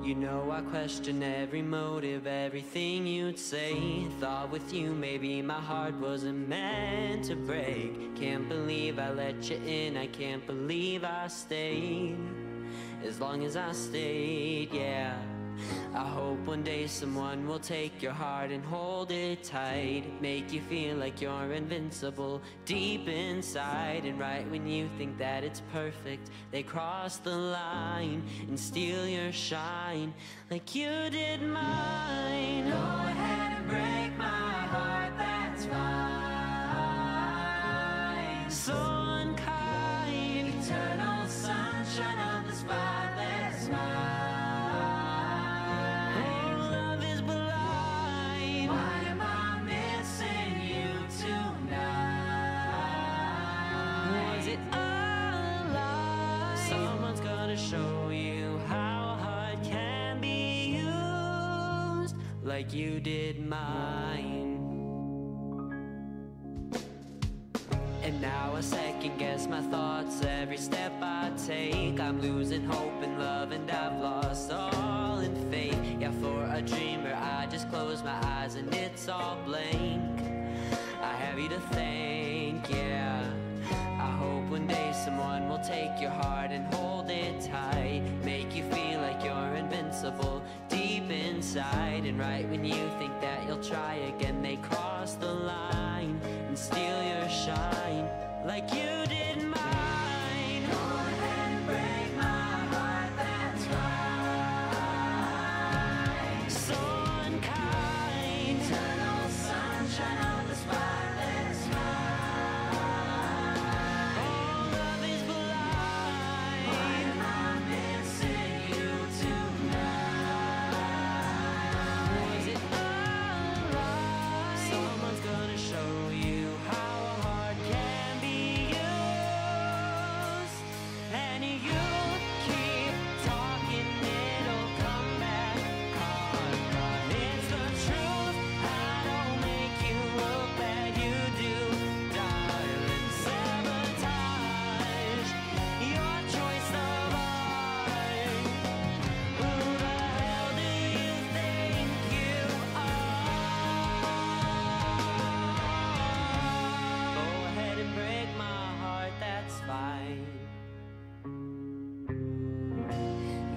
You know I question every motive, everything you'd say. Thought with you maybe my heart wasn't meant to break. Can't believe I let you in, I can't believe I stayed. As long as I stayed, yeah. I hope one day someone will take your heart and hold it tight. Make you feel like you're invincible deep inside. And right when you think that it's perfect, they cross the line and steal your shine like you did mine. Go ahead and break my heart, that's fine. So unkind, eternal sunshine of the spotless mind. Show you how heart can be used like you did mine. And now I second guess my thoughts every step I take. I'm losing hope in love and I've lost all in faith. Yeah, for a dreamer I just close my eyes and it's all blank. I have you to thank, yeah. I hope one day someone will take your heart and hold it tight. Make you feel like you're invincible deep inside. And right when you think that you'll try again, they cross the line and steal your shine like you did mine. Go ahead and break my heart, that's right. So unkind, eternal sunshine of the spotless mind.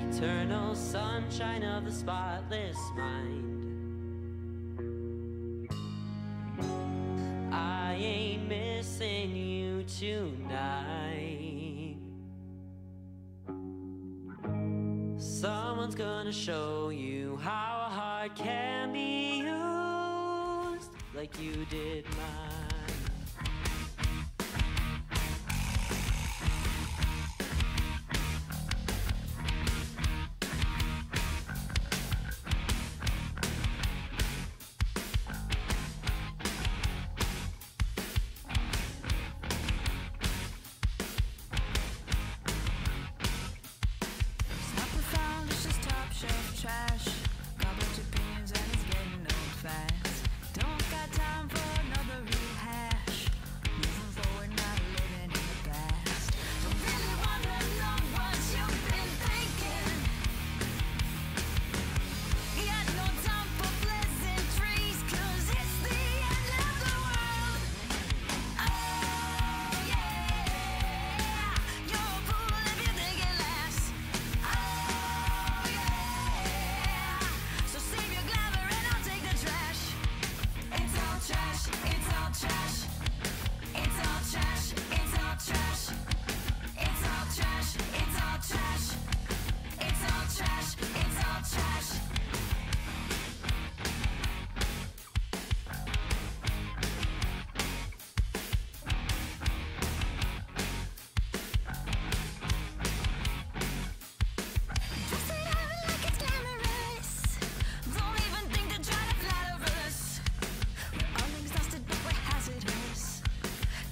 Eternal sunshine of the spotless mind. I ain't missing you tonight. Someone's gonna show you how a heart can be used like you did mine. Trash, garbage opinions and it's getting old fast. Don't got time for another rehash. Moving forward, not living in the past. Don't really wanna know what you've been thinking. Got no time for pleasantries, 'cause it's the end of the world. Oh yeah, you're a fool if you think it lasts. Oh yeah. So save your glamour and I'll take the trash. It's all trash, it's all trash. It's all trash, it's all trash. It's all trash, it's all trash. It's all trash, it's all trash. Dress it up like it's glamorous. Don't even think to try to flatter us. We're all exhausted but we're hazardous.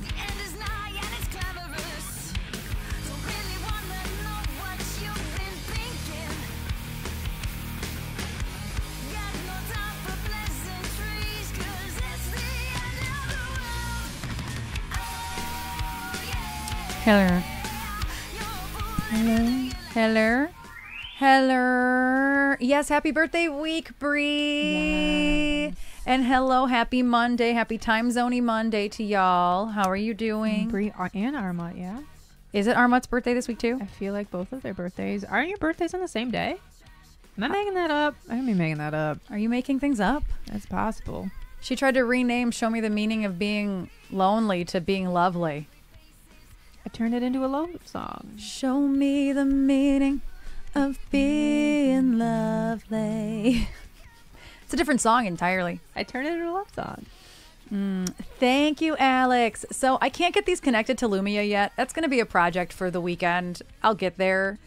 The end is nigh and it's clamorous. Don't really wanna know what you've been thinking. Got no time for pleasantries, 'cause it's the end of the world. Oh yeah. Hello. You're a fool if you Hello. think it lasts. Hello. Hello. Yes, happy birthday week, Bree. Yes. And hello, happy Monday, happy time zoney Monday to y'all. How are you doing? Bree and Armut, yeah. Is it Armut's birthday this week too? I feel like both of their birthdays. Aren't your birthdays on the same day? Am I making that up? I can be making that up. Are you making things up? That's possible. She tried to rename Show Me the Meaning of Being Lonely to Being Lovely. I turned it into a love song. Show me the meaning of being lovely. It's a different song entirely. I turned it into a love song. Thank you, Alex. So I can't get these connected to Lumia yet. That's going to be a project for the weekend. I'll get there.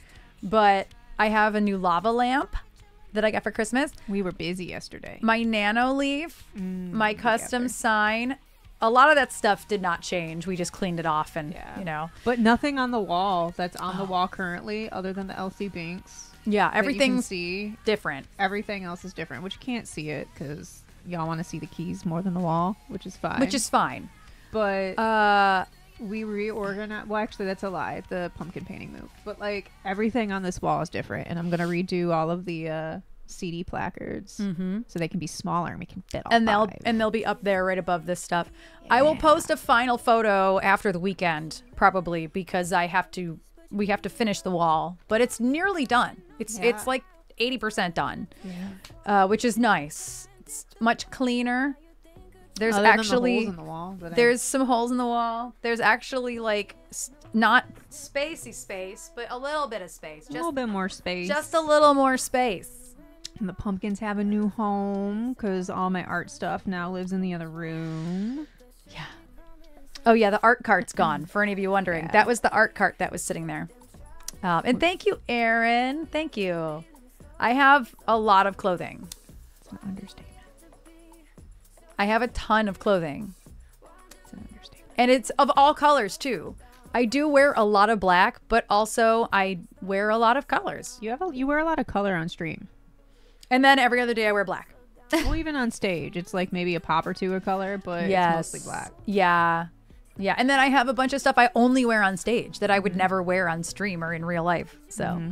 But I have a new lava lamp that I got for Christmas. We were busy yesterday. My nano leaf, my custom sign. A lot of that stuff did not change. We just cleaned it off and, you know. But nothing on the wall that's on the wall currently other than the LC Binks. Yeah, everything's see. different. Everything else is different, which you can't see it because y'all want to see the keys more than the wall, which is fine. Which is fine. But we reorganized. Well, actually, that's a lie. The pumpkin painting moved. But like everything on this wall is different, and I'm gonna redo all of the CD placards so they can be smaller and we can fit all And five. they'll be up there right above this stuff. I will post a final photo after the weekend, probably, because we have to finish the wall, but it's nearly done. It's like 80% done, which is nice. It's much cleaner. There's Other actually than the holes in the wall, there's some holes in the wall. There's actually like not spacey space, but a little bit of space. a little bit more space. Just a little more space. And the pumpkins have a new home because all my art stuff now lives in the other room. Yeah. Oh yeah, the art cart's gone. For any of you wondering, that was the art cart that was sitting there. And thank you, Erin. Thank you. I have a lot of clothing. It's an understatement. I have a ton of clothing. It's an understatement. And it's of all colors too. I do wear a lot of black, but also I wear a lot of colors. You wear a lot of color on stream. And then every other day I wear black. Well, even on stage, it's like maybe a pop or two of color, but it's mostly black. Yeah. Yeah. And then I have a bunch of stuff I only wear on stage that I would never wear on stream or in real life. So,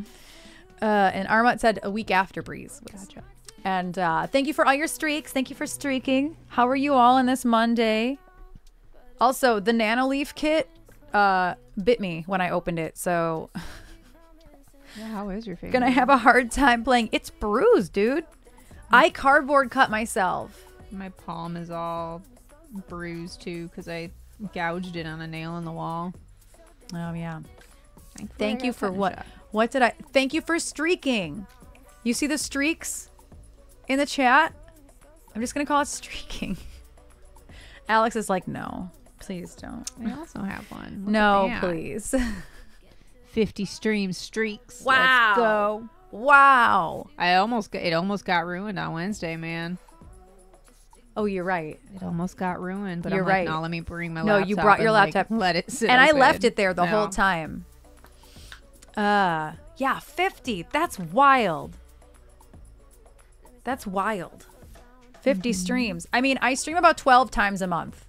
and Armut said a week after Breeze. Gotcha. And thank you for all your streaks. Thank you for streaking. How are you all on this Monday? Also, the Nano Leaf kit bit me when I opened it. So Yeah, how is your face? gonna have a hard time playing. It's bruised, dude. I cardboard cut myself. My palm is all bruised too because I gouged it on a nail in the wall. Oh yeah. Thankfully, Thank I you got for tetanus what? shot. What did I? Thank you for streaking. You see the streaks in the chat? I'm just gonna call it streaking. Alex is like, no, please don't. I also have one. Look No, at that. please. 50 stream streaks. Wow. Let's go. Wow. It almost got ruined on Wednesday, man. Oh, you're right. It almost got ruined, but You're I'm like, right. no, let me bring my No, laptop. you brought your and, like, laptop. let it sit And I open. left it there the whole No. time. Yeah, 50. That's wild. That's wild. 50 streams. I mean, I stream about 12 times a month,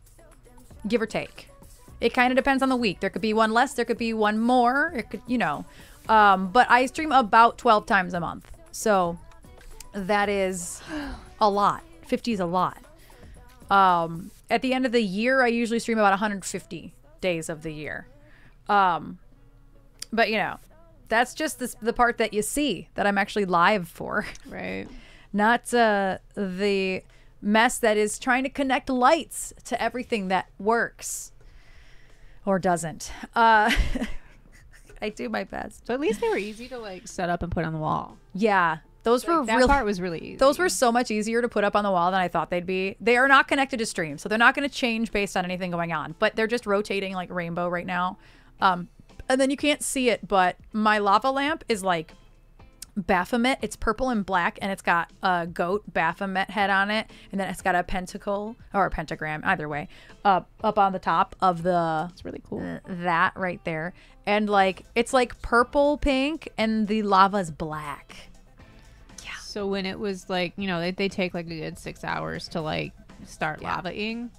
give or take. It kind of depends on the week. There could be one less, there could be one more. It could, but I stream about 12 times a month. So that is a lot. 50 is a lot. At the end of the year, I usually stream about 150 days of the year. But that's just the part that you see that I'm actually live for. Right. Not the mess that is trying to connect lights to everything that works or doesn't. I do my best. So at least they were easy to like set up and put on the wall. Yeah, those were That real. part was really easy. Those were so much easier to put up on the wall than I thought they'd be. They are not connected to stream, so they're not going to change based on anything going on. But they're just rotating like rainbow right now. And then you can't see it, but my lava lamp is like Baphomet. It's purple and black, and it's got a goat Baphomet head on it, and then it's got a pentacle or a pentagram, either way, up on the top of the. It's really cool. That right there, and like it's like purple pink, and the lava's black. So when it was like, they take like a good 6 hours to like start lavaing.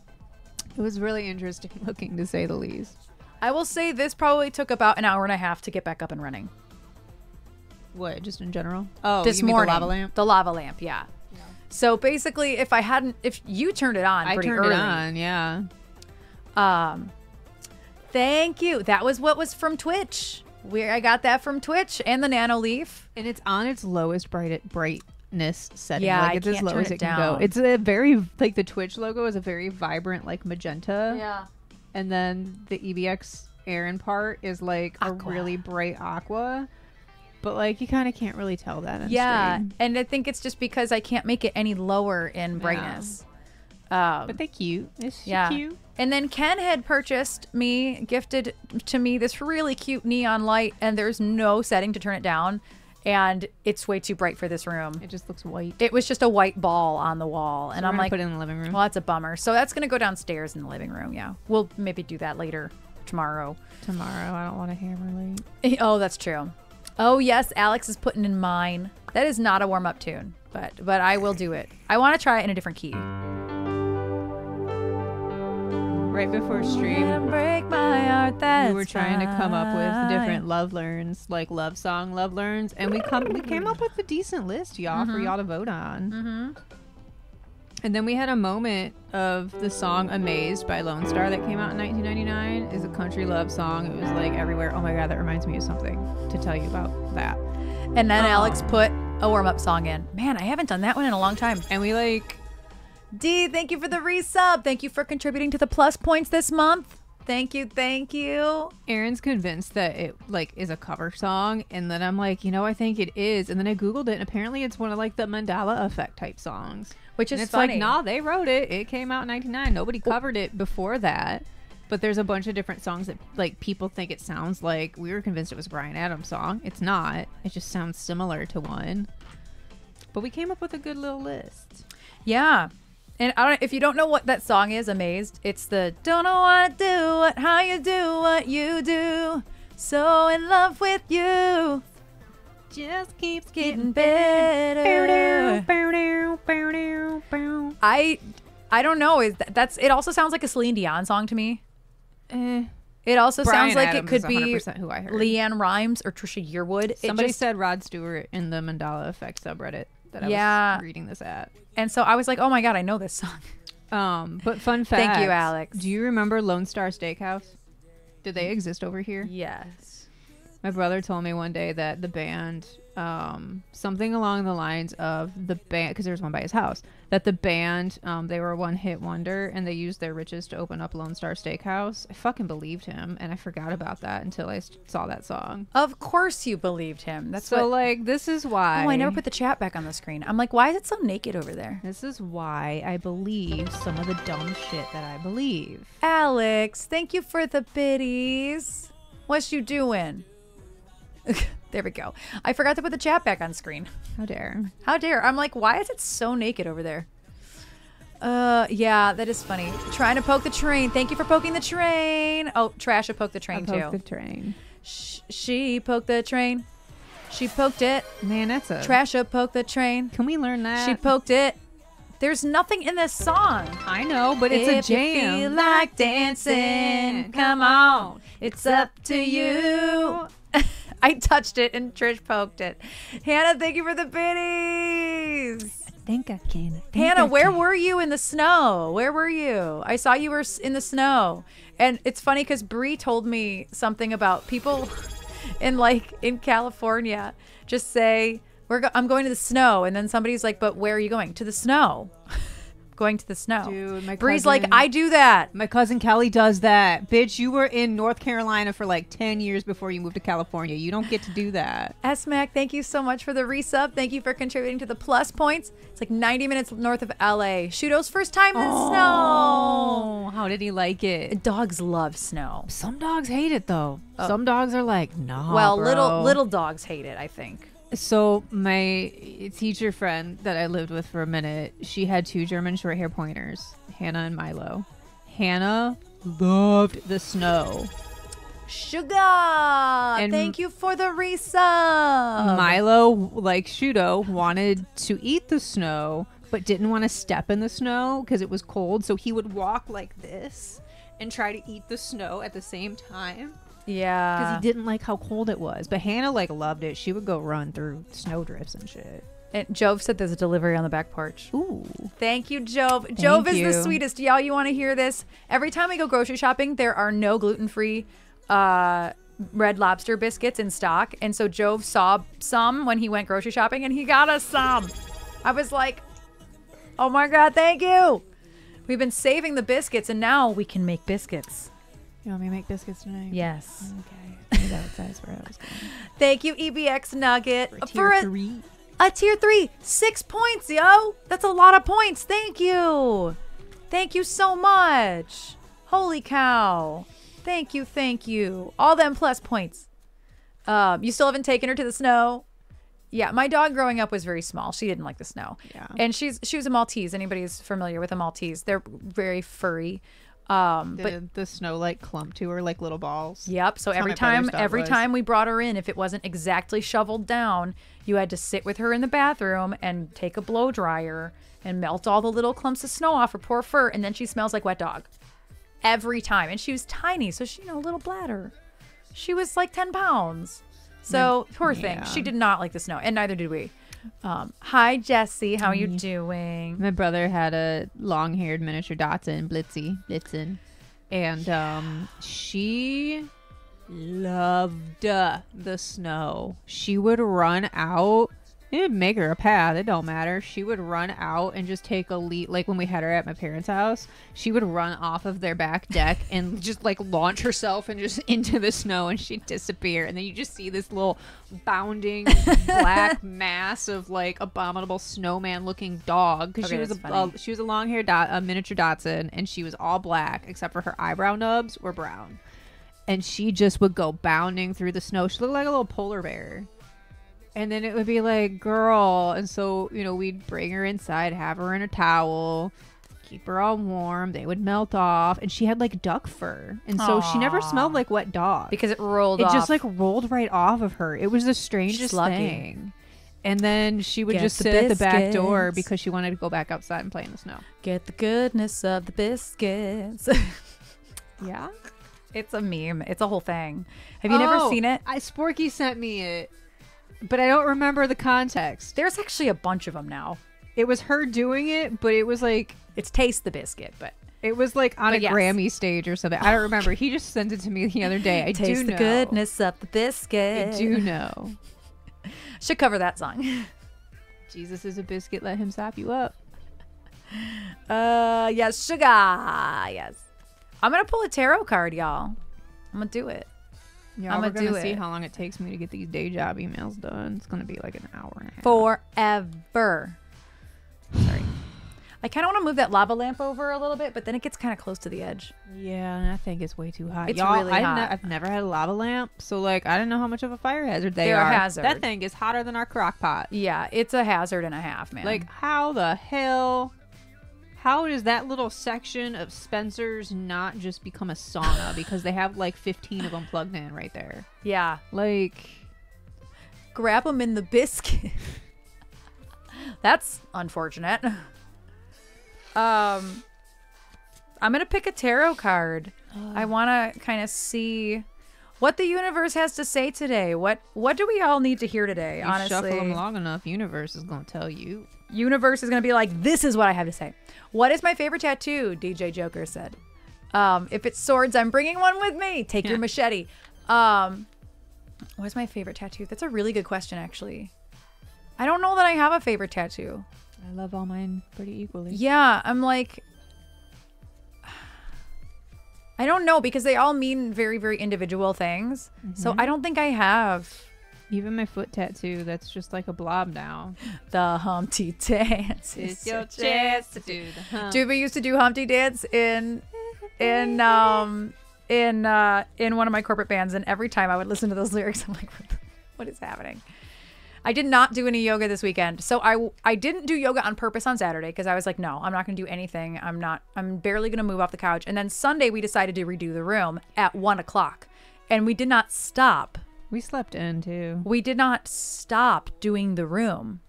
It was really interesting looking, to say the least. I will say this probably took about an hour and a half to get back up and running. What? Just in general? Oh, this you mean morning. the lava lamp? The lava lamp, yeah. So basically, if you turned it on pretty turned early. it on, yeah. Thank you. That was what was from Twitch. I got that from Twitch and the Nano Leaf. And it's on its lowest brightness setting. Yeah, like it's I as can't low turn as it it can down. go. It's a very like the Twitch logo is a very vibrant like magenta. Yeah. And then the EBX Erin part is like Aqua. a really bright aqua. But like you kind of can't really tell that in Yeah, stream. and I think it's just because I can't make it any lower in brightness. But they're cute. It's Yeah. cute. And then Ken had gifted to me this really cute neon light, and there's no setting to turn it down, and it's way too bright for this room. It just looks white. It was just a white ball on the wall, and We're I'm gonna like, put it in the living room. well, that's a bummer. So that's gonna go downstairs in the living room. Yeah, we'll maybe do that later tomorrow. Tomorrow, I don't want to hammer late. Oh, that's true. Oh yes, Alex is putting in mine. That is not a warm up tune, but I will do it. I want to try it in a different key. Right before stream, Break my heart. That's we were trying to come up with fine. different love learns, like love learns, and we came up with a decent list, y'all, for y'all to vote on. Mm-hmm. And then we had a moment of the song "Amazed" by Lone Star that came out in 1999. Is a country love song. It was like everywhere. Oh my god, that reminds me of something to tell you about that. And then Alex put a warm up song in. Man, I haven't done that one in a long time. And we like D, thank you for the resub. Thank you for contributing to the plus points this month. Thank you, thank you. Aaron's convinced that it like is a cover song, and then I'm like, I think it is. And then I googled it, and apparently it's one of like the Mandela Effect type songs. Which is and it's funny. like, nah, they wrote it. It came out in '99. Nobody covered it before that. But there's a bunch of different songs that like people think it sounds like. We were convinced it was a Bryan Adams song. It's not. It just sounds similar to one. But we came up with a good little list. Yeah. And if you don't know what that song is, Amazed, it's the don't know what to do, how you do what you do. So in love with you. Just keeps Getting better. I don't know. That's it also sounds like a Celine Dion song to me. It also Bryan sounds like Adams it could is be 100% who I heard. Leanne Rimes or Trisha Yearwood. Somebody said Rod Stewart in the Mandela Effect subreddit that I was reading this at. And so I was like, oh my God, I know this song. But fun fact. Thank you, Alex. Do you remember Lone Star Steakhouse? Did they exist over here? Yes. My brother told me one day that the band, something along the lines of the band, because there was one by his house, that the band, they were a one-hit wonder, and they used their riches to open up Lone Star Steakhouse. I fucking believed him, and I forgot about that until I saw that song. Of course you believed him. That's So, what. like, this is why. Oh, I never put the chat back on the screen. I'm like, why is it so naked over there? This is why I believe some of the dumb shit that I believe. Alex, thank you for the biddies. What's you doing? There we go. I forgot to put the chat back on screen. How dare. How dare. I'm like, why is it so naked over there? Yeah, that is funny. Trying to poke the train. Thank you for poking the train. Oh, Trasha poked the train Poke too. the train. She poked the train. She poked it. Man, that's a... Trasha poked the train. Can we learn that? She poked it. There's nothing in this song. I know, but it's If a jam. you feel like dancing, come on. It's up to you. I touched it and Trish poked it. Hannah, thank you for the biddies. think I can. Hannah, where were you in the snow? Where were you? I saw you were in the snow. And it's funny because Bree told me something about people in California just say, I'm going to the snow. And then somebody's like, but where are you going? To the snow. Going to the snow. Dude, my Bree's cousin- like, I do that. My cousin Kelly does that. Bitch, you were in North Carolina for like 10 years before you moved to California. You don't get to do that. S-Mac, thank you so much for the resub. Thank you for contributing to the plus points. It's like 90 minutes north of LA. Shudo's first time in snow. Oh, how did he like it? Dogs love snow. Some dogs hate it though. Some dogs are like, nah. Well, bro. little dogs hate it, I think. So my teacher friend that I lived with for a minute, she had 2 German short hair pointers, Hannah and Milo. Hannah loved the snow. Sugar, thank you for the resub. Milo, like Shudo, wanted to eat the snow, but didn't want to step in the snow because it was cold. So he would walk like this and try to eat the snow at the same time. Yeah. because he didn't like how cold it was. But Hannah like loved it. She would go run through snowdrifts and shit. And Jove said there's a delivery on the back porch. Ooh. Thank you, Jove. Jove is you. the sweetest. Y'all, you want to hear this? Every time we go grocery shopping, there are no gluten-free Red Lobster biscuits in stock. And so Jove saw some when he went grocery shopping, and he got us some. I was like, oh my God, thank you. We've been saving the biscuits, and now we can make biscuits. You want me to make biscuits tonight? Yes. Okay. That's where I was going. Thank you, EBX Nugget. For tier 3. A tier 3, 6 points, yo. That's a lot of points. Thank you. Thank you so much. Holy cow. Thank you, thank you. All them plus points. You still haven't taken her to the snow? Yeah, my dog growing up was very small. She didn't like the snow. Yeah. And she was a Maltese. Anybody who's familiar with a Maltese, they're very furry. But the snow like clump to her like little balls. Yep. So every time we brought her in, if it wasn't exactly shoveled down, you had to sit with her in the bathroom and take a blow dryer and melt all the little clumps of snow off her poor fur, and then she smells like wet dog every time. And she was tiny, so she, little bladder. She was like 10 pounds. So poor thing. She did not like the snow, and neither did we. Hi, Jessie. How you doing? My brother had a long-haired miniature Dachshund, Blitzen, and she loved the snow. She would run out. It'd make her a path. It don't matter. She would run out and just take a leap. Like when we had her at my parents' house, she would run off of their back deck and just like launch herself and just into the snow, and she'd disappear. And then you just see this little bounding black mass of like abominable snowman looking dog. Because she was a long-haired miniature Dachshund, and she was all black except for her eyebrow nubs were brown. And she just would go bounding through the snow. She looked like a little polar bear. And then it would be like, girl. And so, we'd bring her inside, have her in a towel, keep her all warm. They would melt off. And she had like duck fur. And so she never smelled like wet dog. Because it rolled off. It just like rolled right off of her. It was the strangest thing. And then she would just sit at the back door because she wanted to go back outside and play in the snow. Get the goodness of the biscuits. Yeah. It's a meme. It's a whole thing. Have you never seen it? Sporky sent me it. But I don't remember the context. There's actually a bunch of them now. It was her doing it, but it was like... It's Taste the Biscuit, but... It was like on a Grammy stage or something. I don't remember. He just sent it to me the other day. I Taste do know. the goodness of the biscuit. I do know. Should cover that song. Jesus is a biscuit. Let him sop you up. Yes, sugar. Yes. I'm going to pull a tarot card, y'all. I'm going to do it. Yeah, I'm going to see how long it takes me to get these day job emails done. It's going to be like an hour and a half. Forever. Sorry. I kind of want to move that lava lamp over a little bit, but then it gets kind of close to the edge. Yeah, and I think it's way too hot. It's really hot. I've never had a lava lamp, so like I don't know how much of a fire hazard They're are. a hazard. That thing is hotter than our crock pot. Yeah, it's a hazard and a half, man. Like, how the hell... How does that little section of Spencer's not just become a sauna? Because they have like 15 of them plugged in right there. Yeah. Like... Grab them in the biscuit. That's unfortunate. I'm going to pick a tarot card. I want to kind of see what the universe has to say today. What do we all need to hear today, honestly? Shuffle them long enough, universe is going to tell you. Universe is going to be like, this is what I have to say. What is my favorite tattoo? DJ Joker said. If it's swords, I'm bringing one with me. Take your machete. What's my favorite tattoo? That's a really good question, actually. I don't know that I have a favorite tattoo. I love all mine pretty equally. Yeah, I'm like... I don't know, because they all mean very, very individual things. So I don't think I have... Even my foot tattoo, that's just like a blob now. The Humpty Dance. It's your chance to do the hump. Dude, we used to do Humpty Dance in one of my corporate bands, and every time I would listen to those lyrics, I'm like, what is happening? I did not do any yoga this weekend. So I didn't do yoga on purpose on Saturday because I was like, no, I'm not going to do anything. I'm barely going to move off the couch. And then Sunday we decided to redo the room at 1:00, and we did not stop. We slept in too. We did not stop doing the room.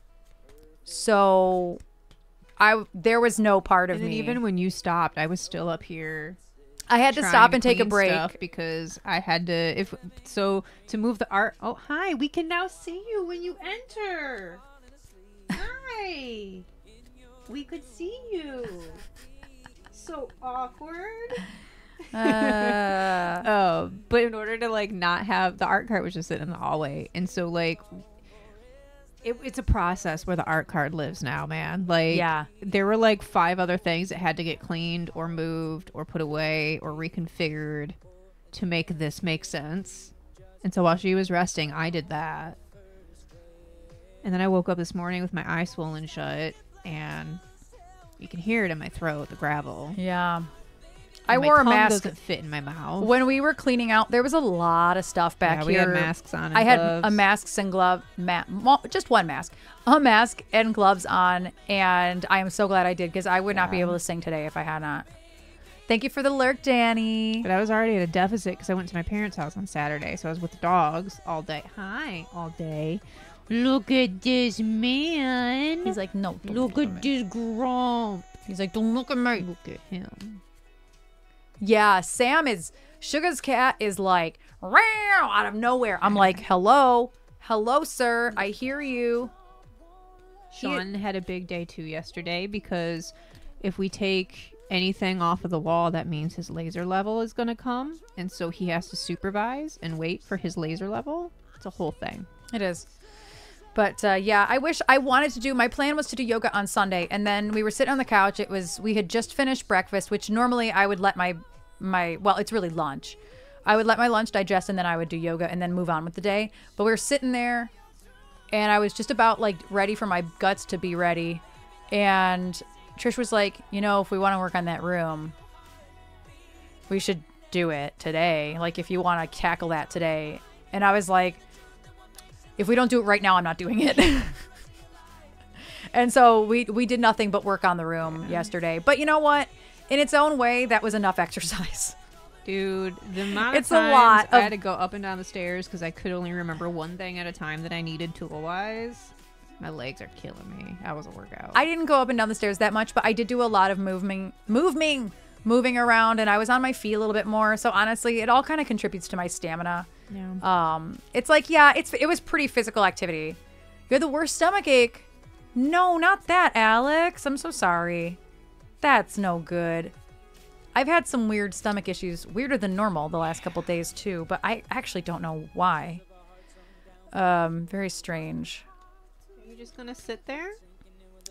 So there was no part of me. Even when you stopped, I was still up here. I had to trying stop and take a clean break. stuff because I had to to move the art. Oh, hi, we can now see you when you enter. Hi, we could see you. So awkward. But in order to like not have the art cart was just sitting in the hallway, and so like it's a process where the art cart lives now, man. Like, Yeah. there were like 5 other things that had to get cleaned or moved or put away or reconfigured to make this make sense. And so while she was resting, I did that. And then I woke up this morning with my eye swollen shut, and you can hear it in my throat, the gravel. Yeah. And I my wore a tongue mask doesn't fit in my mouth. when we were cleaning out. There was a lot of stuff back we here. had masks on. And I had gloves. a masks and glove, just one mask, a mask and gloves on, and I am so glad I did because I would not be able to sing today if I had not. Thank you for the lurk, Danny. But I was already at a deficit because I went to my parents' house on Saturday, so I was with the dogs all day. Hi, all day. Look at this man. He's like, no, don't Look at at me. this grump. He's like, don't look at me. Look at him. Yeah, Sugar's cat is like, "Row," out of nowhere. I'm like, hello, sir, I hear you. Sean had a big day too yesterday because if we take anything off of the wall, that means his laser level is going to come. And so he has to supervise and wait for his laser level. It's a whole thing. It is. But yeah, my plan was to do yoga on Sunday, and then we were sitting on the couch. We had just finished breakfast, which normally I would let well, it's really lunch. I would let my lunch digest, and then I would do yoga and then move on with the day. But we were sitting there, and I was just about like ready for my guts to be ready. And Trish was like, if we want to work on that room, we should do it today. Like, if you want to tackle that today. And I was like, if we don't do it right now, I'm not doing it. And so we did nothing but work on the room yesterday. But you know what? In its own way, that was enough exercise. Dude, the amount of It's a times lot I of- had to go up and down the stairs because I could only remember one thing at a time that I needed tool-wise. My legs are killing me. That was a workout. I didn't go up and down the stairs that much, but I did do a lot of moving around, and I was on my feet a little bit more. So honestly, it all kind of contributes to my stamina. Yeah. It's like, yeah, it was pretty physical activity. You had the worst stomach ache. No, not that, Alex. I'm so sorry. That's no good. I've had some weird stomach issues, weirder than normal the last couple days too, but I actually don't know why. Very strange. Are you just gonna sit there?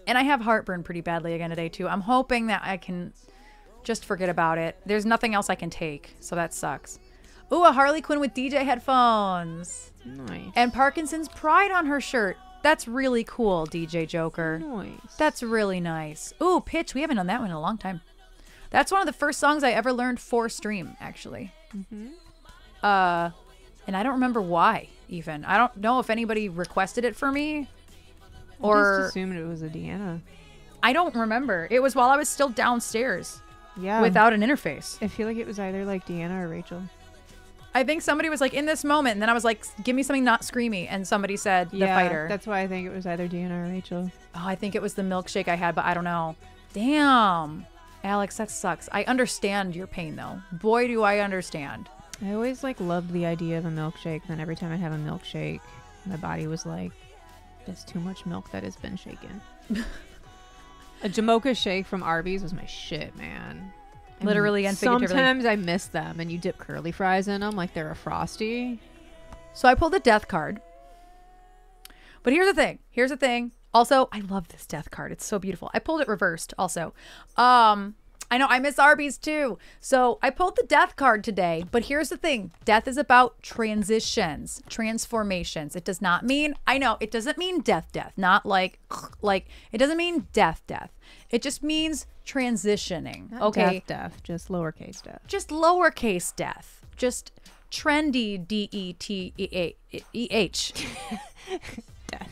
And I have heartburn pretty badly again today too. I'm hoping that I can just forget about it. There's nothing else I can take, so that sucks. Ooh, a Harley Quinn with DJ headphones. Nice. And Parkinson's Pride on her shirt. That's really cool, DJ Joker. Nice. That's really nice. Ooh, Pitch. We haven't done that one in a long time. That's one of the first songs I ever learned for stream, actually. Mm-hmm. And I don't remember why, even. I don't know if anybody requested it for me. I Or just assumed it was a Deanna. I don't remember. It was while I was still downstairs Yeah. without an interface. I feel like it was either like Deanna or Rachel. I think somebody was like, in this moment, and then I was like, give me something not screamy, and somebody said the fighter. That's why I think it was either Deanna or Rachel. Oh, I think it was the milkshake I had, but I don't know. Damn. Alex, that sucks. I understand your pain, though. Boy, do I understand. I always like loved the idea of a milkshake. Then every time I have a milkshake, my body was like, "There's too much milk that has been shaken." A Jamocha shake from Arby's was my shit, man. And Literally and figuratively. Sometimes I miss them, and you dip curly fries in them like they're a Frosty. So I pulled a death card. But here's the thing. Also, I love this death card. It's so beautiful. I pulled it reversed also. I know I miss Arby's too. So I pulled the death card today. But here's the thing. Death is about transitions, transformations. It does not mean, I know, it doesn't mean death. Not like, it doesn't mean death. It just means transitioning. Not Okay. death, just lowercase death. Just lowercase death. Just trendy DETH. Death.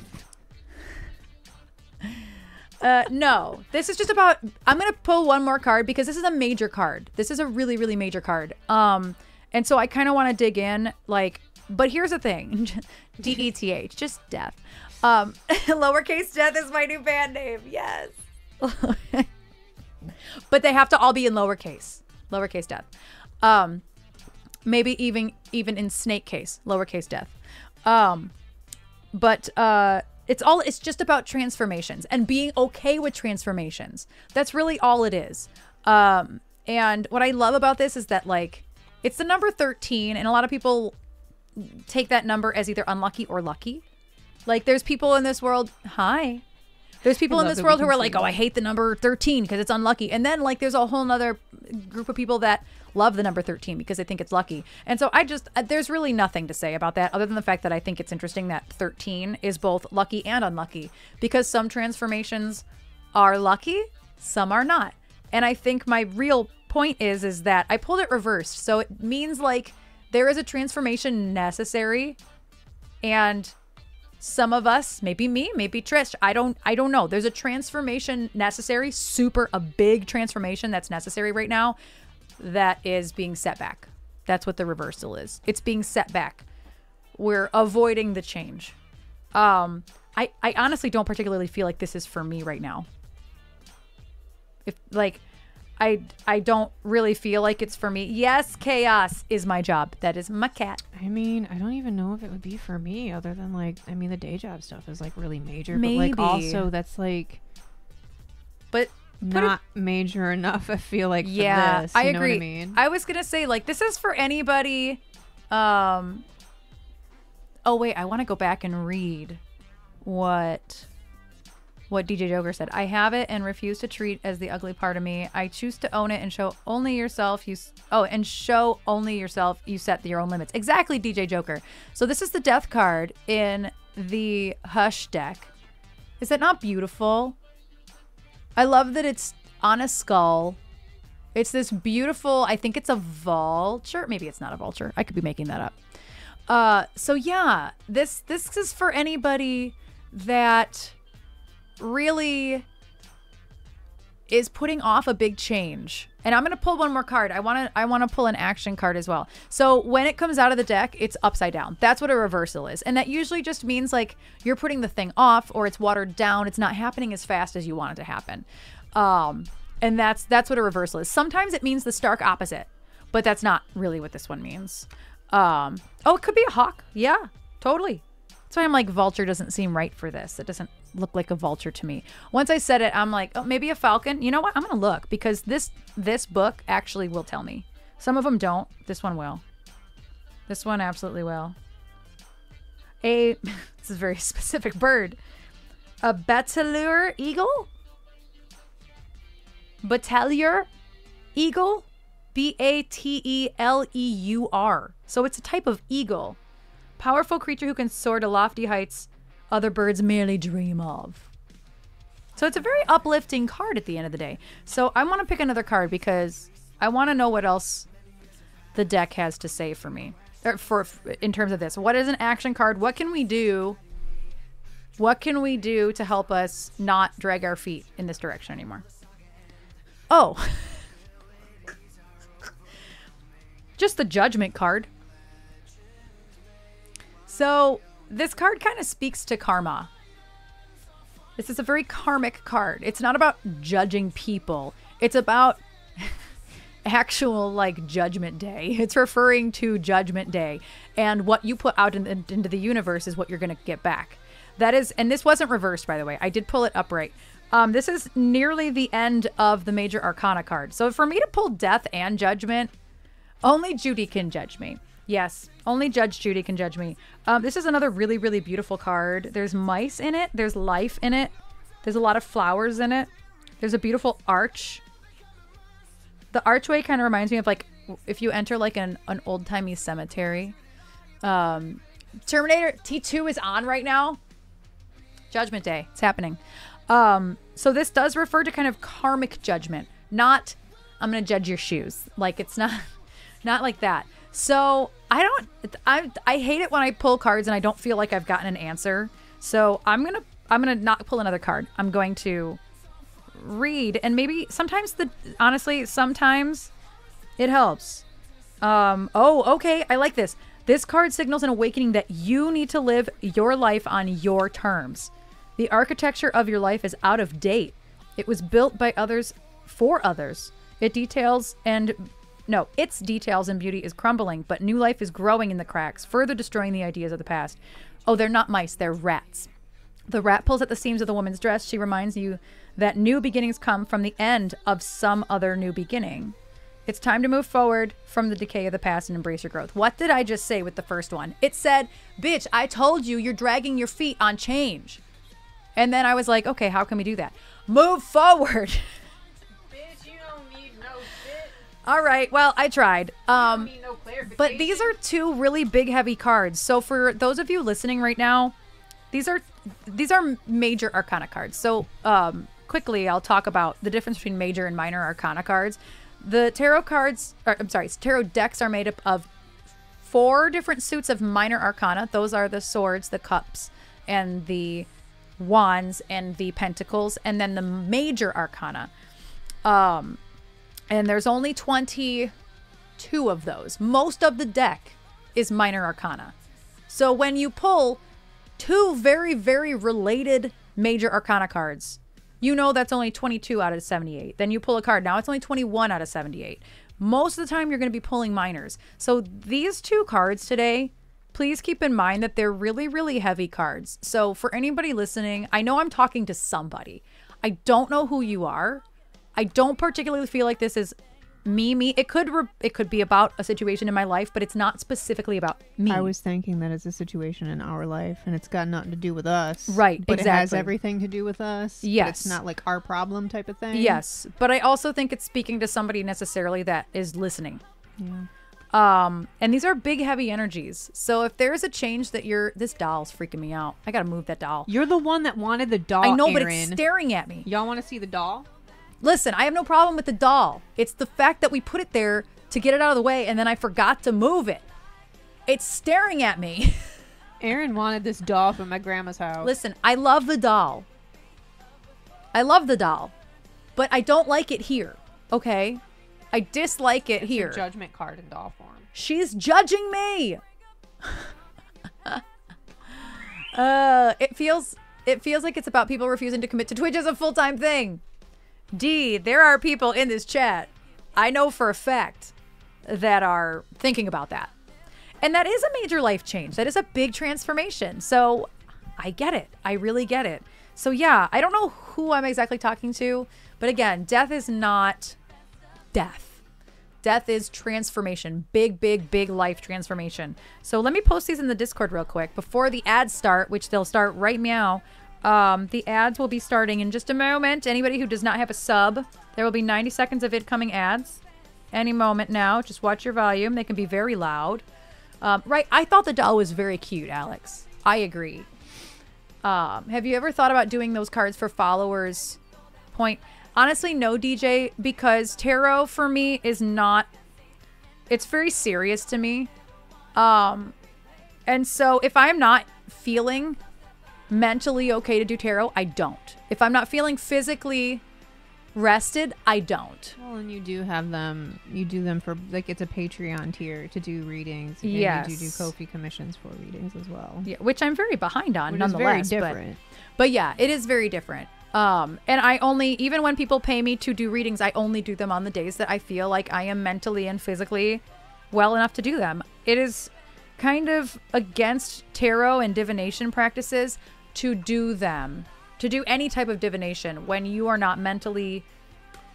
No, this is just about, I'm going to pull one more card because this is a major card. This is a really, really major card. And so I kind of want to dig in, like, but here's the thing. DETH, just death. Lowercase death is my new band name. Yes. But they have to all be in lowercase lowercase death. Maybe even in snake case, lowercase death. But it's just about transformations and being okay with transformations. That's really all it is. And what I love about this is that, like, it's the number 13, and a lot of people take that number as either unlucky or lucky. Like, there's people in this world, there's people in this world who are like, oh, I hate the number 13 because it's unlucky. And then, like, there's a whole nother group of people that love the number 13 because they think it's lucky. And so there's really nothing to say about that other than the fact that I think it's interesting that 13 is both lucky and unlucky, because some transformations are lucky, some are not. And I think my real point is that I pulled it reversed. So it means, like, there is a transformation necessary, and some of us, maybe me, maybe Trish, I don't know. There's a transformation necessary, a big transformation that's necessary right now that is being set back. That's what the reversal is. It's being set back. We're avoiding the change. I honestly don't particularly feel like this is for me right now. If, like, I don't really feel like it's for me. Yes, chaos is my job. That is my cat. I mean, I don't even know if it would be for me, other than, like, I mean, the day job stuff is, like, really major. Maybe. But, like, also that's, like, but not major enough, I feel like, for yeah, this. I You know agree. what I mean? I was gonna say, like, this is for anybody. Oh wait, I want to go back and read what DJ Joker said. I have it and refuse to treat as the ugly part of me. I choose to own it and show only yourself. Show only yourself. You set your own limits. Exactly, DJ Joker. So this is the death card in the Hush deck. Is it not beautiful? I love that it's on a skull. It's this beautiful, I think it's a vulture. Maybe it's not a vulture. I could be making that up. So yeah, this is for anybody that really is putting off a big change. And I'm going to pull one more card. I want to pull an action card as well. So when it comes out of the deck, it's upside down. That's what a reversal is. And that usually just means, like, you're putting the thing off, or it's watered down. It's not happening as fast as you want it to happen. And that's what a reversal is. Sometimes it means the stark opposite, but that's not really what this one means. Oh, it could be a hawk. Yeah, totally. That's why I'm like, vulture doesn't seem right for this. It doesn't look like a vulture to me. Once I said it, I'm like, oh, maybe a falcon. You know what? I'm going to look, because this book actually will tell me. Some of them don't. This one will. This one absolutely will. This is a very specific bird. A Battelier eagle? Battelier eagle? Bateleur. So it's a type of eagle. Powerful creature who can soar to lofty heights other birds merely dream of. So it's a very uplifting card at the end of the day. So I want to pick another card because I want to know what else the deck has to say for me. Or in terms of this. What is an action card? What can we do? What can we do to help us not drag our feet in this direction anymore? Oh. Just the Judgment card. So this card kind of speaks to karma. This is a very karmic card. It's not about judging people. It's about actual, like, Judgment Day. It's referring to Judgment Day. And what you put out into the universe is what you're going to get back. That is, and this wasn't reversed, by the way. I did pull it upright. This is nearly the end of the Major Arcana card. So for me to pull Death and Judgment, only Judy can judge me. Yes, only Judge Judy can judge me. This is another really, really beautiful card. There's mice in it. There's life in it. There's a lot of flowers in it. There's a beautiful arch. The archway kind of reminds me of, like, if you enter, like, an old-timey cemetery. Terminator T2 is on right now. Judgment Day. It's happening. So this does refer to kind of karmic judgment. Not, I'm going to judge your shoes. Like, it's not like that. So I hate it when I pull cards and I don't feel like I've gotten an answer. So I'm gonna not pull another card. I'm going to read, and maybe sometimes sometimes it helps. Okay, I like this. This card signals an awakening that you need to live your life on your terms. The architecture of your life is out of date. It was built by others for others. It details and No, its details and beauty is crumbling, but new life is growing in the cracks, further destroying the ideas of the past. Oh, they're not mice, they're rats. The rat pulls at the seams of the woman's dress. She reminds you that new beginnings come from the end of some other new beginning. It's time to move forward from the decay of the past and embrace your growth. What did I just say with the first one? It said, bitch, I told you you're dragging your feet on change. And then I was like, okay, how can we do that? Move forward. Bitch, you don't need no shit. All right, well, I tried. Need no clarification. But these are two really big, heavy cards. So for those of you listening right now, these are major arcana cards. So quickly, I'll talk about the difference between major and minor arcana cards. The tarot decks are made up of 4 different suits of minor arcana. Those are the swords, the cups, and the wands, and the pentacles, and then the major arcana. And there's only 22 of those. Most of the deck is minor arcana. So when you pull 2 very, very related major arcana cards, you know that's only 22 out of 78. Then you pull a card. Now it's only 21 out of 78. Most of the time, you're going to be pulling minors. So these 2 cards today, please keep in mind that they're really, really heavy cards. So for anybody listening, I know I'm talking to somebody. I don't know who you are. I don't particularly feel like this is me. It could be about a situation in my life, but it's not specifically about me. I was thinking that it's a situation in our life, and it's got nothing to do with us. Right, but exactly. it has everything to do with us. Yes. But it's not like our problem type of thing. Yes, but I also think it's speaking to somebody necessarily that is listening. Yeah. And these are big, heavy energies. So if there's a change that this doll's freaking me out. I gotta move that doll. You're the one that wanted the doll, I know, Erin. but it's staring at me. Y'all want to see the doll? Listen, I have no problem with the doll. It's the fact that we put it there to get it out of the way, and then I forgot to move it. It's staring at me. Erin wanted this doll from my grandma's house. Listen, I love the doll. But I don't like it here, okay? I dislike it here. It's a judgment card in doll form. She's judging me. It feels like it's about people refusing to commit to Twitch as a full-time thing. D, there are people in this chat, I know for a fact, that are thinking about that. And that is a major life change. That is a big transformation. So I get it. I really get it. So yeah, I don't know who I'm exactly talking to, but again, death is not death. Death is transformation. Big, big, big life transformation. So let me post these in the Discord real quick before the ads start, which they'll start right meow. The ads will be starting in just a moment. Anybody who does not have a sub, there will be 90 seconds of incoming ads any moment now. Just watch your volume. They can be very loud. Right. I thought the doll was very cute, Alex. I agree. Have you ever thought about doing those cards for followers? Point. Honestly, no, DJ, because tarot for me is not, it's very serious to me. And so if I'm not feeling mentally okay to do tarot, I don't. If I'm not feeling physically rested, I don't. Well, and you do have them. You do them for, like, it's a Patreon tier to do readings. And yes. you do Ko-fi commissions for readings as well. Yeah, which I'm very behind on, which nonetheless. Is very different. But yeah, it is very different. And I only, even when people pay me to do readings, I only do them on the days that I feel like I am mentally and physically well enough to do them. It is kind of against tarot and divination practices to do them, to do any type of divination when you are not mentally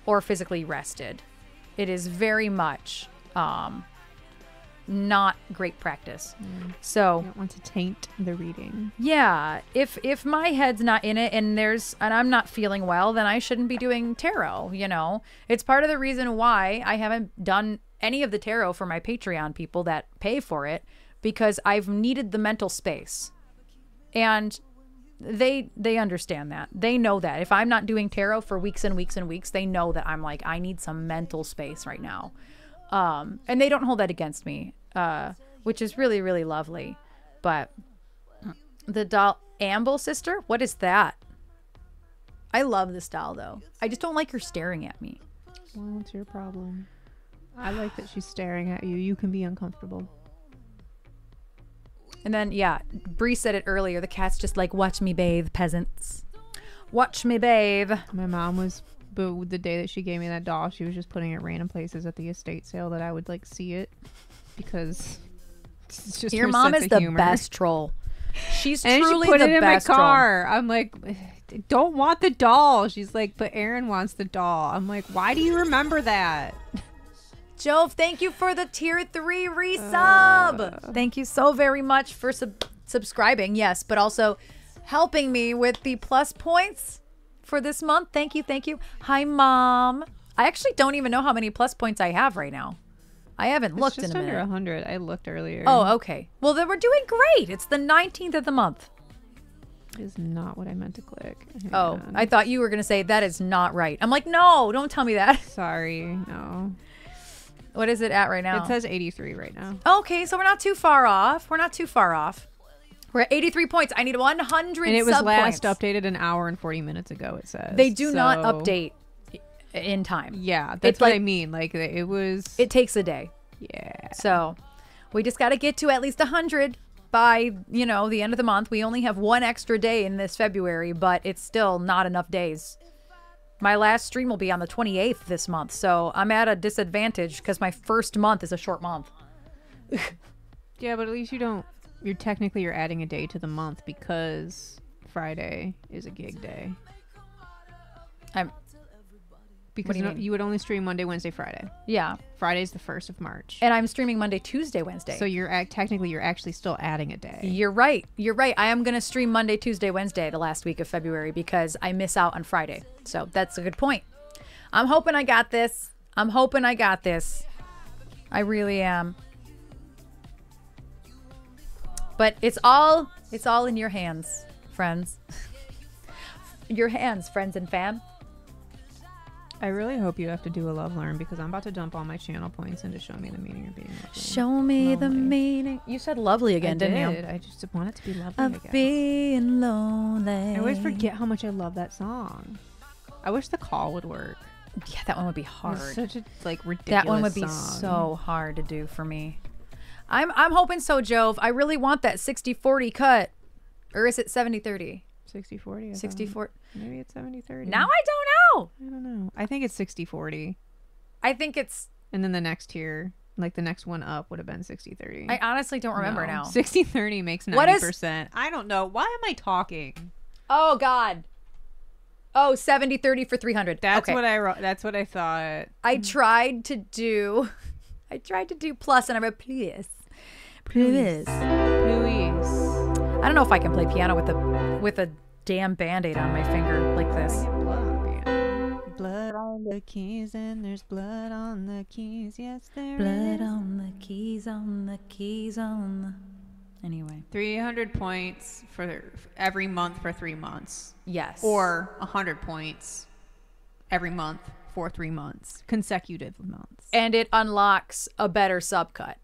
or physically rested. It is very much not great practice. So you don't want to taint the reading. Yeah, if my head's not in it and I'm not feeling well, then I shouldn't be doing tarot, you know. It's part of the reason why I haven't done any of the tarot for my Patreon people that pay for it, because I've needed the mental space. And they understand that. They know that. If I'm not doing tarot for weeks and weeks and weeks, they know that I'm like, I need some mental space right now. And they don't hold that against me, which is really, really lovely. But the doll, Amble Sister, what is that? I love this doll, though. I just don't like her staring at me. Well, what's your problem? I like that she's staring at you. You can be uncomfortable. And then, yeah, Bree said it earlier. The cat's just like, watch me bathe, peasants. Watch me bathe. My mom was But the day that she gave me that doll, she was just putting it random places at the estate sale that I would like see it, because it's just Your her mom sense is of the humor. best troll. She's And truly she put the it in best my troll. car. I'm like, don't want the doll. She's like, but Erin wants the doll. I'm like, why do you remember that? Jove, thank you for the tier 3 resub. Thank you so very much for subscribing, yes, but also helping me with the plus points for this month. Thank you, thank you. Hi, Mom. I actually don't even know how many plus points I have right now. I haven't looked in It's a just minute. under 100. I looked earlier. Oh, okay. Well, then we're doing great. It's the 19th of the month. Is not what I meant to click. Hang Oh, on. I thought you were going to say that is not right. I'm like, no, don't tell me that. Sorry. No. What is it at right now? It says 83 right now. Okay, so we're not too far off. We're not too far off. We're at 83 points. I need 100 And it was sub last points. updated an hour and 40 minutes ago, it says. They do not So- update in time. Yeah, that's It's what like- I mean. Like, it was... It takes a day. yeah. So we just got to get to at least 100 by, the end of the month. We only have one extra day in this February, but it's still not enough days. My last stream will be on the 28th this month, so I'm at a disadvantage because my first month is a short month. Yeah, but at least you don't... You're adding a day to the month because Friday is a gig day. Because do you mean? you would only stream Monday, Wednesday, Friday. Yeah. Friday's the 1st of March. And I'm streaming Monday, Tuesday, Wednesday. So you're actually still adding a day. You're right. You're right. I am going to stream Monday, Tuesday, Wednesday, the last week of February because I miss out on Friday. So that's a good point. I'm hoping I got this. I really am. But it's all in your hands, friends. Your hands, friends and fam. I really hope you have to do a love learn because I'm about to dump all my channel points into show me the meaning of being lovely. Show me the Lonely. meaning. You said lovely again, I didn't did. you? I just want it to be lovely Of again. being lonely. I always forget how much I love that song. I wish the call would work. Yeah, that one would be hard. It's such a ridiculous That one would be song. so hard to do for me. I'm hoping so, Jove. I really want that 60-40 cut. Or is it 70-30? 60-40. 60-40. Maybe it's 70-30. Now I don't know. I don't know. I think it's 60-40. I think it's... And then the next tier, like the next one up, would have been 60-30. I honestly don't remember No. now. 60-30 makes 90%. What is- I don't know. Why am I talking? Oh, God. Oh, 70-30 for 300. That's okay. what I wrote. That's what I thought. I tried to do plus and I wrote please. Please. Luis. I don't know if I can play piano with a damn band-aid on my finger like this. Blood on the keys and there's blood on the keys. Yes, there Blood is. on the keys, on the keys, on the... Anyway. 300 points for every month for 3 months. Yes. Or 100 points every month for 3 months. Consecutive months. And it unlocks a better subcut,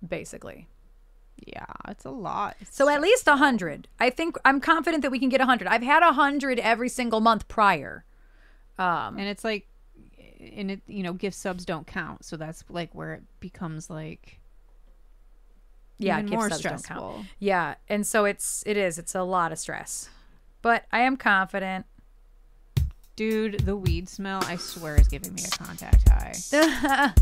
basically. Yeah, it's a lot. So at least 100. I'm confident that we can get 100. I've had 100 every single month prior. And it's like, and it, gift subs don't count. So that's like where it becomes like, Yeah, even gift more subs don't stressful. count. Yeah, and so it's a lot of stress. But I am confident. Dude, the weed smell, I swear, is giving me a contact high.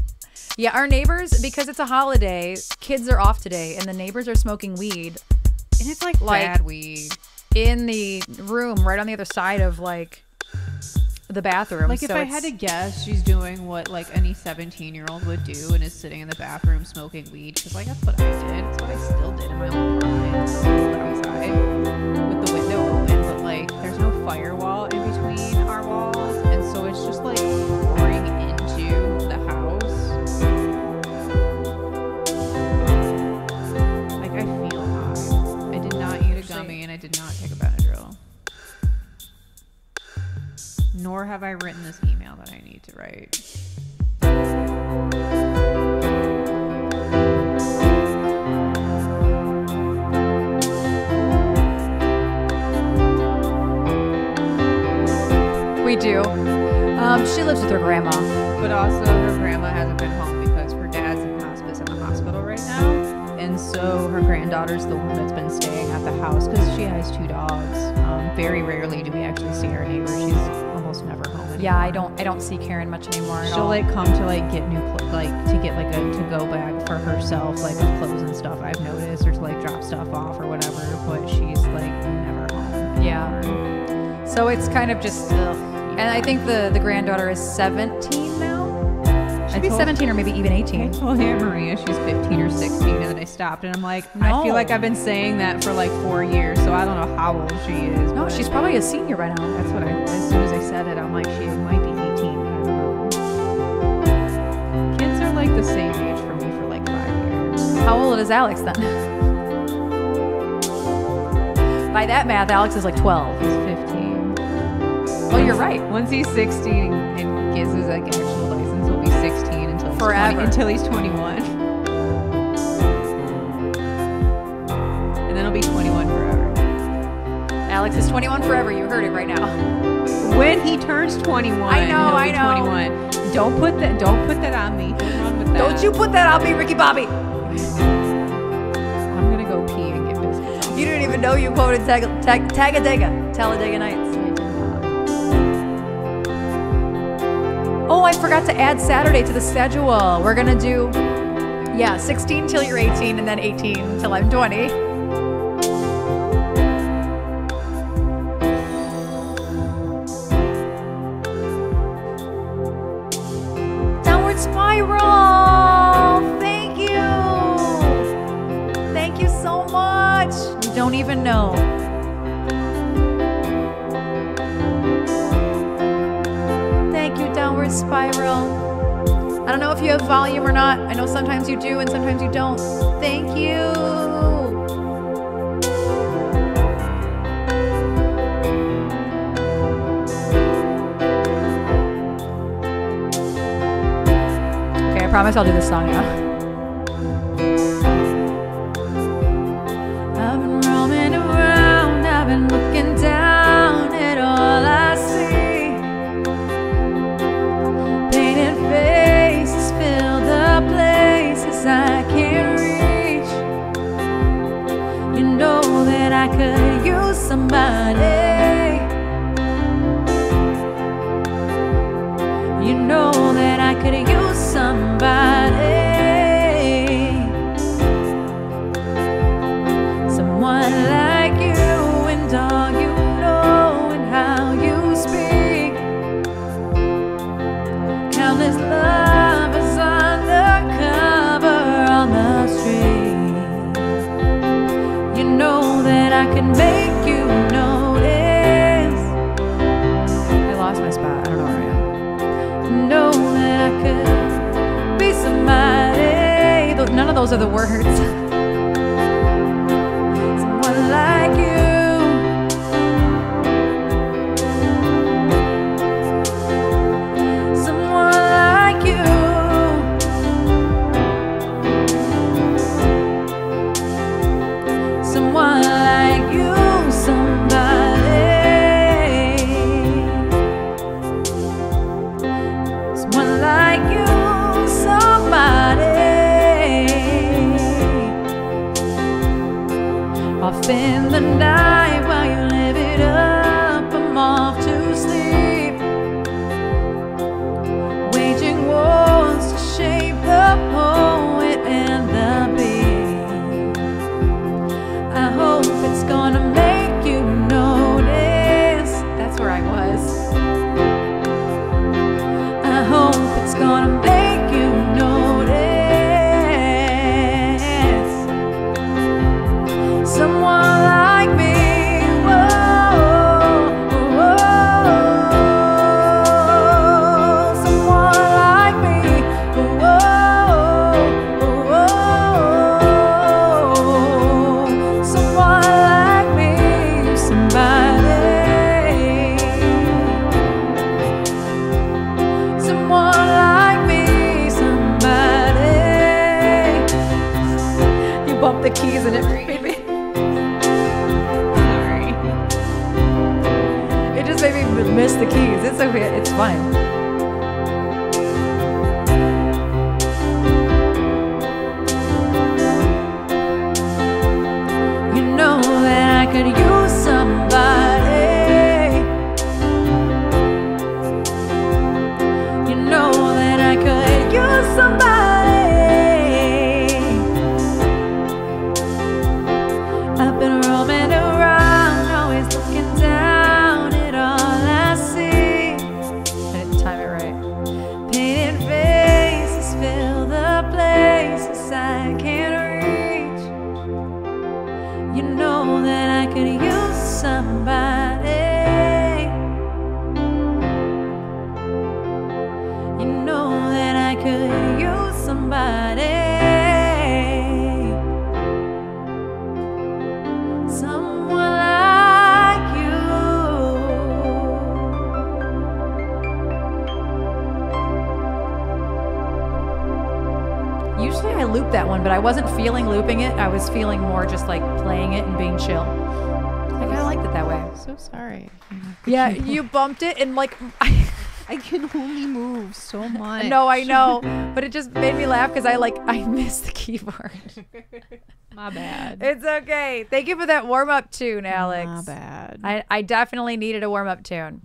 Yeah, our neighbors, because it's a holiday, kids are off today, and the neighbors are smoking weed And it's like bad weed. in the room right on the other side of like the bathroom. Like, if I had to guess, she's doing what like any 17-year-old would do and is sitting in the bathroom smoking weed. Because like that's what I did. That's what I still did in my own apartment. Outside with the window open, but like there's no firewall in between our walls, and so it's just like pouring into the house. Like I feel high. I did not eat a gummy and I did not take a Benadryl. Nor have I written this email that I need to write. We do. She lives with her grandma. But also her grandma hasn't been home because her dad's in hospice in the hospital right now. And so her granddaughter's the one that's been staying at the house because she has 2 dogs. Very rarely do we actually see our neighbor. She's almost never home Yeah, I don't see Karen much anymore. At She'll all. like come to like get new to get like a to-go bag for herself, like with clothes and stuff. I've noticed, or to like drop stuff off or whatever. But she's like never home. Yeah. So it's kind of just, and I think the granddaughter is 17 now. Should be 17 or maybe even 18. I told Aunt Maria she's 15 or 16, and then I stopped, and I'm like, No. I feel like I've been saying that for like 4 years, so I don't know how old she is. No, but she's probably a senior by now. That's what as soon as I said it, I'm like, she might be 18. I don't know. Kids are like the same age for me for like 5 years. How old is Alex then? By that math, Alex is like 12. He's 15. Oh, you're right. Once he's 16 and gets his like actual license, he'll be 16 until he's Forever. until he's 21. And then he'll be 21 forever. Alex is 21 forever. You heard it right now. When he turns 21, I know, he'll be I know. 21. Don't put that on me. Don't run with that. Don't you put that on me, Ricky Bobby. I'm gonna go pee and get biscuits. You didn't even know you quoted Talladega Nights. Oh, I forgot to add Saturday to the schedule. We're gonna do, 16 till you're 18 and then 18 till I'm 20. Downward spiral. Thank you. Thank you so much. You don't even know. Downward spiral. I don't know if you have volume or not. I know sometimes you do and sometimes you don't. Thank you. Okay, I promise I'll do this song now. I've been roaming around, I've been looking down at all I see. Faces fill the places I can't reach. You know that I could use somebody. You know that I could use somebody. Someone like you, and all you know and how you speak. Countless lovers undercover on the street. You know that I can make you notice. I lost my spot. I don't know where I am. You know that I could be somebody. None of those are the words. Someone like you. Someone like you, somebody. Someone like you, somebody. Off in the night while you live it up, I'm off to sleep. Waging wars to shape the poet and the beat. I hope it's gonna make you notice. That's where I was. I hope it's gonna make you notice. Someone like me. Whoa, whoa. Someone like me. Whoa, whoa. Someone like me, somebody. Someone like me, somebody. You bumped the keys and it made me. Sorry. It just made me miss the keys. It's okay. It's fine. You know that I could use somebody. somebody. Someone like you. Usually I loop that one, but I wasn't feeling looping it. I was feeling more just like playing it and being chill. I kind of liked it that way. So sorry. Yeah, you bumped it and like... I can only move so much. No, I know, but it just made me laugh because I missed the keyboard. My bad. It's okay. Thank you for that warm-up tune, Alex. My bad. I definitely needed a warm-up tune.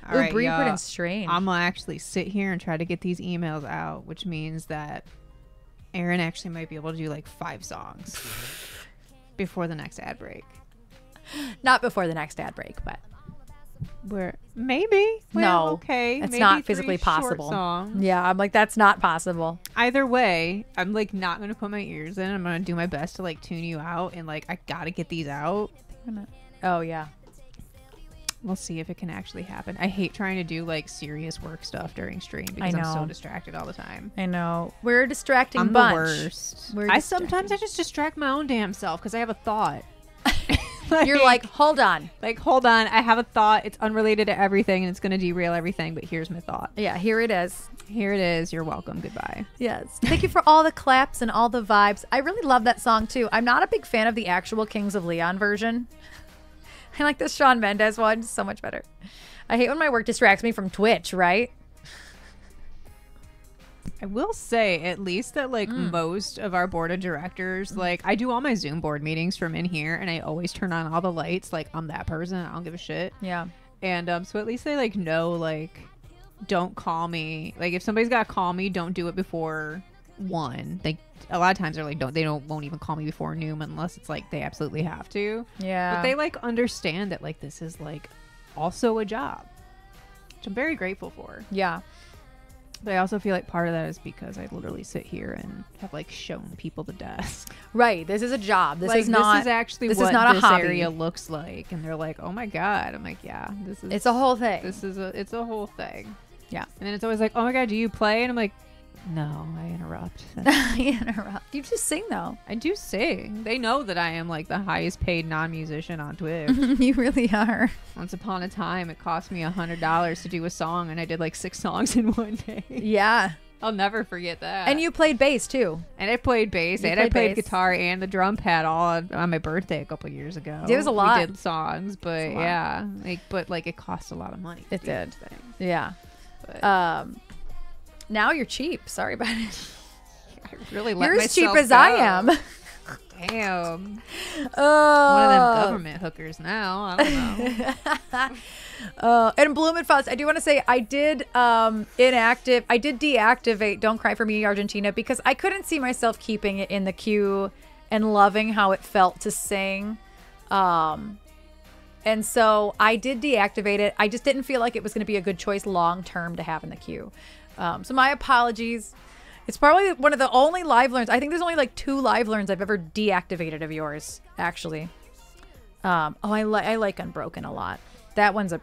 All Ooh, right, Brie y'all. and Strange. I'm gonna actually sit here and try to get these emails out, which means that Erin actually might be able to do like 5 songs before the next ad break. Not before the next ad break, but Where maybe well, no, okay, it's maybe not 3 physically short possible. songs. Yeah, I'm like that's not possible. Either way, I'm like not gonna put my ears in. I'm gonna do my best to like tune you out, and like I gotta get these out. Oh yeah. We'll see if it can actually happen. I hate trying to do like serious work stuff during stream because I'm so know. distracted all the time. I know. We're a distracting I'm bunch. the worst. We're Sometimes I just distract my own damn self because I have a thought. You're like, hold on. Like, hold on, I have a thought. It's unrelated to everything, and it's going to derail everything. But here's my thought. Yeah, here it is. Here it is. You're welcome. Goodbye. Yes. Thank you for all the claps and all the vibes. I really love that song too. I'm not a big fan of the actual Kings of Leon version. I like the Shawn Mendes one so much better. I hate when my work distracts me from Twitch, right? I will say at least that like most of our board of directors, like I do all my Zoom board meetings from in here, and I always turn on all the lights. Like I'm that person. I don't give a shit. Yeah. And so at least they like know like don't call me. Like if somebody's got to call me, don't do it before 1. Like a lot of times they're like won't even call me before noon unless it's like they absolutely have to. Yeah. But they like understand that like this is like also a job, which I'm very grateful for. Yeah. But I also feel like part of that is because I literally sit here and have like shown people the desk. Right. This is a job. This like, is not. This is actually this what is not a this hobby. area looks like, and they're like, "Oh my god!" I'm like, "Yeah, this is." It's a whole thing. It's a whole thing. Yeah. And then it's always like, "Oh my god, do you play?" And I'm like, "No, I interrupt." I interrupt. You just sing though. I do sing. They know that I am like the highest paid non-musician on Twitch. You really are. Once upon a time, it cost me $100 to do a song, and I did like 6 songs in one day. Yeah. I'll never forget that. And you played bass too. And I played bass, You and I played bass. guitar and the drum pad all on my birthday a couple years ago. It was a lot. We did songs, but It's a lot. yeah, like it cost a lot of money. to It do did. these things. Yeah. But Now you're cheap. Sorry about it. I really let You're as cheap myself as I go. am. Damn, Oh. one of them government hookers now. I don't know. And Blumenfast, I do want to say I did deactivate Don't Cry for Me Argentina because I couldn't see myself keeping it in the queue and loving how it felt to sing. And so I did deactivate it. I just didn't feel like it was going to be a good choice long term to have in the queue. So my apologies. It's probably one of the only live learns. I think there's only like 2 live learns I've ever deactivated of yours, actually. I like Unbroken a lot. That one's a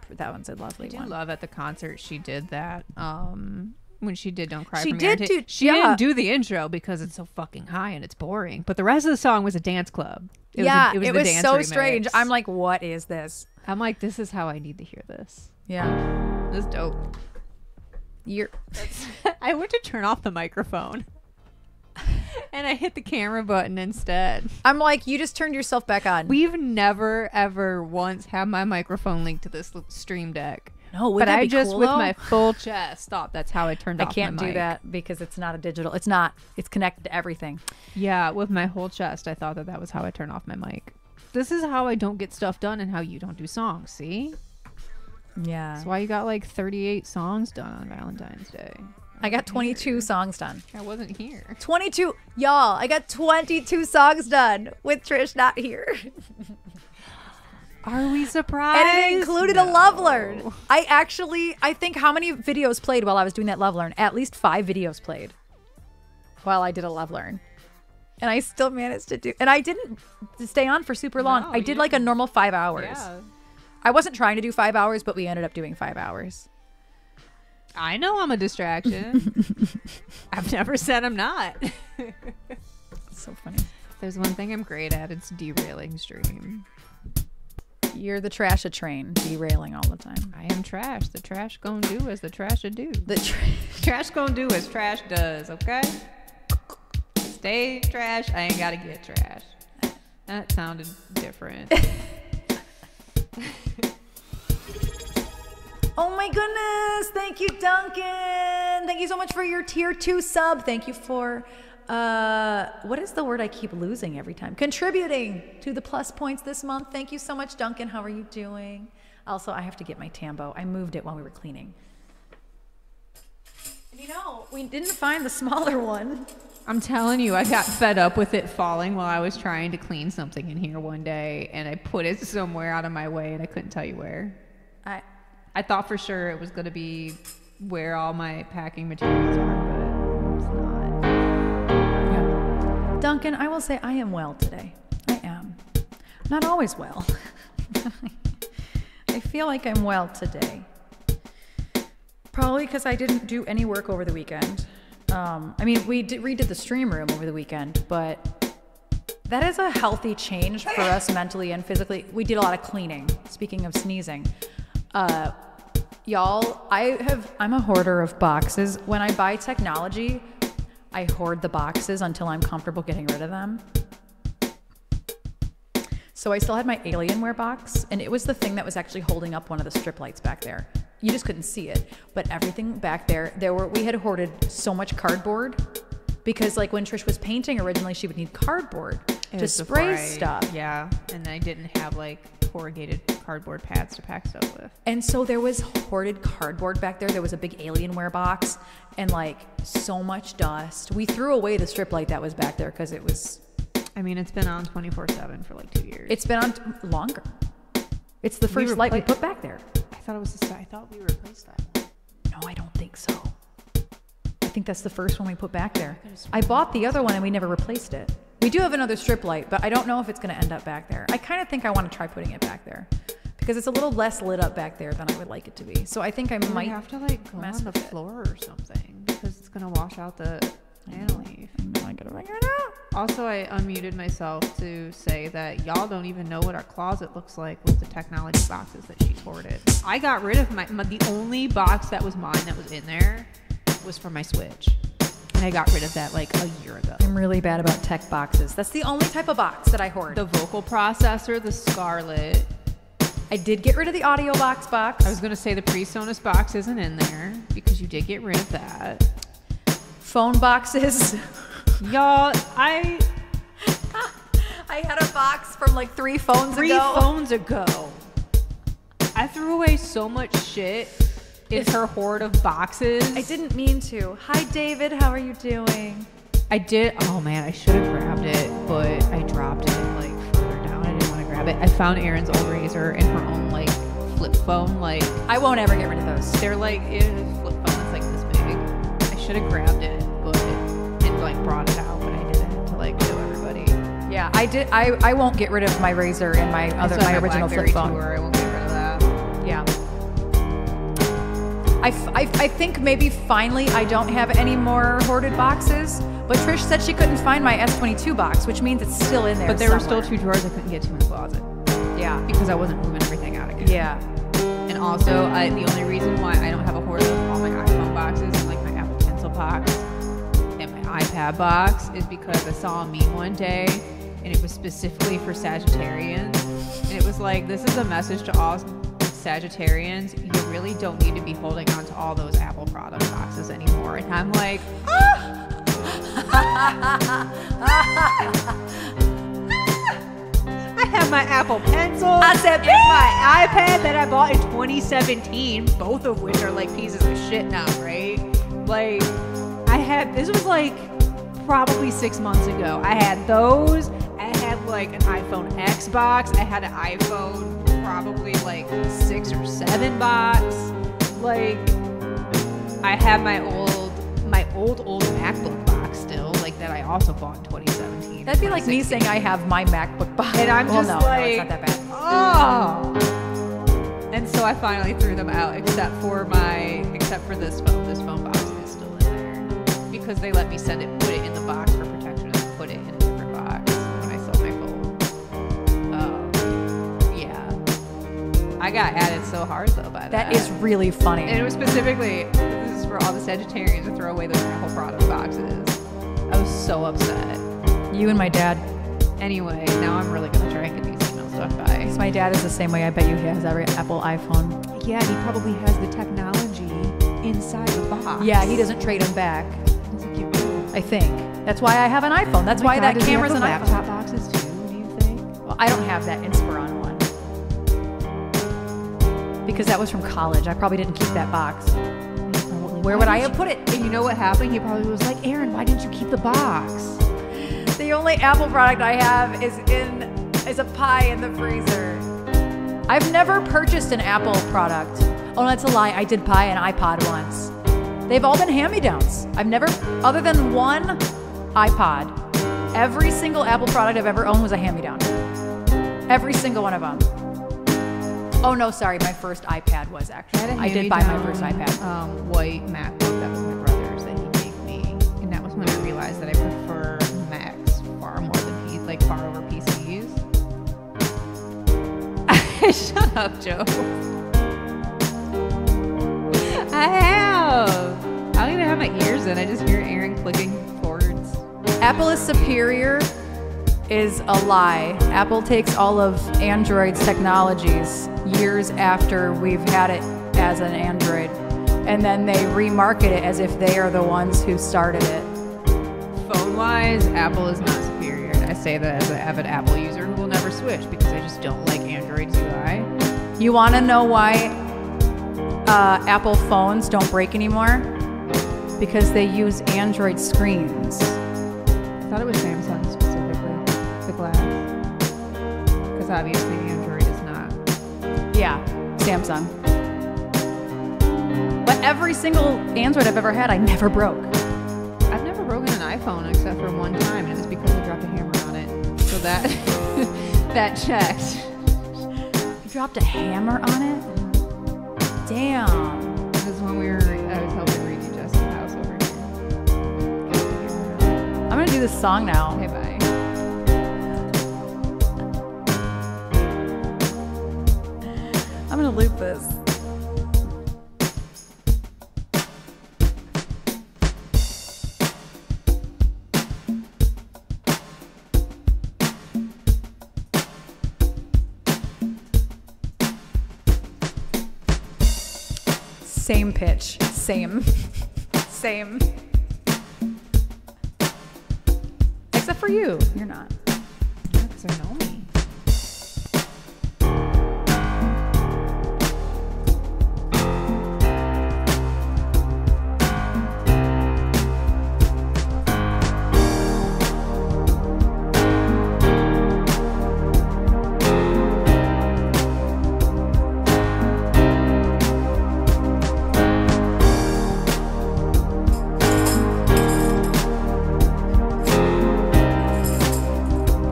lovely I do one. love at the concert she did that. When she did Don't Cry She for Me. did Argentina. do- She yeah. didn't do the intro because it's so fucking high and it's boring. But the rest of the song was a dance club. It it the was dance so remix. strange. I'm like, what is this? I'm like, this is how I need to hear this. Yeah. This is dope. You're I went to turn off the microphone. And I hit the camera button instead. I'm like, you just turned yourself back on. We've never, ever once had my microphone linked to this stream deck. No, But I just, with my full chest, thought that's how I turned I off can't my do mic. that because it's not a digital. It's not. It's connected to everything. Yeah, with my whole chest, I thought that was how I turn off my mic. This is how I don't get stuff done and how you don't do songs, see? Yeah. That's why you got like 38 songs done on Valentine's Day. I got 22 songs done. I wasn't here. 22, y'all. I got 22 songs done with Trish not here, Are we surprised? and it included a love learn. No. I think how many videos played while I was doing that love learn? At least 5 videos played while I did a love learn, and I still managed to do. And I didn't stay on for super long. No, I did you like a didn't. normal 5 hours. Yeah. I wasn't trying to do 5 hours, but we ended up doing 5 hours. I know I'm a distraction. I've never said I'm not. It's so funny. There's one thing I'm great at. It's derailing stream. You're the trash a train, derailing all the time. I am trash. The trash gonna do as the trash a do. The Trash gonna do as trash does, okay? Stay trash. I ain't gotta get trash. That sounded different. Oh my goodness. Thank you, Duncan. Thank you so much for your tier 2 sub. Thank you for, what is the word I keep losing every time? Contributing to the plus points this month. Thank you so much, Duncan. How are you doing? Also, I have to get my Tambo. I moved it while we were cleaning. And you know, we didn't find the smaller one. I'm telling you, I got fed up with it falling while I was trying to clean something in here one day, and I put it somewhere out of my way, and I couldn't tell you where. I thought for sure it was going to be where all my packing materials are, but it's not. Yeah. Duncan, I will say I am well today. I am. Not always well. I feel like I'm well today. Probably because I didn't do any work over the weekend. I mean, we redid the stream room over the weekend, but that is a healthy change for us mentally and physically. We did a lot of cleaning. Speaking of sneezing. Y'all, I'm a hoarder of boxes. When I buy technology, I hoard the boxes until I'm comfortable getting rid of them. So I still had my Alienware box, and it was the thing that was actually holding up one of the strip lights back there. You just couldn't see it, but everything back there, we had hoarded so much cardboard because like when Trish was painting originally, she would need cardboard to spray stuff. Yeah, and I didn't have like corrugated cardboard pads to pack stuff with. And so there was hoarded cardboard back there. There was a big Alienware box and like so much dust. We threw away the strip light that was back there because it was... I mean, it's been on 24/7 for like 2 years. It's been on longer. It's the first light we put back there. I thought we replaced that. No, I don't think so. I think that's the first one we put back there. I bought the other one and we never replaced it. We do have another strip light, but I don't know if it's going to end up back there. I kind of think I want to try putting it back there because it's a little less lit up back there than I would like it to be. So I think I might have to like go on the floor or something because it's going to wash out the panel leaf. I gotta figure it out. Also, I unmuted myself to say that y'all don't even know what our closet looks like with the technology boxes that she hoarded. I got rid of the only box that was mine that was in there was for my Switch. And I got rid of that like a year ago. I'm really bad about tech boxes. That's the only type of box that I hoard. The vocal processor, the Scarlett. I did get rid of the audio box. I was going to say the PreSonus box isn't in there because you did get rid of that. Phone boxes. Y'all, I had a box from like 3 phones ago. 3 phones ago. I threw away so much shit in her hoard of boxes. I didn't mean to. Hi, David. How are you doing? I did. Oh, man. I should have grabbed it, but I dropped it like further down. I didn't want to grab it. I found Erin's old razor and her own like flip phone. Like I won't ever get rid of those. They're like, it is a flip phone that's like this big. I should have grabbed it, but and like brought it out, but I didn't to like show everybody. Yeah, I did. I won't get rid of my razor and my original flip phone. I won't get rid of that. Yeah. I think maybe finally I don't have any more hoarded boxes, but Trish said she couldn't find my S22 box, which means it's still in there. But there were still 2 drawers I couldn't get to in the closet. Yeah. Because I wasn't moving everything out again. Yeah. And also, the only reason why I don't have a hoard of all my iPhone boxes and like my Apple Pencil box and my iPad box is because I saw a meme one day and it was specifically for Sagittarians. And it was like, this is a message to all Sagittarians. You really don't need to be holding on to all those Apple product boxes anymore. And I'm like, I have my Apple Pencil and my iPad that I bought in 2017, both of which are like pieces of shit now, right? Like, this was like probably 6 months ago. I had those. I had like an iPhone X box. I had an iPhone probably like 6 or 7 box. Like, I have my old MacBook box still, like that I also bought in 2017. That'd be like me saying I have my MacBook box. And I'm just no, like, it's not that bad. Oh. And so I finally threw them out, except for this phone. This phone box is still in there because they let me put it in the box for protection, and put it in a different box when I sold my phone. Yeah, I got added so hard though by that. That is really funny. And it was specifically, this is for all the Sagittarians to throw away those Apple product boxes. I was so upset. You and my dad. Anyway, now I'm really gonna try and get these emails done by. Because my dad is the same way. I bet you he has every Apple iPhone. Yeah, he probably has the technology inside the box. Yeah, he doesn't trade them back. Doesn't give you- I think that's why I have an iPhone. That's why that camera's an iPhone. Laptop boxes too. Do you think? Well, I don't have that Inspiron one because that was from college. I probably didn't keep that box. Where would I have put it? And you know what happened? He probably was like, Erin, why didn't you keep the box? The only Apple product I have is a pie in the freezer. I've never purchased an Apple product. Oh, that's a lie. I did buy an iPod once. They've all been hand-me-downs. I've never, other than one iPod, every single Apple product I've ever owned was a hand-me-down. Every single one of them. Oh no, sorry. My first iPad was actually. I did buy my first iPad. White MacBook. That was my brother's that he gave me, and that was when I realized that I prefer Macs far more than far over PCs. Shut up, Joe. I have. I don't even have my ears in. I just hear Erin clicking cords. Apple is superior is a lie. Apple takes all of Android's technologies years after we've had it as an Android, and then they remarket it as if they are the ones who started it. Phone-wise, Apple is not superior. I say that as an avid Apple user who will never switch because I just don't like Android's UI. You want to know why Apple phones don't break anymore? Because they use Android screens. I thought it was Samsung specifically, the glass. Because obviously Android is not. Yeah, Samsung. But every single Android I've ever had, I never broke. I've never broken an iPhone except for one time, and it was because I dropped a hammer on it. So that that checked. You dropped a hammer on it? Damn. It was when I was helping redo Jess's house over here. I'm gonna do this song now. Okay, bye. I'm gonna loop this. Same pitch. Same. Same. Except for you. You're not. Because I know me.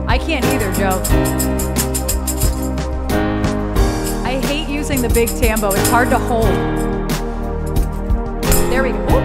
I can't either, Joe. I hate using the big tambo. It's hard to hold. There we go. Ooh.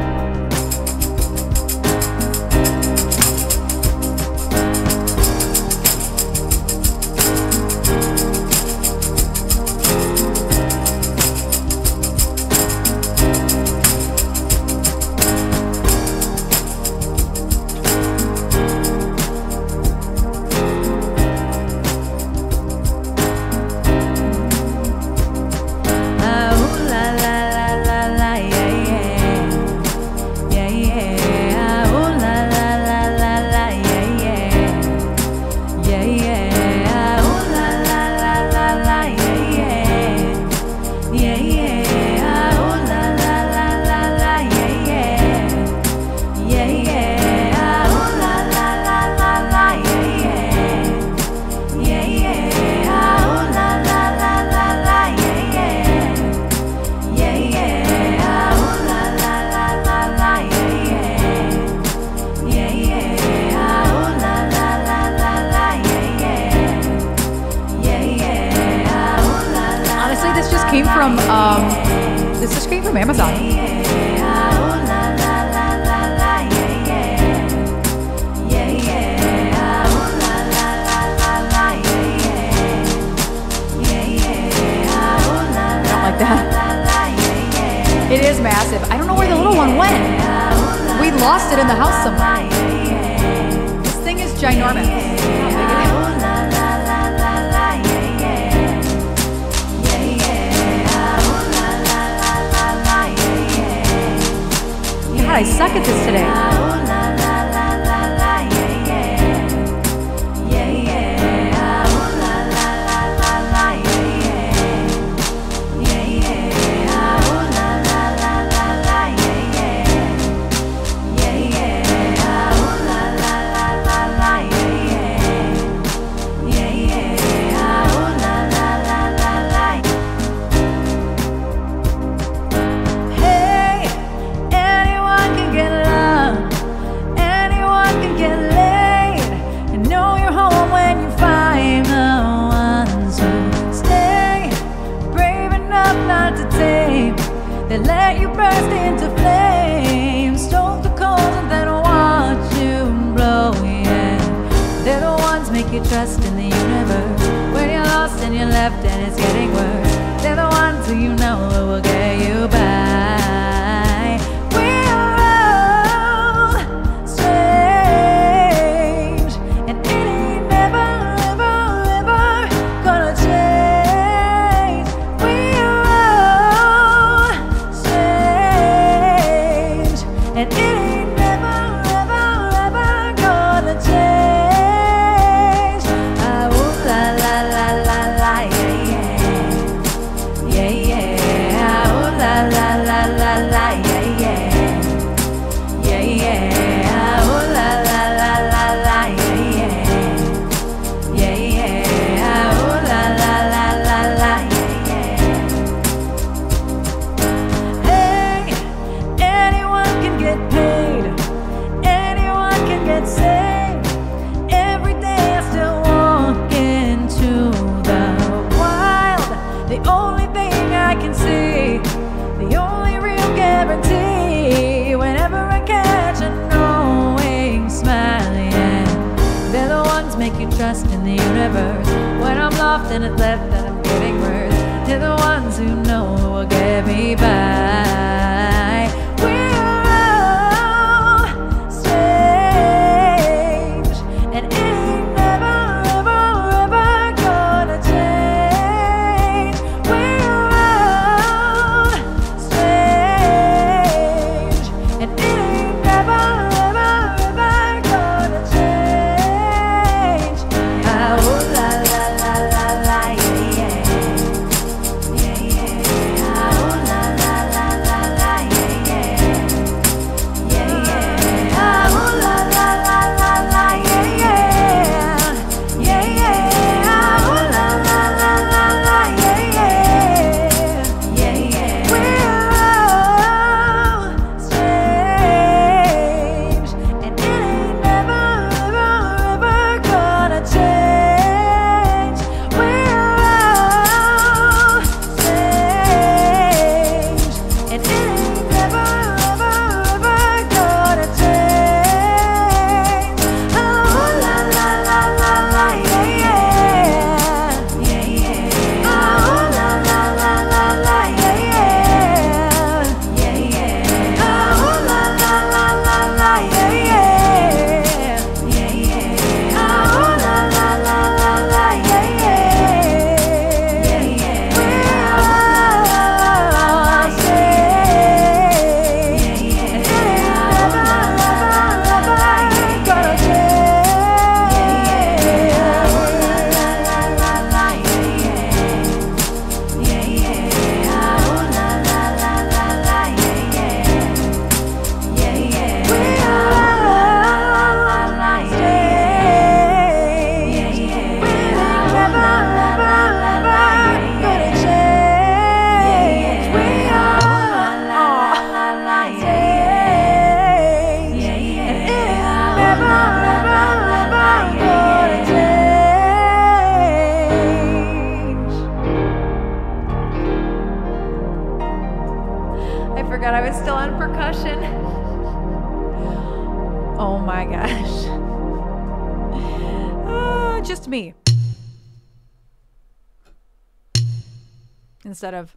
grandma song. I don't like that. It is massive. I don't know where the little one went. We lost it in the house somewhere. This thing is ginormous. God, I suck at this today. They let you burst into flames, stoke the coals and then watch you blow, yeah. They're the ones make you trust in the universe when you're lost and you're left and it's getting worse. They're the ones who you know will get you by. We're all strange, and it ain't never, ever, ever gonna change. We're all strange, and it ain't never, ever, ever gonna change. Ah, ooh, la, la, la, la, la, yeah, yeah. Yeah, yeah. Ah, ooh, la, la, la, la, la, yeah, yeah. Yeah, yeah. Ah, ooh, la, la, la, la, la, yeah, yeah. Yeah, yeah. Ah, ooh, la, la, la, la, la, yeah, yeah. Hey, anyone can get paid, anyone can get saved. Every day I still walk into the wild. The only thing I can see, the only real guarantee, whenever I catch a knowing smile, yeah. They're the ones make you trust in the universe when I'm lost and it's left that I'm getting worse. They're the ones who know who will get me by. We're all strange, and it ain't never, ever, ever gonna change. We're all strange, and it ain't never, ever, ever gonna change. Ah, ooh, la, la, la, la, la, yeah, yeah. Yeah, yeah. Ah, ooh, la, la, la, la, discussion. Oh my gosh. Just me. Instead of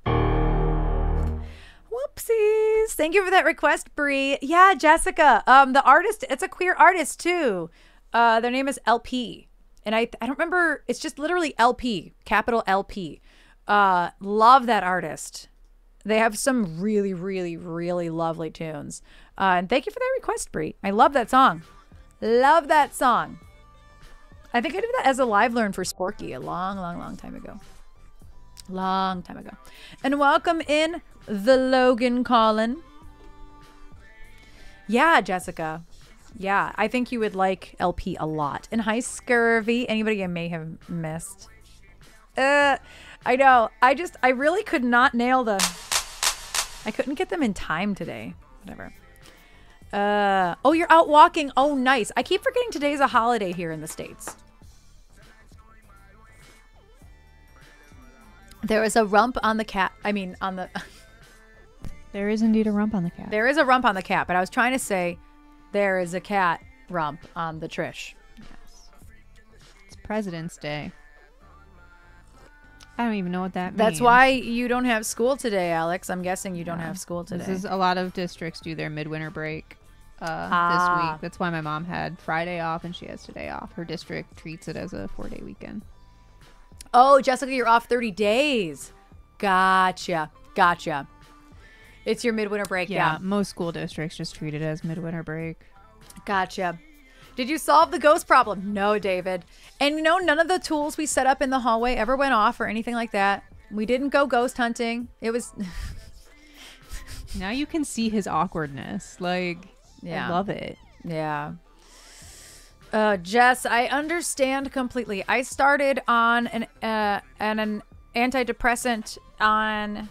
whoopsies. Thank you for that request, Bree. Yeah, Jessica. The artist, it's a queer artist too. Their name is LP. And I don't remember, it's just literally LP, capital LP. Love that artist. They have some really, really, really lovely tunes. And thank you for that request, Bree. I love that song. Love that song. I think I did that as a live learn for Sporky a long, long, long time ago. Long time ago. And welcome in the Logan Collin. Yeah, Jessica. Yeah, I think you would like LP a lot. And hi, Scurvy. Anybody I may have missed. I know. I really could not nail I couldn't get them in time today. Whatever. Oh, you're out walking. Oh, nice. I keep forgetting today's a holiday here in the States. There is a rump on the cat. I mean, on the... There is indeed a rump on the cat. There is a rump on the cat, but I was trying to say there is a cat rump on the Trish. Yes. It's President's Day. I don't even know what that means. That's why you don't have school today, Alex. I'm guessing you don't have school today. This is a lot of districts do their midwinter break this week. That's why my mom had Friday off and she has today off. Her district treats it as a 4-day weekend. Oh, Jessica, you're off 30 days. Gotcha. It's your midwinter break. Yeah. Most school districts just treat it as midwinter break. Gotcha. Did you solve the ghost problem? No, David. And you know, none of the tools we set up in the hallway ever went off or anything like that. We didn't go ghost hunting. It was... Now you can see his awkwardness. Like, yeah. I love it. Yeah. Jess, I understand completely. I started on an antidepressant on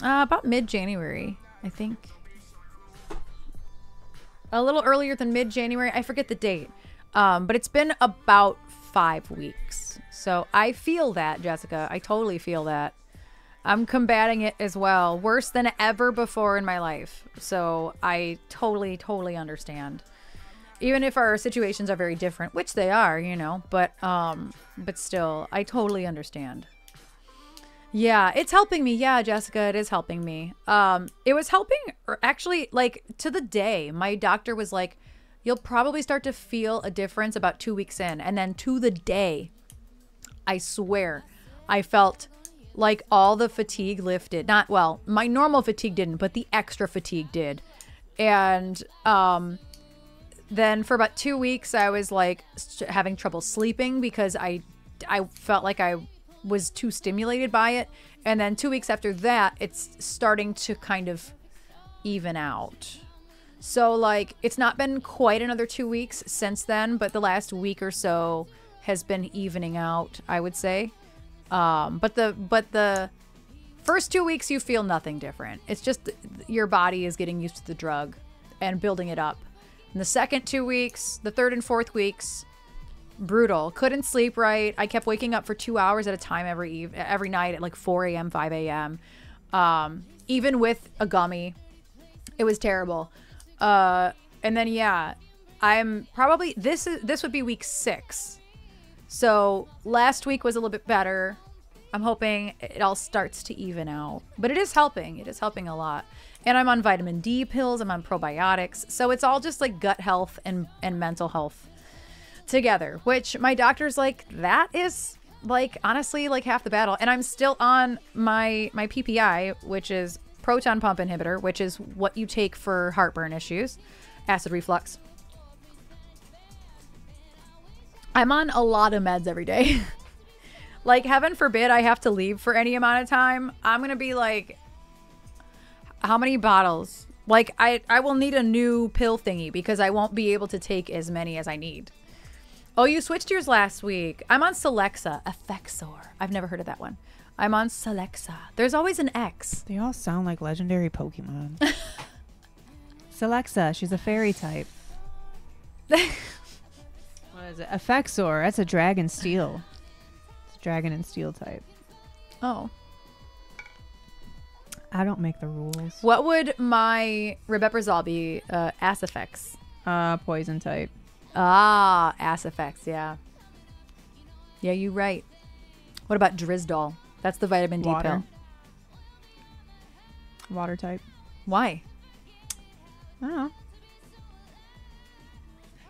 about mid-January, I think. A little earlier than mid-January. I forget the date. But it's been about 5 weeks. So I feel that, Jessica. I totally feel that. I'm combating it as well. Worse than ever before in my life. So I totally, totally understand. Even if our situations are very different, which they are, you know, but still, I totally understand. Yeah, it's helping me. Yeah, Jessica, it is helping me. It was helping, or actually, like, to the day. My doctor was like, you'll probably start to feel a difference about 2 weeks in. And then to the day, I swear, I felt like all the fatigue lifted. Not, well, my normal fatigue didn't, but the extra fatigue did. And, then for about 2 weeks, I was like having trouble sleeping because I felt like I was too stimulated by it. And then 2 weeks after that, it's starting to kind of even out. So like, it's not been quite another 2 weeks since then, but the last week or so has been evening out, I would say. But the first 2 weeks, you feel nothing different. It's just your body is getting used to the drug and building it up. In the second 2 weeks, the third and fourth weeks, brutal. Couldn't sleep right. I kept waking up for 2 hours at a time every night at like 4 a.m., 5 a.m. Even with a gummy, it was terrible. And then yeah, I'm probably this would be week 6. So last week was a little bit better. I'm hoping it all starts to even out, but it is helping. It is helping a lot. And I'm on vitamin D pills. I'm on probiotics. So it's all just like gut health and mental health together, which my doctor's like, that is like, honestly, like half the battle. And I'm still on my PPI, which is proton pump inhibitor, which is what you take for heartburn issues, acid reflux. I'm on a lot of meds every day. Like, heaven forbid I have to leave for any amount of time. I'm going to be like, how many bottles? Like, I will need a new pill thingy because I won't be able to take as many as I need. Oh, you switched yours last week. I'm on Celexa. Effexor. I've never heard of that one. I'm on Celexa. There's always an X. They all sound like legendary Pokemon. Celexa, she's a fairy type. What is it? Effexor, that's a dragon steel. It's a dragon and steel type. Oh. I don't make the rules. What would my ribeprazole be? Ass effects. Poison type. Ah, ass effects. Yeah. Yeah, you're right. What about Drisdol? That's the vitamin D Water. pill. Water type. Why? I don't know.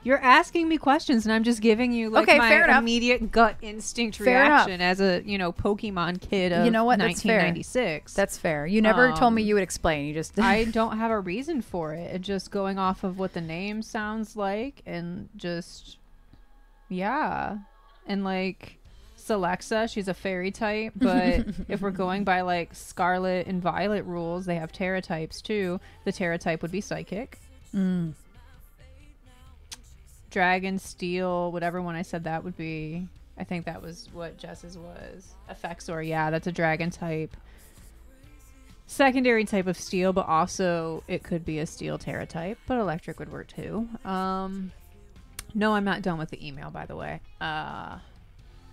You're asking me questions and I'm just giving you like Okay, fair my enough. immediate gut instinct Fair enough. reaction as a, Pokemon kid of You know what? That's fair. 1996. That's fair. You never told me you would explain. You just I don't have a reason for it. It just going off of what the name sounds like and just yeah. And like Celexa, she's a fairy type, but if we're going by like Scarlet and Violet rules, they have Terra types too. The Terra type would be psychic. Dragon, Steel, whatever one I said that would be. I think that was what Jess's was. Effexor, yeah, that's a dragon type. Secondary type of steel, but also it could be a steel Terra type, but electric would work too. No, I'm not done with the email, by the way. I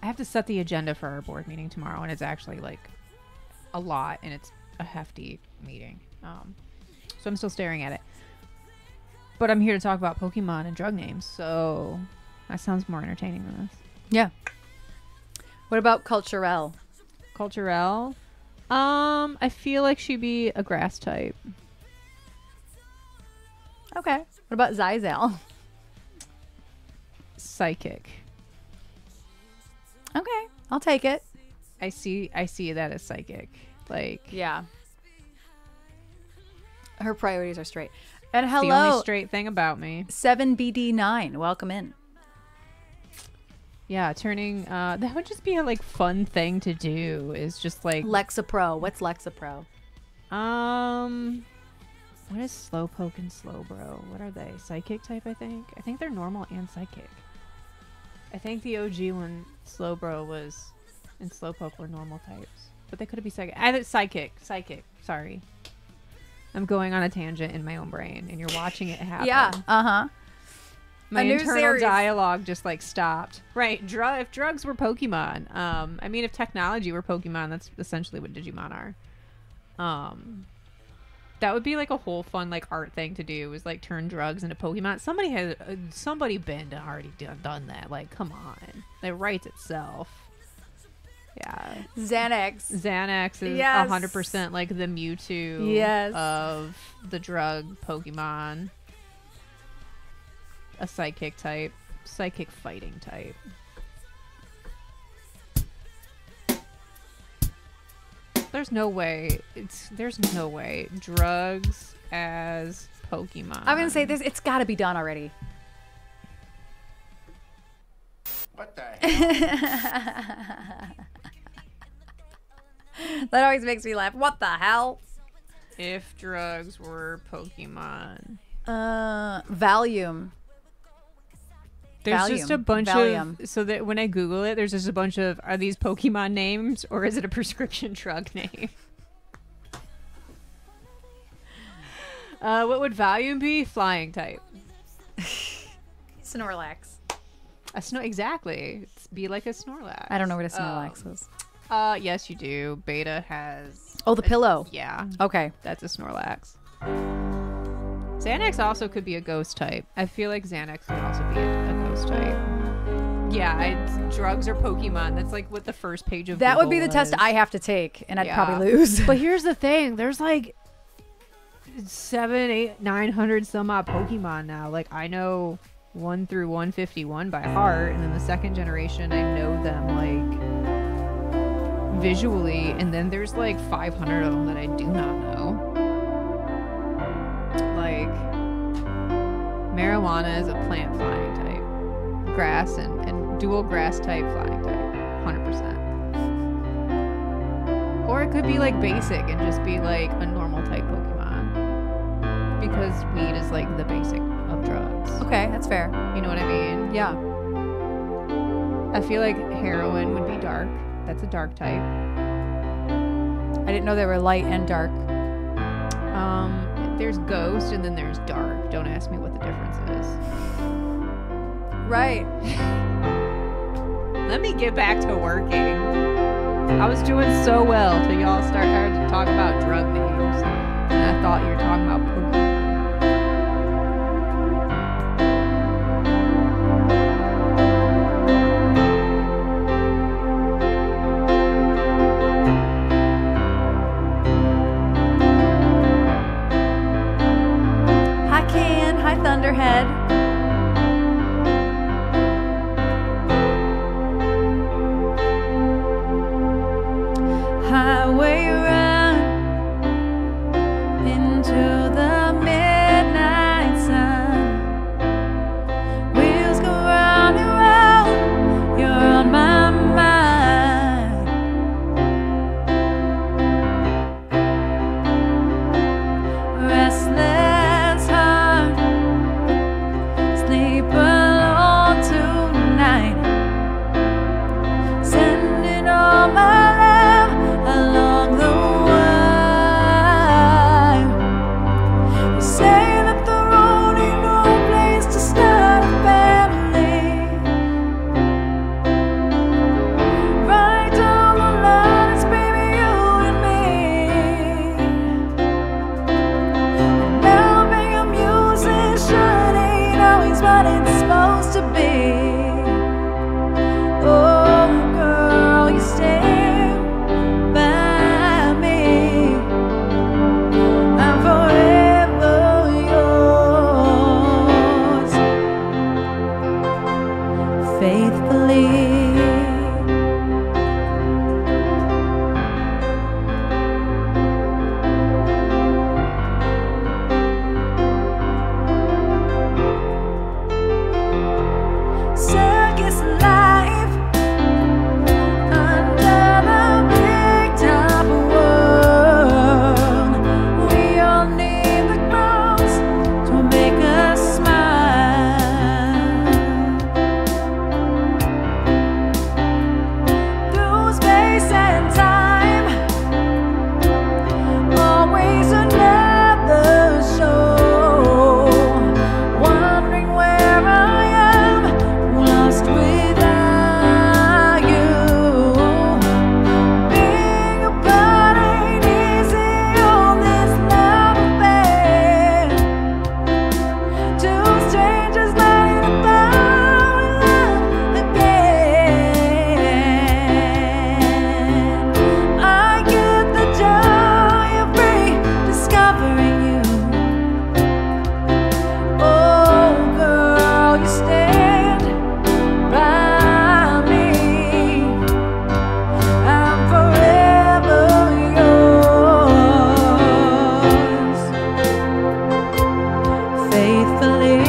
have to set the agenda for our board meeting tomorrow, and it's actually like a lot, and it's a hefty meeting. So I'm still staring at it. But I'm here to talk about Pokemon and drug names, so that sounds more entertaining than this. Yeah. What about Culturelle? Culturelle? I feel like she'd be a grass type. Okay. What about Zyzel? Psychic. Okay, I'll take it. I see that as psychic. Like, Yeah. Her priorities are straight. And the only hello, straight thing about me. 7BD9. Welcome in. Yeah, turning that would just be a like fun thing to do. Is just like Lexapro. What's Lexapro? what is Slowpoke and Slowbro? What are they? Psychic type, I think. I think they're normal and psychic. I think the OG one, Slowbro, was and Slowpoke were normal types, but they could be psychic. Either psychic. Sorry, I'm going on a tangent in my own brain, and you're watching it happen. Yeah. Uh-huh. My A new internal series. dialogue just like stopped. Right. If drugs were Pokemon, I mean, if technology were Pokemon, that's essentially what Digimon are. That would be like a whole fun like art thing to do, is like turn drugs into Pokemon. Somebody been already done that. Like, come on, it writes itself. Yeah. Xanax is Yes. 100% like the Mewtwo Yes. of the drug Pokemon. A psychic type, psychic fighting type. There's no way drugs as Pokemon. I'm gonna say this. It's got to be done already. What the hell? That always makes me laugh. What the hell? If drugs were Pokemon. Valium. There's just a bunch Valium. of, so that when I Google it, there's just a bunch of, are these Pokemon names or is it a prescription drug name? What would Valium be? Flying type. Snorlax. Exactly. It's be like a Snorlax. I don't know what a Snorlax is. Yes, you do. Beta has. Oh, the pillow. Yeah, Okay. that's a Snorlax. Xanax also could be a ghost type. I feel like Xanax would also be a ghost type. Yeah, drugs or Pokemon. That's like what the first page of That would be Google the test was. I have to take, and I'd Yeah. probably lose. But here's the thing: there's like 700, 800, 900 some odd Pokemon now. Like, I know 1 through 151 by heart, and then the second generation I know them like visually, and then there's like 500 of them that I do not know. Like, marijuana is a plant flying type, grass and dual grass type flying type, 100%. Or it could be like basic and just be like a normal type Pokemon, because weed is like the basic of drugs. Okay, that's fair. You know what I mean? Yeah. I feel like heroin would be dark. That's a dark type. I didn't know they were light and dark. There's ghost and then there's dark. Don't ask me what the difference is. Right. Let me get back to working. I was doing so well till y'all started to talk about drug names, and I thought you were talking about Pokemon. Hi, Can. Hi, Thunderhead. Highway run into the midnight sun. Wheels go round and round. You're on my mind. Restless heart, sleep alone tonight. Sending all my love along the wire. You say that the road ain't no place to start a family. Right down the line, it's baby you and me. Now being a musician ain't always what it's supposed to be. Oh, girl, you stand by me. I'm forever yours, faithfully. Circus life under the big top world. We all need the clothes to make us smile. Through space and time, always another show. Wondering where I am, lost without you. Being apart ain't easy on this love affair. Two strangers lying about in love again. I get the joy of rediscovering you. Oh, girl, you stand by me. I'm forever yours, faithfully.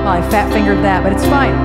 Well, I fat fingered that, but it's fine.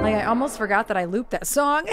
Like, I almost forgot that I looped that song.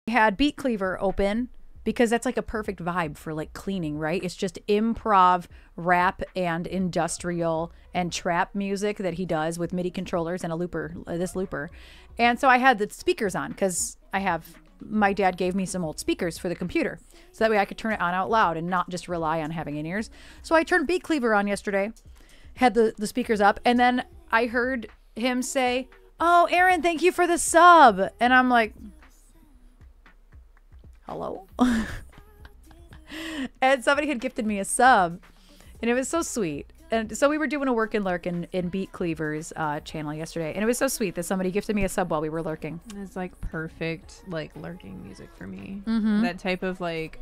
Had Beat Cleaver open because that's like a perfect vibe for like cleaning, right? It's just improv rap and industrial and trap music that he does with MIDI controllers and a looper, this looper. And so I had the speakers on because my dad gave me some old speakers for the computer. So that way I could turn it on out loud and not just rely on having in-ears. So I turned Beat Cleaver on yesterday, had the speakers up, and then I heard him say, "Oh, Erin, thank you for the sub." And I'm like, hello? And somebody had gifted me a sub, and it was so sweet. And so we were doing a work and lurk in Beat Cleaver's channel yesterday, and it was so sweet that somebody gifted me a sub while we were lurking. It's like perfect like lurking music for me. Mm-hmm. That type of like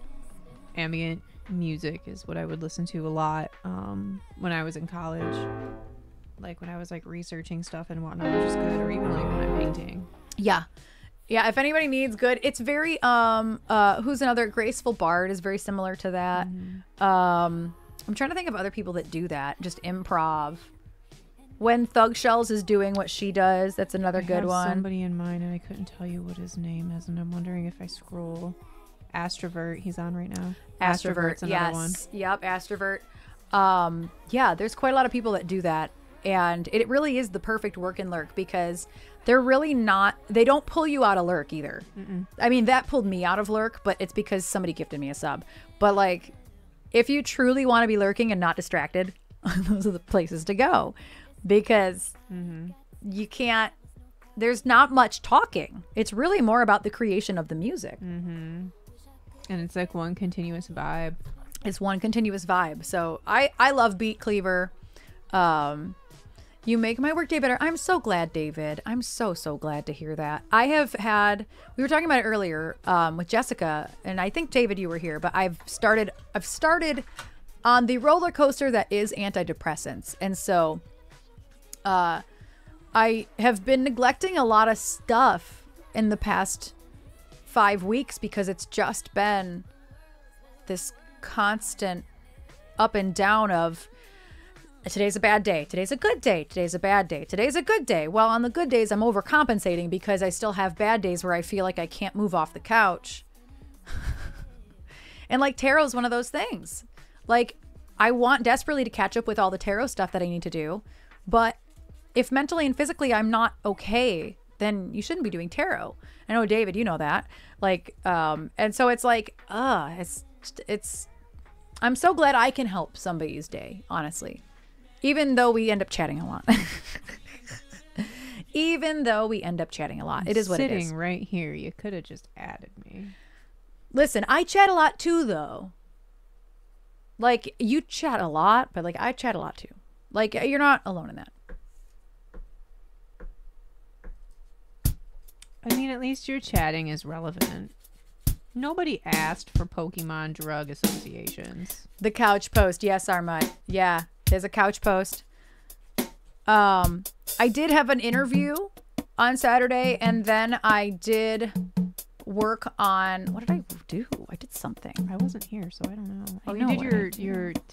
ambient music is what I would listen to a lot when I was in college. Like when I was like researching stuff and whatnot, it was just good. Or even like when I'm painting. Yeah. Yeah, if anybody needs good, it's very who's another Graceful Bard is very similar to that. Mm-hmm. I'm trying to think of other people that do that, just improv. When Thug Shells is doing what she does, that's another good one. Somebody in mind, and I couldn't tell you what his name is, and I'm wondering if I scroll. Astrovert, he's on right now. Astrovert's another yes. one. Yep, Astrovert. Yeah, there's quite a lot of people that do that, and it really is the perfect work and lurk because they're really not. They don't pull you out of lurk either. Mm-mm. I mean, that pulled me out of lurk, but it's because somebody gifted me a sub. But like, if you truly want to be lurking and not distracted, those are the places to go because you can't. There's not much talking. It's really more about the creation of the music. Mm-hmm. And it's like one continuous vibe. It's one continuous vibe. So I love Beat Cleaver. You make my workday better. I'm so glad, David. I'm so glad to hear that. We were talking about it earlier with Jessica, and I think David, you were here, but I've started on the roller coaster that is antidepressants. And so I have been neglecting a lot of stuff in the past 5 weeks because it's just been this constant up and down of today's a bad day. Today's a good day. Today's a bad day. Today's a good day. Well, on the good days, I'm overcompensating because I still have bad days where I feel like I can't move off the couch. And like tarot's one of those things. Like I want desperately to catch up with all the tarot stuff that I need to do. But if mentally and physically I'm not okay, then you shouldn't be doing tarot. I know, David, you know that. Like, and so it's like, it's, I'm so glad I can help somebody's day, honestly. Even though we end up chatting a lot. Even though we end up chatting a lot. It is what it is. Sitting right here. You could have just added me. Listen, I chat a lot too, though. Like, you chat a lot, but like, I chat a lot too. Like, you're not alone in that. I mean, at least your chatting is relevant. Nobody asked for Pokemon drug associations. The couch post. Yes, Armut. Yeah, there's a couch post. I did have an interview on Saturday, and then I did work on, what did I do? I did something. I wasn't here, so I don't know. I Oh, know you what did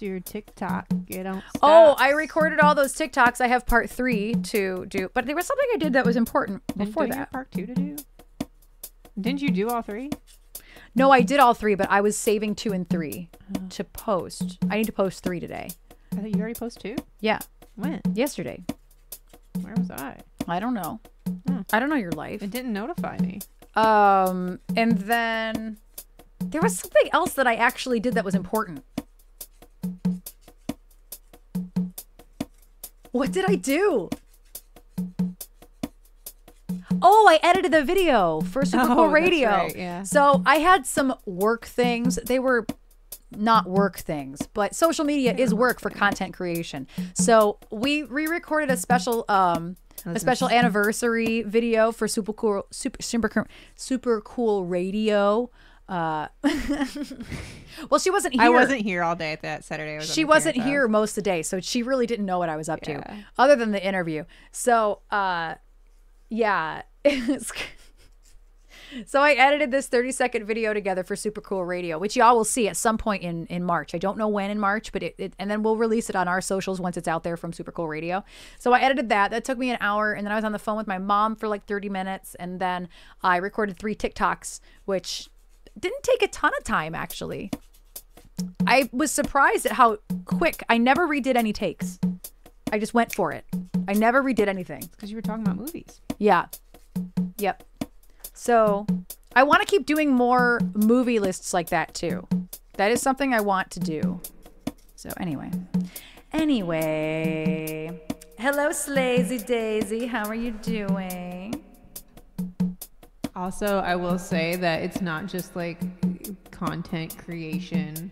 your TikTok. You don't stop. Oh, I recorded all those TikToks. I have part 3 to do, but there was something I did that was important before Don't you have that. part 2 to do? Didn't you do all 3? No, I did all 3, but I was saving 2 and 3 to post. I need to post 3 today. I thought you already post 2? Yeah, When? yesterday. Where was I? I don't know. Hmm. I don't know your life. It didn't notify me. And then there was something else that I actually did that was important. What did I do? Oh, I edited the video for Super Cool that's Radio. right, yeah. So I had some work things. They were not work things, but social media is work for content creation. So we re-recorded a special anniversary video for Super Cool Radio. Well, she wasn't here. I wasn't here all day at that Saturday. She wasn't here most of the day, so she really didn't know what I was up to, Yeah. other than the interview. So, yeah. So I edited this 30-second video together for Super Cool Radio, which y'all will see at some point in March. I don't know when in March, but and then we'll release it on our socials once it's out there from Super Cool Radio. So I edited that. That took me an hour, and then I was on the phone with my mom for like 30 minutes, and then I recorded 3 TikToks, which didn't take a ton of time, actually. I was surprised at how quick. I never redid any takes. I just went for it. I never redid anything. Because you were talking about movies. Yeah. Yep. So I want to keep doing more movie lists like that too. That is something I want to do. So anyway. Hello, Slazy Daisy. How are you doing? Also, I will say that it's not just like content creation.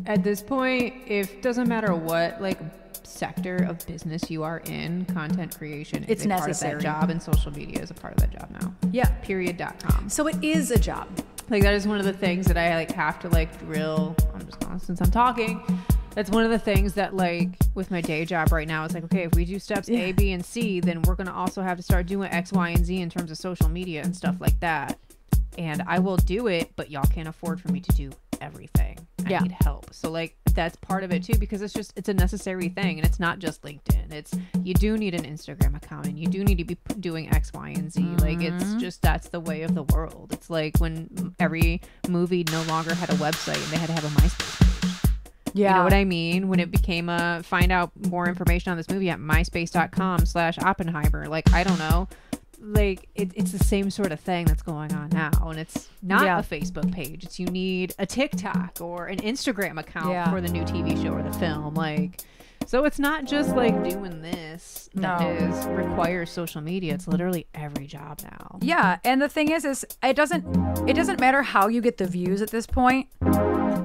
At this point, if doesn't matter what like sector of business you are in, content creation is It's a necessary. part of that job, and social media is a part of that job now. Yeah. Period.com. So it is a job. Like that is one of the things that I like have to like drill. I'm just going since I'm talking. That's one of the things that like with my day job right now, it's like, okay, if we do steps A, B, and C, then we're going to also have to start doing X, Y, and Z in terms of social media and stuff like that. And I will do it, but y'all can't afford for me to do everything. I need help. So like that's part of it too, because it's a necessary thing, and it's not just LinkedIn. It's you do need an Instagram account, and you do need to be doing X, Y, and Z. Like it's just that's the way of the world. It's like when every movie no longer had a website and they had to have a MySpace page. Yeah. You know what I mean? When it became find out more information on this movie at myspace.com/Oppenheimer. Like, I don't know. Like, it's the same sort of thing that's going on now. And it's not a Facebook page. It's you need a TikTok or an Instagram account for the new TV show or the film. Like, so it's not just like doing this that requires social media. It's literally every job now. Yeah, and the thing is it doesn't matter how you get the views at this point,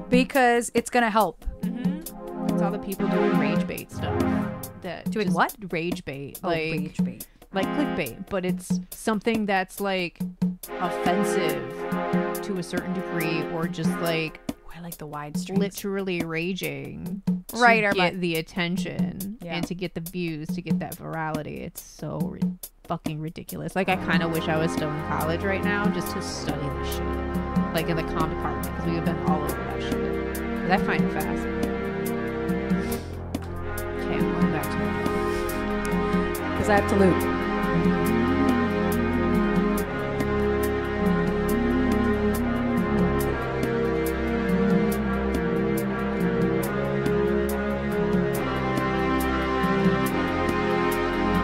because it's gonna help. It's all the people doing rage bait stuff. Doing what? Rage bait. Oh, rage bait. Like clickbait, but it's something that's like offensive to a certain degree, or just like I like the wide streets. literally raging Right, to get the attention and to get the views, to get that virality. It's so fucking ridiculous. Like, I kind of wish I was still in college right now just to study this shit, like in the comm department, because we have been all over that shit. 'Cause I find it fascinating. back to me. Because I have to loop.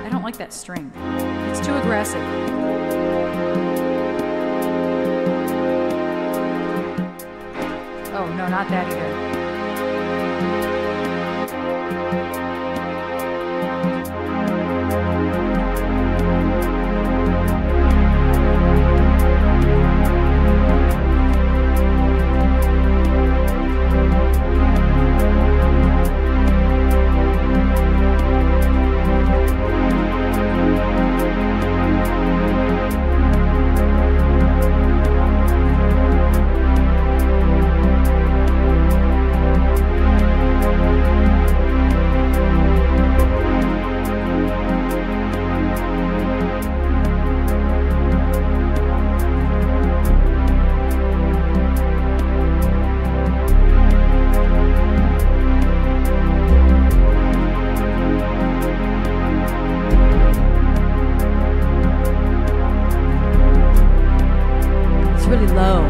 I don't like that string. It's too aggressive. Oh, no, not that either. Really low.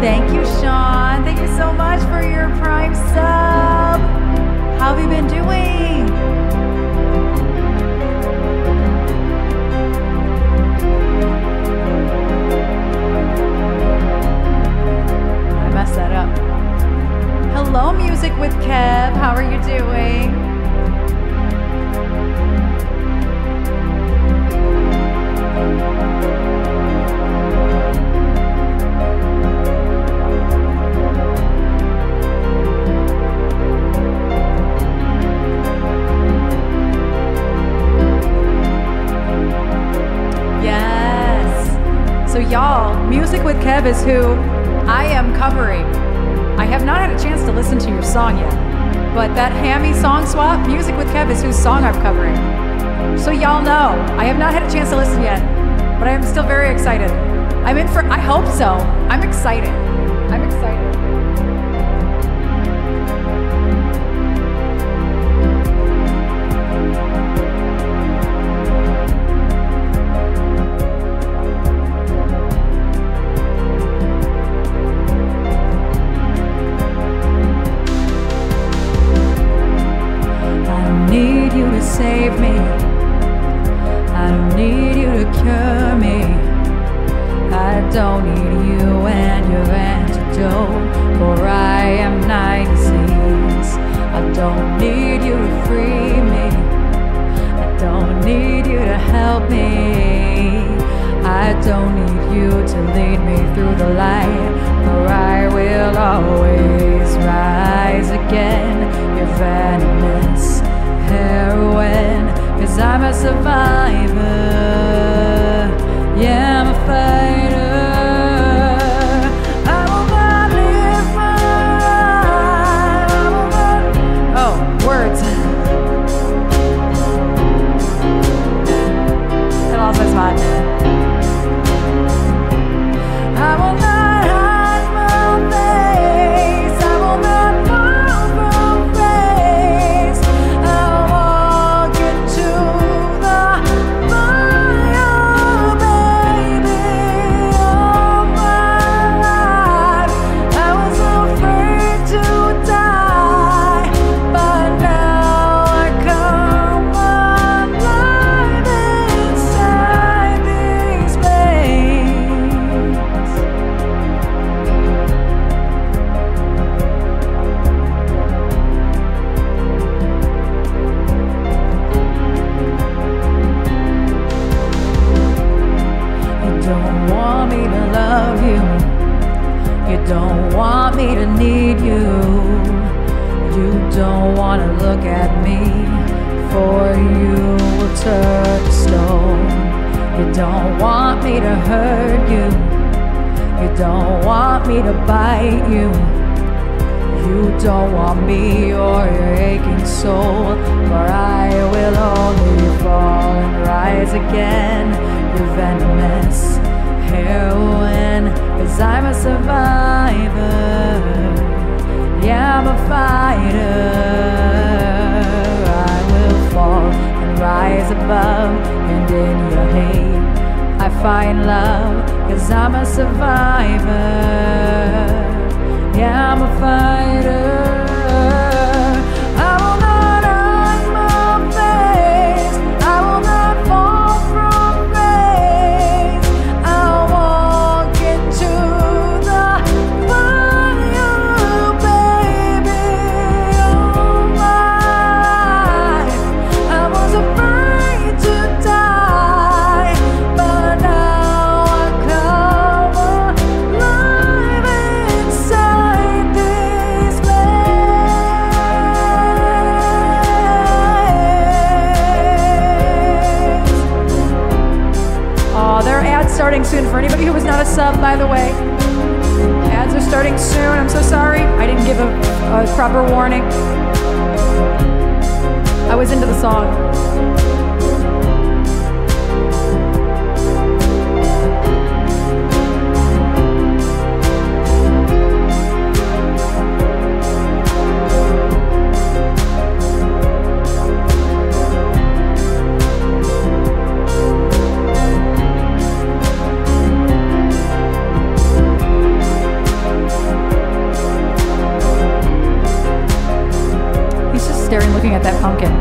Thank you, Sean. Thank you so much for your Prime sub. How have you been doing? I messed that up. Hello, Music with Kev. How are you doing? So y'all, Music with Kev is who I am covering. I have not had a chance to listen to your song yet, but that Hammy song swap, Music with Kev is whose song I'm covering. So y'all know, I have not had a chance to listen yet, but I am still very excited. I'm in for, I hope so. I'm excited. I'm excited. Need you to save me. I don't need you to cure me. I don't need you and your antidote, for I am nigh disease. I don't need you to free me. I don't need you to help me. I don't need you to lead me through the light, for I will always rise again. You're venomous heroin, 'cause I'm a survivor. Yeah, I'm a fighter. I will not live my life. I will not. Oh, words. It all says fine. I will not hide my face. I will not fall from grace. I'll walk into the light. want me to love you. You don't want me to need you. You don't want to look at me, for you will turn to stone. You don't want me to hurt you. You don't want me to bite you. You don't want me or your aching soul, for I will only fall and rise again. You're venomous heroin, 'cause I'm a survivor. Yeah, I'm a fighter. I will fall and rise above, and in your hate I find love, 'cause I'm a survivor. Yeah, I'm a fighter. I will not hide my face. I will not fall from grace. I'll walk into the fire, baby. All my life I was afraid to die, but now I come alive inside this place. Oh, there are ads starting soon. For anybody who was not a sub, by the way, ads are starting soon. I'm so sorry. I didn't give a proper warning. I was into the song. He's just staring, looking at that pumpkin.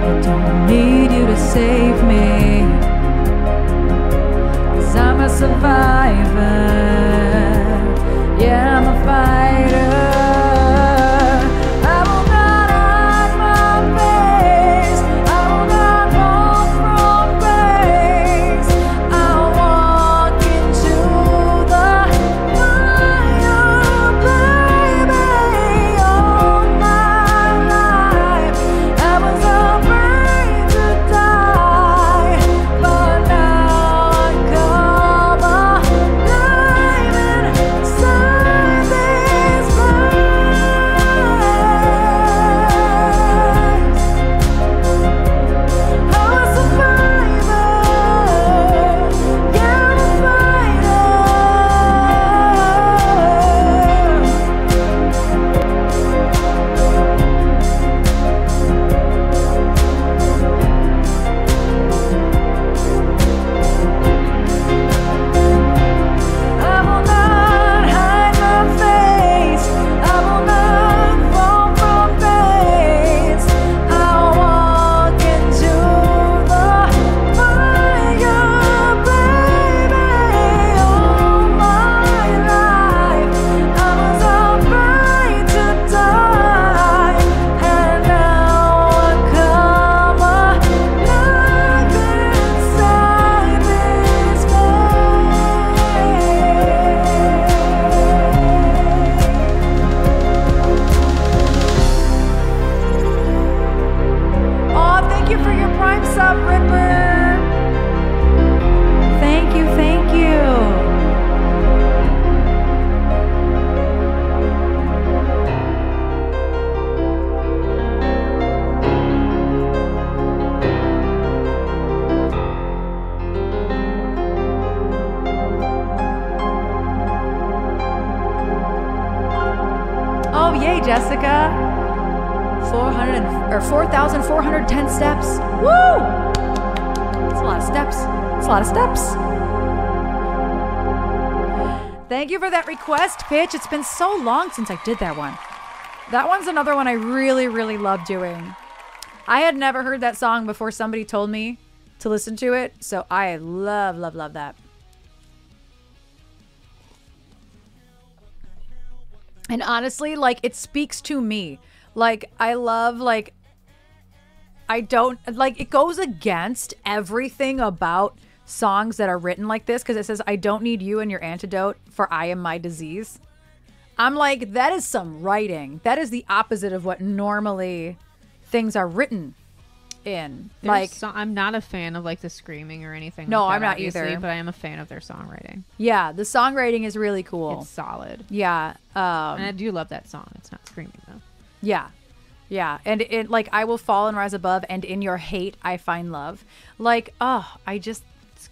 I don't need you to save me, 'cause I'm a survivor. Yeah, I'm a fighter. I will not hide my face. I will not fall from grace. I'll walk into the fire, baby. All my life I was afraid to die, but now I come alive inside this place. I'm a survivor. Yeah, I'm a fighter. I will not hide my face. I will not fall from grace. I'll walk into the fire, baby. All my life I was afraid to die, and now I come alive inside this place. Oh, thank you for your Prime sub, Ripper. Thank you, thank you. Oh, yay, Jessica. 4,410 steps. Woo! That's a lot of steps. That's a lot of steps. Thank you for that request, Pitch. It's been so long since I did that one. That one's another one I really, really love doing. I had never heard that song before somebody told me to listen to it, so I love, love, love that. And honestly, like, it speaks to me. Like, I love, like, I don't like it goes against everything about songs that are written like this because it says I don't need you and your antidote for I am my disease. I'm like, that is some writing. That is the opposite of what normally things are written in. I'm not a fan of like the screaming or anything. No, like that, I'm not obviously, either. But I am a fan of their songwriting. Yeah, the songwriting is really cool. It's solid. Yeah. And I do love that song. It's not screaming though. Yeah. Yeah. And it like I will fall and rise above and in your hate I find love. Like, oh, I just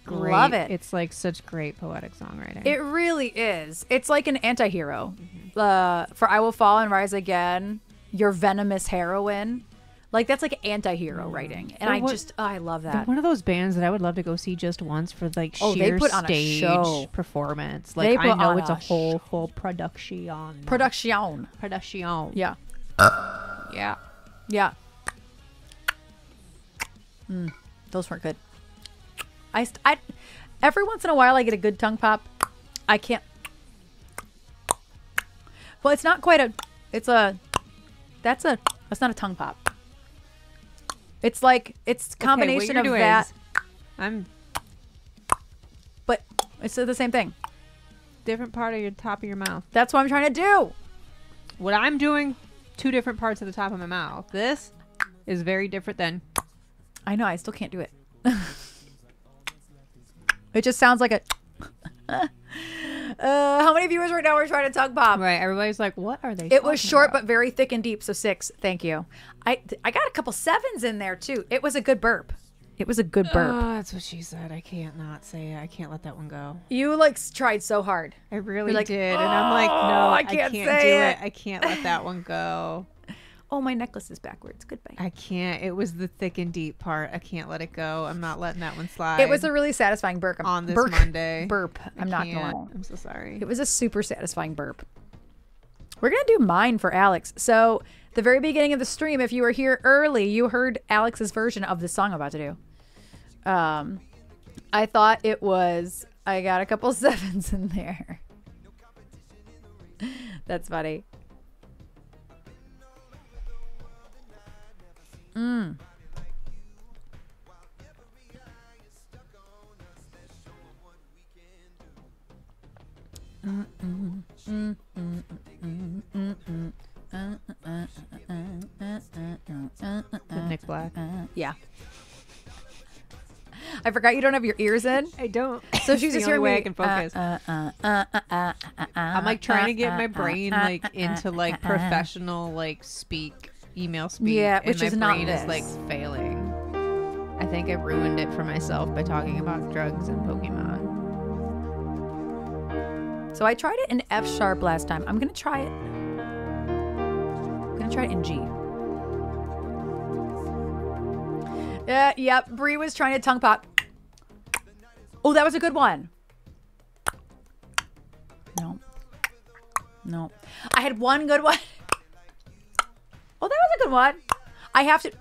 Great. love it. It's like such great poetic songwriting. It really is. It's like an anti-hero. For I will fall and rise again, your venomous heroine. Like that's like anti-hero writing. And I love They're that. one of those bands that I would love to go see just once for like Oh, they sheer put on a stage show. performance. They Like I put know on it's a a whole full production. Production. Yeah. Yeah. Yeah. Those weren't good. I every once in a while I get a good tongue pop. I can't. Well, it's not quite a. That's not a tongue pop. It's like it's combination of that. I'm But it's the same thing. different part of your top of your mouth. That's what I'm trying to do. What I'm doing, two different parts of the top of my mouth. This is very different than. I know. I still can't do it. It just sounds like a. How many viewers right now are trying to tongue pop? Right. Everybody's like, what are they? It was talking short about? but very thick and deep, so 6. Thank you. I got a couple 7s in there too. It was a good burp. It was a good burp. Oh, that's what she said. I can't not say it. I can't let that one go. You like tried so hard. I really You're like, did, and I'm like, no, I can't do say it. I can't let that one go. Oh, my necklace is backwards. Goodbye. I can't. It was the thick and deep part. I can't let it go. I'm not letting that one slide. It was a really satisfying burp. on this Monday. Burp. I'm not can't. going. I'm so sorry. It was a super satisfying burp. We're going to do mine for Alex. So, the very beginning of the stream, if you were here early, you heard Alex's version of the song I'm about to do. I thought it was, I got a couple 7s in there. That's funny. With Nick Black. Yeah. I forgot you don't have your ears in. I don't. So she's the just only hearing way me. I can focus. I'm like trying to get my brain like into like professional like email speak. Yeah, and which my is not brain is like this. failing. I think I ruined it for myself by talking about drugs and Pokemon. So I tried it in F sharp last time. I'm gonna try it. I'm gonna try it in G. Yep. Bree was trying to tongue pop. Oh, that was a good one. No. I had one good one. Oh, that was a good one. I have to.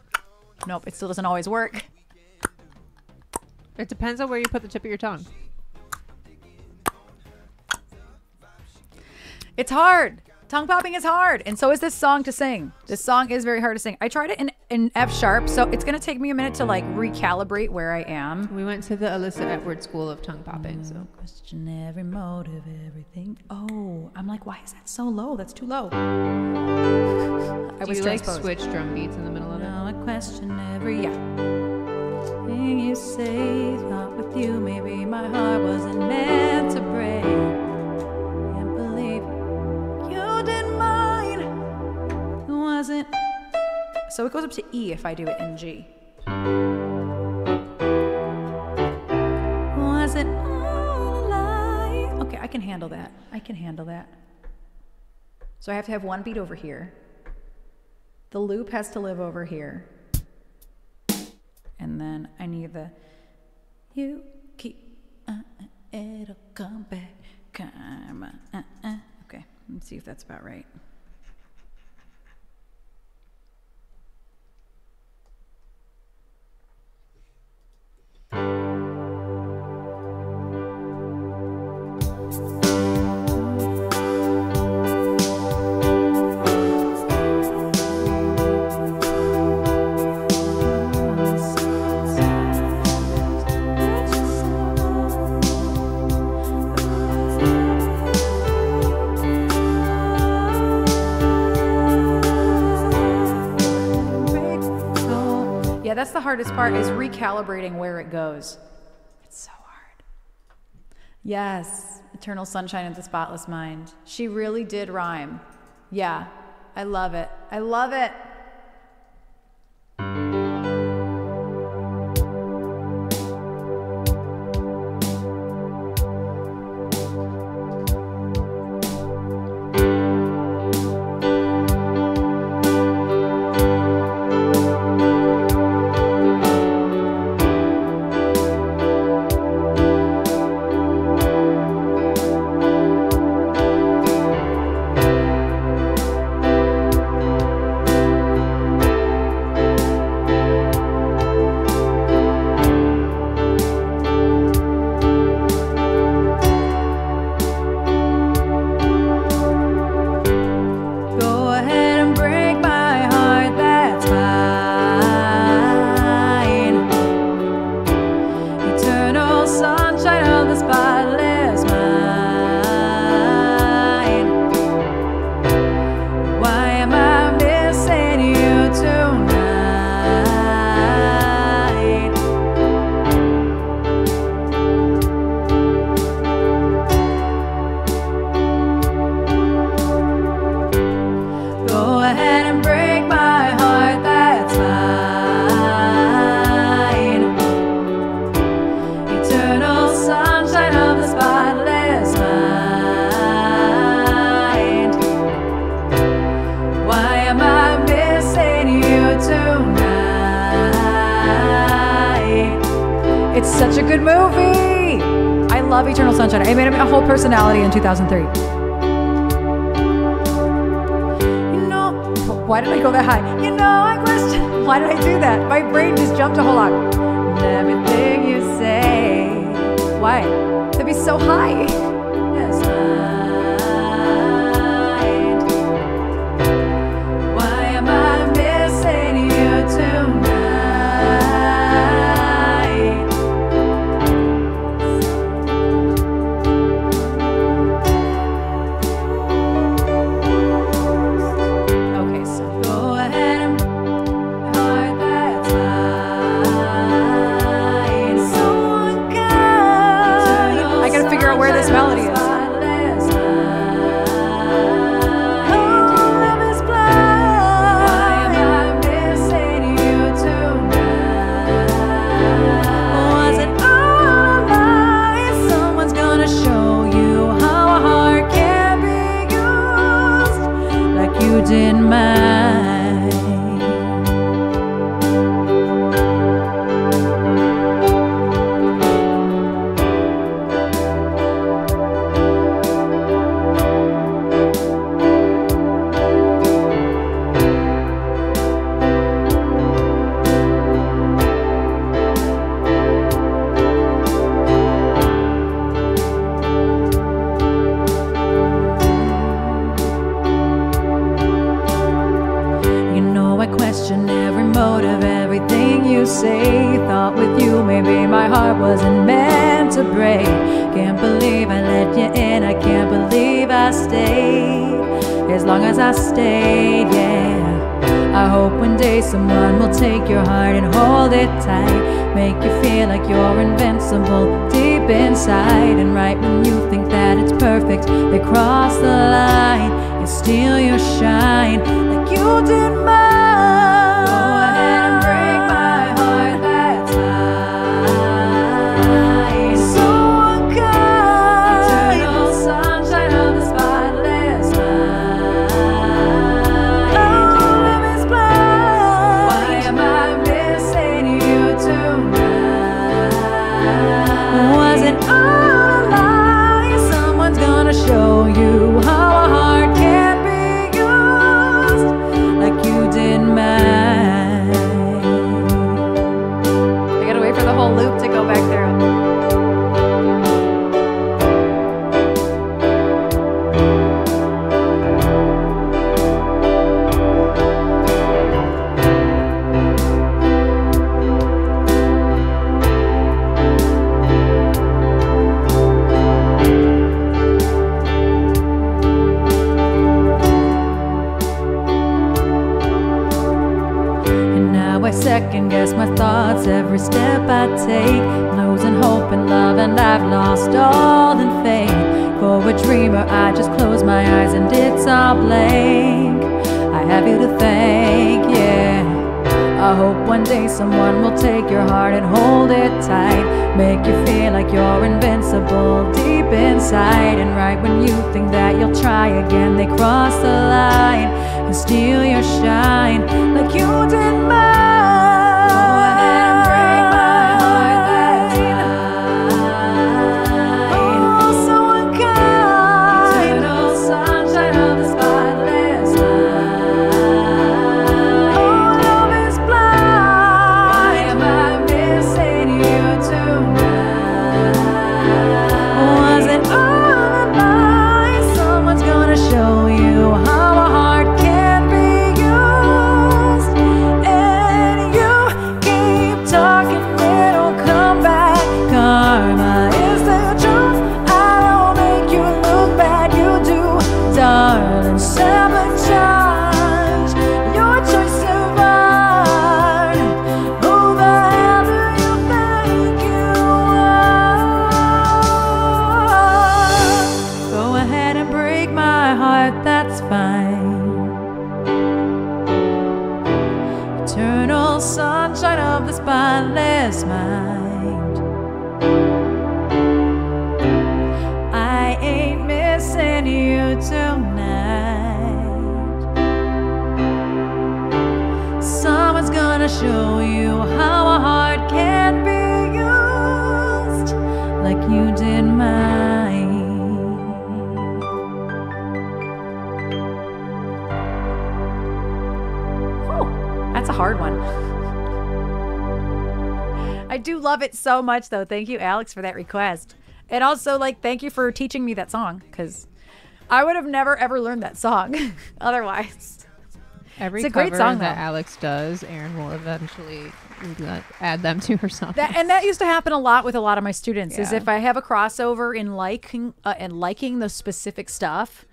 Nope, it still doesn't always work. It depends on where you put the tip of your tongue. It's hard. Tongue popping is hard. And so is this song to sing. This song is very hard to sing. I tried it in F sharp, so it's going to take me a minute to like recalibrate where I am. We went to the Alyssa Edwards School of Tongue Popping, so. Question every motive, everything. Oh, I'm like, why is that so low? That's too low. I Do was you like transposed. switch drum beats in the middle of it? Now I question every thing you say. Thought with you, maybe my heart wasn't meant to break. Can't believe you didn't mind. It wasn't. So it goes up to E if I do it in G. Was it all a lie? Okay, I can handle that. So I have to have one beat over here. The loop has to live over here. And then I need the you keep it'll come back. Come on. Okay, let's see if that's about right. that's the hardest part, is recalibrating where it goes. It's so hard. Yes, Eternal Sunshine of the Spotless Mind. She really did rhyme. Yeah, I love it. I love it. It's such a good movie. I love Eternal Sunshine. I made him a whole personality in 2003. You know, why did I go that high? You know, I question, why did I do that? My brain just jumped a whole lot. And everything you say. Why? That'd be so high. Yes. Why am I missing you tonight? Where this melody is. Was it all a lie? Someone's gonna show you how a heart can be used like you did mine. Say, thought with you maybe my heart wasn't meant to break. Can't believe I let you in, I can't believe I stayed as long as I stayed, yeah. I hope one day someone will take your heart and hold it tight, make you feel like you're invincible deep inside. And right when you think that it's perfect, they cross the line and steal your shine like you did mine. Show you how a heart can be used like you did. I second guess my thoughts every step I take. Losing hope and love, and I've lost all in faith. For a dreamer, I just close my eyes and it's all blank. I have you to thank, yeah. I hope one day someone will take your heart and hold it tight. Make you feel like you're invincible deep inside. And right when you think that you'll try again, they cross the line and steal your shine like you did mine. Go ahead and break my heart, that's mine. Oh, so unkind. Eternal sunshine of the spotless mind. Oh, love is blind. Am I missing you tonight? Was it all a lie? Someone's gonna show you how a heart can be used. And you keep talking, it'll come back. Karma is the truth. I don't make you look bad, you do. Darling, sabotage your choice of art. Who the hell do you think you are? Go ahead and break my heart, that's fine. Eternal sunshine of the spotless mind. I ain't missing you tonight. Someone's gonna show you how a heart can be used like you did mine. Whew, that's a hard one. I do love it so much, though. Thank you, Alex, for that request. And also, like, thank you for teaching me that song, because I would have never, ever learned that song otherwise. Every It's a great cover song, that though. Alex does, Erin will eventually add them to her song. That used to happen a lot with a lot of my students, is Yeah. if I have a crossover in liking the specific stuff,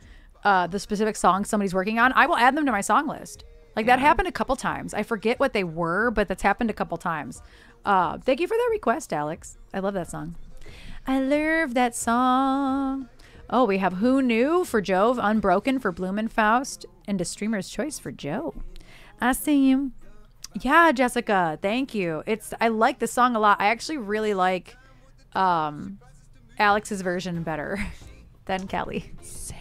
the specific song somebody's working on, I will add them to my song list. Like, that happened a couple times. I forget what they were, but that's happened a couple times. Thank you for that request, Alex. I love that song. I love that song. Oh, we have Who Knew for Jove, Unbroken for Blumenfaust, and A Streamer's Choice for Joe. I see you. Yeah, Jessica, thank you. I like the song a lot. I actually really like Alex's version better than Kelly. Same.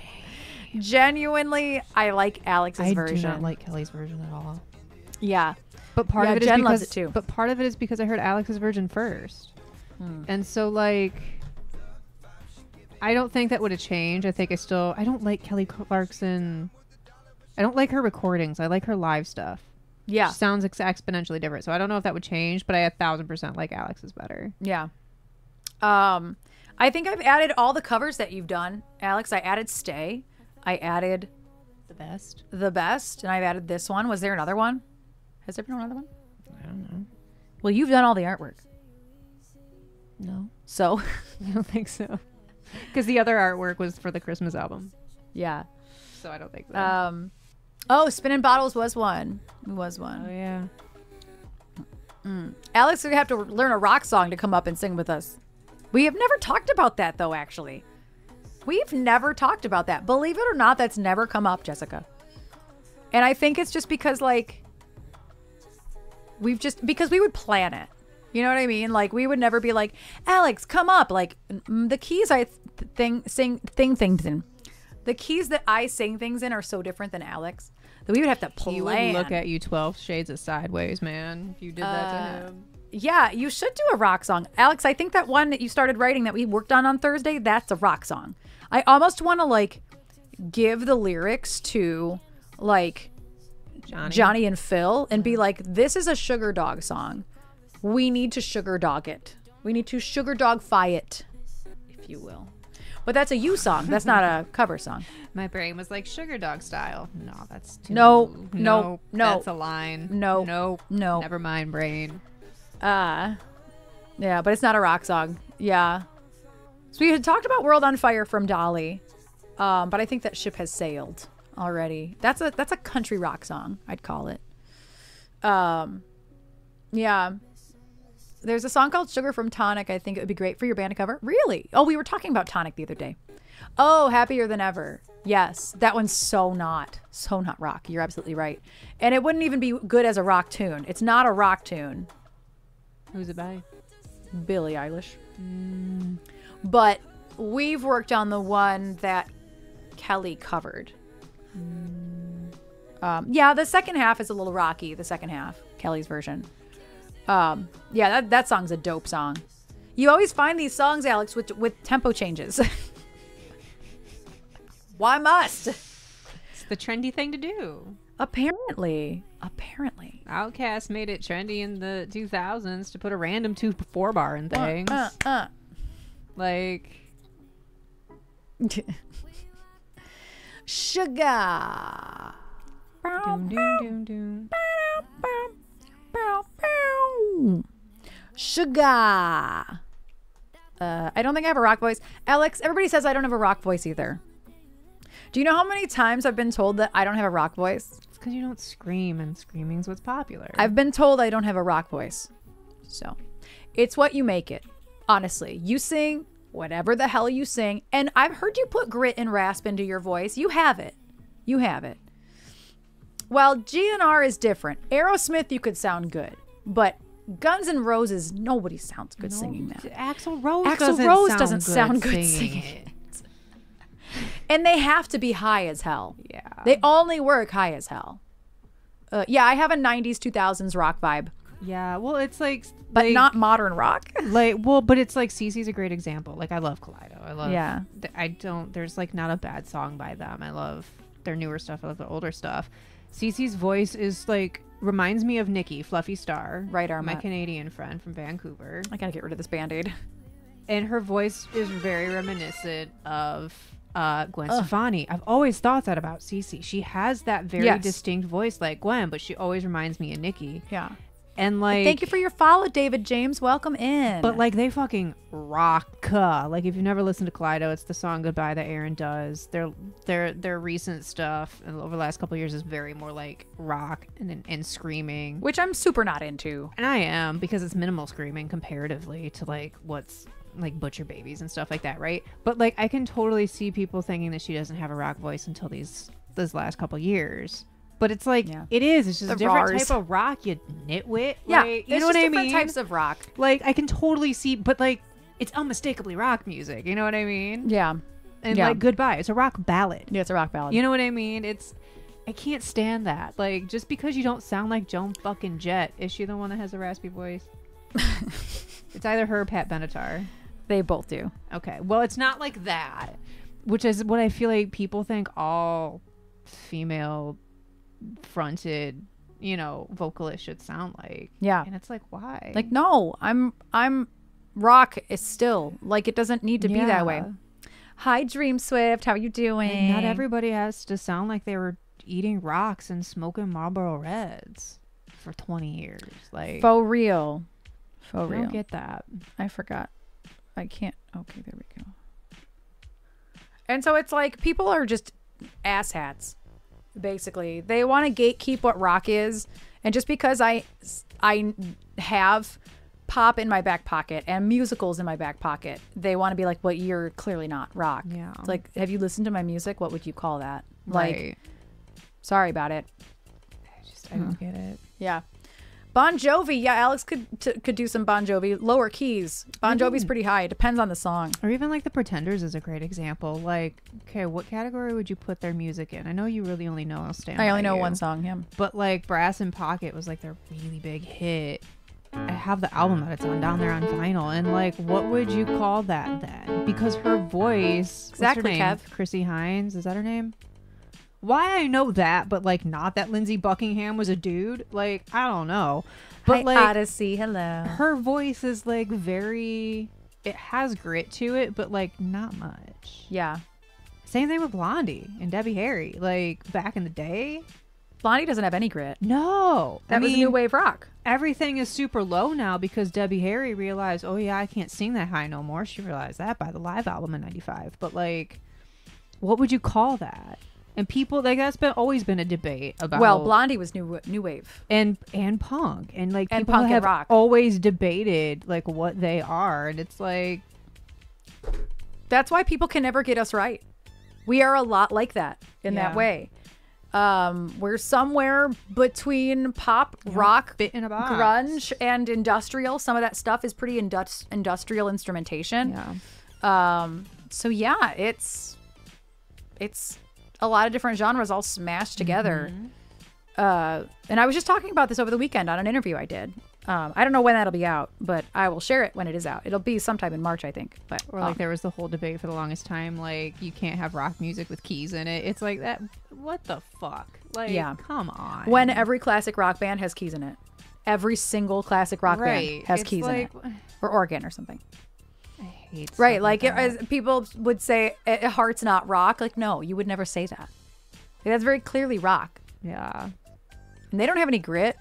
Genuinely, I like Alex's version. I do not like Kelly's version at all. Yeah. But part Yeah, of it Jen is loves because it too. But part of it is because I heard Alex's version first. And so, like, I don't think that would have changed. I don't like Kelly Clarkson. I don't like her recordings. I like her live stuff. Yeah. She sounds exponentially different. So I don't know if that would change, but I 1,000% like Alex's better. Yeah. I think I've added all the covers that you've done, Alex. I added Stay. I added The best? The Best, and I've added this one. Was there another one? Has there been another one? I don't know. Well, you've done all the artwork. No. So, I don't think so. Because the other artwork was for the Christmas album. yeah. So I don't think so. Oh, Spinning Bottles was one. It was one. Oh, yeah. Alex is going to have to learn a rock song to come up and sing with us. We have never talked about that, though, actually. We've never talked about that. Believe it or not, that's never come up, Jessica. And I think it's just because, like, because we would plan it. You know what I mean? Like, we would never be like, Alex, come up. Like, the keys I sing things in. The keys that I sing things in are so different than Alex that we would have to plan. He would look at you 12 shades of sideways, man, if you did that to him. Yeah, you should do a rock song. Alex, I think that one that you started writing that we worked on Thursday, that's a rock song. I almost want to, like, give the lyrics to, like, Johnny and Phil and be like, this is a sugar dog song. We need to sugar dog it. We need to sugar dog-fy it, if you will. But that's a you song. That's not a cover song. My brain was like sugar dog style. No, that's too... No. That's a line. No. Never mind, brain. Yeah, but it's not a rock song. Yeah. So we had talked about World on Fire from Dolly, but I think that ship has sailed already. That's a country rock song, I'd call it. Yeah. There's a song called Sugar from Tonic. I think it would be great for your band to cover. Really? Oh, we were talking about Tonic the other day. Oh, Happier Than Ever. Yes. That one's so not rock. You're absolutely right. And it wouldn't even be good as a rock tune. It's not a rock tune. Who's it by? Billie Eilish. But we've worked on the one that Kelly covered. Yeah, the second half is a little rocky. The second half, Kelly's version. Yeah, that song's a dope song. You always find these songs, Alex, with tempo changes. Why must? It's the trendy thing to do. Apparently. Outkast made it trendy in the 2000s to put a random 2/4 bar in things. Like Sugar. doom, doom, doom, doom. Sugar. I don't think I have a rock voice. Alex, everybody says I don't have a rock voice either. Do you know how many times I've been told that I don't have a rock voice? It's because you don't scream, and screaming's what's popular. I've been told I don't have a rock voice. So, it's what you make it. Honestly, you sing whatever the hell you sing, and I've heard you put grit and rasp into your voice. You have it. You have it. Well, GNR is different. Aerosmith, you could sound good, but Guns N' Roses, nobody sounds good singing that. Axl Rose doesn't sound good singing it. And they have to be high as hell. Yeah. They only work high as hell. Yeah, I have a 90s, 2000s rock vibe, Yeah, well, it's like, but not modern rock. but it's like CeCe's a great example. Like, I love Kaleido. I love. Yeah. There's like not a bad song by them. I love their newer stuff. I love their older stuff. CeCe's voice is like reminds me of Nikki, Fluffy Star, Right arm my up. Canadian friend from Vancouver, I gotta get rid of this Band-Aid. and her voice is very reminiscent of Gwen Stefani. I've always thought that about CeCe. She has that very Yes. distinct voice like Gwen, but she always reminds me of Nikki. Yeah. And like, Thank you for your follow, David James. Welcome in. but like they fucking rock. Like if you've never listened to Kaleido, it's the song Goodbye that Erin does. Their recent stuff and over the last couple of years is very more like rock and screaming. which I'm super not into. And I am, because it's minimal screaming comparatively to like what's like Butcher Babies and stuff like that, right? But like I can totally see people thinking that she doesn't have a rock voice until these last couple of years. But it's like, Yeah. it is. It's just The a different rars. type of rock, you nitwit. Yeah, Like, you it's know what just I different mean? types of rock. Like, I can totally see, but like, it's unmistakably rock music. You know what I mean? Yeah. And Yeah. like, Goodbye, it's a rock ballad. Yeah, it's a rock ballad. You know what I mean? I can't stand that. Like, just because you don't sound like Joan fucking Jett, is she the one that has a raspy voice? It's either her or Pat Benatar. They both do. Okay. Well, it's not like that, which is what I feel like people think all female fronted, vocalists should sound like. Yeah. And it's like, why? Like, no, I'm rock is still like, it doesn't need to be that way. Yeah. Hi, Dream Swift. How are you doing? And not everybody has to sound like they were eating rocks and smoking Marlboro Reds for 20 years. Like, For real. For I real. don't get that. I forgot. I can't. Okay, there we go. And so it's like people are just asshats, basically. They want to gatekeep what rock is. And just because I have pop in my back pocket and musicals in my back pocket, they want to be like, well, you're clearly not rock. Yeah. It's like, have you listened to my music? What would you call that? Like, Right. sorry about it. I don't get it. Yeah. Bon Jovi. Yeah, Alex could do some Bon Jovi. Lower keys. Bon Jovi's pretty high. It depends on the song. Or even like the Pretenders is a great example. Like, okay, what category would you put their music in? I know you really only know Stand I By only know You, one song, him. but like Brass in Pocket was like their really big hit. I have the album that it's on down there on vinyl, and like, what would you call that then? Because her voice, Exactly, what's her name? Kev. Chrissy Hines, is that her name? Why I know that, but like not that Lindsey Buckingham was a dude. Like, I don't know, but Hi, like Odyssey. Hello. her voice is like very, it has grit to it, but like not much. Yeah. Same thing with Blondie and Debbie Harry. Like back in the day, Blondie doesn't have any grit. no, That was new wave rock. Everything is super low now because Debbie Harry realized, oh yeah, I can't sing that high no more. She realized that by the live album in '95. But like, what would you call that? And people like that's been always been a debate about. Well, Blondie was new wave. and punk and like And people punk and have rock. always debated like what they are, and it's like That's why people can never get us right. We are a lot like that in that Yeah. way. We're somewhere between pop, rock, fit in a box. grunge, and industrial. Some of that stuff is pretty industrial instrumentation. Yeah. So yeah, it's a lot of different genres all smashed together. And I was just talking about this over the weekend on an interview I did. I don't know when that'll be out, but I will share it when it is out. It'll be sometime in March, I think. But Or like there was the whole debate for the longest time, like you can't have rock music with keys in it. It's like that. What the fuck? Like, Yeah. come on. when every classic rock band has keys in it, every single classic rock band Right. has It's keys in it, like- or organ or something. I hate stuff Right, like that. as people would say, "Heart's not rock." Like, no, you would never say that. Like, that's very clearly rock, Yeah. and they don't have any grit.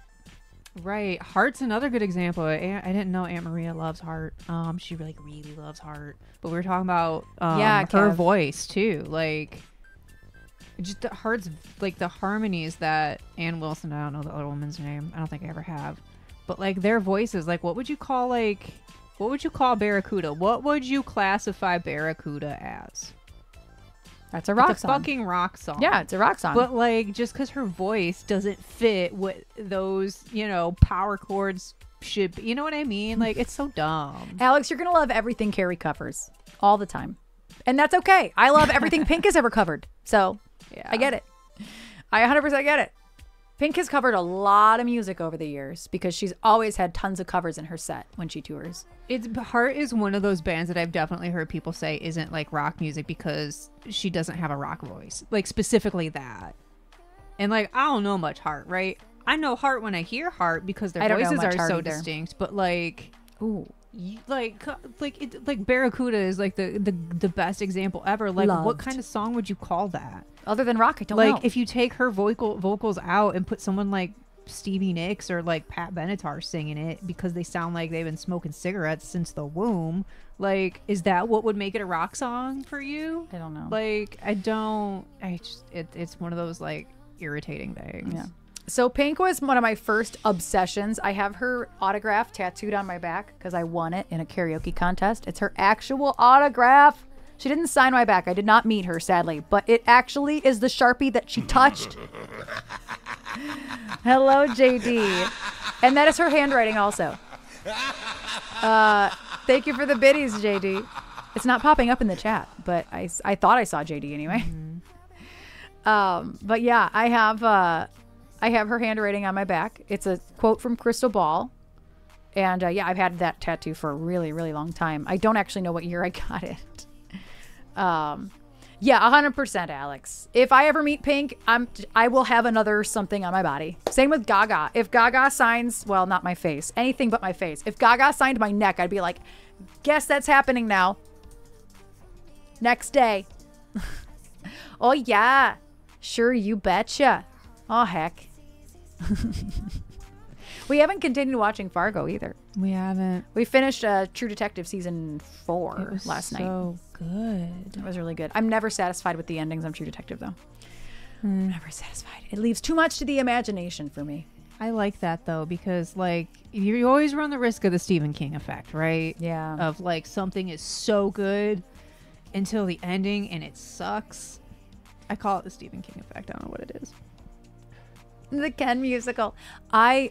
Right. Heart's another good example. I didn't know Aunt Maria loves Heart. She really loves Heart. But we were talking about Yeah, her Kev. voice too. Like just the Heart's like the harmonies that Ann Wilson, I don't know the other woman's name. I don't think I ever have. But like their voices, like what would you call Barracuda? What would you classify Barracuda as? That's a rock It's a song. fucking rock song. Yeah, it's a rock song. But like just because her voice doesn't fit what those, power chords should be. You know what I mean? Like it's so dumb. Alex, you're gonna love everything Carrie covers all the time, and that's okay. I love everything Pink has ever covered, so Yeah. I get it. I 100% get it. Pink has covered a lot of music over the years because she's always had tons of covers in her set when she tours. Heart is one of those bands that I've definitely heard people say isn't like rock music because she doesn't have a rock voice. Like specifically that. And like I don't know much Heart, right? I know Heart when I hear Heart because their I don't know voices much are Heart so either. distinct, but like Ooh, like Barracuda is like the best example ever. Like what Loved. kind of song would you call that? other than rock, I don't Like know. if you take her vocals out and put someone like Stevie Nicks or like Pat Benatar singing it because they sound like they've been smoking cigarettes since the womb, like is that what would make it a rock song for you? I don't know. Like it's one of those like irritating things. Yeah. So Pink was one of my first obsessions. I have her autograph tattooed on my back because I won it in a karaoke contest. It's her actual autograph. She didn't sign my back. I did not meet her, sadly, but it actually is the Sharpie that she touched. Hello, JD. And that is her handwriting also. Thank you for the biddies, JD. It's not popping up in the chat, but I thought I saw JD anyway. But yeah, I have her handwriting on my back. It's a quote from Crystal Ball. And yeah, I've had that tattoo for a really, really long time. I don't actually know what year I got it. Yeah, 100%, Alex. If I ever meet Pink, I will have another something on my body. Same with Gaga. If Gaga signs, well, not my face, anything but my face. If Gaga signed my neck, I'd be like, guess that's happening now. Next day. Oh, yeah. Sure, you betcha. Oh, heck. We haven't continued watching Fargo either. We haven't. We finished True Detective season 4 last night. So good. It was really good. I'm never satisfied with the endings of True Detective, though. Never satisfied. It leaves too much to the imagination for me. I like that though because like you always run the risk of the Stephen King effect, right? Yeah. Of like something is so good until the ending and it sucks. I call it the Stephen King effect. I don't know what it is. The Ken musical. I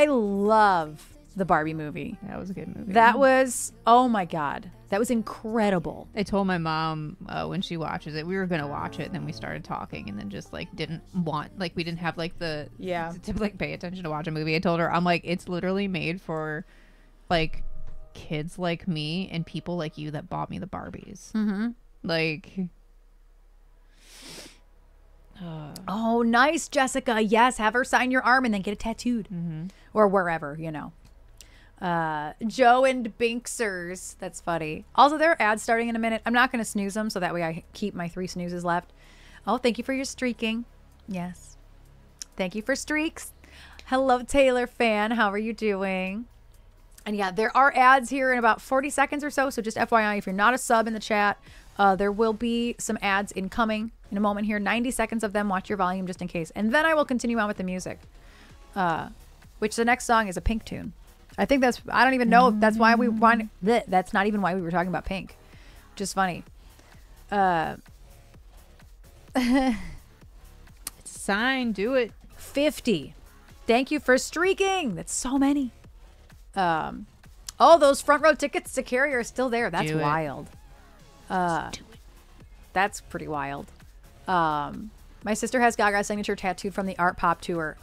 love the Barbie movie. That was a good movie. That was, oh my God. That was incredible. I told my mom when she watches it, we were gonna watch it, and then we started talking, and then just like didn't want, like we didn't have like the to like pay attention to watch a movie. I told her, I'm like, it's literally made for like kids like me and people like you that bought me the Barbies. Mm-hmm. Like, Oh, nice, Jessica. Yes, have her sign your arm and then get it tattooed. Or wherever, you know. Joe and Binksers. That's funny. Also, there are ads starting in a minute. I'm not going to snooze them, so that way I keep my 3 snoozes left. Oh, thank you for your streaking. Yes. Thank you for streaks. Hello, Taylor fan. How are you doing? And yeah, there are ads here in about 40 seconds or so. So just FYI, if you're not a sub in the chat, there will be some ads incoming in a moment here. 90 seconds of them. Watch your volume just in case. And then I will continue on with the music. Which the next song is a Pink tune. I think that's, I don't even know if that's why we want, that's not even why we were talking about Pink. Just funny. It's a sign. Do it. 50. Thank you for streaking. That's so many. Oh, those front row tickets to Carrie are still there. That's Do it. wild. That's pretty wild. My sister has Gaga's signature tattooed from the Art Pop tour.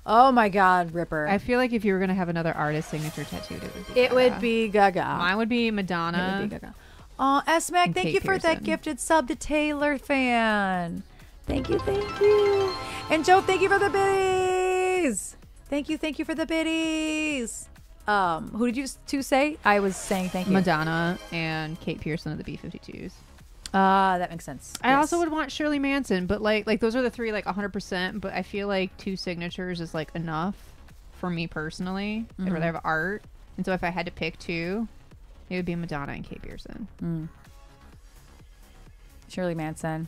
Oh my God, Ripper. I feel like if you were gonna have another artist signature tattooed, it would be Gaga. Gaga. Mine would be Madonna. It would be Gaga. Oh, S-Mac, And thank Kate you for that Pearson. gifted sub to Taylor fan. Thank you, thank you. And Joe, thank you for the biddies. Thank you for the biddies. Who did you two say? I was saying thank you. Madonna and Kate Pearson of the B-52s. That makes sense. I also would want Shirley Manson, but like those are the three, like 100%. But I feel like 2 signatures is like enough for me personally. I'd rather have art, and so if I had to pick 2, it would be Madonna and Kate Pearson. Shirley Manson.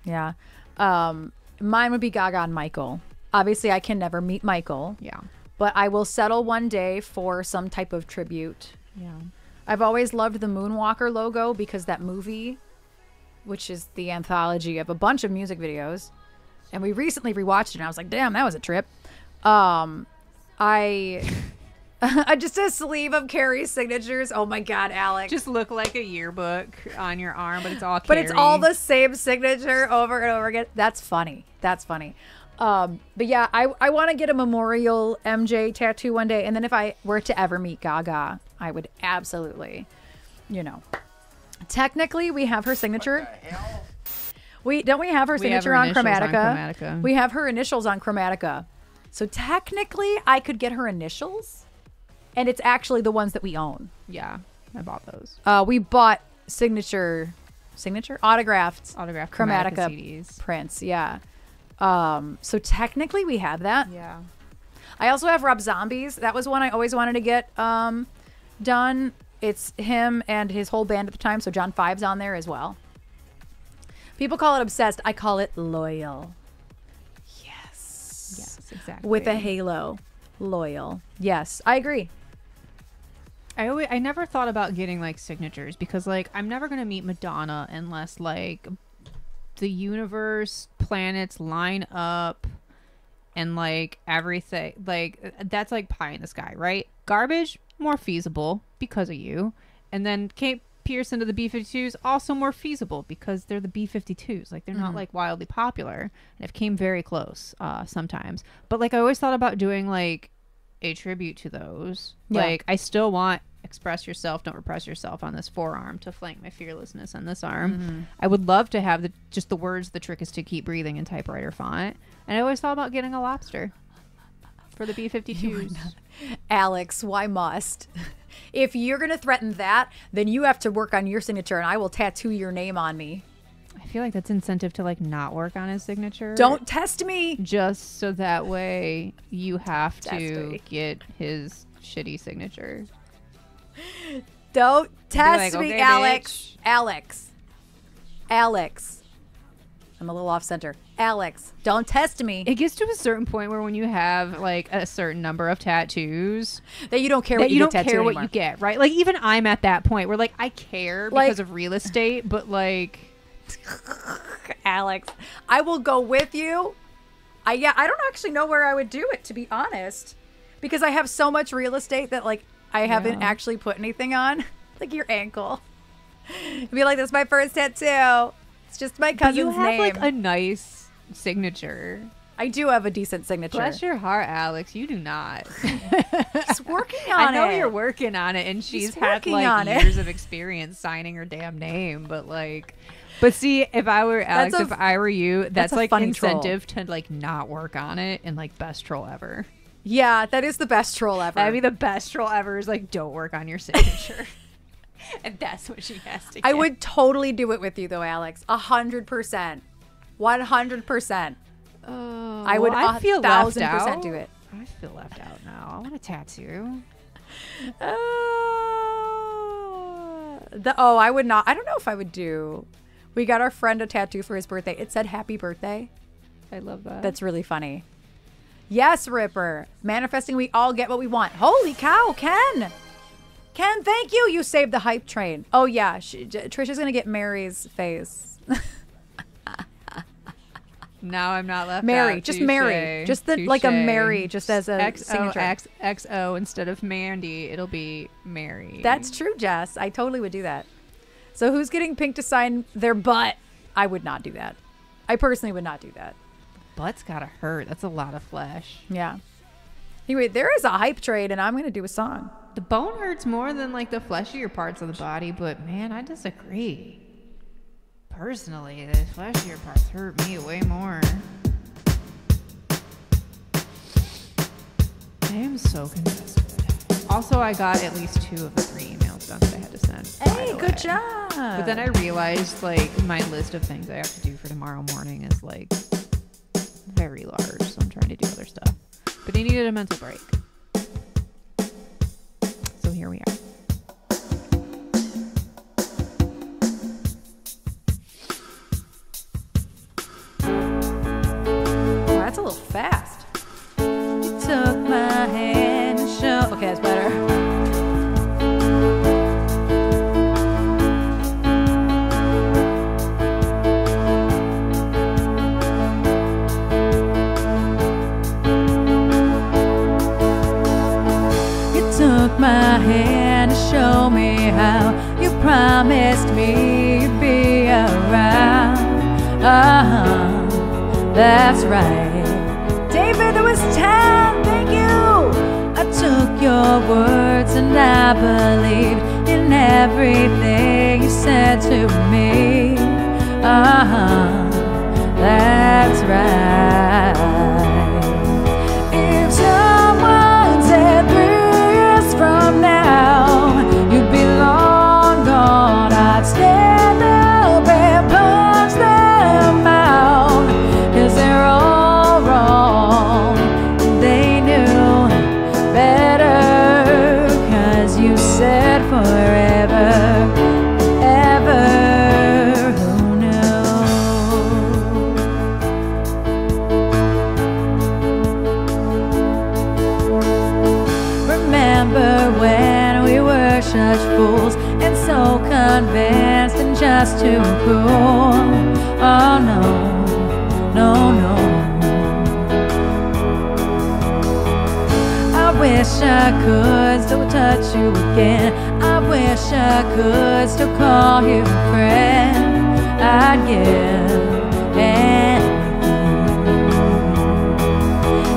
Yeah. Mine would be Gaga and Michael. Obviously, I can never meet Michael. Yeah, But I will settle one day for some type of tribute. yeah. I've always loved the Moonwalker logo because that movie, which is the anthology of a bunch of music videos, and we recently rewatched it and I was like, damn, that was a trip. I just a sleeve of Carrie's signatures. Oh my God, Alex. Just look like a yearbook on your arm, but it's all. But it's Carrie. all the same signature over and over again. That's funny. That's funny. But yeah, I want to get a memorial MJ tattoo one day. And then if I were to ever meet Gaga, I would absolutely, technically we have her signature. The hell? We have her We have signature her on initials on Chromatica. Chromatica. We have her initials on Chromatica. So technically I could get her initials and it's actually the ones that we own. Yeah, I bought those. We bought autographed Autographed Chromatica CDs. prints. Yeah. So technically we have that. Yeah. I also have Rob Zombies. That was one I always wanted to get done. It's him and his whole band at the time. So John Five's on there as well. People call it obsessed. I call it loyal. Yes. Yes, exactly. With a halo. Loyal. Yes, I agree. I never thought about getting like signatures because like I'm never gonna meet Madonna unless like the universe, planets line up and like everything, like that's like pie in the sky, right? Garbage, more feasible because of you. And then Kate Pearson to the B-52s, also more feasible because they're the B-52s. Like they're not like wildly popular and have came very close sometimes. But like I always thought about doing like a tribute to those. Yeah. Like I still want express yourself, don't repress yourself on this forearm to flank my fearlessness on this arm. I would love to have just the words, the trick is to keep breathing in typewriter font. And I always thought about getting a lobster for the B-52s. Alex, why must? If you're going to threaten that, then you have to work on your signature and I will tattoo your name on me. I feel like that's incentive to like not work on his signature. Don't test me. Just so that way you have Test to me. get his shitty signature. Don't test like, me, "Okay, Alex. bitch." Alex. I'm a little off center. Alex, don't test me. It gets to a certain point where when you have like a certain number of tattoos, That you don't care that what you get don't care tattooed what anymore. you get, right? Like even I'm at that point where like I care Like- because of real estate, but like Alex, I will go with you. I don't actually know where I would do it, to be honest, because I have so much real estate that like I haven't Yeah. actually put anything on, like your ankle. Be like, that's my first tattoo. It's just my but cousin's you have name. like a nice signature. I do have a decent signature. Bless your heart, Alex. You do not. Just working on I know it. you're working on it, and she's Just had working like on it. years of experience signing her damn name. But see, if I were Alex, That's a- if I were you, that's a like funny troll. incentive to like not work on it, and like best troll ever. Yeah, that is the best troll ever. That'd be the best troll ever. Is like don't work on your signature, and that's what she has to. I get. would totally do it with you though, Alex. 100%. 100%. Oh, I would I feel left 1,000% out. do it. I feel left out now. I want a tattoo. I would not. I don't know if I would do. We got our friend a tattoo for his birthday. It said happy birthday. I love that. That's really funny. Yes, Ripper. Manifesting, we all get what we want. Holy cow, Ken. Ken, thank you. You saved the hype train. Oh, yeah. Trisha's going to get Mary's face. Now I'm not left Mary. out. Just Touche. Mary. Just like a Touche. Mary, just as a signature. XO instead of Mandy, it'll be Mary. That's true, Jess. I totally would do that. So who's getting Pink to sign their butt? I would not do that. I personally would not do that. Butt's gotta hurt. That's a lot of flesh. Yeah. Anyway, there is a hype trade, and I'm going to do a song. The bone hurts more than like the fleshier parts of the body, but man, I disagree. Personally, the fleshier parts hurt me way more. I am so congested. Also, I got at least 2 of the 3 emails done that I had to send. Hey, good job. But then I realized like my list of things I have to do for tomorrow morning is like very large, so I'm trying to do other stuff. But I needed a mental break. So here we are. Oh, that's a little fast. You took my hand and showed. Okay, that's better. You took my hand to show me how. You promised me you'd be around. That's right. David, it was 10. Thank you. I took your words and I believed in everything you said to me. That's right. If someone said 3 years from now you'd be long gone, I'd stand up and punch them out. 'Cause they're all wrong. They knew better. 'Cause you said forever, ever. Who knew? Remember when we were such fools and so convinced and just too cool? Oh no. No, no. I wish I could still touch you again. I wish I could still call you friend. I'd give anything.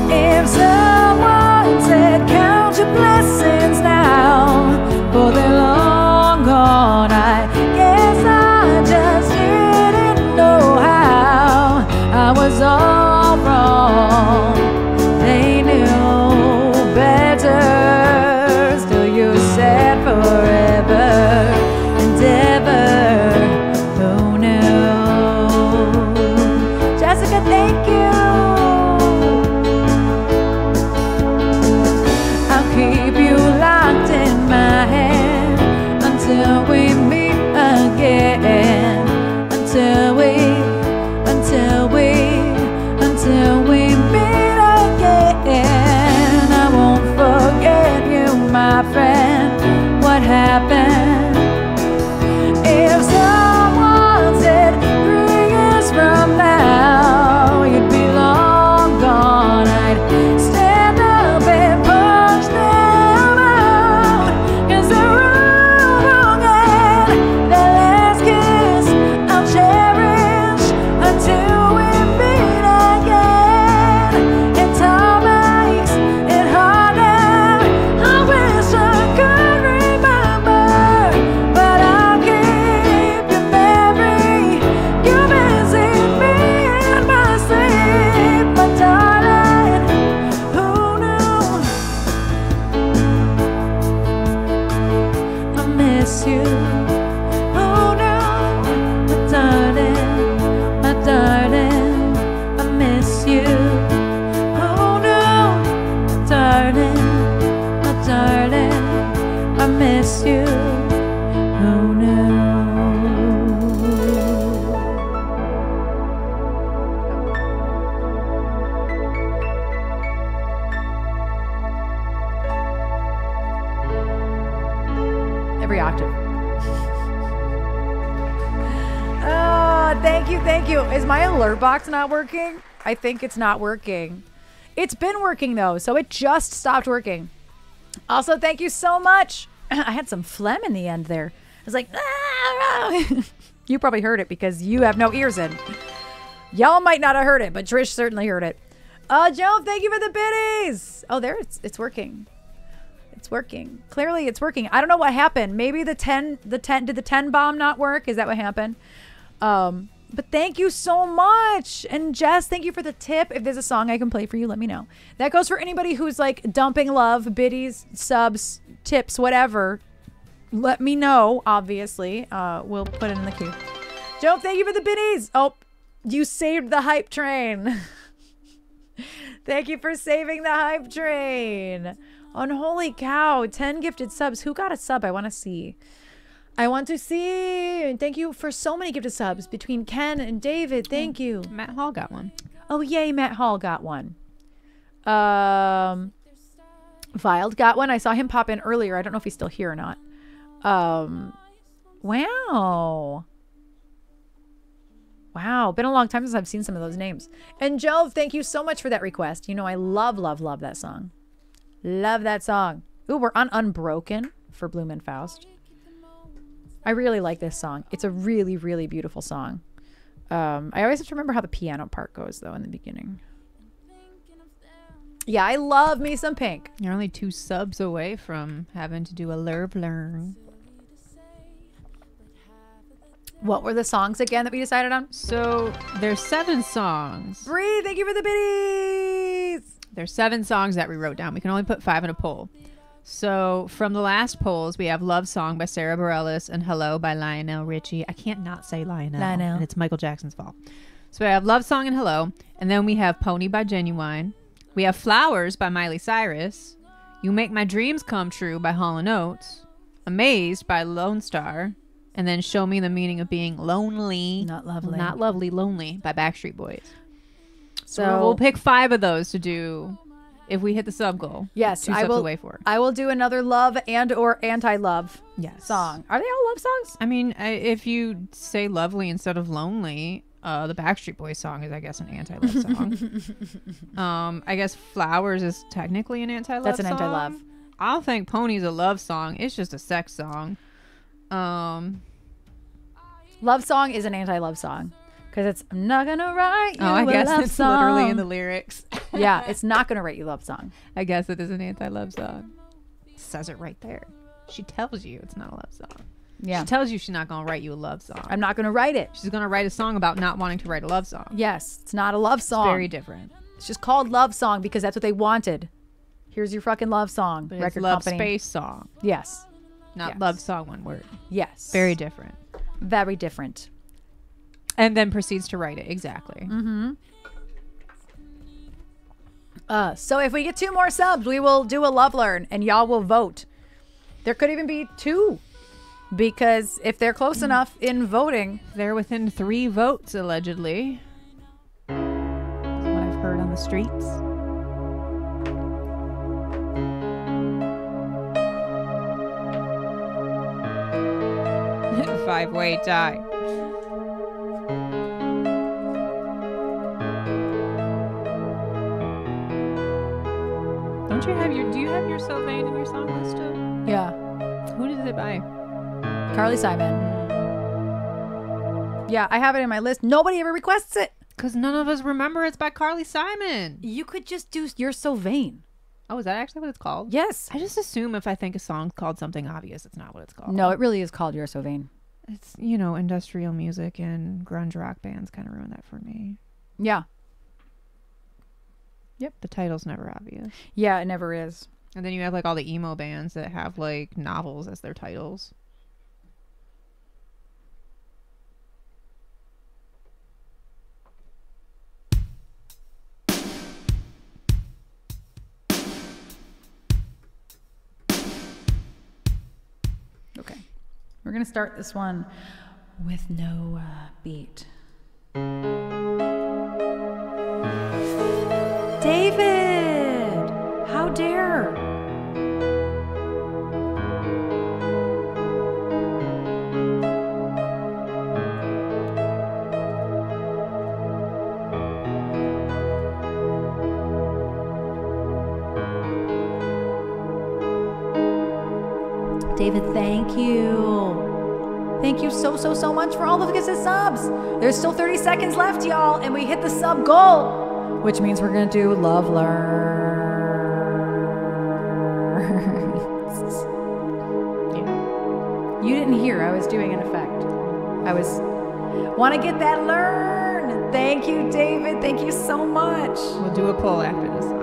If someone said count your blessings now, for they're long gone, I guess I just didn't know how. I was all wrong. They knew better. Still you said forever and ever. Who knew? every octave. Oh, thank you, thank you. Is my alert box not working? I think it's not working. It's been working though, so it just stopped working. Also, thank you so much. I had some phlegm in the end there. I was like, ah! You probably heard it because you have no ears in. Y'all might not have heard it, but Trish certainly heard it. Joe, thank you for the biddies. Oh, there it's working. It's working. Clearly it's working. I don't know what happened. Maybe did the 10 bomb not work? Is that what happened? But thank you so much. And Jess, thank you for the tip. If there's a song I can play for you, let me know. That goes for anybody who's like dumping love, biddies, subs, tips, whatever. Let me know, obviously. We'll put it in the queue. Joe, thank you for the biddies. Oh, you saved the hype train. Thank you for saving the hype train. And holy cow, 10 gifted subs. Who got a sub? I want to see. I want to see. Thank you for so many gifted subs between Ken and David. Thank you. Matt Hall got one. Oh, yay. Matt Hall got one. Viled got one. I saw him pop in earlier. I don't know if he's still here or not. Wow. Wow. Been a long time since I've seen some of those names. And Jove, thank you so much for that request. You know, I love, love, love that song. Love that song. Ooh, we're on Unbroken for Bloom and Faust. I really like this song. It's a really, really beautiful song. I always have to remember how the piano part goes, though, in the beginning. Yeah, I love me some Pink. You're only 2 subs away from having to do a lurb learn. What were the songs again that we decided on? So there's 7 songs. Bree, thank you for the biddies. There's 7 songs that we wrote down. We can only put 5 in a poll. So from the last polls, we have Love Song by Sarah Bareilles and Hello by Lionel Richie. I can't not say Lionel. And it's Michael Jackson's fault. So we have Love Song and Hello. And then we have Pony by Genuine. We have Flowers by Miley Cyrus. You Make My Dreams Come True by Hall & Oates. Amazed by Lone Star. And then Show Me the Meaning of Being Lonely. Not lovely. Not Lovely, Lonely by Backstreet Boys. So we'll pick 5 of those to do if we hit the sub goal. Yes, 2 I subs will. away for. I will do another love and or anti-love song. Are they all love songs? I mean, if you say lovely instead of lonely, the Backstreet Boys song is, I guess, an anti-love song. I guess Flowers is technically an anti-love song. That's an anti-love. I don't think Pony's a love song. It's just a sex song. Love song is an anti-love song. Because it's, I'm not going to write you I a guess love it's song. literally in the lyrics. Yeah, it's not going to write you love song. I guess it is an anti-love song. It says it right there. She tells you it's not a love song. Yeah. She tells you she's not going to write you a love song. I'm not going to write it. She's going to write a song about not wanting to write a love song. Yes, it's not a love song. It's very different. It's just called love song because that's what they wanted. Here's your fucking love song. But record it's love company. space song. Yes. Not Yes. love song, one word. Yes. Very different. Very different. And then proceeds to write it. Exactly. Mm-hmm. So if we get 2 more subs, we will do a love learn and y'all will vote. There could even be 2 because if they're close enough in voting. They're within 3 votes, allegedly. That's what I've heard on the streets. Five-way tie. Do you have your Sylvain in your song list still? Yeah. Who did it by? Carly Simon. Yeah, I have it in my list. Nobody ever requests it. Because none of us remember it's by Carly Simon. You could just do You're So Vain. Oh, is that actually what it's called? Yes. I just assume if I think a song's called something obvious, it's not what it's called. No, it really is called You're So Vain. It's, you know, industrial music and grunge rock bands kind of ruin that for me. Yeah. Yep. The title's never obvious. Yeah, it never is. And then you have like all the emo bands that have like novels as their titles. Okay. We're going to start this one with no beat. David! How dare? David, thank you. Thank you so, so, so much for all of the subs. There's still 30 seconds left, y'all, and we hit the sub goal, which means we're going to do Love Learns. Yeah. You didn't hear. I was doing an effect. Want to get that learn. Thank you, David. Thank you so much. We'll do a poll after this song.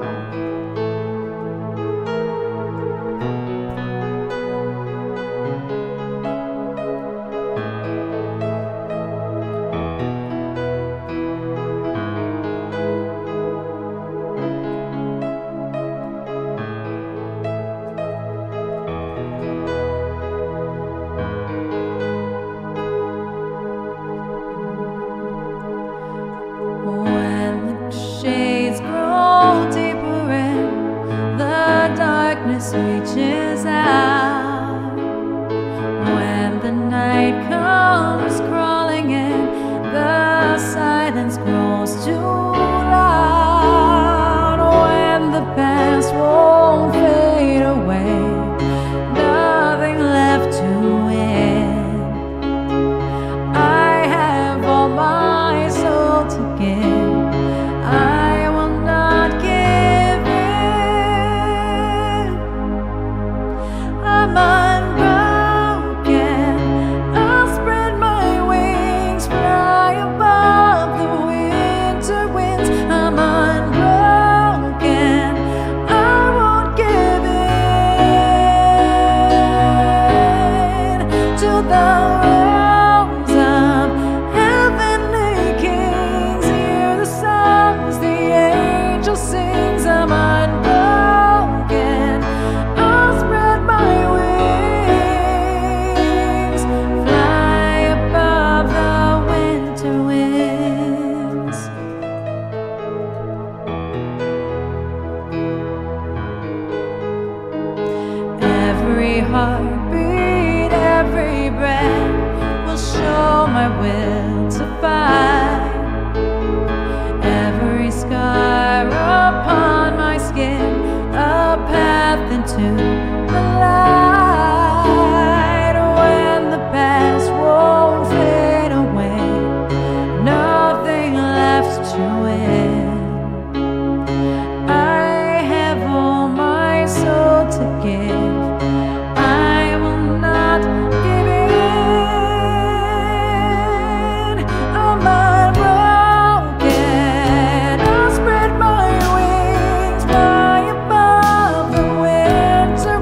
When the shades grow deeper and the darkness reaches out, when the night comes crawling in, the silence grows too loud, when the past won't fade away, nothing left to win. I have all my soul to give. I will not give in. I'm unbroken. I'll spread my wings, fly above the winter winds. I'm unbroken. I won't give in to the realms of heavenly kings. Hear the songs the angel sings. I'm unbroken. I'll spread my wings, fly above the winter winds. Every heartbeat, every breath will show my will to fight. Every scar upon my skin, a path into the light. When the past won't fade away, nothing left to win. I have all my soul to give. I will not give in. I'm unbroken. I'll spread my wings, fly above the winter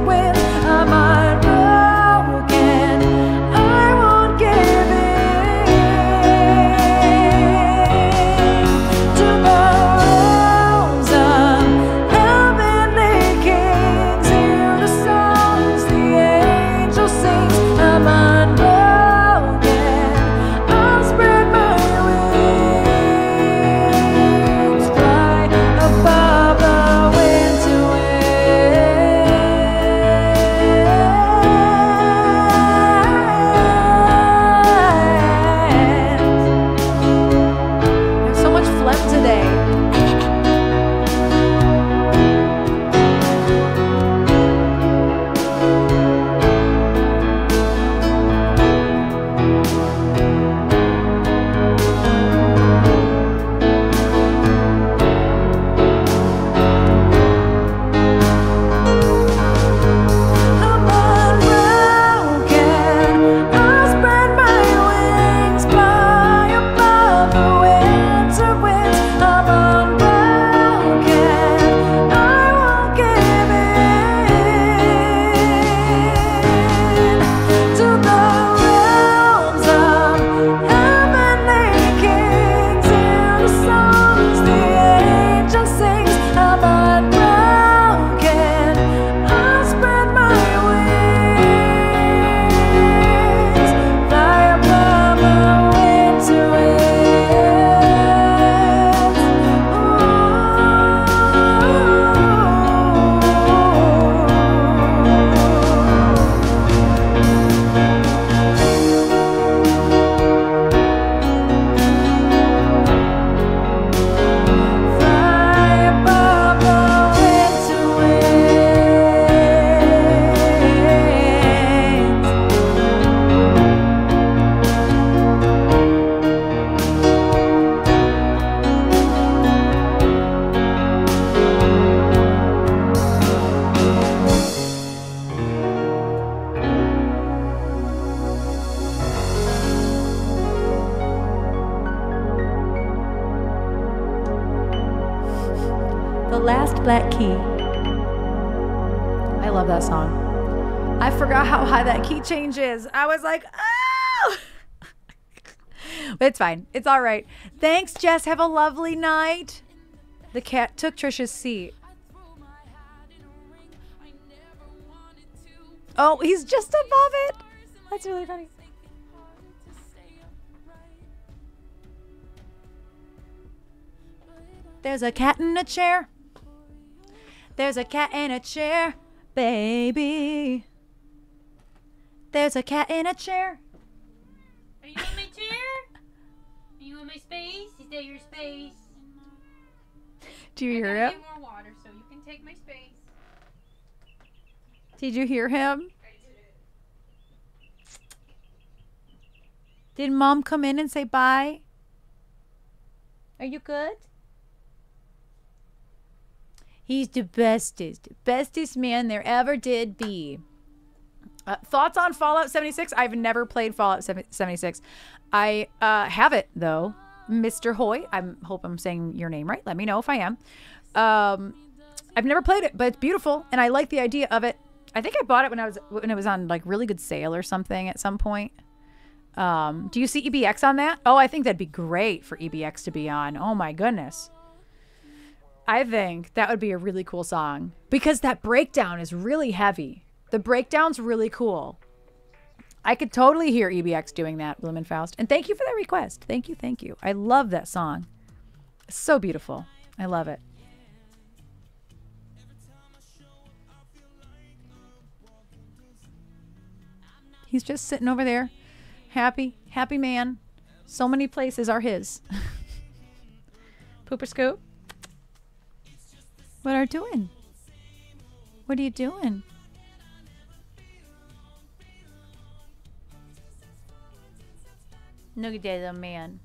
black key. I love that song. I forgot how high that key change is. I was like, oh! But it's fine. It's all right. Thanks, Jess. Have a lovely night. The cat took Trisha's seat. Oh, he's just above it. That's really funny. There's a cat in a chair. There's a cat in a chair, baby. There's a cat in a chair. Are you in my chair? Are you in my space? Is that your space? Do you hear I him? gotta get more water so you can take my space. Did you hear him? Did Mom come in and say bye? Are you good? He's the bestest man there ever did be. Thoughts on Fallout 76? I've never played Fallout 76. I have it, though. Mr. Hoy, I hope I'm saying your name right. Let me know if I am. I've never played it, but it's beautiful, and I like the idea of it. I think I bought it when it was on like really good sale or something at some point. Do you see EBX on that? Oh, I think that'd be great for EBX to be on. Oh my goodness. I think that would be a really cool song because that breakdown is really heavy. The breakdown's really cool. I could totally hear EBX doing that, Blumenfaust. And thank you for that request. Thank you, thank you. I love that song. It's so beautiful. I love it. He's just sitting over there. Happy, happy man. So many places are his. Pooper Scoop. What are you doing? What are you doing? Look at that little man.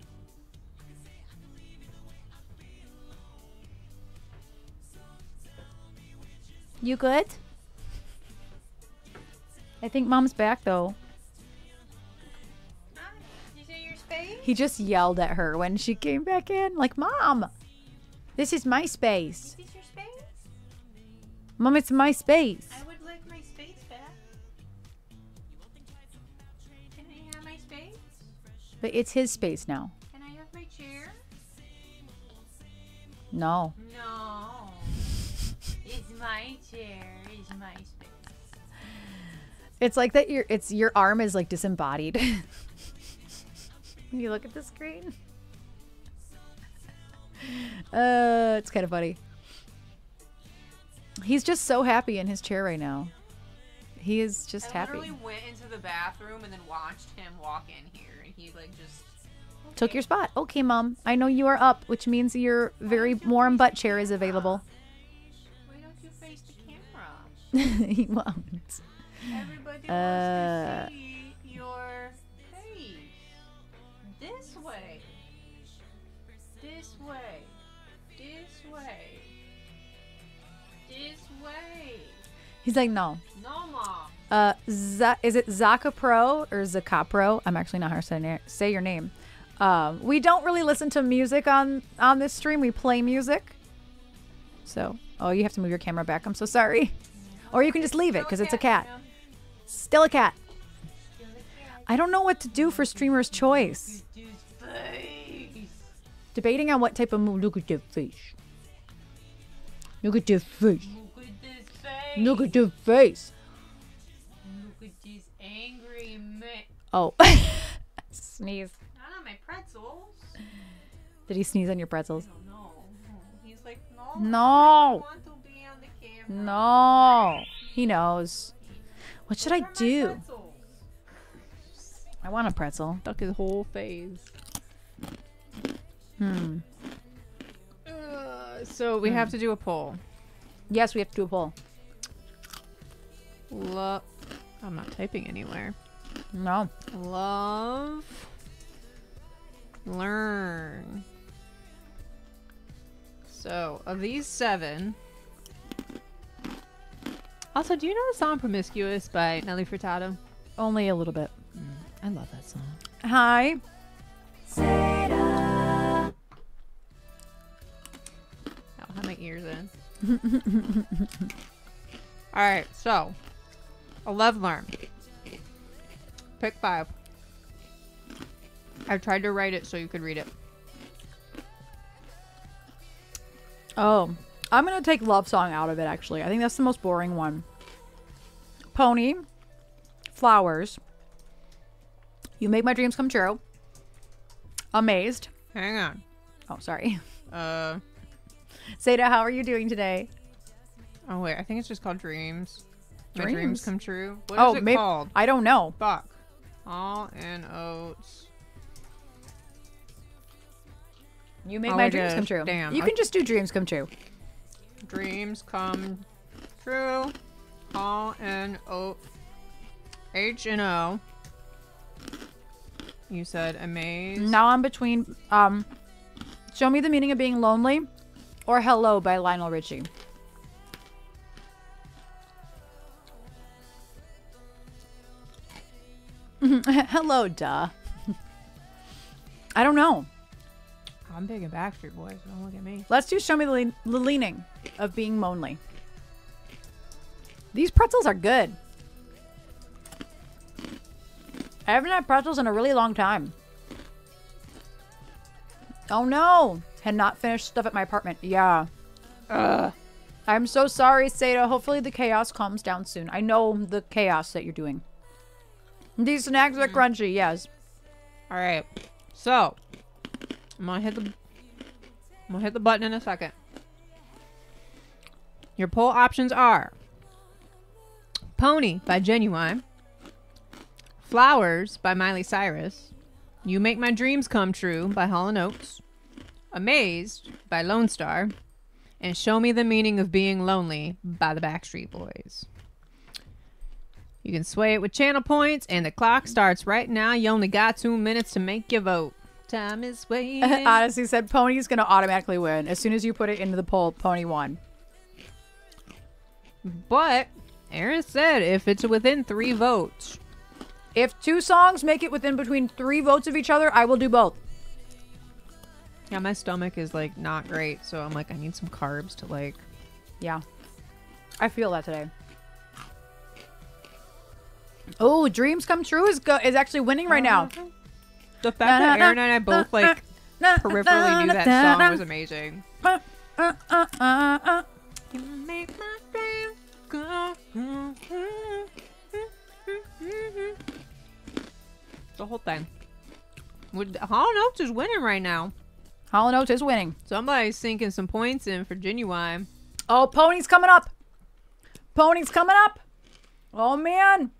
You good? I think Mom's back though. Is it your space? He just yelled at her when she came back in. Like, Mom, this is my space. Is this your space? Mom, it's my space. I would like my space back. Can I have my space? But it's his space now. Can I have my chair? No. No. It's my chair. It's my space. It's like that your arm is like disembodied. When you look at the screen. It's kind of funny. He's just so happy in his chair right now. He is just I happy. literally went into the bathroom and then watched him walk in here, and he like just Took your spot. Okay, Mom. I know you are up, which means your very warm butt chair is available. Why don't you face the camera? He won't. Everybody wants to see your face. This way. This way. This way. This way. He's like, no. No, Mom. Is it Zaka Pro or Zaka Pro? I'm actually not how to say your name. We don't really listen to music on this stream. We play music. So, oh, you have to move your camera back. I'm so sorry. Or you can just leave it because it's a cat. Still a cat. I don't know what to do for streamer's choice. Debating on what type of move. Look at that face. Look at that face. Look at this face. Look at that face. Look at this angry man. Oh. Sneeze. Not on my pretzels. Did he sneeze on your pretzels? No. He's like, no. I No. want to be on the camera. No. He knows. What should I Where are my do? pretzels? I want a pretzel. stuck his whole face. So we have to do a poll. Yes, we have to do a poll. I'm not typing anywhere. No. Love. Learn. So, of these 7. Also, do you know the song Promiscuous by Nelly Furtado? Only a little bit. I love that song. Hi. I'll have my ears in. All right, so a love learn. Pick 5. I tried to write it so you could read it. Oh, I'm going to take love song out of it, actually. I think that's the most boring one. Pony. Flowers. You make my dreams come true. Amazed. Hang on. Oh, sorry. Oh Seda, how are you doing today? wait, I think it's just called Dreams. My Dreams? dreams come true. What Oh, is it maybe called? I don't know. Fuck. All in oats. You make Oh, my it dreams is. come true. Damn. You can just do dreams come true. Dreams come true. All in oat. H and O. You said amazed. Now I'm between Show Me the Meaning of Being Lonely or Hello by Lionel Richie. Hello, duh. I don't know. I'm big in Backstreet Boys. Don't look at me. Let's do Show Me the Leaning of Being Lonely. These pretzels are good. I haven't had pretzels in a really long time. Oh no! Had not finished stuff at my apartment. Yeah. I'm so sorry, Seda. Hopefully the chaos calms down soon. I know the chaos that you're doing. These snacks are crunchy, yes. All right. So, I'm gonna hit the button in a second. Your poll options are Pony by Genuine, Flowers by Miley Cyrus, You Make My Dreams Come True by Hall & Oates, Amazed by Lone Star, and Show Me the Meaning of Being Lonely by the Backstreet Boys. You can sway it with channel points, and the clock starts right now. You only got 2 minutes to make your vote. Time is waiting. Odyssey said Pony's going to automatically win. As soon as you put it into the poll, Pony won. But Erin said if it's within 3 votes. If 2 songs make it within between 3 votes of each other, I will do both. Yeah, my stomach is like not great, so I'm like, I need some carbs to like. Yeah. I feel that today. Oh, Dreams Come True is actually winning right now. The fact that Erin and I both like peripherally knew that song was amazing. You make my dreams go. The whole thing. Hall & Oates is winning right now. Hall & Oates is winning. Somebody's sinking some points in for Genuine. Oh, Pony's coming up. Pony's coming up. Oh, man.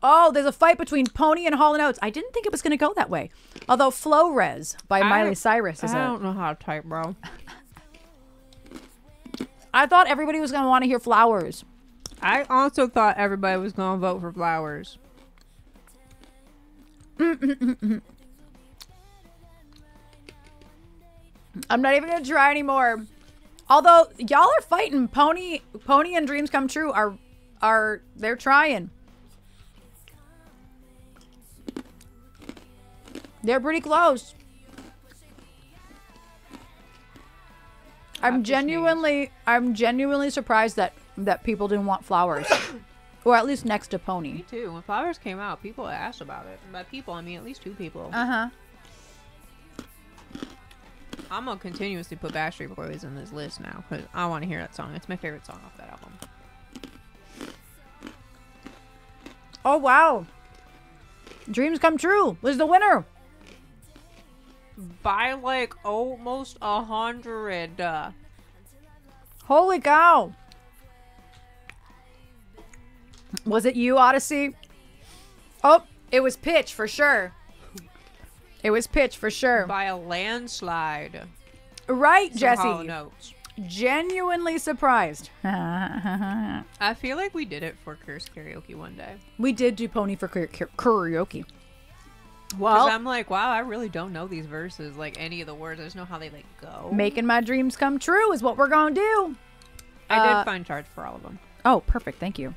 Oh, there's a fight between Pony and Hall & Oates. I didn't think it was going to go that way. Although Flow Res by Miley Cyrus is I don't know how to type, bro. I thought everybody was going to want to hear Flowers. I also thought everybody was going to vote for Flowers. I'm not even going to try anymore. Although y'all are fighting. Pony and Dreams Come True are they're trying. They're pretty close. I'm genuinely surprised that people didn't want Flowers. Or at least next to Pony. Me too. When Flowers came out, people asked about it. And by people, I mean at least 2 people. Uh-huh. I'm going to continuously put Backstreet Boys in this list now because I want to hear that song. It's my favorite song off that album. Oh, wow. Dreams Come True was the winner. By like almost 100. Holy cow. Was it you, Odyssey? Oh, it was Pitch for sure. It was Pitch for sure. By a landslide. Right, Some Jesse. Hall & Oates. Genuinely surprised. I feel like we did it for Curse Karaoke one day. We did do Pony for karaoke. Because Well, I'm like, wow, I really don't know these verses, like any of the words. I just know how they like go. making my dreams come true is what we're going to do. I did find charts for all of them. Oh, perfect. Thank you.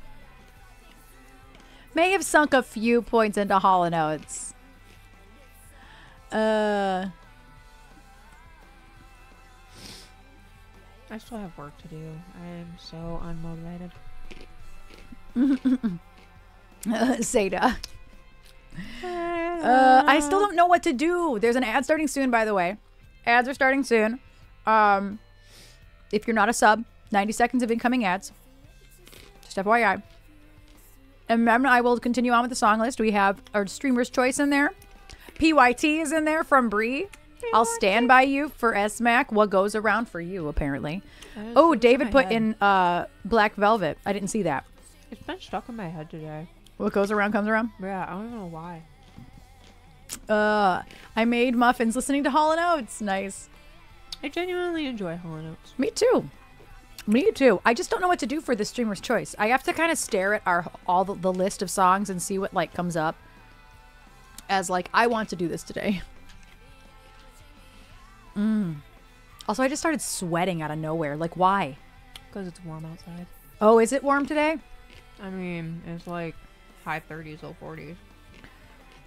May have sunk a few points into Hall & Oates. I still have work to do. I am so unmotivated. Seda. I still don't know what to do. There's an ad starting soon, by the way. Ads are starting soon. If you're not a sub, 90 seconds of incoming ads. Just FYI. And then I will continue on with the song list. We have our streamer's choice in there. PYT is in there from Bree. I'll stand by you for SMAC. What goes around for you, apparently. Oh, David put in Black Velvet. I didn't see that. It's been stuck in my head today. What goes around comes around. Yeah, I don't even know why. I made muffins listening to Hall & Oates. Nice. I genuinely enjoy Hall & Oates. Me too. Me too. I just don't know what to do for the streamer's choice. I have to kind of stare at all the list of songs and see what like comes up as like I want to do this today. Also, I just started sweating out of nowhere. Like, why? Because it's warm outside. Oh, is it warm today? I mean, it's like high 30s, low 40s.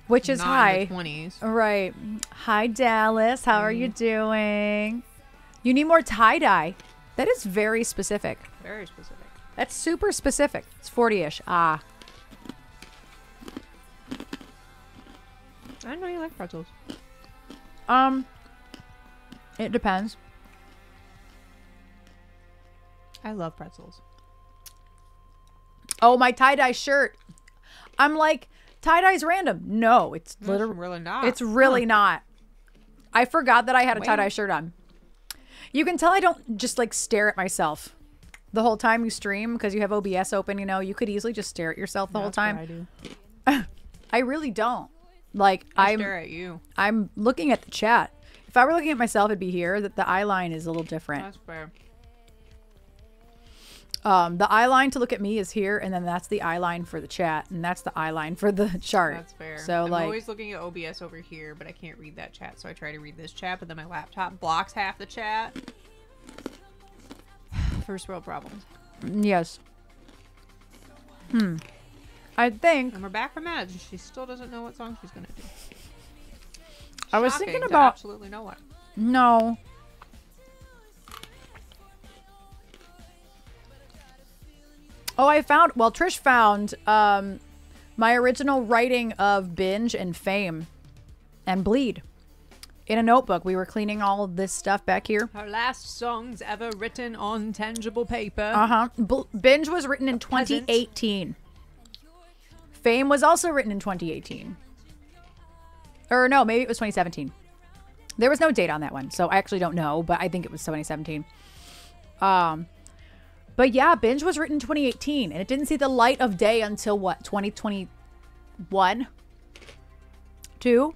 Which is Not high. in the 20s. Right. Hi, Dallas. How are you doing? You need more tie-dye. That is very specific. Very specific. That's super specific. It's 40-ish. Ah. I didn't know you like pretzels. It depends. I love pretzels. Oh, my tie-dye shirt. I'm like, tie-dye's random. No, it's It's literally really not. It's really not. I forgot that I had a tie-dye shirt on. You can tell I don't just like stare at myself the whole time you stream because you have OBS open, you know. You could easily just stare at yourself the whole time. I do. I really don't. Like I stare at you. I'm looking at the chat. If I were looking at myself, it'd be here. That the eye line is a little different. That's fair. The eye line to look at me is here, and then that's the eye line for the chat, and that's the eye line for the chart. That's fair. So I'm like, always looking at OBS over here, but I can't read that chat, so I try to read this chat, but then my laptop blocks half the chat. First world problems. yes. I think And we're back from Edge. She still doesn't know what song she's gonna do. I was Shocking thinking to about absolutely no one. no. Oh, Trish found my original writing of Binge and Fame and Bleed in a notebook. We were cleaning all of this stuff back here. Her last songs ever written on tangible paper. Binge was written in 2018. Fame was also written in 2018. Or no, maybe it was 2017. There was no date on that one, so I actually don't know, but I think it was 2017. But yeah, Binge was written in 2018, and it didn't see the light of day until what, 2021? 2?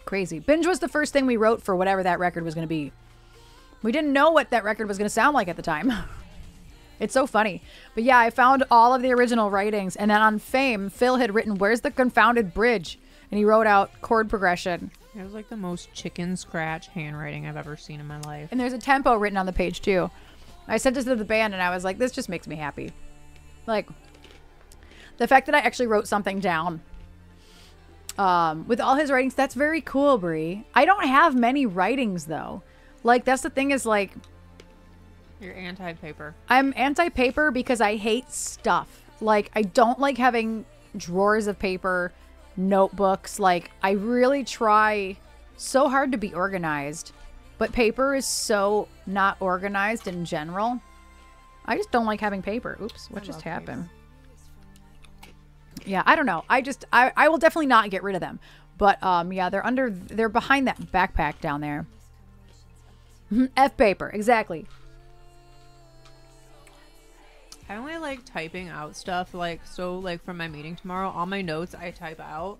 Crazy. Binge was the first thing we wrote for whatever that record was going to be. We didn't know what that record was going to sound like at the time. It's so funny. But yeah, I found all of the original writings, and then on Fame, Phil had written, "Where's the confounded bridge?" And he wrote out chord progression. It was like the most chicken scratch handwriting I've ever seen in my life. And there's a tempo written on the page too. I sent this to the band and I was like, this just makes me happy. Like, the fact that I actually wrote something down with all his writings, that's very cool, Brie. I don't have many writings though. Like, that's the thing is like, You're anti-paper. I'm anti-paper because I hate stuff. Like, I don't like having drawers of paper, notebooks. Like, I really try so hard to be organized, but paper is so not organized in general. I just don't like having paper. Oops, what just happened? Yeah, I don't know. I will definitely not get rid of them. But yeah, they're behind that backpack down there. F paper, exactly. I only like typing out stuff, like, so, like, for my meeting tomorrow, all my notes I type out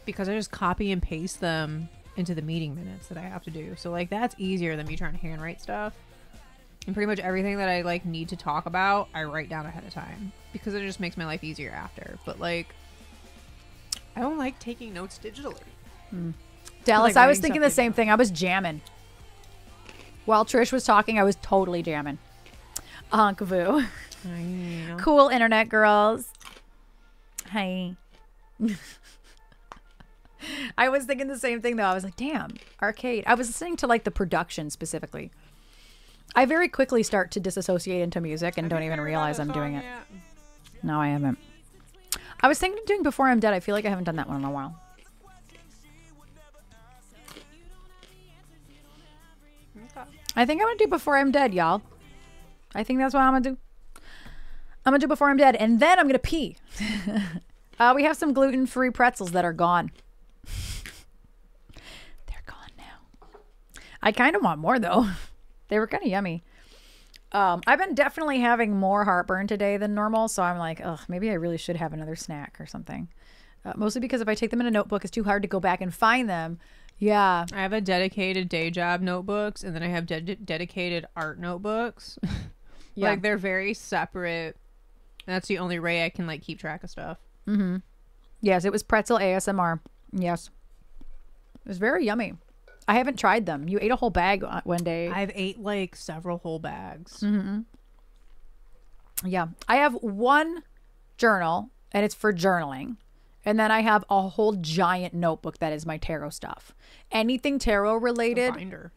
because I just copy and paste them into the meeting minutes that I have to do. So, like, that's easier than me trying to handwrite stuff. And pretty much everything that I, like, need to talk about, I write down ahead of time because it just makes my life easier after. But, like, I don't like taking notes digitally. Dallas, Like I was writing thinking the something same thing. I was jamming. While Trish was talking, I was totally jamming. Honkavoo. Cool internet girls. Hi. I was thinking the same thing though. I was like, damn, arcade. I was listening to like the production specifically. I very quickly start to disassociate into music and don't even realize I'm doing it. No, I haven't. I was thinking of doing Before I'm Dead. I feel like I haven't done that one in a while. I think I'm going to do Before I'm Dead, y'all. I think that's what I'm going to do. I'm going to do Before I'm Dead, and then I'm going to pee. We have some gluten-free pretzels that are gone. They're gone now. I kind of want more, though. They were kind of yummy. I've been definitely having more heartburn today than normal, so I'm like, ugh, maybe I really should have another snack or something. Mostly because if I take them in a notebook, it's too hard to go back and find them. Yeah. I have a dedicated day job notebooks, and then I have dedicated art notebooks. Yeah. Like, they're very separate. And that's the only way I can, like, keep track of stuff. Mm-hmm. Yes, it was pretzel ASMR. Yes. It was very yummy. I haven't tried them. You ate a whole bag one day. I've ate, like, several whole bags. Mm-hmm. Yeah. I have one journal, and it's for journaling. And then I have a whole giant notebook that is my tarot stuff. Anything tarot related,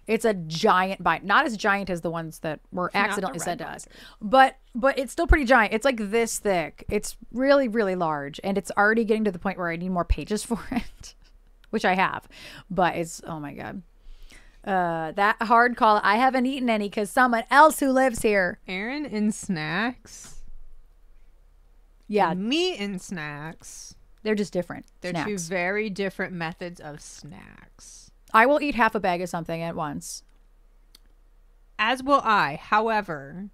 it's a giant binder. Not as giant as the ones that were accidentally sent to us. But it's still pretty giant. It's like this thick. It's really, really large. And it's already getting to the point where I need more pages for it. Which I have. But it's, oh my God. That hard call. I haven't eaten any because someone else who lives here. Erin in snacks. Yeah. And me in snacks. They're just different. They're snacks. two very different methods of snacks. I will eat half a bag of something at once. As will I. However,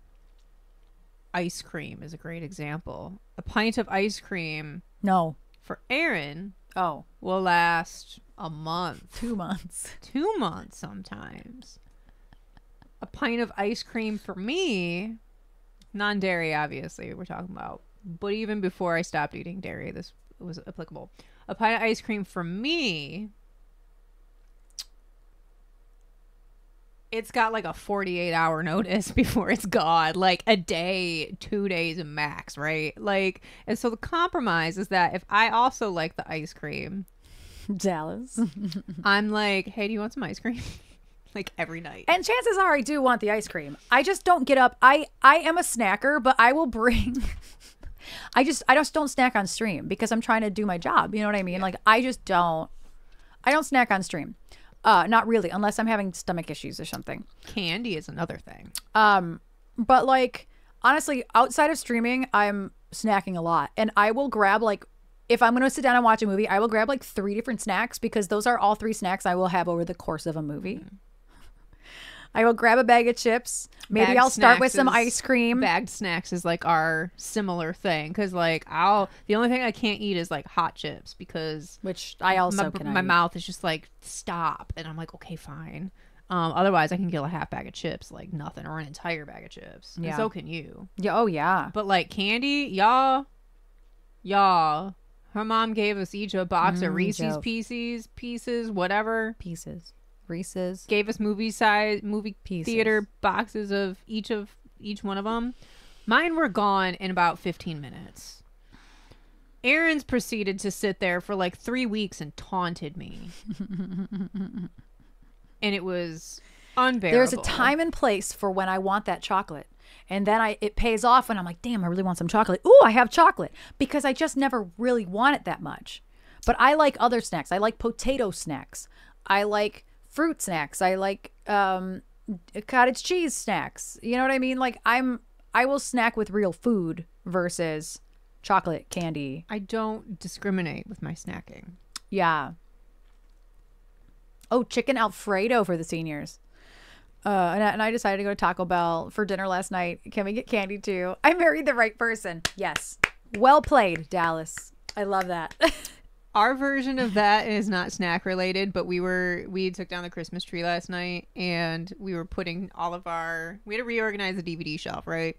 ice cream is a great example. A pint of ice cream. No. For Erin. Oh. Will last a month. 2 months. 2 months sometimes. A pint of ice cream for me. Non-dairy, obviously, we're talking about. But even before I stopped eating dairy, this was applicable. A pint of ice cream for me, it's got like a 48-hour notice before it's gone. Like a day, 2 days max, right? Like, and so the compromise is that if I also like the ice cream, Dallas, I'm like, hey, do you want some ice cream? Like every night. And chances are I do want the ice cream. I just don't get up. I am a snacker, but I will bring I just don't snack on stream because I'm trying to do my job. You know what I mean? Yeah. Like I don't snack on stream. Not really, unless I'm having stomach issues or something. Candy is another thing. But like honestly, outside of streaming, I'm snacking a lot. And I will grab like if I'm going to sit down and watch a movie, I will grab like 3 different snacks because those are all 3 snacks I will have over the course of a movie. I will grab a bag of chips. Maybe I'll start with some ice cream. Bagged snacks is like our similar thing because like the only thing I can't eat is like hot chips because which I also my mouth is just like stop and I'm like okay fine. Otherwise I can kill a half bag of chips like nothing or an entire bag of chips. Yeah. And so can you. Yeah. Oh yeah. But like candy, y'all. Her mom gave us each a box of Reese's pieces, whatever. Reese's gave us movie theater boxes of each one of them. Mine were gone in about 15 minutes. Erin's proceeded to sit there for like 3 weeks and taunted me. And it was unbearable. There's a time and place for when I want that chocolate. And then it pays off and I'm like, damn, I really want some chocolate. Ooh, I have chocolate. Because I just never really want it that much. But I like other snacks. I like potato snacks. I like fruit snacks. I like cottage cheese snacks. You know what I mean? Like I will snack with real food versus chocolate candy. I don't discriminate with my snacking. Yeah. Oh, chicken Alfredo for the seniors. And I decided to go to Taco Bell for dinner last night. Can we get candy too? I married the right person. Yes. Well played, Dallas. I love that. Our version of that is not snack related, but we took down the Christmas tree last night and we were putting we had to reorganize the DVD shelf, right?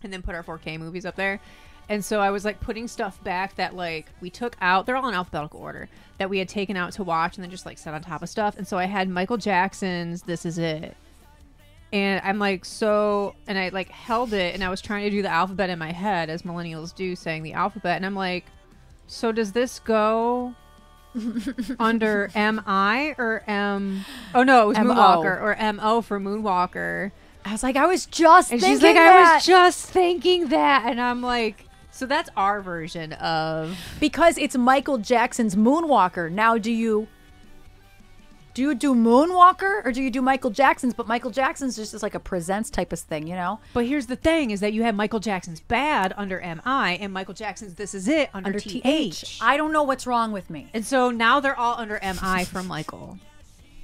And then put our 4K movies up there. And so I was like putting stuff back that like we took out, they're all in alphabetical order, that we had taken out to watch and then just like set on top of stuff. And so I had Michael Jackson's This Is It. And I'm like, and I like held it and I was trying to do the alphabet in my head as millennials do, saying the alphabet. And I'm like, so does this go under M-I or M? Oh no, it was M-O. Moonwalker or M-O for Moonwalker. I was like, I was just And thinking she's like, that. I was just thinking that. And I'm like, so that's our version of. Because it's Michael Jackson's Moonwalker. Now, do you do Moonwalker or do you do Michael Jackson's? But Michael Jackson's just is like a presents type of thing, you know? But here's the thing is that you have Michael Jackson's Bad under MI and Michael Jackson's This Is It under TH. I don't know what's wrong with me. And so now they're all under MI from Michael.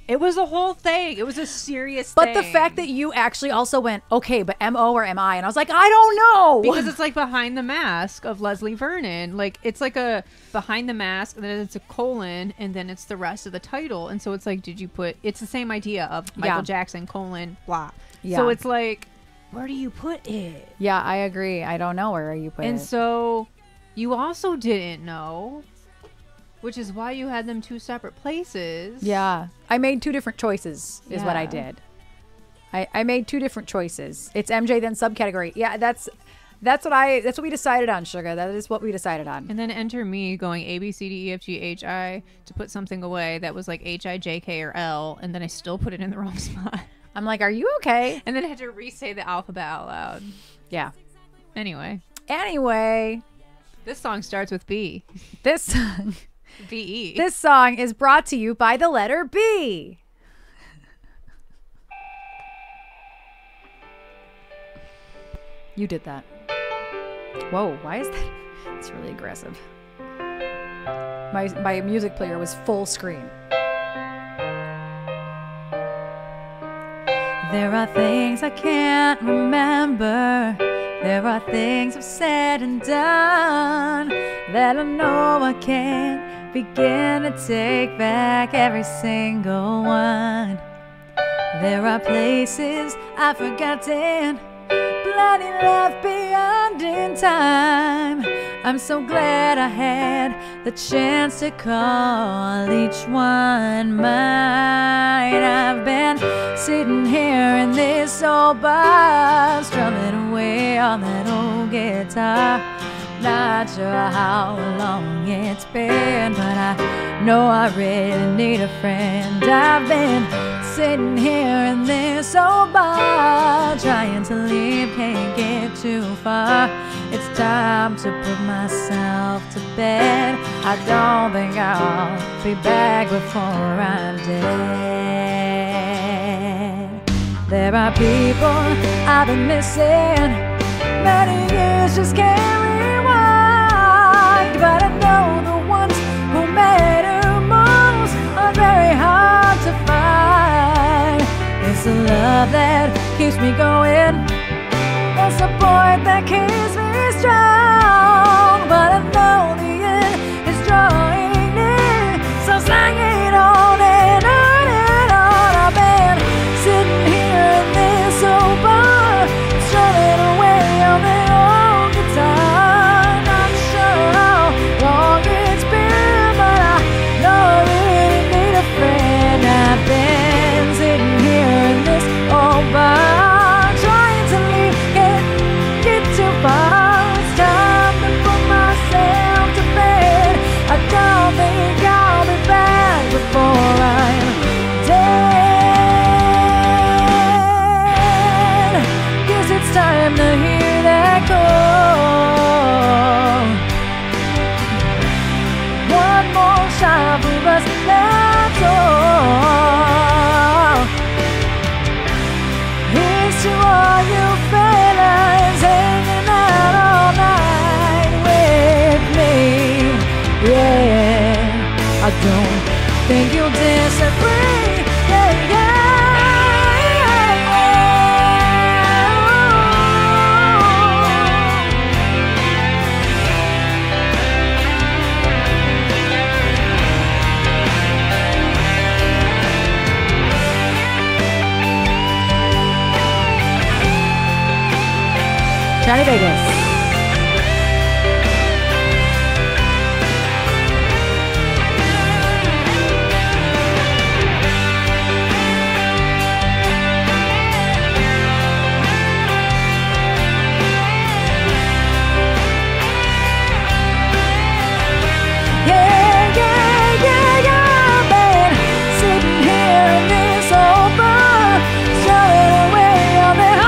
It was a whole thing. It was a serious But thing. the fact that you actually also went, okay, but MO or MI? And I was like, I don't know. because it's like Behind the Mask of Leslie Vernon. Like it's like a Behind the Mask and then it's a colon and then it's the rest of the title. And so it's like, did you put, it's the same idea of Michael Jackson, colon, blah. Yeah. So it's like, where do you put it? Yeah, I agree. I don't know where you put it. And so you also didn't know, which is why you had them two separate places. Yeah. I made two different choices is what I Yeah. did. I made two different choices. It's MJ then subcategory. Yeah, that's what we decided on, Sugar. That is what we decided on. And then enter me going A, B, C, D, E, F, G, H, I to put something away that was like H, I, J, K, or L. And then I still put it in the wrong spot. I'm like, are you okay? And then I had to re-say the alphabet out loud. Yeah. Anyway, this song starts with B. this B-E. this song is brought to you by the letter B. You did that. Whoa, why is that? It's really aggressive. My music player was full screen. There are things I can't remember. There are things I've said and done that I know I can't begin to take back every single one. There are places I've forgotten, bloody left beyond in time. I'm so glad I had the chance to call each one mine. I've been sitting here in this old bar, strumming away on that old guitar. Not sure how long it's been, but I know I really need a friend. I've been sitting here in this old bar, trying to leave, can't get too far. It's time to put myself to bed. I don't think I'll be back before I'm dead. There are people I've been missing, many years just can't rewind. But I know the ones who matter most are very hard to find. It's the love that keeps me going, the support that keeps me strong. But I know the end is drawing near, so sing it on and on and on. I've been sitting here in this old bar, strumming away on that old guitar. Not sure how long it's been, but I know I really need a friend. I've been sitting here in this old bar, trying to leave, can't get too far. It's time to put myself to bed. I don't think I'll be back before I'm dead. Guess it's time to hear that call. One more shot for us, that's all. Here's to all you fellas hanging out all night with me. Yeah, I don't think you'll disagree. Yeah, yeah. Johnny Vegas. Yeah, yeah, yeah, yeah. I've been sitting here in this old bar, strumming away on that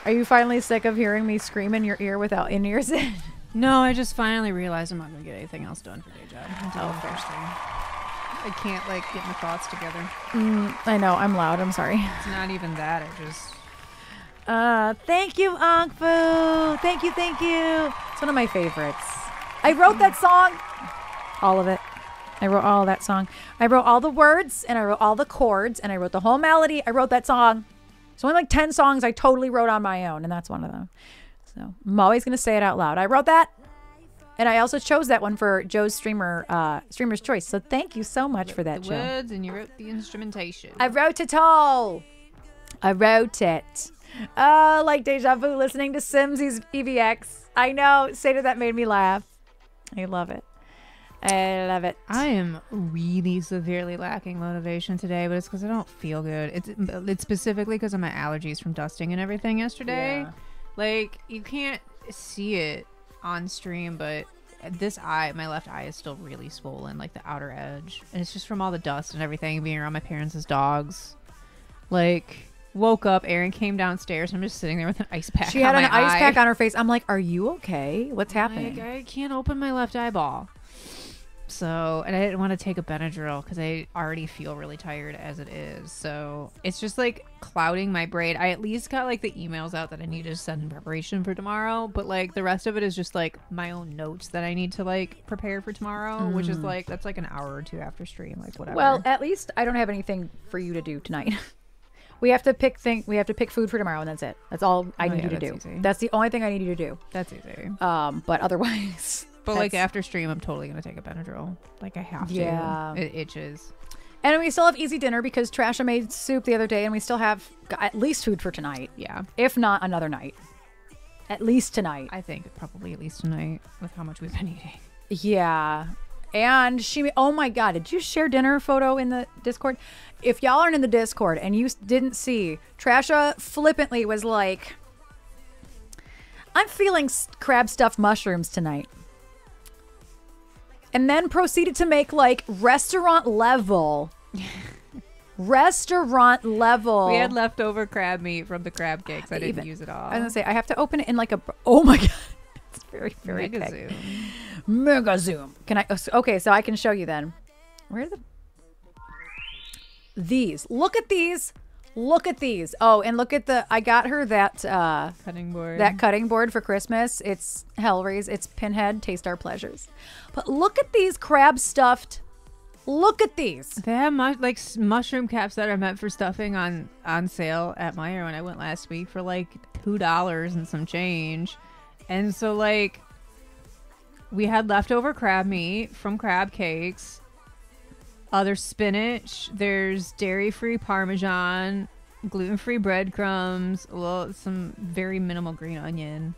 Are you finally sick of hearing me scream in your ear without in-ears in? No, I just finally realized I'm not going to get anything else done for day job until the first thing. I can't, like, get my thoughts together. I know, I'm loud. I'm sorry. It's not even that. I just... Thank you, Ankh Fu. Thank you, thank you. It's one of my favorites. I wrote that song. All of it. I wrote all of that song. I wrote all the words, and I wrote all the chords, and I wrote the whole melody. I wrote that song. It's only like 10 songs I totally wrote on my own, and that's one of them. So I'm always going to say it out loud. I wrote that, and I also chose that one for Joe's Streamer's Choice. So thank you so much for that, the Joe. words, and you wrote the instrumentation. I wrote it all. I wrote it. Like Deja Vu listening to Simsy's EVX. I know. Seda, that made me laugh. I love it. I love it. I am really severely lacking motivation today, but it's because I don't feel good. It's specifically because of my allergies from dusting and everything yesterday. Yeah. Like, you can't see it on stream, but my left eye is still really swollen, like the outer edge. And it's just from all the dust and everything, being around my parents' dogs. Like, woke up, Erin came downstairs, I'm just sitting there with an ice pack She had on an my ice eye. pack on her face. I'm like, are you okay? What's happening? Like, I can't open my left eyeball. So, and I didn't want to take a Benadryl because I already feel really tired as it is. So it's just like clouding my brain. I at least got like the emails out that I need to send in preparation for tomorrow. But like the rest of it is just like my own notes that I need to like prepare for tomorrow, which is like, that's like an hour or two after stream, like whatever. Well, at least I don't have anything for you to do tonight. We have to pick food for tomorrow, and that's it. That's all I need you to do. Easy. That's the only thing I need you to do. That's easy. But otherwise, But like after stream, I'm totally going to take a Benadryl. Like I have to. Yeah. It itches. and we still have easy dinner because Trasha made soup the other day, and we still have at least food for tonight. Yeah. If not another night. At least tonight. I think probably at least tonight with how much we've been eating. Yeah. And oh my God, did you share dinner photo in the Discord? If y'all aren't in the Discord and you didn't see, Trasha flippantly was like, I'm feeling crab stuffed mushrooms tonight. And then proceeded to make like restaurant level. We had leftover crab meat from the crab cakes. I didn't use it all. I was gonna say I have to open it in like oh my God, it's very very Mega big. zoom. Mega zoom. Can I? Okay, so I can show you then. Where are these? Look at these. Look at these. Oh, and look at I got her that Cutting board. that cutting board for Christmas. It's Hellraise. It's Pinhead. Taste our pleasures. But look at these crab stuffed. Look at these. They have mushroom caps that are meant for stuffing on sale at Meijer when I went last week for like $2 and some change. And so like we had leftover crab meat from crab cakes. There's spinach. There's dairy-free Parmesan, gluten-free breadcrumbs, some very minimal green onion,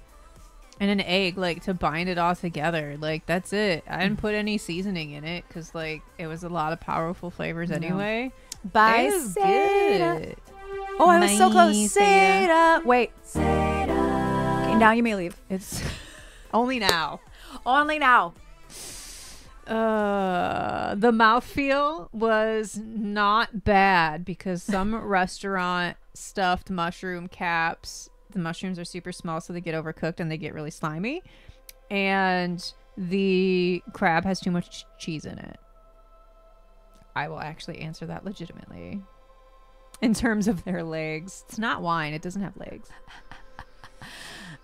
and an egg, like to bind it all together. Like that's it. I didn't put any seasoning in it because like it was a lot of powerful flavors anyway. Bye, It was Seda. good. Oh, I was so Bye, close. Seda. Seda. Wait. Seda. Okay, now you may leave. It's only now. Only now. The mouthfeel was not bad because some restaurant stuffed mushroom caps, the mushrooms are super small so they get overcooked and they get really slimy, and the crab has too much cheese in it. I will actually answer that legitimately. In terms of their legs, it's not wine, it doesn't have legs.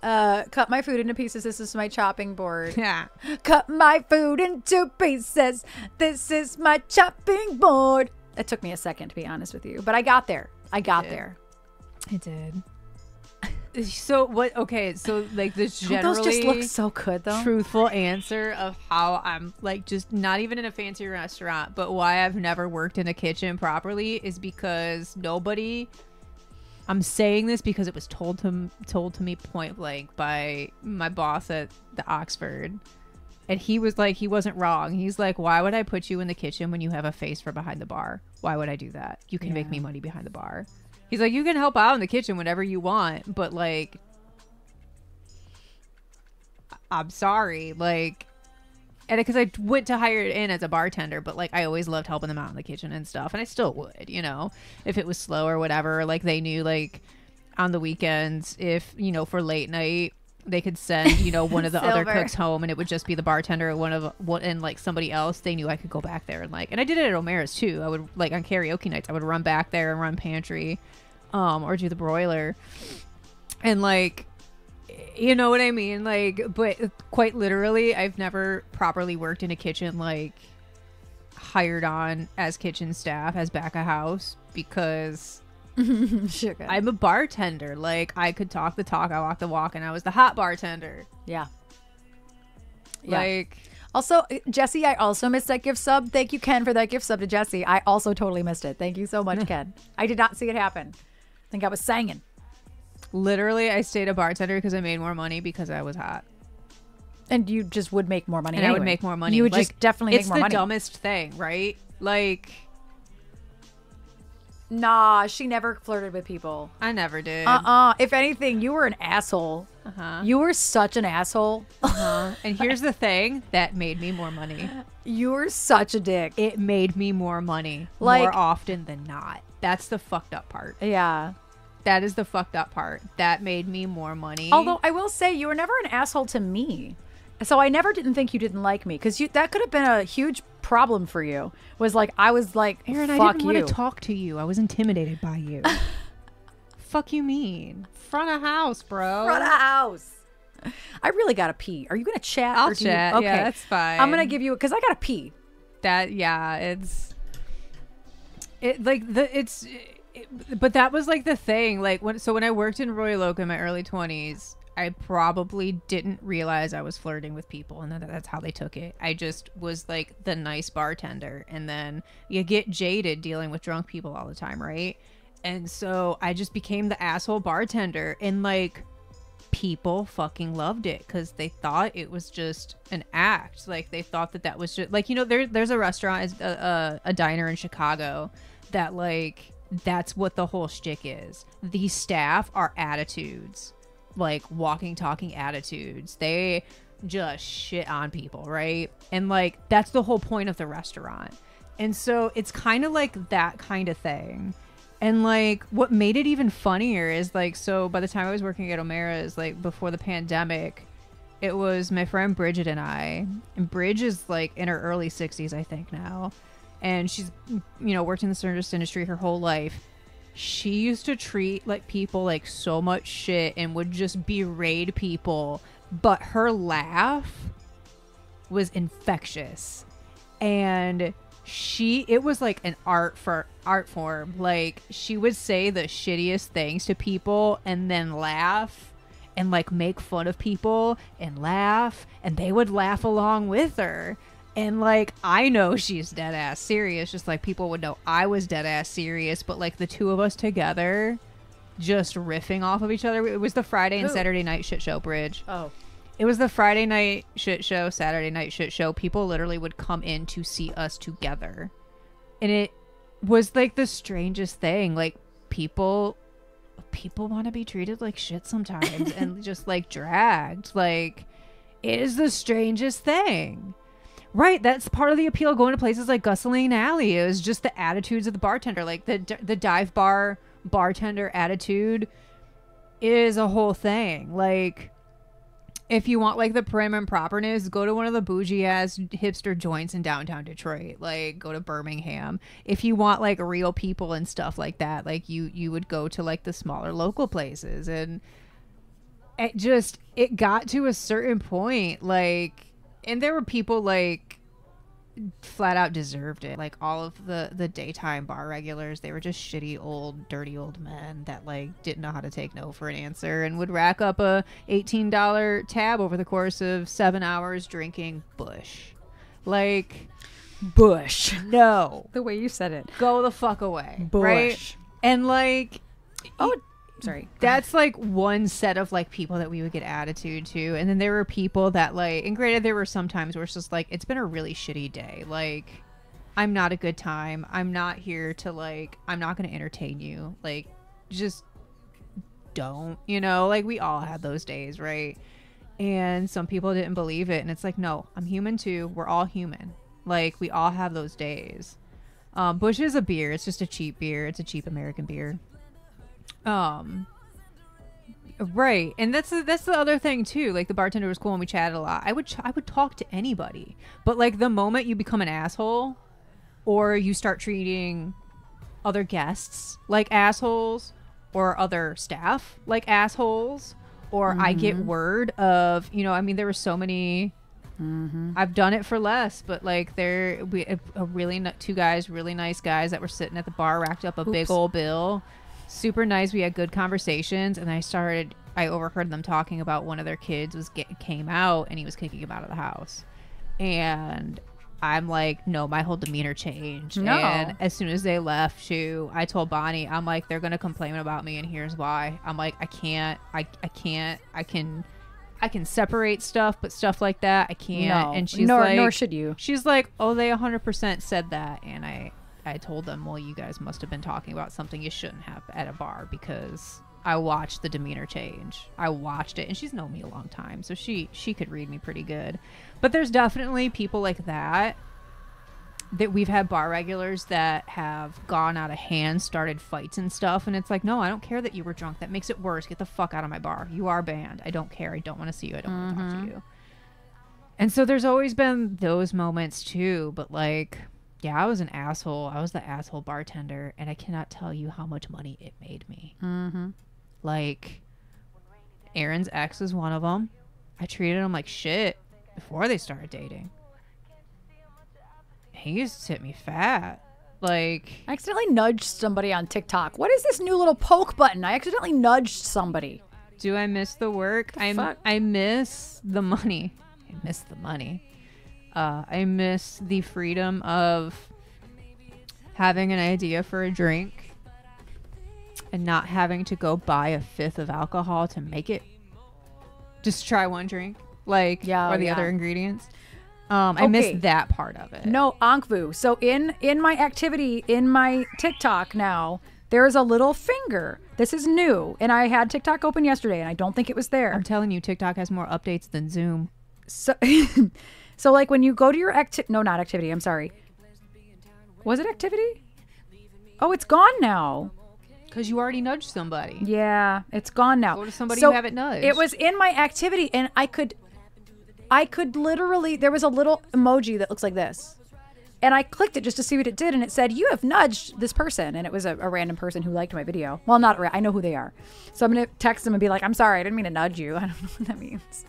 Cut my food into pieces. This is my chopping board. Yeah. Cut my food into pieces. This is my chopping board. It took me a second, to be honest with you, but I got there. I got there. It did. So what? Okay, so like this Don't generally those just look so good, though. truthful answer of how I'm like just not even in a fancy restaurant, but why I've never worked in a kitchen properly is because nobody. I'm saying this because it was told to me point blank by my boss at the Oxford, and he was like, he wasn't wrong. He's like, why would I put you in the kitchen when you have a face for behind the bar? Why would I do that? You can make me money behind the bar. He's like, you can help out in the kitchen whenever you want, but like, I'm sorry, like, and because I went to hire it in as a bartender, but like I always loved helping them out in the kitchen and stuff, and I still would, you know, if it was slow or whatever. Like they knew like on the weekends, if, you know, for late night, they could send, you know, one of the other Silver. cooks home, and it would just be the bartender and like somebody else. They knew I could go back there and like, and I did it at O'Mara's too. I would like on karaoke nights, I would run back there and run pantry, or do the broiler, and like, you know what I mean? Like, but quite literally, I've never properly worked in a kitchen, like hired on as kitchen staff, as back of house, because Sugar. I'm a bartender. Like, I could talk the talk, I walk the walk, and I was the hot bartender. Yeah. Like, Also, Jesse, I also missed that gift sub. Thank you, Ken, for that gift sub to Jesse. I also totally missed it. Thank you so much, Ken. I did not see it happen. I think I was singing. literally, I stayed a bartender because I made more money because I was hot. And you just would make more money And I would anyway. make more money. You would Like, just definitely make more money. It's the dumbest thing, right? Like, Nah, she never flirted with people. I never did. If anything, you were an asshole. Uh-huh. You were such an asshole. And here's the thing that made me more money. You were such a dick. It made me more money Like- more often than not. That's the fucked up part. Yeah. That is the fucked up part. That made me more money. Although I will say you were never an asshole to me. So I never didn't think you didn't like me because that could have been a huge problem for you. Was like I was like, Erin, fuck I didn't you. want to talk to you. I was intimidated by you. Fuck you mean? Front of house, bro. Front of house. I really gotta pee. Are you gonna chat? I'll or do you- chat. Okay, Yeah, that's fine. I'm gonna give you because I gotta pee. That, yeah, but that was like the thing. Like when I worked in Royal Oak in my early 20s, I probably didn't realize I was flirting with people, and that's how they took it. I just was like the nice bartender, and then you get jaded dealing with drunk people all the time, right? And so I just became the asshole bartender, and like people fucking loved it because they thought it was just an act. Like they thought that was just like, you know, there's a restaurant, a diner in Chicago that like that's what the whole shtick is. These staff are attitudes. Like walking, talking attitudes. They just shit on people, right? And like that's the whole point of the restaurant. And so it's kind of like that kind of thing. And like what made it even funnier is like, so by the time I was working at O'Mara's, like before the pandemic, it was my friend Bridget and I. And Bridge is like in her early 60s, I think now. And she's, you know, worked in the service industry her whole life. She used to treat like people like so much shit and would just berate people, but her laugh was infectious. And it was like an art form. Like she would say the shittiest things to people and then laugh and like make fun of people and laugh, and they would laugh along with her. And like, I know she's dead ass serious, just like people would know I was dead ass serious, but like the two of us together just riffing off of each other. It was the Friday and Saturday night shit show, Bridge. Oh. It was the Friday night shit show, Saturday night shit show. People literally would come in to see us together. And it was like the strangest thing. Like people want to be treated like shit sometimes and just like dragged. Like it is the strangest thing. Right, that's part of the appeal of going to places like Gasoline Alley. It was just the attitudes of the bartender. Like the dive bar bartender attitude is a whole thing. Like if you want like the prim and properness, go to one of the bougie ass hipster joints in downtown Detroit. Like go to Birmingham. If you want like real people and stuff like that, like you would go to like the smaller local places. And it got to a certain point, like, and there were people like flat out deserved it. Like all of the daytime bar regulars, they were just shitty old dirty old men that like didn't know how to take no for an answer and would rack up a $18 tab over the course of 7 hours drinking Bush. Like Bush. no, The way you said it. go the fuck away. Bush. Right? And like, Oh, sorry. that's like one set of like people that we would get attitude to. And then there were people that like, and granted there were some times where it's just like, it's been a really shitty day. Like I'm not a good time. I'm not here to like, I'm not going to entertain you. Like just don't, you know, like we all had those days. Right. And some people didn't believe it. And it's like, no, I'm human too. We're all human. Like we all have those days. Bush is a beer. It's just a cheap beer. It's a cheap American beer. Right, and that's the other thing too. Like the bartender was cool and we chatted a lot. I would talk to anybody, but like the moment you become an asshole, or you start treating other guests like assholes, or other staff like assholes, or I get word of, you know, I mean, there were so many. I've done it for less, but like two guys, really nice guys that were sitting at the bar, racked up a big old bill. Super nice. We had good conversations, and I overheard them talking about one of their kids came out and he was kicking him out of the house. And I'm like, no, my whole demeanor changed. No. And as soon as they left too, I told Bonnie, I'm like, they're gonna complain about me, and here's why. I'm like, I can't. I can separate stuff, but stuff like that I can't. No. And she's nor should you. She's like, oh, they 100% said that. And I told them, well, you guys must have been talking about something you shouldn't have at a bar, because I watched the demeanor change. I watched it, and she's known me a long time, so she could read me pretty good. But there's definitely people like that we've had bar regulars that have gone out of hand, started fights and stuff, and it's like, no, I don't care that you were drunk. That makes it worse. Get the fuck out of my bar. You are banned. I don't care. I don't want to see you. I don't want to talk to you. And so there's always been those moments too, but like, yeah, I was an asshole. I was the asshole bartender, and I cannot tell you how much money it made me. Like, Erin's ex is one of them. I treated him like shit before they started dating. He used to tip me fat. Like, I accidentally nudged somebody on TikTok. What is this new little poke button? I accidentally nudged somebody. do I miss the work? I miss the money. I miss the money. I miss the freedom of having an idea for a drink and not having to go buy a fifth of alcohol to make it. Just try one drink, or the other ingredients. I miss that part of it. No, Ankvu. So in my activity, in my TikTok now, there is a little finger. This is new. And I had TikTok open yesterday, and I don't think it was there. I'm telling you, TikTok has more updates than Zoom. So, so like when you go to your not activity, I'm sorry. Was it activity? Oh, it's gone now. Because you already nudged somebody. Yeah, it's gone now. Go to somebody you haven't nudged. It was in my activity, and I could literally, there was a little emoji that looks like this. And I clicked it just to see what it did, and it said, you have nudged this person. And it was a random person who liked my video. Well, I know who they are. So I'm going to text them and be like, I'm sorry, I didn't mean to nudge you. I don't know what that means.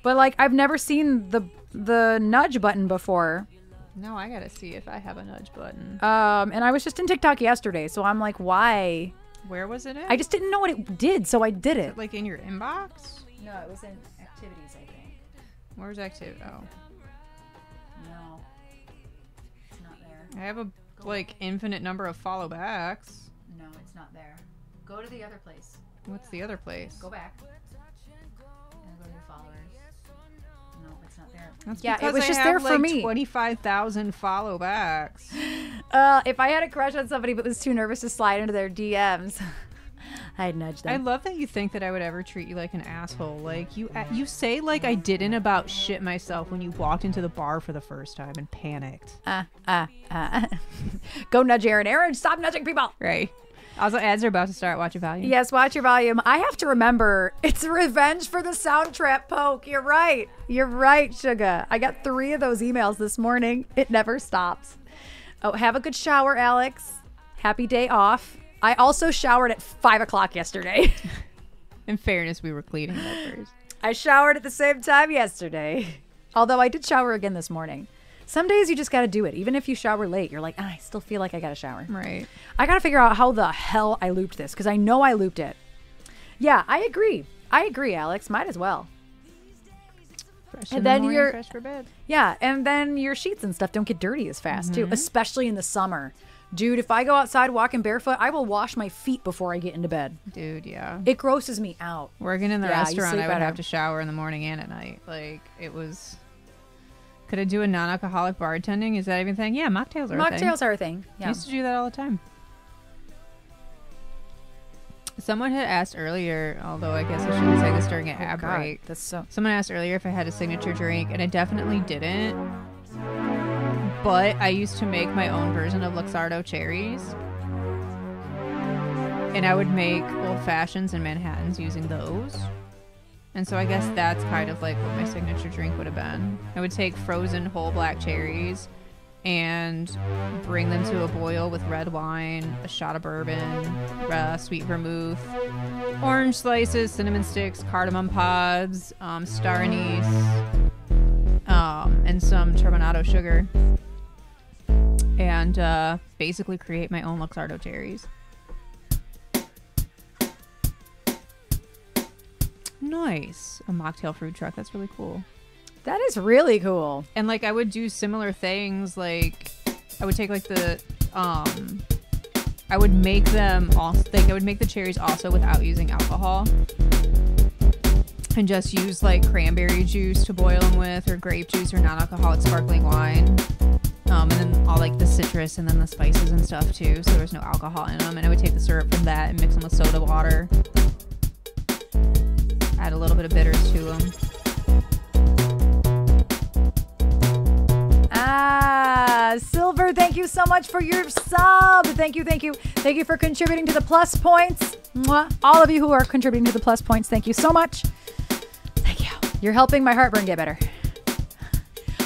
But like, I've never seen the nudge button before. No, I got to see if I have a nudge button. And I was just in TikTok yesterday, so I'm like, why? Where was it at? I just didn't know what it did, so I did it. Like in your inbox? No, it was in activities, I think. Where's activity? Oh. No. It's not there. I have a infinite number of follow backs. No, it's not there. Go to the other place. What's the other place? Go back. And go to your followers. No, it's not there. That's yeah, because it was I just have, there for me. 25,000 follow backs. If I had a crush on somebody but was too nervous to slide into their DMs, I'd nudge them. I love that you think that I would ever treat you like an asshole. Like you say like I didn't about shit myself when you walked into the bar for the first time and panicked. Go nudge Erin. Erin, stop nudging people. Right. Also, ads are about to start. Watch your volume. Yes, watch your volume. I have to remember, it's revenge for the Soundtrap poke. You're right. You're right, Sugar. I got 3 of those emails this morning. It never stops. Oh, have a good shower, Alex. Happy day off. I also showered at 5 o'clock yesterday. In fairness, we were cleaning that first. I showered at the same time yesterday. Although I did shower again this morning. Some days you just got to do it. Even if you shower late, you're like, I still feel like I got to shower. Right. I got to figure out how the hell I looped this, because I know I looped it. Yeah, I agree. Alex. Might as well. Fresh And in then the morning, you're- fresh for bed. Yeah, and then your sheets and stuff don't get dirty as fast, too, especially in the summer. Dude, if I go outside walking barefoot, I will wash my feet before I get into bed. Dude, yeah. It grosses me out. Working in the Yeah, you restaurant, sleep I would better. have to shower in the morning and at night. Like, it was... Could I do a non-alcoholic bartending? Is that even a thing? Yeah, mocktails are a thing. Mocktails are a thing. I Yeah. used to do that all the time. Someone had asked earlier, although I guess I shouldn't say this during an ad God, break. that's so... Someone asked earlier if I had a signature drink, and I definitely didn't. But I used to make my own version of Luxardo cherries. and I would make old fashions and Manhattans using those. And so I guess that's kind of like what my signature drink would have been. I would take frozen whole black cherries and bring them to a boil with red wine, a shot of bourbon, sweet vermouth, orange slices, cinnamon sticks, cardamom pods, star anise, and some turbinado sugar. And basically create my own Luxardo cherries. Nice. A mocktail food truck. That's really cool. That is really cool. And like I would do similar things. Like I would take like the I would make them also like I would make the cherries also without using alcohol. And just use like cranberry juice to boil them with, or grape juice, or non-alcoholic sparkling wine. And then all like the citrus and then the spices and stuff too, so there was no alcohol in them. And I would take the syrup from that and mix them with soda water. Add a little bit of bitters to them. Silver, thank you so much for your sub. Thank you, thank you. Thank you for contributing to the plus points. Mwah. All of you who are contributing to the plus points, thank you so much. Thank you. You're helping my heartburn get better.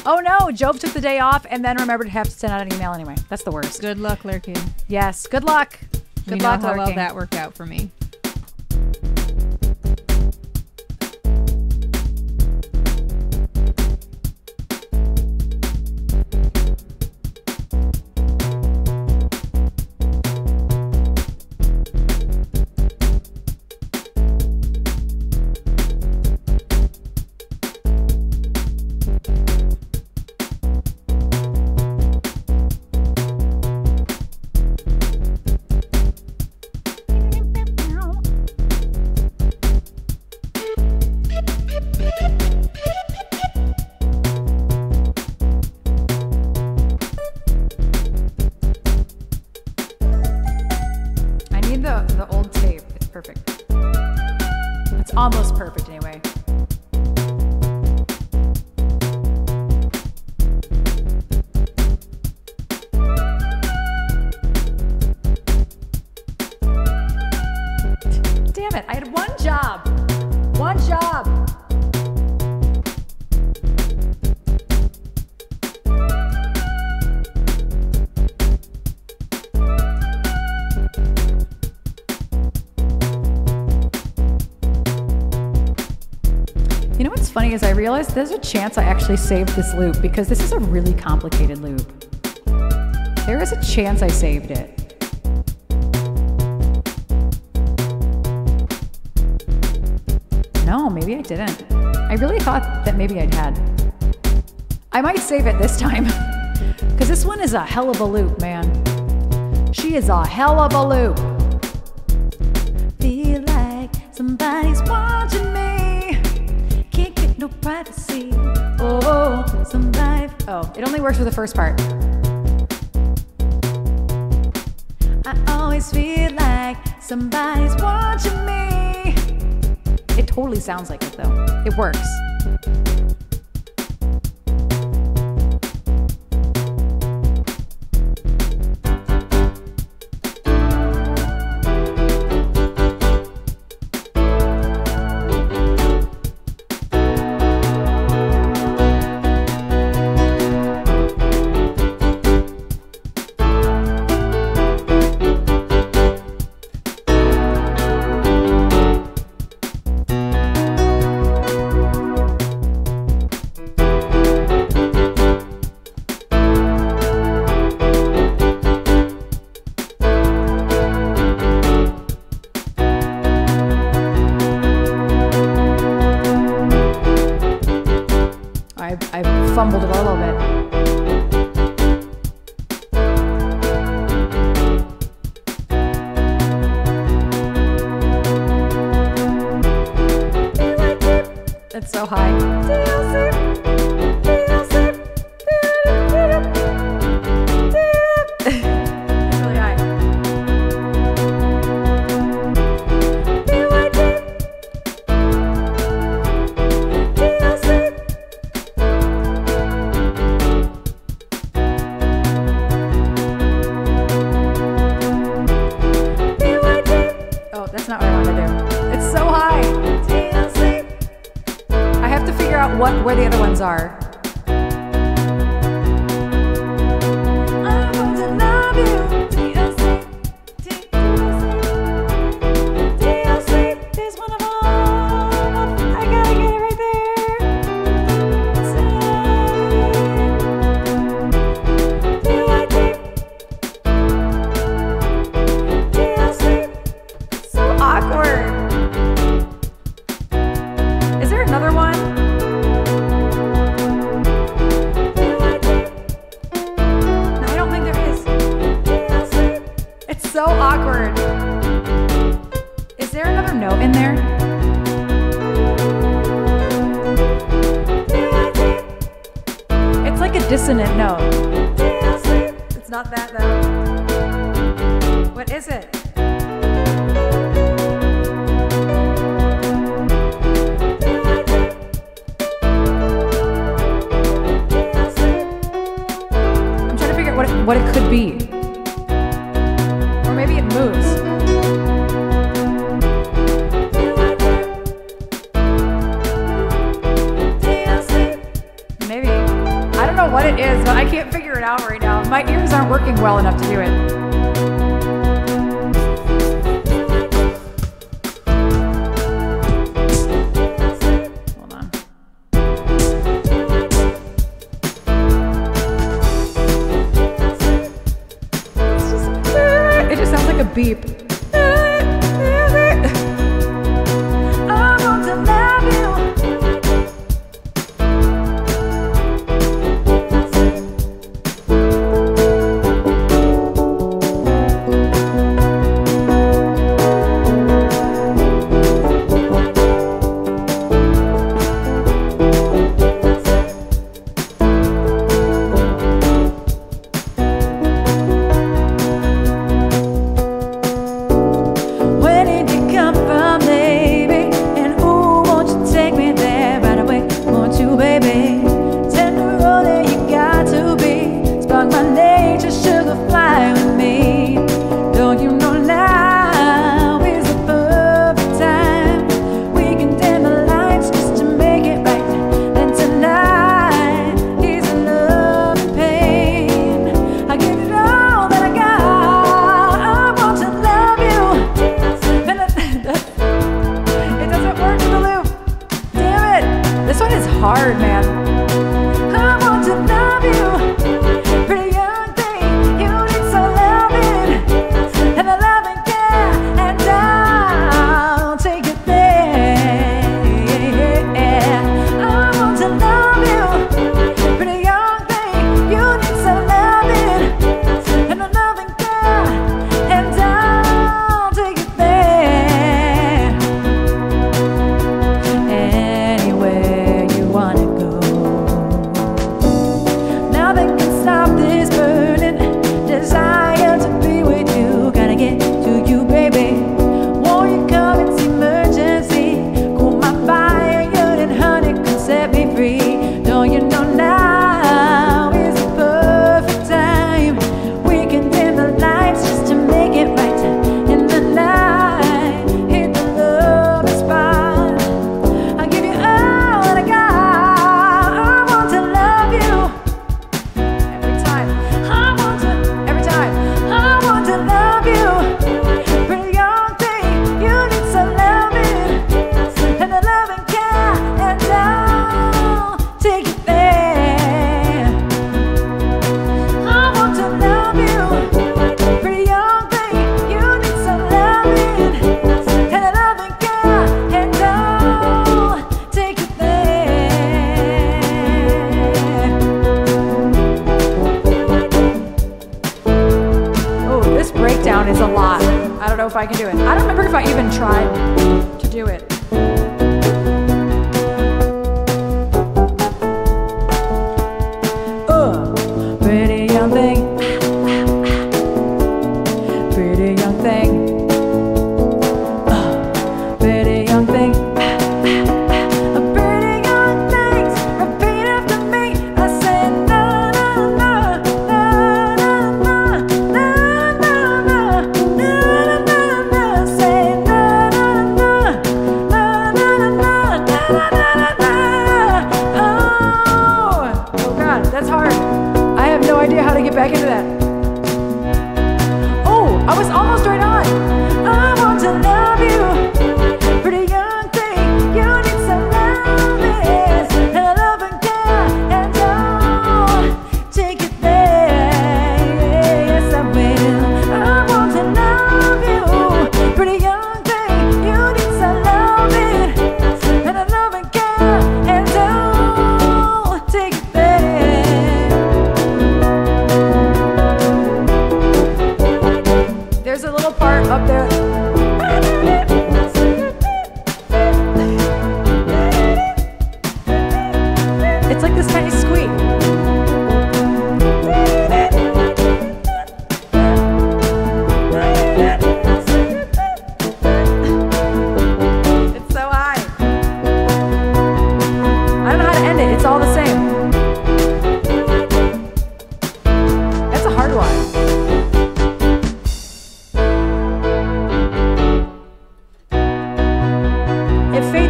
Oh no, Jove took the day off and then remembered to have to send out an email anyway. That's the worst. Good luck, lurking. Yes, good luck. Good luck, how well lurking. that worked out for me. The old tape. It's perfect. It's almost perfect anyway. Damn it, I had one job. One job. You know what's funny is I realized there's a chance I actually saved this loop because this is a really complicated loop. There is a chance I saved it. No, maybe I didn't. I really thought that maybe I'd had. I might save it this time because this one is a hell of a loop, man. She is a hell of a loop. Feel like somebody's watching me. Can't get no privacy. Oh, somebody. Oh, it only works with the first part. I always feel like somebody's watching me. It totally sounds like it though. It works. I fumbled it a little bit. It's so high. It's really high. where the other ones are. I want to love you. TLC is one of them. I gotta get it right there. So awkward. Is there another one? No, I don't think there is. It's so awkward. Is there another note in there? It's like a dissonant note. It's not that though. What is it? I'm trying to figure out what it could be. Or maybe it moves. Maybe. I don't know what it is, but I can't figure it out right now. My ears aren't working well enough to do it. Hold on. It just sounds like a beep. I want to love you. Where did you come from, baby? And ooh, won't you take me there right away? Won't you, baby? Tender all that you got to be. Spark my nature, sugar, fly with me. Don't you know now is the perfect time? We can dim the lights just to make it right. Then tonight is love and pain. I give it all that I got. I want to love you. It doesn't work in the loop. Damn it. This one is hard, man. I want to love you. Pretty young thing, you need some loving. And a loving care, and I'll take it there. I want to love you. Pretty young thing, you need some loving. And a loving care, and I'll take it there. Anywhere you wanna go. Nothing can stop this burning desire to be with you. Gotta get to you, baby. Won't you come? It's emergency. Cool my fire, unit, honey, can set me free. Don't you know now is the perfect time? We can dim the lights just to make it right. In the night, hit the love spot. I'll give you all that I got. I want to love you. Every time. Every time. I want to love you. Pretty young thing, you need some loving. And a loving care, and I'll take it there. I want to love you. Pretty young thing, you need some loving. And a loving care, and I'll take it there. Oh, this breakdown is a lot. I don't know if I can do it. I don't remember if I even tried to do it. Pretty young thing. Pretty young thing. Pretty young thing. Pretty young things. Repeat after me. I say na na na na na na na na na na na na. Say na na na na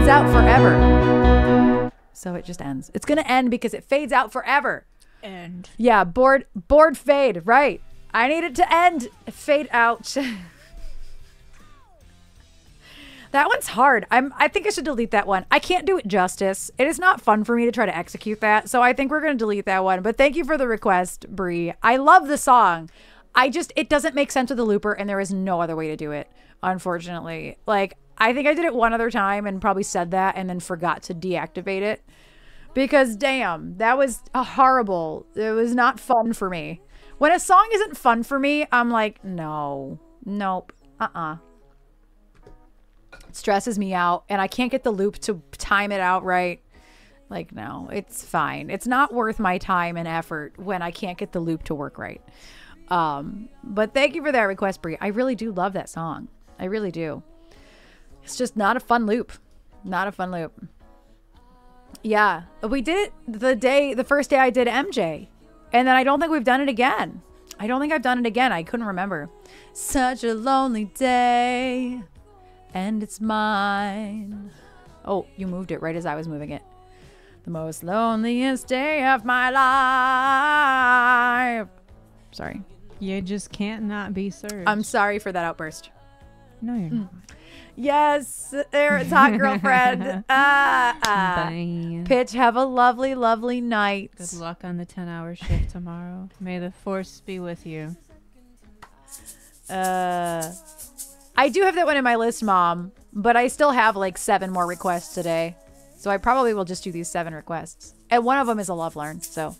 fades out forever. So it just ends. It's gonna end because it fades out forever. And Yeah, board fade, right. I need it to end. Fade out. That one's hard. I think I should delete that one. I can't do it justice. It is not fun for me to try to execute that. So I think we're going to delete that one. But thank you for the request, Bree. I love the song. It doesn't make sense with the looper, and there is no other way to do it, unfortunately. Like, I think I did it one other time and probably said that and then forgot to deactivate it. Because, damn, that was horrible. It was not fun for me. When a song isn't fun for me, I'm like, no, nope, It stresses me out, and I can't get the loop to time it out right. Like, no, it's fine. It's not worth my time and effort when I can't get the loop to work right. But thank you for that request, Brie. I really do love that song. I really do. It's just not a fun loop. Not a fun loop. Yeah, we did it the first day I did MJ, and then I don't think we've done it again. I don't think I've done it again. I couldn't remember. Such a lonely day, and it's mine. Oh, you moved it right as I was moving it. The most loneliest day of my life. Sorry. you just can't not be served. I'm sorry for that outburst. No, you're not. Yes, there's hot girlfriend. Bye. Pitch, have a lovely, lovely night. Good luck on the 10-hour shift tomorrow. May the force be with you. I do have that one in my list, Mom, but I still have like 7 more requests today. So I probably will just do these 7 requests. And one of them is a love learn, so.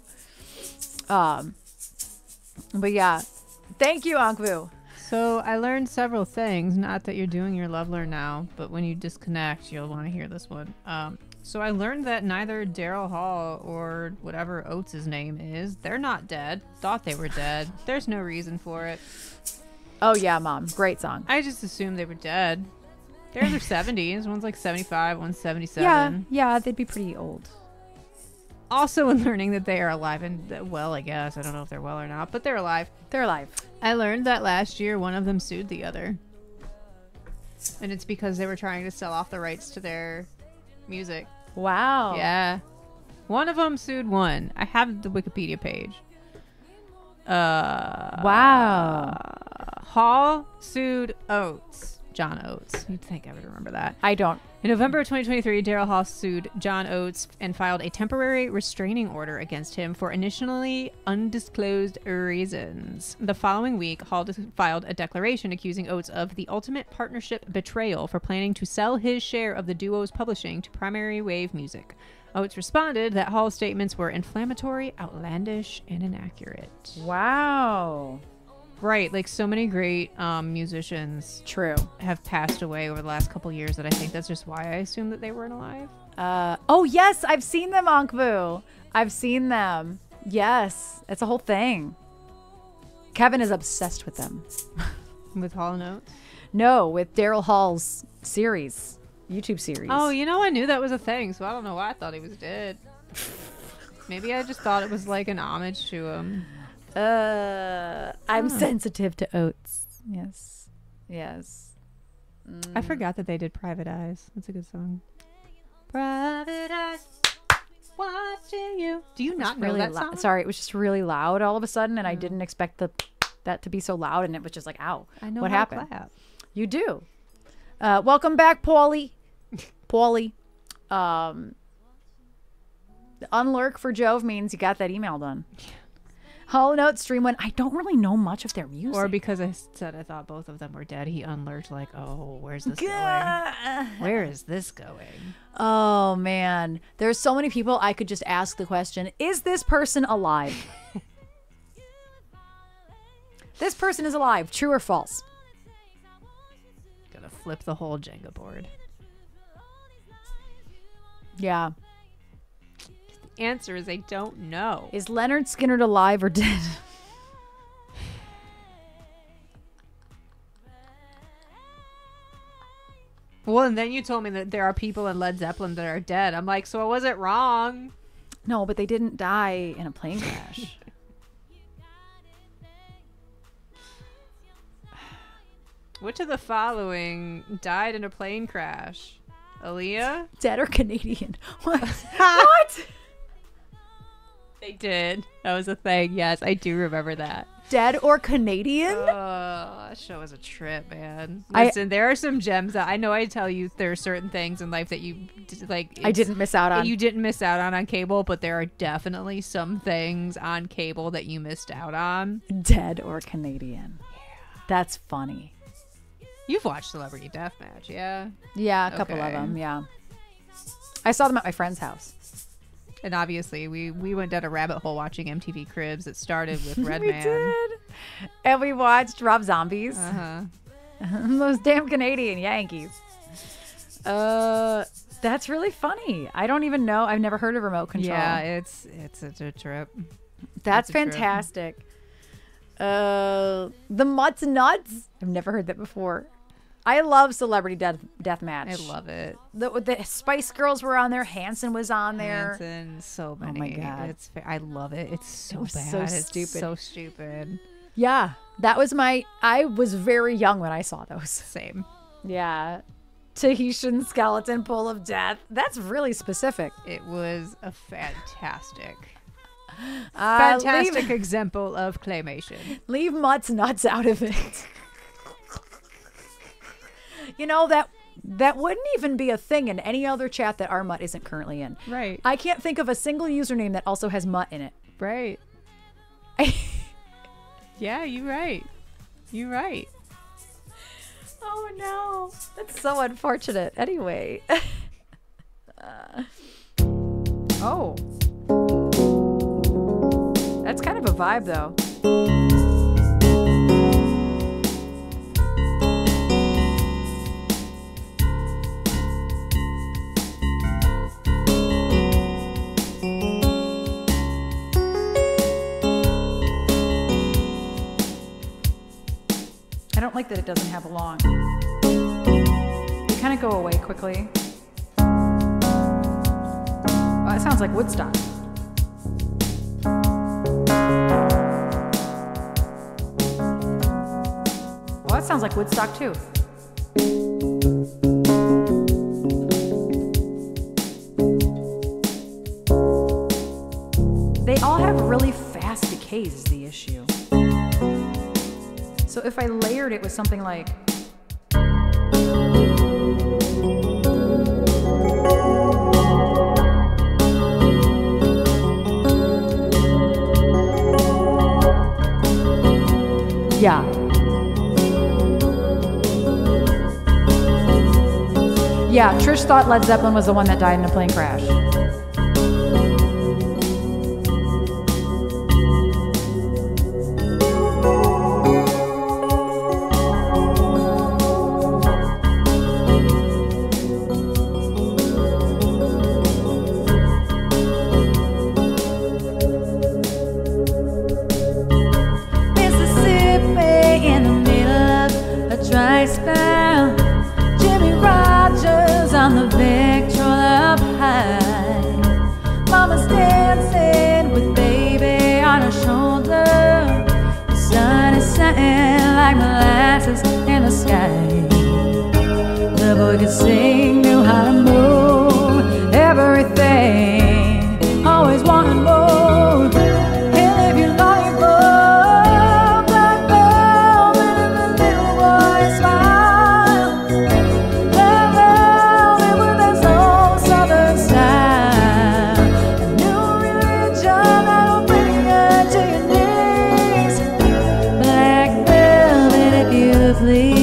But yeah. Thank you, Ankvu. So I learned several things. Not that you're doing your love learn now, but when you disconnect, you'll want to hear this one. So I learned that neither Daryl Hall or whatever Oates' name is, they're not dead. Thought they were dead. There's no reason for it. Oh yeah, Mom. Great song. I just assumed they were dead. They're in their 70s. One's like 75, one's 77. Yeah, they'd be pretty old. Also in learning that they are alive and well, I guess. I don't know if they're well or not, but they're alive. They're alive. I learned that last year one of them sued the other. And it's because they were trying to sell off the rights to their music. Wow. Yeah. One of them sued one. I have the Wikipedia page. Wow. Hall sued Oates. John Oates. You'd think I would remember that. I don't. In November of 2023, Daryl Hall sued John Oates and filed a temporary restraining order against him for initially undisclosed reasons. The following week, Hall filed a declaration accusing Oates of the ultimate partnership betrayal for planning to sell his share of the duo's publishing to Primary Wave Music. Oates responded that Hall's statements were inflammatory, outlandish, and inaccurate. Wow. Right, like so many great musicians True. have passed away over the last couple years that I think that's just why I assumed that they weren't alive. Oh yes, I've seen them, Ankvu. I've seen them. Yes, it's a whole thing. Kevin is obsessed with them. With Hall and Oates? No, with Daryl Hall's series, YouTube series. Oh, you know, I knew that was a thing, so I don't know why I thought he was dead. Maybe I just thought it was like an homage to him. I'm sensitive to Oates. Yes. Yes. I forgot that they did Private Eyes. That's a good song. Private Eyes, watching you. Do you not know Really that loud. song? Sorry, it was just really loud all of a sudden, and I didn't expect that to be so loud, and it was just like, ow. I know what how to happened? clap. You do. Welcome back, Paulie. Paulie. Unlurk for Jove means you got that email done. Hall Note Stream one. I don't really know much of their music. Or because I said I thought both of them were dead, he unlurked like, oh, where's this going? Where is this going? Oh man, there's so many people I could just ask the question: is this person alive? This person is alive. True or false? Gonna flip the whole Jenga board. Yeah. The answer is I don't know. Is Leonard Skinner alive or dead? Well, and then you told me that there are people in Led Zeppelin that are dead. I'm like, so I wasn't wrong. No, but they didn't die in a plane crash. Which of the following died in a plane crash? Aaliyah? Dead or Canadian? What? What? They did. That was a thing. Yes, I do remember that. Dead or Canadian? That show was a trip, man. I- Listen, there are some gems that I know. I tell you, there are certain things in life that you like. I didn't miss out on. You didn't miss out on cable, but there are definitely some things on cable that you missed out on. Dead or Canadian? That's funny. You've watched Celebrity Deathmatch, yeah? Yeah, a couple of Okay. them. Yeah, I saw them at my friend's house. And obviously, we went down a rabbit hole watching MTV Cribs. It started with We Redman. did, and we watched Rob Zombies. Uh-huh. Those damn Canadian Yankees. That's really funny. I don't even know. I've never heard of remote control. Yeah, it's a trip. That's it's a trip. fantastic. The Mutts Nuts. I've never heard that before. I love Celebrity Deathmatch. I love it. The Spice Girls were on there. Hanson was on there. Hanson, so many. my God. I love it. It's so was bad. so It's stupid. so stupid. Yeah, that was I was very young when I saw those. Same. Yeah. Tahitian skeleton pool of death. That's specific. It was a fantastic Leave, example of claymation. leave Mutt's nuts out of it. You know, that wouldn't even be a thing in any other chat that our Mutt isn't currently in. Right. I can't think of a single username that also has Mutt in it. Right. Yeah, you're right. You're right. Oh no, that's so unfortunate. Anyway. Oh. That's kind of a vibe though. I don't like that it doesn't have a long. They kind of go away quickly. Oh, it sounds like Woodstock. Well, that sounds like Woodstock too. They all have really fast decays is the issue. So if I layered it with something like yeah. Yeah, Trish thought Led Zeppelin was the one that died in a plane crash. Mississippi in the middle of a dry spell. Jimmy Rogers on the Victrola up high. Mama's dancing with baby on her shoulder. The sun is setting like molasses in the sky. The boy could sing, knew how to move everything, always wanting more. He'll live your life up, black velvet in the little boy's smile. Black velvet with that soul southern style. A new religion that'll bring you to your knees. Black velvet if you please.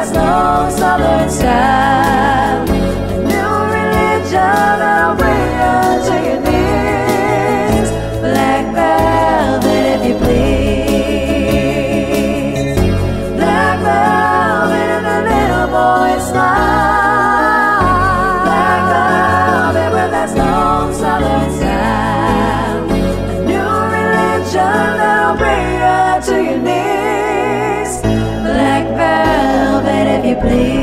that's no southern style. A new religion that'll bring you to your knees. Black velvet, if you please. Black velvet in the little boy's smile. Black velvet with that slow southern style. A new religion that'll bring you to your knees. Black velvet, if you please.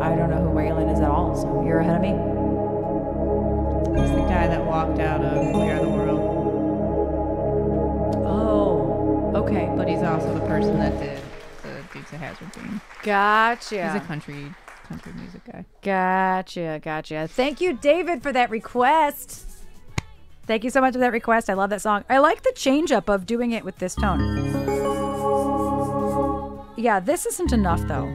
I don't know who Waylon is at all, so you're ahead of me. He's the guy that walked out of We Are the World. Oh, okay. But he's also the person that did the Dukes of Hazzard theme. Gotcha. He's a country music guy. Gotcha. Thank you, David, for that request. Thank you so much for that request. I love that song. I like the change up of doing it with this tone. Yeah, this isn't enough, though.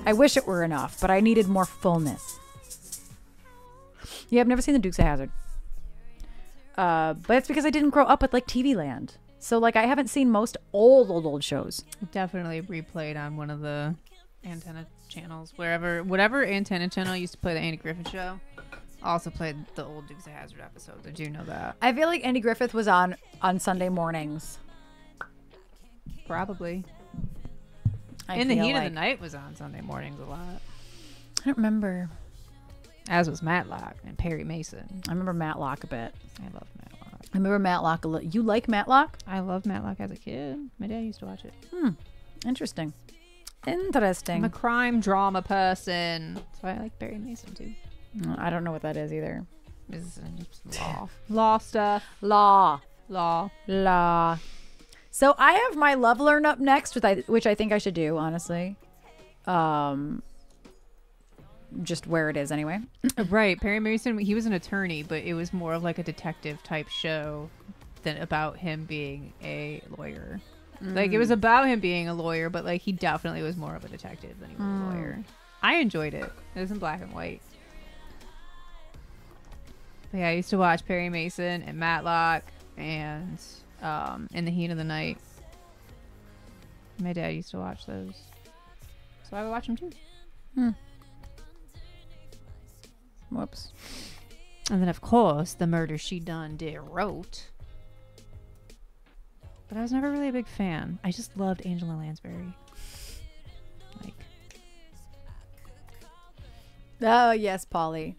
I wish it were enough, but I needed more fullness. Yeah, I've never seen the Dukes of Hazzard. But it's because I didn't grow up with, like, TV Land. So, like, I haven't seen most old shows. Definitely replayed on one of the antenna channels. Whatever antenna channel used to play the Andy Griffith Show, also played the old Dukes of Hazzard episodes. I do know that. I feel like Andy Griffith was on Sunday mornings. Probably. I In the feel Heat of like. the Night was on Sunday mornings a lot. I don't remember. As was Matlock and Perry Mason. I remember Matlock a bit. I love Matlock. I remember Matlock a little. You like Matlock? I loved Matlock as a kid. My dad used to watch it. Interesting. I'm Interesting. a crime drama person. So I like Perry Mason too. I don't know what that is either. It's law. Law stuff. Law. Law. So I have my Love Learn up next, which I think I should do, honestly. Just where it is anyway. Right. Perry Mason, he was an attorney, but it was more of like a detective type show than about him being a lawyer. Like, it was about him being a lawyer, but like he definitely was more of a detective than he was a lawyer. I enjoyed it. It was in black and white. But yeah, I used to watch Perry Mason and Matlock and In the Heat of the Night. My dad used to watch those. So I would watch them too. Whoops. And then, of course, The Murder She Done Did Wrote. But I was never really a big fan. I just loved Angela Lansbury. Like, Oh, yes, Polly.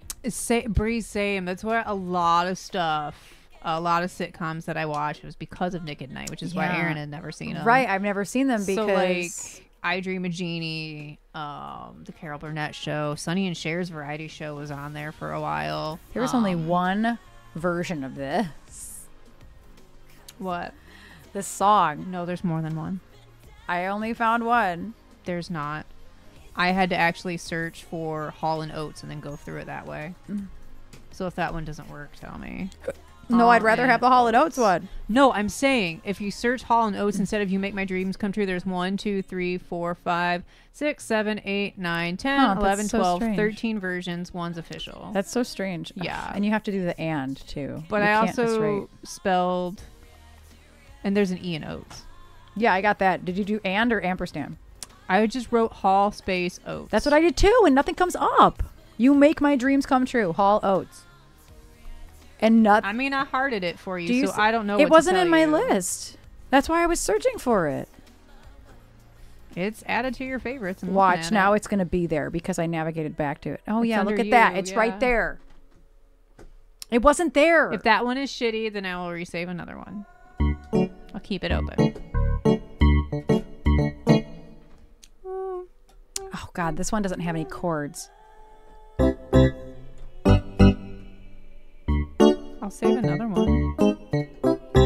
Breeze, same. That's where a lot of sitcoms that I watched was because of Nick at Night, which is why Yeah. Erin had never seen them. Right, I've never seen them because... So, like, I Dream of Jeannie, the Carol Burnett show, Sonny and Cher's variety show was on there for a while. there was only one version of this. What? This song. No, there's more than one. I only found one. There's not. I had to actually search for Hall and Oates and then go through it that way. So if that one doesn't work, tell me. No, I'd rather have the Hall & Oates one. No, I'm saying if you search Hall and Oates instead of You Make My Dreams Come True, there's 1, 2, 3, 4, 5, 6, 7, 8, 9, 10, Huh, that's 11, so 12, strange. 13 versions. One's official. That's so strange. Yeah. And you have to do the and, too. But You I can't just also write- spelled... And there's an E in Oates. Yeah, I got that. Did you do and or ampersand? I just wrote Hall space Oates. That's what I did, too, and nothing comes up. You Make My Dreams Come True. Hall Oates. And nothing. I mean, I hearted it for you, Do you so s- I don't know It what wasn't to tell in my you. list. That's why I was searching for it. It's added to your favorites. I'm looking Watch, at now it. it's going to be there because I navigated back to it. Oh, It's yeah, look under at that. you, It's yeah. right there. It wasn't there. If that one is shitty, then I will resave another one. I'll keep it open. Oh, God, this one doesn't have any chords. I'll save another one.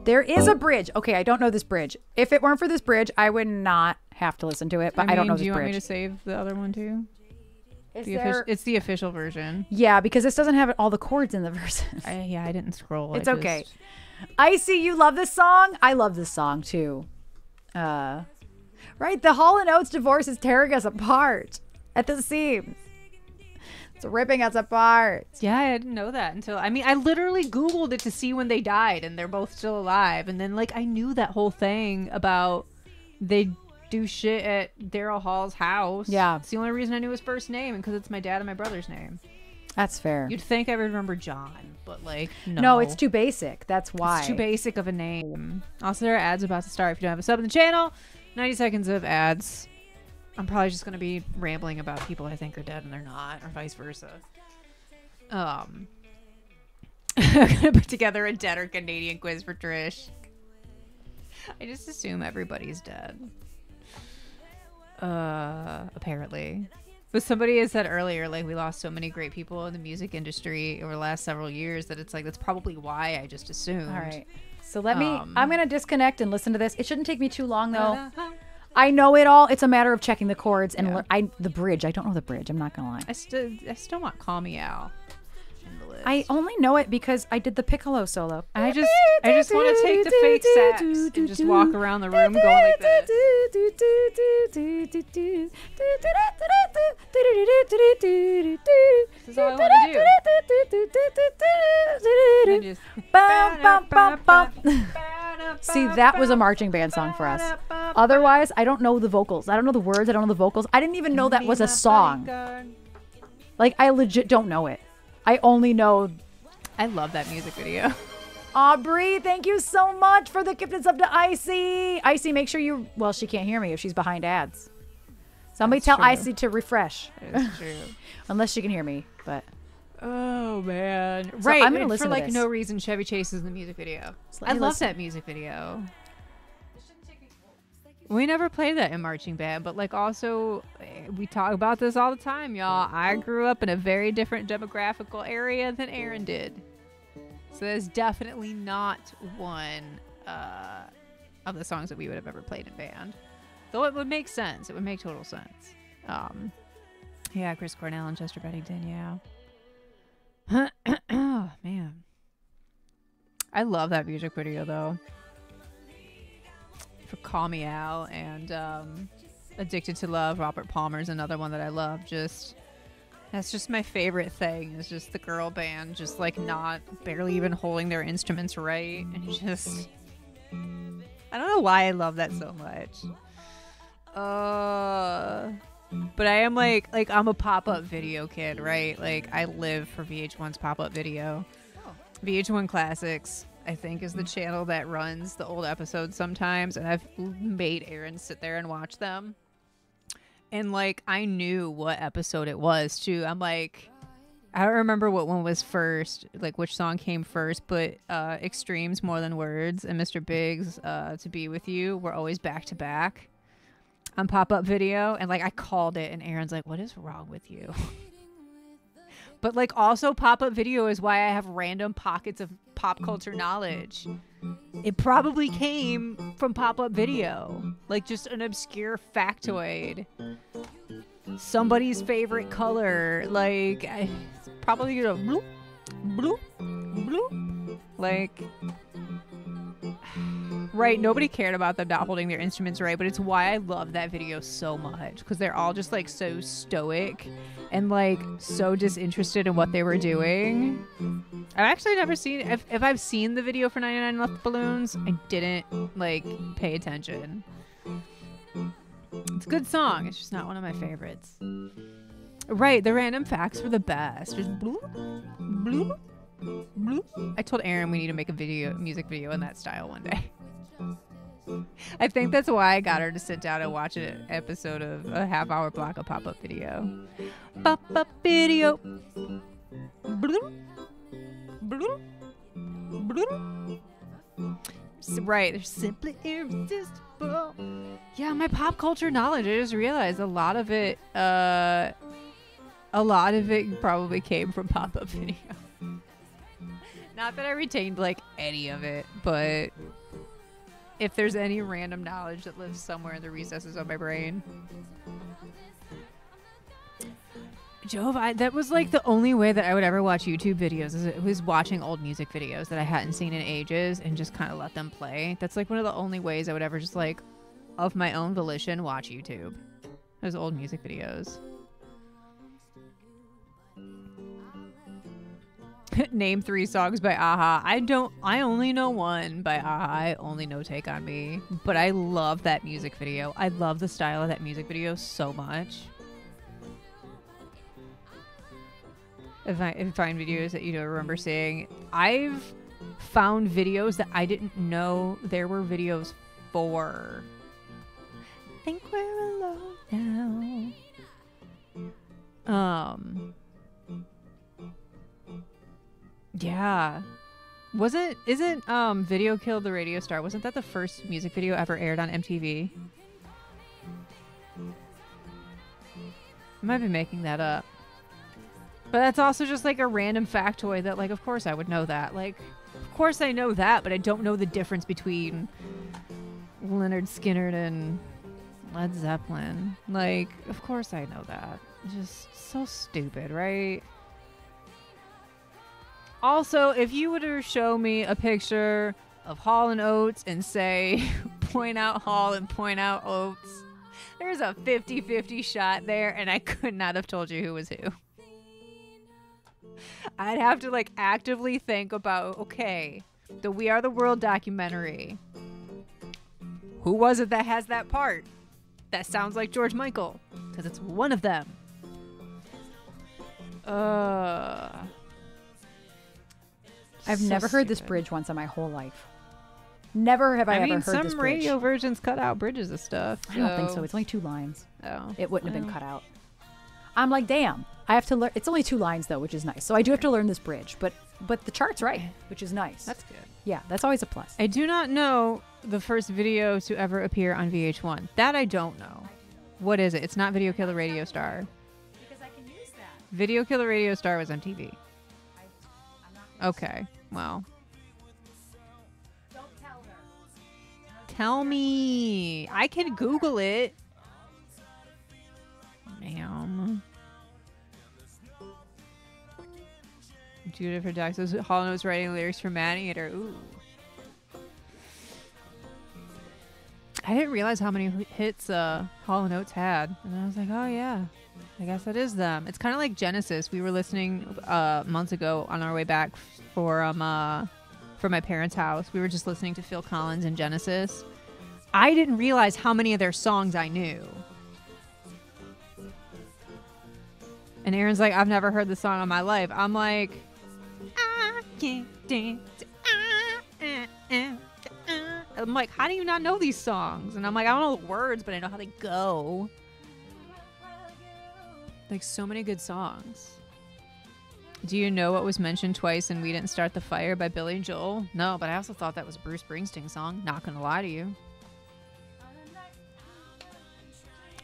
There is a bridge. Okay, I don't know this bridge. If it weren't for this bridge, I would not have to listen to it, but I don't know do this you want me bridge. to save the other one too? Is The there? it's the official version. Yeah, because this doesn't have all the chords in the verses. I didn't scroll. It's okay. Icy, you love this song? I love this song too. Right, the Hall & Oates divorce is tearing us apart at the seams. It's ripping us apart. Yeah, I didn't know that until I literally Googled it to see when they died, and they're both still alive. And then like I knew that whole thing about they do shit at Daryl Hall's house. Yeah. It's the only reason I knew his first name, and because it's my dad and my brother's name. That's fair. You'd think I would remember John, but like no. No, it's too basic. That's why. It's too basic of a name. Also, there are ads about to start. If you don't have a sub in the channel, 90 seconds of ads. I'm probably just going to be rambling about people I think are dead and they're not, or vice versa. I'm going to put together a dead or Canadian quiz for Trish. I just assume everybody's dead. Apparently. But somebody has said earlier, like, we lost so many great people in the music industry over the last several years that it's like, that's probably why I just assumed. All right. So let me, I'm going to disconnect and listen to this. It shouldn't take me too long though. I know it all. It's a matter of checking the chords and the bridge. I don't know the bridge. I'm not going to lie. I still want Call Me Al. I only know it because I did the piccolo solo. I just want to take the fake sax and just walk around the room going like this. This is all I want to do. See, that was a marching band song for us. Otherwise, I don't know the vocals. I don't know the words. I don't know the vocals. I didn't even know that was a song. Like, I legit don't know it. I only know. I love that music video. Aubrey, thank you so much for the gifted sub to Icy. Icy, make sure you. Well, she can't hear me if she's behind ads. Somebody That's tell true. Icy to refresh. It's true. Unless she can hear me, but. Oh man! So right, I'm gonna listen for to like this. no reason. Chevy Chase is in the music video. So let I me love listen. that music video. We never played that in marching band, but like also we talk about this all the time, y'all. I grew up in a very different demographical area than Erin did, so that's definitely not one of the songs that we would have ever played in band. Though it would make sense. It would make total sense. Yeah, Chris Cornell and Chester Bennington. Yeah. Oh man, I love that music video though. For Call Me Al and Addicted to Love, Robert Palmer's another one that I love. That's just my favorite thing. Is just the girl band just like not barely even holding their instruments right, and just I don't know why I love that so much. But I am like I'm a pop-up video kid, right? Like I live for VH1's pop-up video. VH1 Classics, I think, is the channel that runs the old episodes sometimes, and I've made Erin sit there and watch them. And like I knew what episode it was too. I'm like, I don't remember what one was first, like which song came first, but Extremes More Than Words and Mr. Biggs To Be With You were always back to back on pop-up video, and like I called it, and Erin's like, what is wrong with you? But like also pop-up video is why I have random pockets of pop culture knowledge. It probably came from pop-up video, like just an obscure factoid, somebody's favorite color, like probably you know bloop bloop bloop, like right, nobody cared about them not holding their instruments right, but it's why I love that video so much, because they're all just like so stoic and like so disinterested in what they were doing. I've actually never seen, if I've seen the video for 99 Left Balloons, I didn't like pay attention. It's a good song, it's just not one of my favorites. Right, the random facts were the best. Just bloop bloop bloop. I told Erin we need to make a music video in that style one day. I think that's why I got her to sit down and watch an episode of a half-hour block of pop-up video. Pop-up video. Bloop, bloop, bloop. Right, they're simply irresistible. Yeah, my pop culture knowledge, I just realized a lot of it probably came from pop-up video. Not that I retained like any of it, but if there's any random knowledge that lives somewhere in the recesses of my brain. Jove, that was like the only way that I would ever watch YouTube videos. Is it was watching old music videos that I hadn't seen in ages and just kind of let them play. That's like one of the only ways I would ever just like, of my own volition, watch YouTube. Those old music videos. Name 3 songs by Aha. I only know one by Aha. I only know Take On Me. But I love that music video. I love the style of that music video so much. If I find videos that you don't remember seeing, I've found videos that I didn't know there were videos for. I think we're alone now. Yeah. Isn't Video Killed the Radio Star? Wasn't that the first music video ever aired on MTV? I might be making that up. But that's also just like a random factoid that, like, of course I would know that. Like, of course I know that, but I don't know the difference between Leonard Skinner and Led Zeppelin. Like, of course I know that. Just so stupid, right? Also, if you were to show me a picture of Hall and Oates and say, point out Hall and point out Oates, there's a 50-50 shot there, and I could not have told you who was who. I'd have to like actively think about, okay, the We Are the World documentary. Who was it that has that part? That sounds like George Michael, because it's one of them. I've So never heard this stupid. bridge once in my whole life. Never have I ever mean, heard some this bridge. radio versions cut out bridges of stuff. I don't think so. It's only 2 lines. Oh. It wouldn't have been cut out. I'm like, damn. I have to learn. It's only 2 lines though, which is nice. So I do have to learn this bridge, but the chart's right, which is nice. That's good. Yeah, that's always a plus. I do not know the first video to ever appear on VH1. That I don't know. What is it? It's not Video Kill the Radio Star. Because I can use that. Video Kill the Radio Star was MTV. Okay. Well. Don't tell her. Tell me. I can Google it. Ma'am. Two different docs. Hall and Oates writing lyrics for Maneater. Ooh. I didn't realize how many hits Hall and Oates had. And I was like, oh yeah. I guess that is them. It's kind of like Genesis. We were listening months ago on our way back for my parents' house. We were just listening to Phil Collins and Genesis. I didn't realize how many of their songs I knew. And Erin's like, I've never heard this song in my life. I'm like, I can't dance. I'm like, how do you not know these songs? And I'm like, I don't know the words, but I know how they go. Like, so many good songs. Do you know what was mentioned twice in We Didn't Start the Fire by Billy Joel? No, but I also thought that was a Bruce Springsteen song. Not gonna lie to you.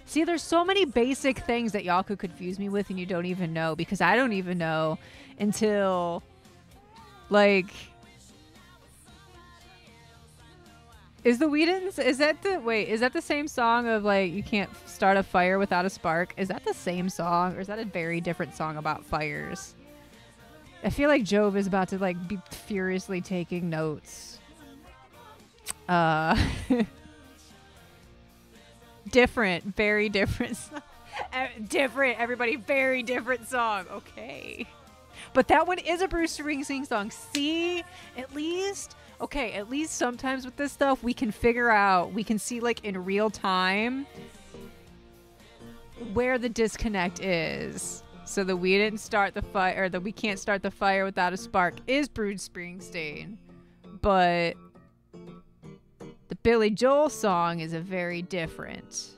See, there's so many basic things that y'all could confuse me with and you don't even know, because I don't even know until, like, is that the same song of, like, you can't start a fire without a spark? Is that the same song, or is that a very different song about fires? I feel like Jove is about to, like, be furiously taking notes. Different, very different. Different, everybody, very different song. Okay. But that one is a Bruce Springsteen song. See? At least sometimes with this stuff, we can figure out, we can see, like, in real time where the disconnect is. So that We Didn't Start the Fire, or that We Can't Start the Fire Without a Spark is Bruce Springsteen. But the Billy Joel song is a very different.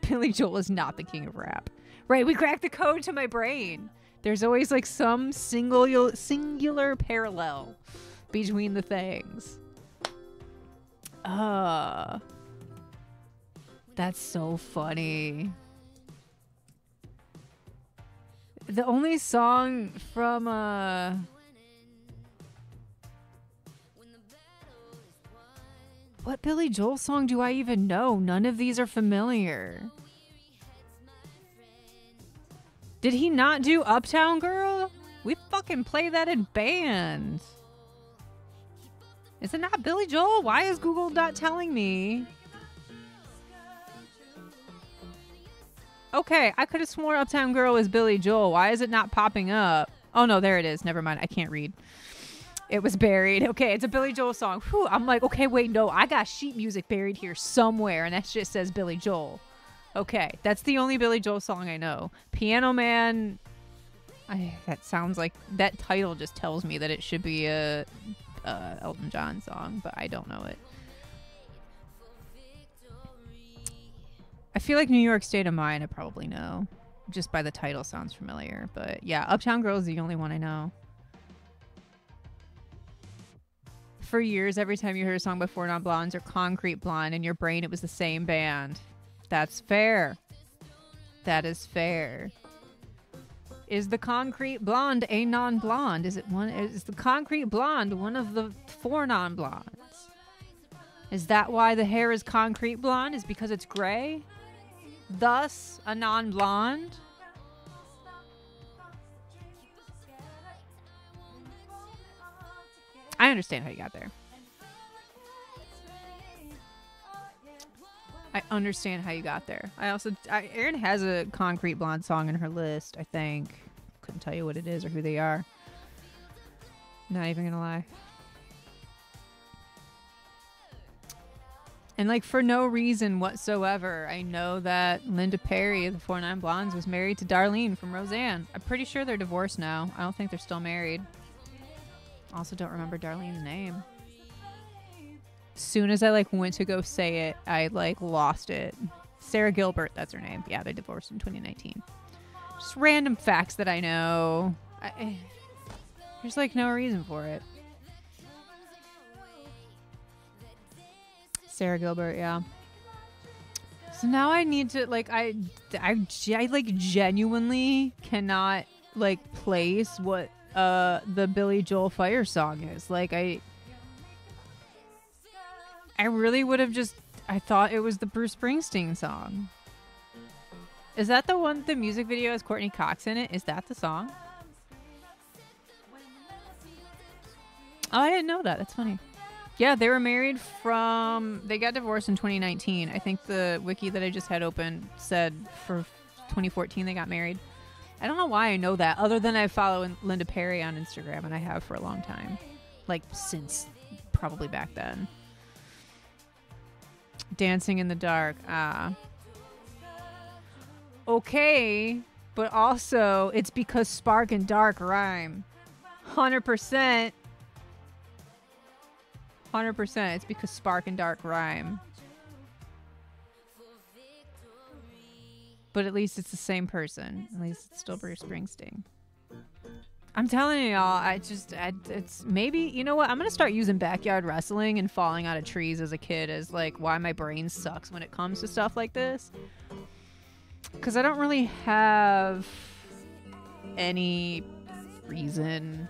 Billy Joel is not the king of rap. Right, we cracked the code to my brain. There's always, like, some singular parallel between the things. That's so funny. The only song from what Billy Joel song do I even know? None of these are familiar. Did he not do Uptown Girl? We fucking play that in bands. Is it not Billy Joel? Why is Google not telling me? Okay, I could have sworn Uptown Girl was Billy Joel. Why is it not popping up? Oh no, there it is. Never mind. I can't read. It was buried. Okay, it's a Billy Joel song. Whew, I'm like, okay, wait, no. I got sheet music buried here somewhere, and that shit says Billy Joel. Okay, that's the only Billy Joel song I know. Piano Man... that sounds like... That title just tells me that it should be a Elton John song, but I don't know it. I feel like New York State of Mind I probably know. Just by the title sounds familiar. But yeah, Uptown Girl is the only one I know. For years, every time you heard a song by Four Non Blondes or Concrete Blonde, in your brain it was the same band. That's fair. That is fair. Is the Concrete Blonde a non-blonde? Is the Concrete Blonde one of the four non-blondes? Is that why the hair is concrete blonde? Is because it's gray? Thus, a non-blonde? I understand how you got there. I understand how you got there. Erin has a Concrete Blonde song in her list, I think. Couldn't tell you what it is or who they are. Not even gonna lie. And like for no reason whatsoever, I know that Linda Perry of the 49 Blondes was married to Darlene from Roseanne. I'm pretty sure they're divorced now. I don't think they're still married. Also don't remember Darlene's name. Soon as I like went to go say it, I like lost it. Sarah Gilbert, that's her name. Yeah, they divorced in 2019. Just random facts that I know. There's like no reason for it. Sarah Gilbert, yeah. So now I need to like I like genuinely cannot like place what the Billy Joel Fire song is. Like I really would have just I thought it was the Bruce Springsteen song. Is that the one the music video has Courtney Cox in it? Is that the song? Oh, I didn't know that. That's funny. Yeah, they were married they got divorced in 2019. I think the wiki that I just had open said for 2014 they got married. I don't know why I know that, other than I follow Linda Perry on Instagram, and I have for a long time. Like, since probably back then. Dancing in the Dark. Okay, but also, it's because spark and dark rhyme. 100%. 100%. It's because spark and dark rhyme. But at least it's the same person. At least it's still Bruce Springsteen. I'm telling y'all, it's maybe, you know what? I'm going to start using backyard wrestling and falling out of trees as a kid as like why my brain sucks when it comes to stuff like this. Because I don't really have any reason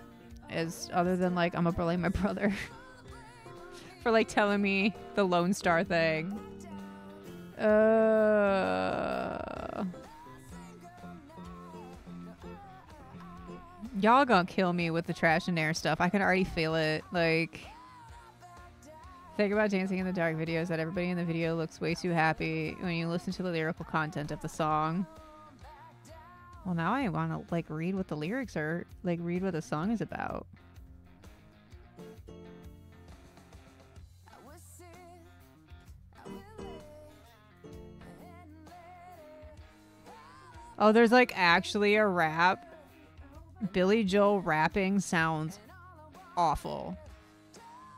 other than like I'm going to blame my brother for like telling me the Lone Star thing. Y'all gonna kill me with the trash and air stuff. I can already feel it. Like, think about Dancing in the Dark videos that everybody in the video looks way too happy when you listen to the lyrical content of the song. Well, now I want to like read what the lyrics are, like read what the song is about. Oh, there's like actually a rap. Billy Joel rapping sounds awful.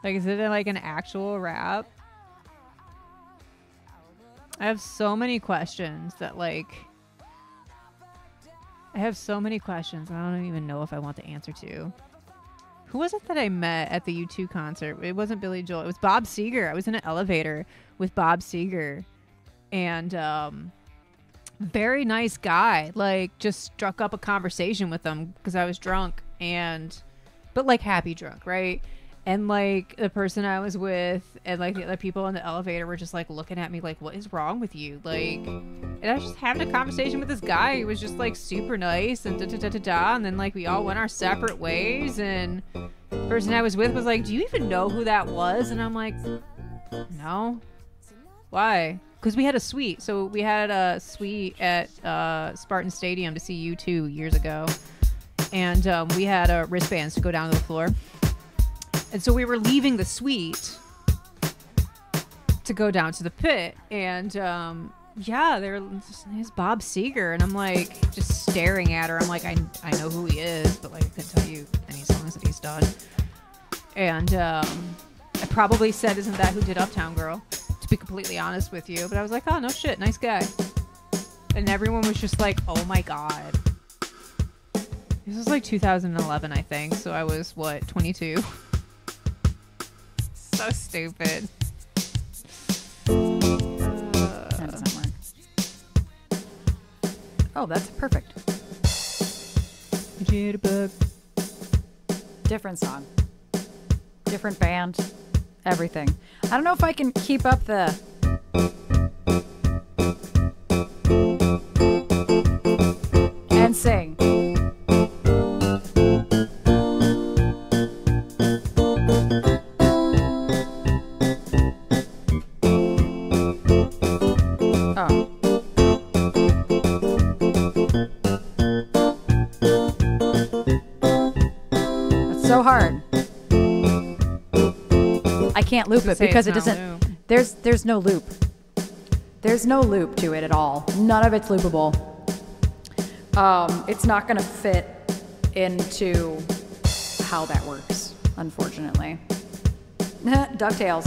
Like, is it like an actual rap? I have so many questions that like... I have so many questions and I don't even know if I want the answer to. Who was it that I met at the U2 concert? It wasn't Billy Joel. It was Bob Seger. I was in an elevator with Bob Seger. And, very nice guy. Like, just struck up a conversation with him because I was drunk but like happy drunk, right? And like the person I was with and like the other people in the elevator were just like looking at me like, what is wrong with you? Like, and I was just having a conversation with this guy who was just like super nice and da-da-da-da-da. And then like we all went our separate ways. And the person I was with was like, do you even know who that was? And I'm like, no. Why? Because we had a suite. So we had a suite at Spartan Stadium to see U2 years ago. And we had wristbands to go down to the floor. And so we were leaving the suite to go down to the pit. And yeah, there's Bob Seger. And I'm like just staring at her. I'm like, I know who he is, but like I couldn't tell you any songs that he's done. And I probably said, isn't that who did Uptown Girl? To be completely honest with you. But I was like, oh, no shit. Nice guy. And everyone was just like, oh my God. This was like 2011, I think. So I was, what, 22? So stupid. That doesn't work. Oh, that's perfect. Jitterbug. Different song. Different band. Everything. I don't know if I can keep up the... and sing. So hard. I can't loop it because it doesn't. There's no loop. There's no loop to it at all. None of it's loopable. It's not gonna fit into how that works, unfortunately. DuckTales.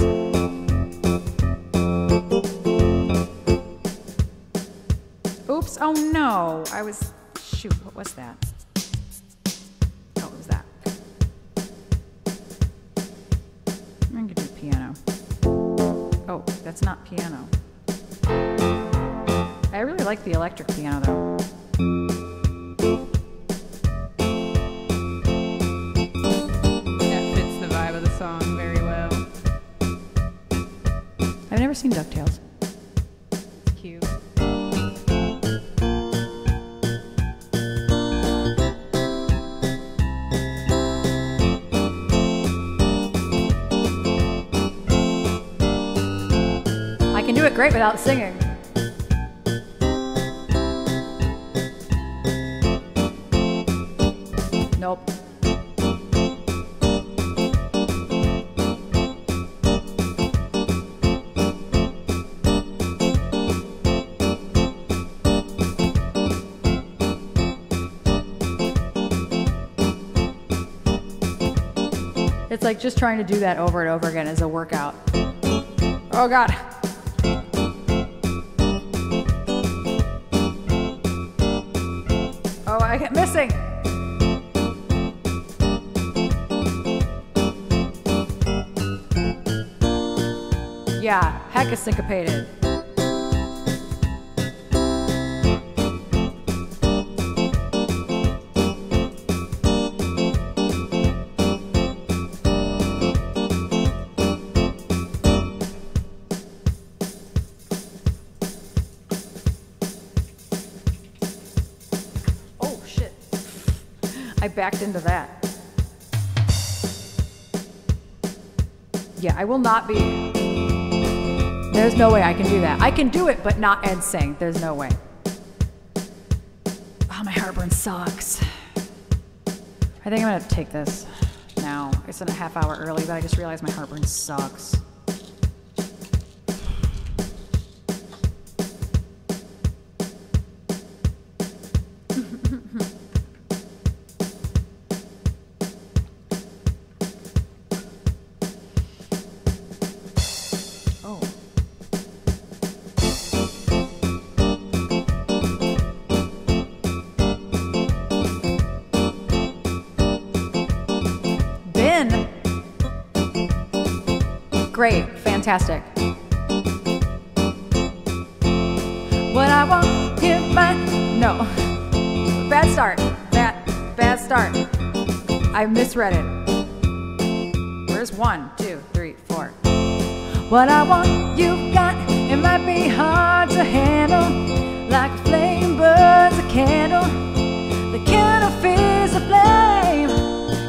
Oops! Oh no! Shoot. What was that? I'm gonna do piano. Oh, that's not piano. I really like the electric piano though. That fits the vibe of the song very well. I've never seen DuckTales. It's cute. I can do it great without singing. Nope. It's like just trying to do that over and over again is a workout. Oh God. Oh, I kept missing. Yeah, heck is syncopated. I backed into that. Yeah, I will not be. There's no way I can do that. I can do it, but not and sing. There's no way. Oh, my heartburn sucks. I think I'm gonna take this now. It's in a half hour early, but I just realized my heartburn sucks. Great, fantastic. What I want in my no, bad start. Bad start. I misread it. Where fingers. 1, 2, 3, 4. What I want, you've got. It might be hard to handle. Like a flame burns a candle. The candle feels a flame.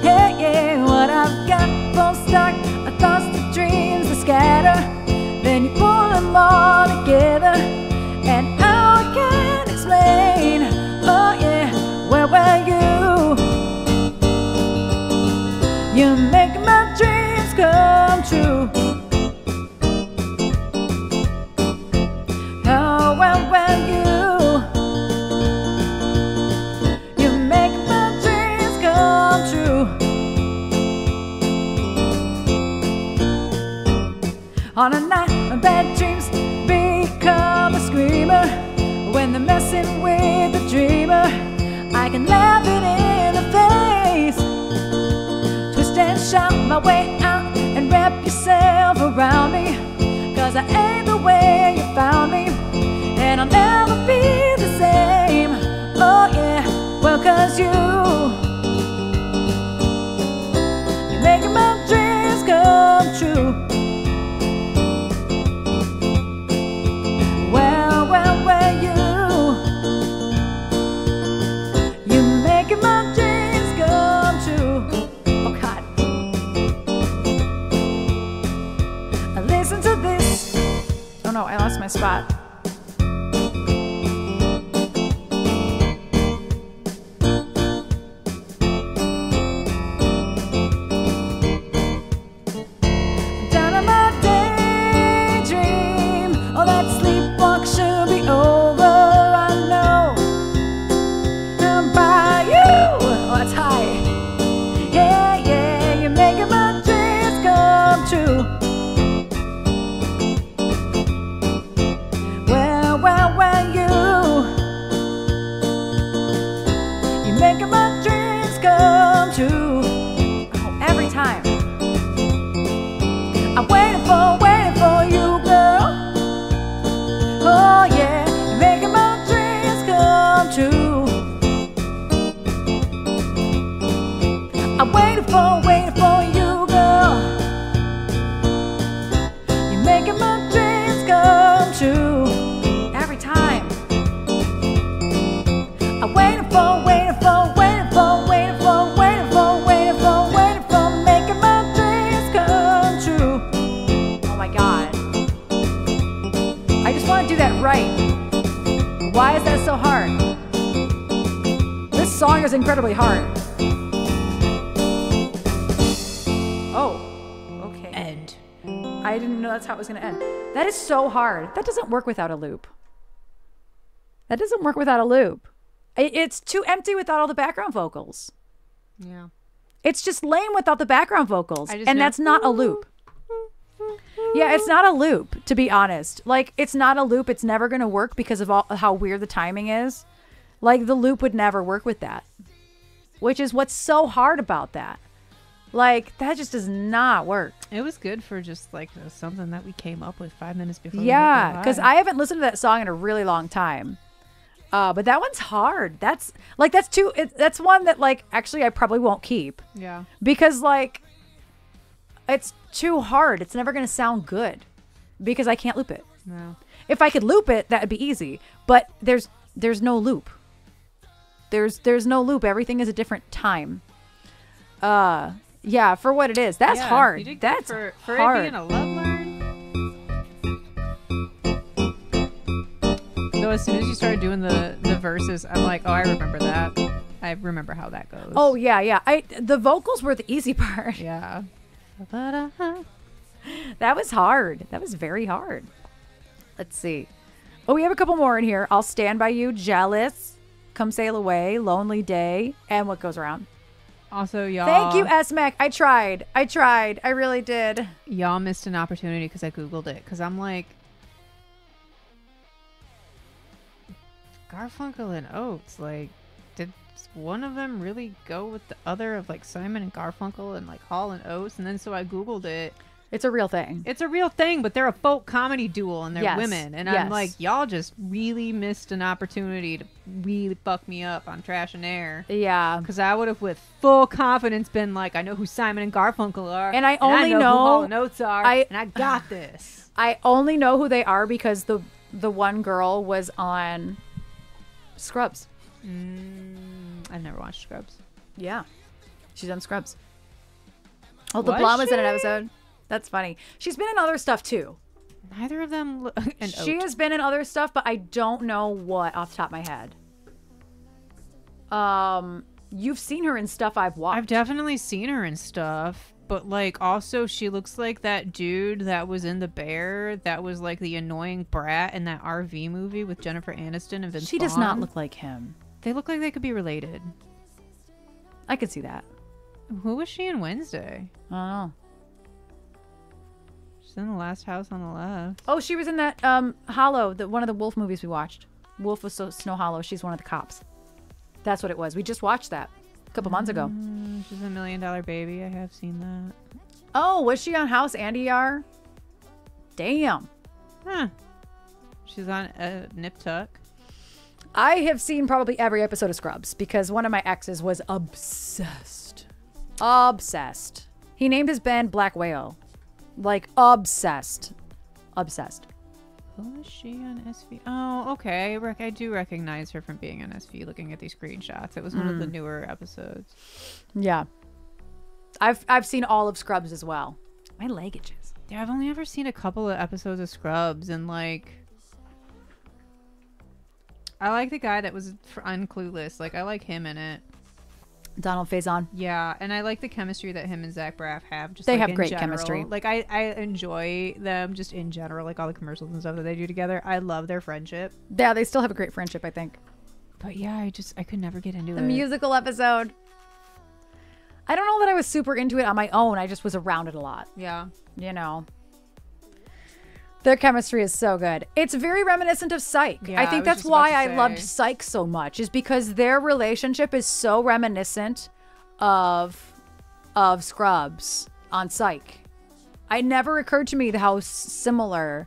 Yeah, yeah. What I've got, both stuck. Our thoughts, the dreams, the scatter. Then you pull them all together. And I can't explain. Oh yeah, where were you? You make my dreams come true. Oh, where were you? You make my dreams come true. On a night when bad dreams become a screamer, when they're messing with the dreamer, I can laugh it in the face. Twist and shout my way out and wrap yourself around me. Cause I ain't the way you found me, and I'll never be the same. Oh yeah, well cause you're making my dreams come true. My dreams come true. Oh God. Listen to this. Oh no, I lost my spot. Down in my daydream. Oh, that sleepwalk should be over. I know. By you. Oh, that's high. Yeah, yeah, you're making my dreams come true. Where you? You're making my dreams come true. Oh, every time. I'm waiting for you, girl. Oh yeah, you're making my dreams come true. I'm waiting for you, girl. You're making my dreams come true. Every time. I'm waiting for, making my dreams come true. Oh my God. I just want to do that right. Why is that so hard? This song is incredibly hard. Oh, okay. End. I didn't know that's how it was going to end. That is so hard. That doesn't work without a loop. That doesn't work without a loop. It's too empty without all the background vocals. Yeah. It's just lame without the background vocals. And that's not a loop. Yeah, it's not a loop, to be honest. Like, it's not a loop. It's never going to work because of how weird the timing is. Like, the loop would never work with that. Which is what's so hard about that. Like, that just does not work. It was good for just, like, something that we came up with 5 minutes before. Yeah, because I haven't listened to that song in a really long time. But that one's hard. That's one that, like, actually I probably won't keep. Yeah. Because, like, it's too hard. It's never going to sound good because I can't loop it. No. If I could loop it, that would be easy. But there's no loop. There's no loop. Everything is a different time. Yeah, for what it is. That's hard. You did That's for hard. it being a love learn. So as soon as you started doing the verses, I'm like, oh, I remember that. I remember how that goes. Oh yeah. The vocals were the easy part. Yeah. That was hard. That was very hard. Let's see. Oh, we have a couple more in here. I'll Stand By You, Jealous, Come Sail Away, Lonely Day, and What Goes Around. Also, y'all. Thank you, S-Mac. I tried. I really did. Y'all missed an opportunity because I Googled it. Because I'm like, Garfunkel and Oates. Like, did one of them really go with the other of like Simon and Garfunkel and like Hall and Oates? And then so I Googled it. It's a real thing. It's a real thing, but they're a folk comedy duel and they're Yes. women. And Yes. I'm like, y'all just really missed an opportunity to really fuck me up on Trash and Air. Yeah. Because I would have with full confidence been like, I know who Simon and Garfunkel are. And I only know who know- Hall and Oates are. I- and I got this. I only know who they are because the one girl was on Scrubs. I've never watched Scrubs. Yeah. She's on Scrubs. Oh, the Was blonde was in an she? episode. That's funny. She's been in other stuff too. Neither of them. And She Oat. has been in other stuff, but I don't know what off the top of my head. You've seen her in stuff I've watched. I've definitely seen her and stuff, but like also she looks like that dude that was in The Bear that was like the annoying brat in that RV movie with Jennifer Aniston and Vince She does not Vaughn. look like him. They look like they could be related. I could see that. Who was she in Wednesday? I don't know. She's in The Last House on the Left. Oh, she was in that Hollow, one of the Wolf movies we watched. Wolf was Snow Hollow. She's one of the cops. That's what it was. We just watched that a couple months ago. She's a $1 Million Baby. I have seen that. Oh, was she on House Andy R? Damn. Huh. She's on Nip Tuck. I have seen probably every episode of Scrubs because one of my exes was obsessed. Obsessed. He named his band Black Whale. Like, obsessed. Obsessed. Who is she on SV? Oh, okay. I do recognize her from being on SV looking at these screenshots. It was one of the newer episodes. Yeah. I've seen all of Scrubs as well. My leg itches. Yeah, I've only ever seen a couple of episodes of Scrubs, and like, I like the guy that was on Clueless. Like, I like him in it. Donald Faison. Yeah, and I like the chemistry that him and Zach Braff have. Just They like, have in great general. chemistry. Like, I enjoy them just in general, like all the commercials and stuff that they do together. I love their friendship. Yeah, they still have a great friendship, I think. But yeah, I could never get into The it. musical episode. I don't know that I was super into it on my own. I just was around it a lot. Yeah. You know. Their chemistry is so good. It's very reminiscent of Psych. Yeah, I I think was that's just why about I to loved say. Psych so much, is because their relationship is so reminiscent of Scrubs on Psych. It never occurred to me how similar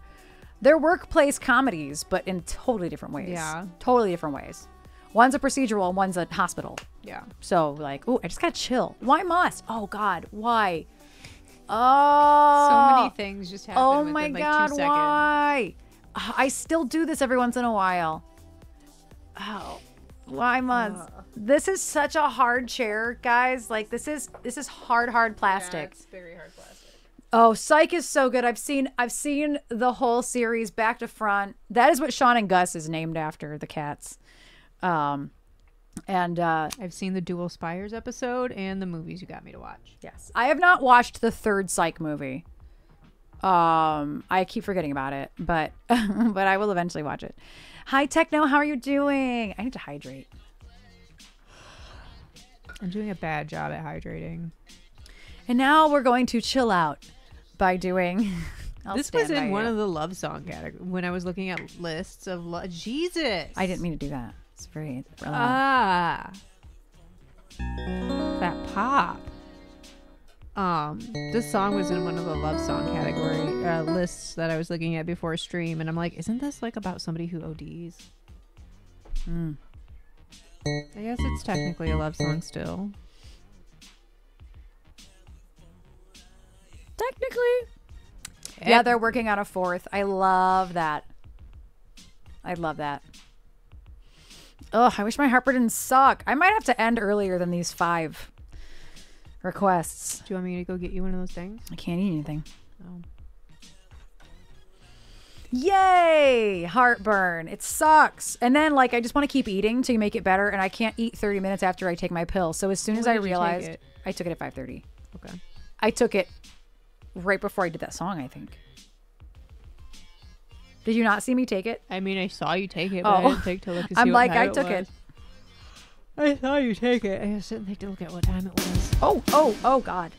they're workplace comedies, but in totally different ways. Yeah. Totally different ways. One's a procedural and one's a hospital. Yeah. So like, oh, I just got chill. Why must? Oh God, why? Oh, So many things just happen oh within my like God, 2 seconds. why? I still do this every once in a while. Oh, why must? This is such a hard chair, guys. Like this is hard plastic. it's very hard plastic. Oh, Psych is so good. I've seen the whole series back to front. That is what Sean and Gus is named after, the cats. I've seen the Dual Spires episode and the movies you got me to watch. Yes. I have not watched the third Psych movie. I keep forgetting about it, but but I will eventually watch it. Hi Techno, how are you doing? I need to hydrate. I'm doing a bad job at hydrating. And now we're going to chill out by doing This was in one of the love song categories when I was looking at lists of Jesus. I didn't mean to do that. It's very that pop. This song was in one of the love song category lists that I was looking at before stream, and I'm like, isn't this like about somebody who ODs? I guess it's technically a love song still. technically. Yeah, they're working on a fourth. I love that. I love that. Ugh, I wish my Harper didn't suck. I might have to end earlier than these 5 requests. Do you want me to go get you one of those things? I can't eat anything. Oh. Yay! Heartburn. It sucks. And then, like, I just want to keep eating to make it better, and I can't eat 30 minutes after I take my pill. So as soon as When I did you take realized, it? I took it at 5:30. Okay. I took it right before I did that song, I think. Did you not see me take it? I mean, I saw you take it, but I Oh. didn't take to look to see I'm what like, time I took was. it. I saw you take it. I just didn't think to look at what time it was. Oh, God.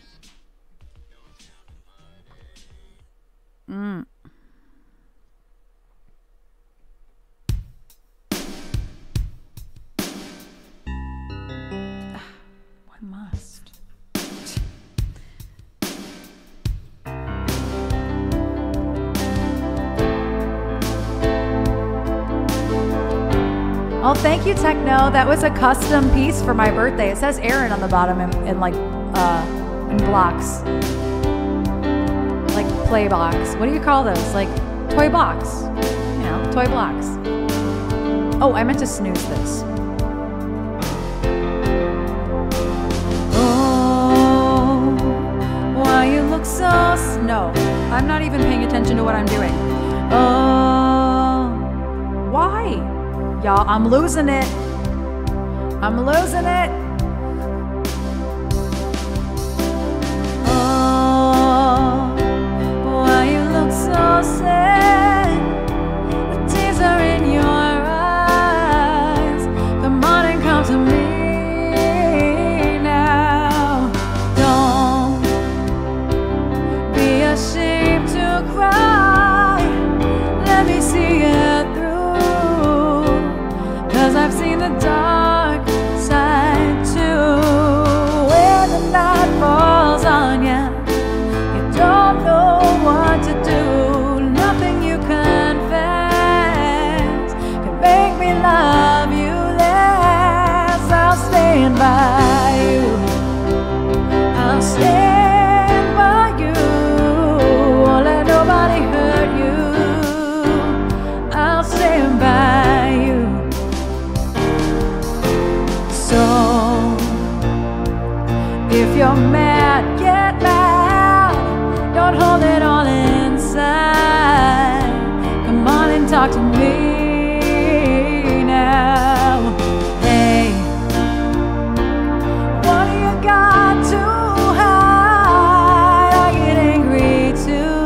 One must. thank you, Techno. That was a custom piece for my birthday. It says Erin on the bottom in like in blocks, like play box. What do you call those? Like toy box. You know, toy blocks. Oh, I meant to snooze this. Oh, why you look so no? I'm not even paying attention to what I'm doing. Oh, why? Y'all, I'm losing it. I'm losing it. Oh, why you look so sad? The tears are in your eyes. Come on and come to me now. Don't be ashamed to cry. Let me see it through. 'Cause I've seen the dark side too. When the night falls on you, you don't know what to do. Nothing you confess can make me love you less. I'll stand by you. I'll stand by you. Won't let nobody hurt you. I'll stand by you. So, if you're mad, get mad. Don't hold it all inside. Come on and talk to me now. Hey, what do you got to hide? I get angry too.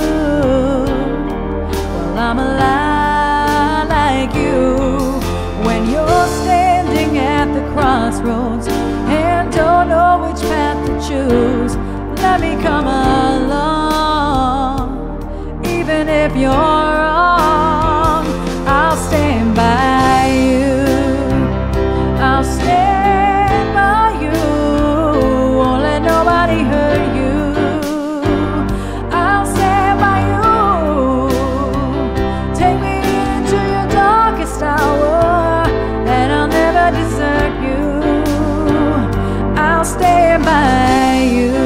Well, I'm a lot like you. When you're standing at the crossroads and don't know which path to choose, let me come along. Even if you're wrong, I'll stand by you. I'll stand by you. Won't let nobody hurt you. I'll stand by you. Take me into your darkest hour, and I'll never desert you. I'll stand by you.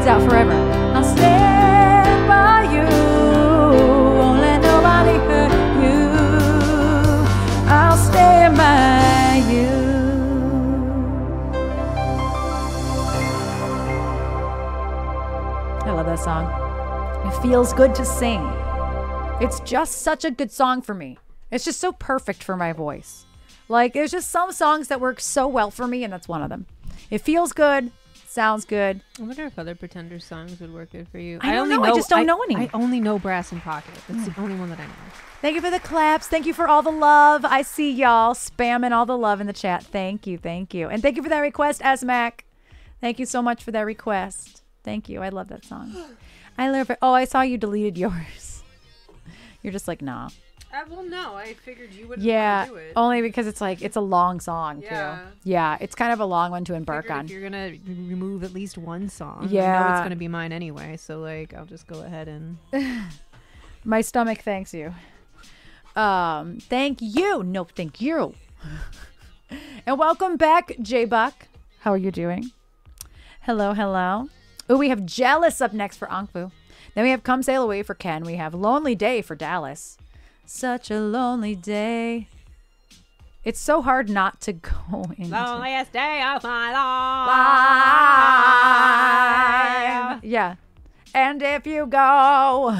Out forever. I'll stand by you. Won't let nobody hurt you. I'll stand by you. I love that song. It feels good to sing. It's just such a good song for me. It's just so perfect for my voice. Like, there's just some songs that work so well for me, and that's one of them. It feels good. Sounds good. I wonder if other Pretenders songs would work good for you. I don't know. I just don't know any. I only know Brass in Pocket. That's the only one that I know. Thank you for the claps. Thank you for all the love. I see y'all spamming all the love in the chat. Thank you. Thank you. And thank you for that request, Asmac. Thank you so much for that request. Thank you. I love that song. I love it. Oh, I saw you deleted yours. You're just like, nah. Well, no, I figured you wouldn't Yeah, do it. only because it's like it's a long song Yeah. too. Yeah, it's kind of a long one to embark Figured on. if you're gonna remove at least one song, I know Yeah. it's gonna be mine anyway. So like, I'll just go ahead and. My stomach thanks you. Thank you. No, thank you. And welcome back, J Buck. How are you doing? Hello, hello. Oh, we have Jealous up next for Ankfu. Then we have Come Sail Away for Ken. We have Lonely Day for Dallas. Such a lonely day. It's so hard not to go into Loneliest day of my life. Yeah. And if you go,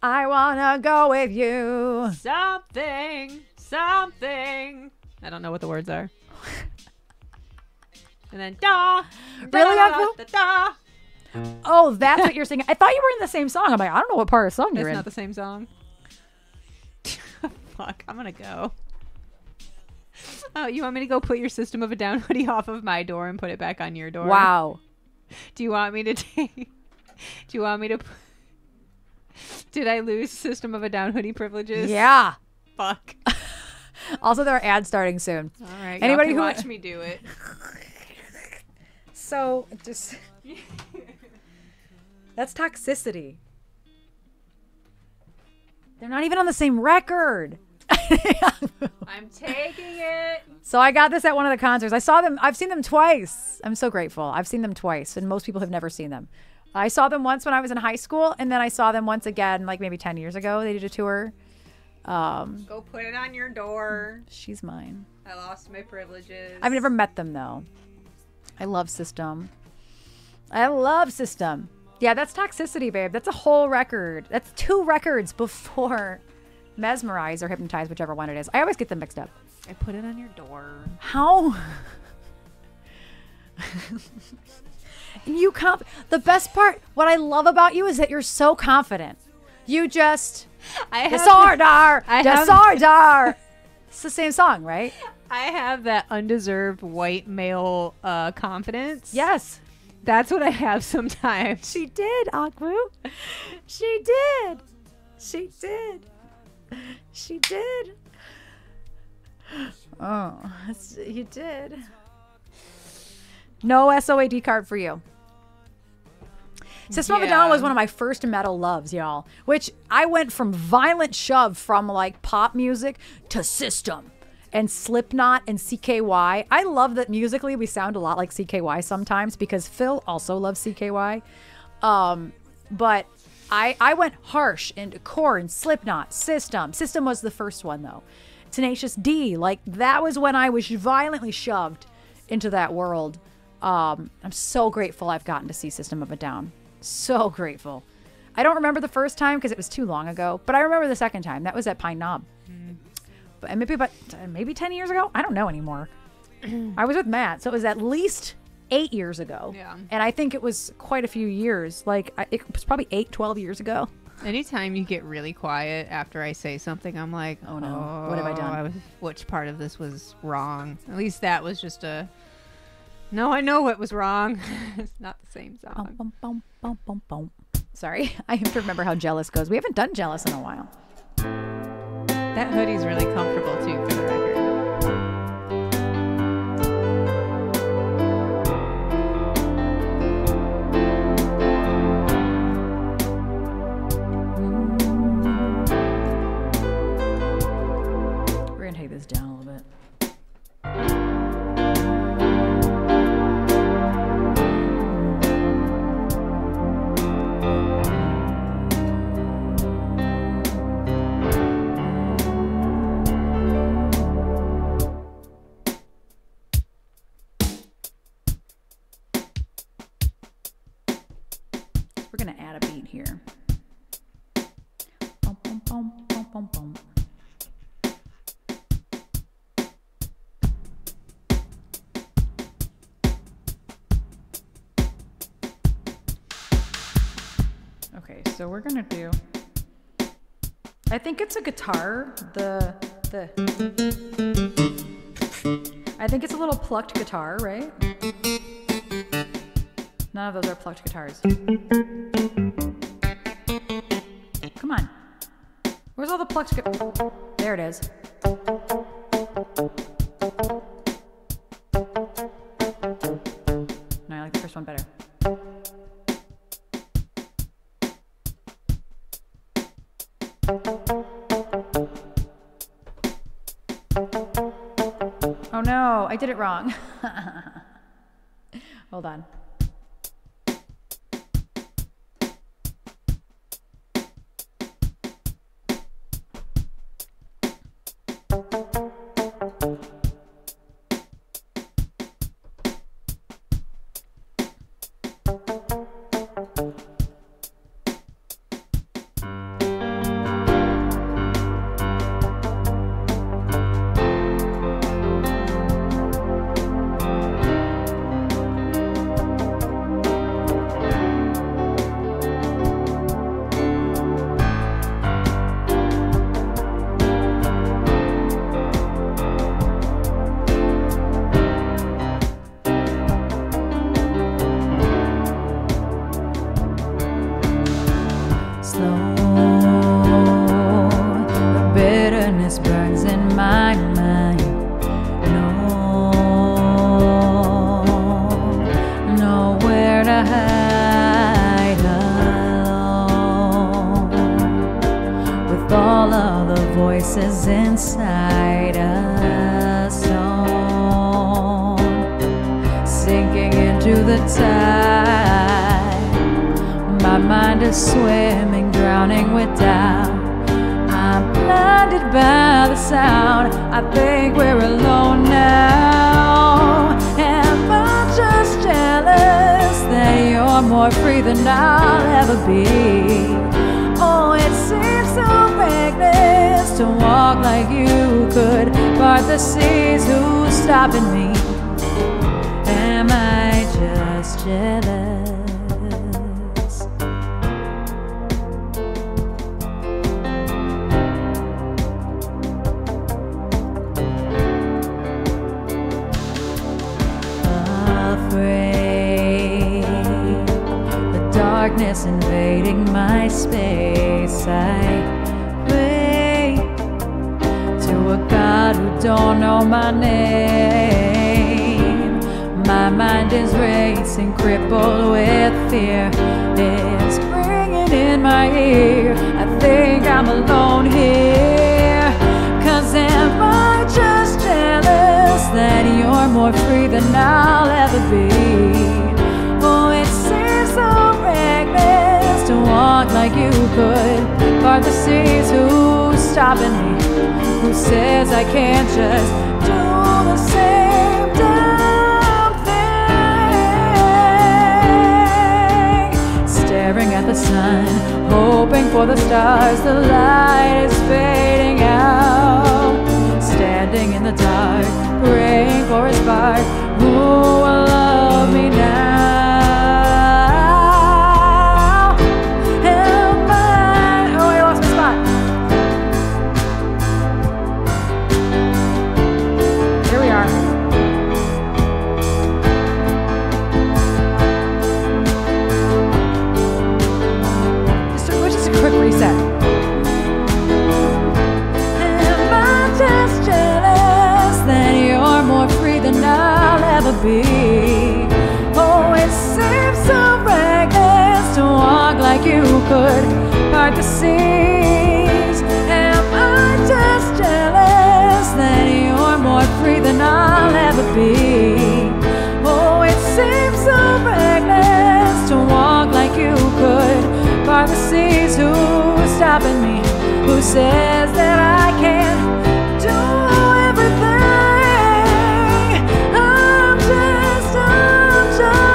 I wanna go with you. Something. I don't know what the words are. And then da. Really, da, Uncle? da, da. Oh, that's what you're singing. I thought you were in the same song. I'm like, I don't know what part of the song you're That's in. not the same song. Fuck, I'm gonna go. Oh, you want me to go put your System of a Down hoodie off of my door and put it back on your door? Wow. Do you want me to take? Do you want me to? Did I lose System of a Down hoodie privileges? Yeah. Fuck. Also, there are ads starting soon. All right. Anybody y'all can who- watch me do it. So, just... That's toxicity. They're not even on the same record. I'm taking it. So I got this at one of the concerts. I saw them. I've seen them twice. I'm so grateful. I've seen them twice, and most people have never seen them. I saw them once when I was in high school, and then I saw them once again, like maybe 10 years ago. They did a tour. Go put it on your door. She's mine. I lost my privileges. I've never met them, though. I love System. I love System. Yeah, that's toxicity, babe. That's a whole record. That's 2 records before Mesmerize or Hypnotize, whichever one it is. I always get them mixed up. I put it on your door. How? You the best part, what I love about you is that you're so confident. You just Disordar. It's the same song, right? I have that undeserved white male confidence. Yes. That's what I have sometimes. She did, Akwu. She did. She did. She did. Oh, you did. No SOAD card for you. System of a Down was one of my first metal loves, y'all. Which I went from violent shove from like pop music to System and Slipknot and CKY. I love that musically we sound a lot like CKY sometimes because Phil also loves CKY. But I went harsh into Korn, Slipknot, System. System was the first one though. Tenacious D, like that was when I was violently shoved into that world. I'm so grateful I've gotten to see System of a Down. So grateful. I don't remember the first time because it was too long ago, but I remember the second time. That was at Pine Knob. But maybe 10 years ago? I don't know anymore. I was with Matt, so it was at least 8 years ago. Yeah. And I think it was quite a few years. Like, it was probably 12 years ago. Anytime you get really quiet after I say something, I'm like, Oh, no. What have I done? Which part of this was wrong? At least that was just a... No, I know what was wrong. It's not the same song. Bum, bum, bum, bum, bum. Sorry, I have to remember how Jealous goes. We haven't done Jealous in a while. That hoodie's really comfortable, too, for the record. We're going to take this down a little bit. We're going to add a beat here. Bum, bum, bum, bum, bum, bum. Okay, so we're gonna do, I think it's a guitar, I think it's a little plucked guitar, right? None of those are plucked guitars. Come on. Where's all Oh, the pluck's good. There it is. No, I like the first one better. Oh no, I did it wrong. Hold on. Voices inside a song, sinking into the tide. My mind is swimming, drowning with doubt. I'm blinded by the sound. I think we're alone now. Am I just jealous that you're more free than I'll ever be? Oh, it seems so reckless to walk like you could part the seas. Who's stopping me? Am I just jealous? Afraid, the darkness invading my space. I pray to a God who don't know my name. My mind is racing, crippled with fear. It's ringing in my ear. I think I'm alone here. 'Cause am I just jealous that you're more free than I'll ever be? Oh, it seems so reckless to walk like you could part the seas. Who's stopping me? Who says I can't just do the same damn thing? Staring at the sun, hoping for the stars. The light is fading out. Standing in the dark, praying for a spark. Who will love me now? Am I? Oh, I lost my spot. Here we are. Just a quick reset. Am I just jealous that you're more free than I'll ever be? Oh, it seems so reckless to walk like you could part the seas. Am I just jealous that you're more free than I'll ever be? Oh, it seems so reckless to walk like you could part the seas. Who's stopping me? Who says that I can't do everything? I'm just jealous.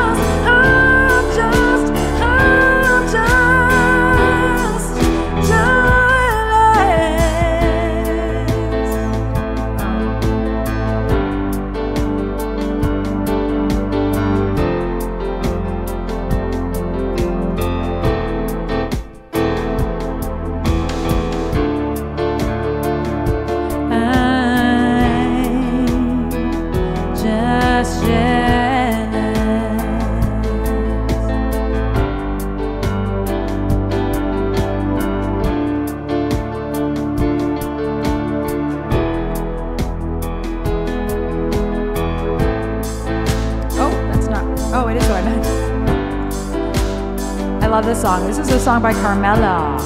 love this song. This is a song by Carmela.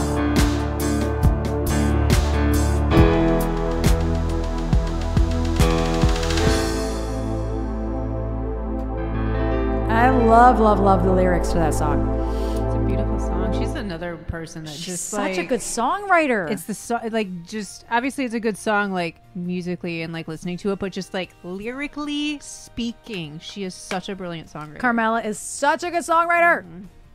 I love the lyrics to that song. It's a beautiful song. She's another person that just Such like, a good songwriter. It's the like just obviously it's a good song like musically and like listening to it, but just like lyrically speaking, she is such a brilliant songwriter. Carmela is such a good songwriter.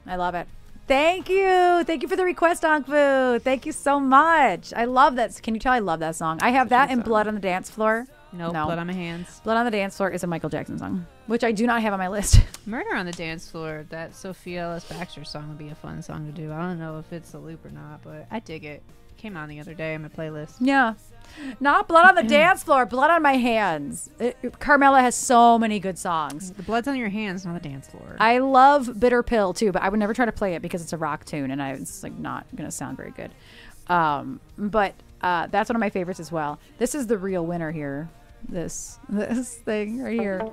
I love it. Thank you for the request, Ankfu. Thank you so much. I love that. Can you tell I love that song? I have that in Blood on the Dance Floor. Nope, No. Blood on My Hands. Blood on the Dance Floor is a Michael Jackson song, which I do not have on my list. Murder on the Dance Floor, that Sophia Ellis Baxter song would be a fun song to do. I don't know if it's a loop or not, but I dig it. Came on the other day on my playlist. Yeah. Not Blood on the Dance Floor, Blood on My Hands. Carmela has so many good songs. The blood's on your hands, not the dance floor. I love Bitter Pill too, but I would never try to play it because it's a rock tune and it's like not going to sound very good. But that's one of my favorites as well. This is the real winner here. This thing right here.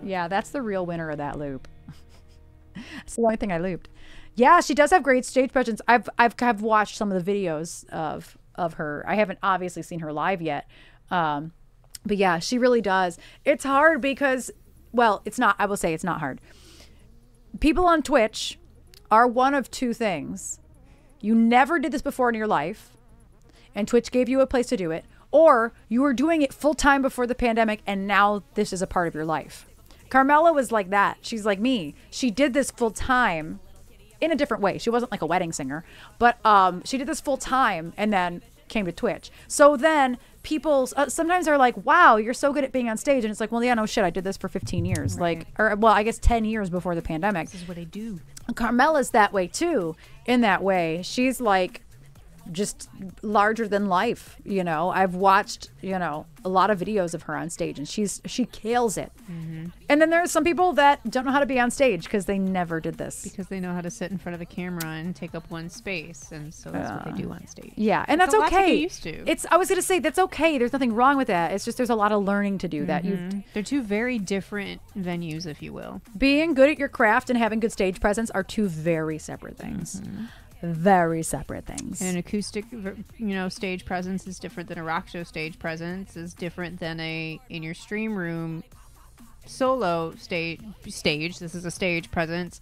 Yeah, that's the real winner of that loop. It's the only thing I looped. Yeah, she does have great stage presence. I've watched some of the videos of her. I haven't obviously seen her live yet. But yeah, she really does. It's hard because, well, it's not, I will say it's not hard. People on Twitch are one of two things. You never did this before in your life, and Twitch gave you a place to do it, or you were doing it full time before the pandemic, and now this is a part of your life. Carmela was like that. She's like me. She did this full time in a different way. She wasn't like a wedding singer, but she did this full time and then came to Twitch. So then people sometimes are like, wow, you're so good at being on stage. And it's like, well, yeah, no shit. I did this for 15 years. Right. Like, or well, I guess 10 years before the pandemic. This is what I do. Carmela's that way too. In that way, she's like just larger than life. You know, I've watched, you know, a lot of videos of her on stage and she kills it. Mm-hmm. And then there's some people that don't know how to be on stage because they never did this. Because they know how to sit in front of a camera and take up one space, and so that's what they do on stage. Yeah, and It's that's a lot to get okay. used to. I was gonna say that's okay. There's nothing wrong with that. It's just there's a lot of learning to do that. They're two very different venues, if you will. Being good at your craft and having good stage presence are two very separate things. Very separate things. And an acoustic, stage presence is different than a rock show stage presence. Is different than a in your stream room solo stage. This is a stage presence.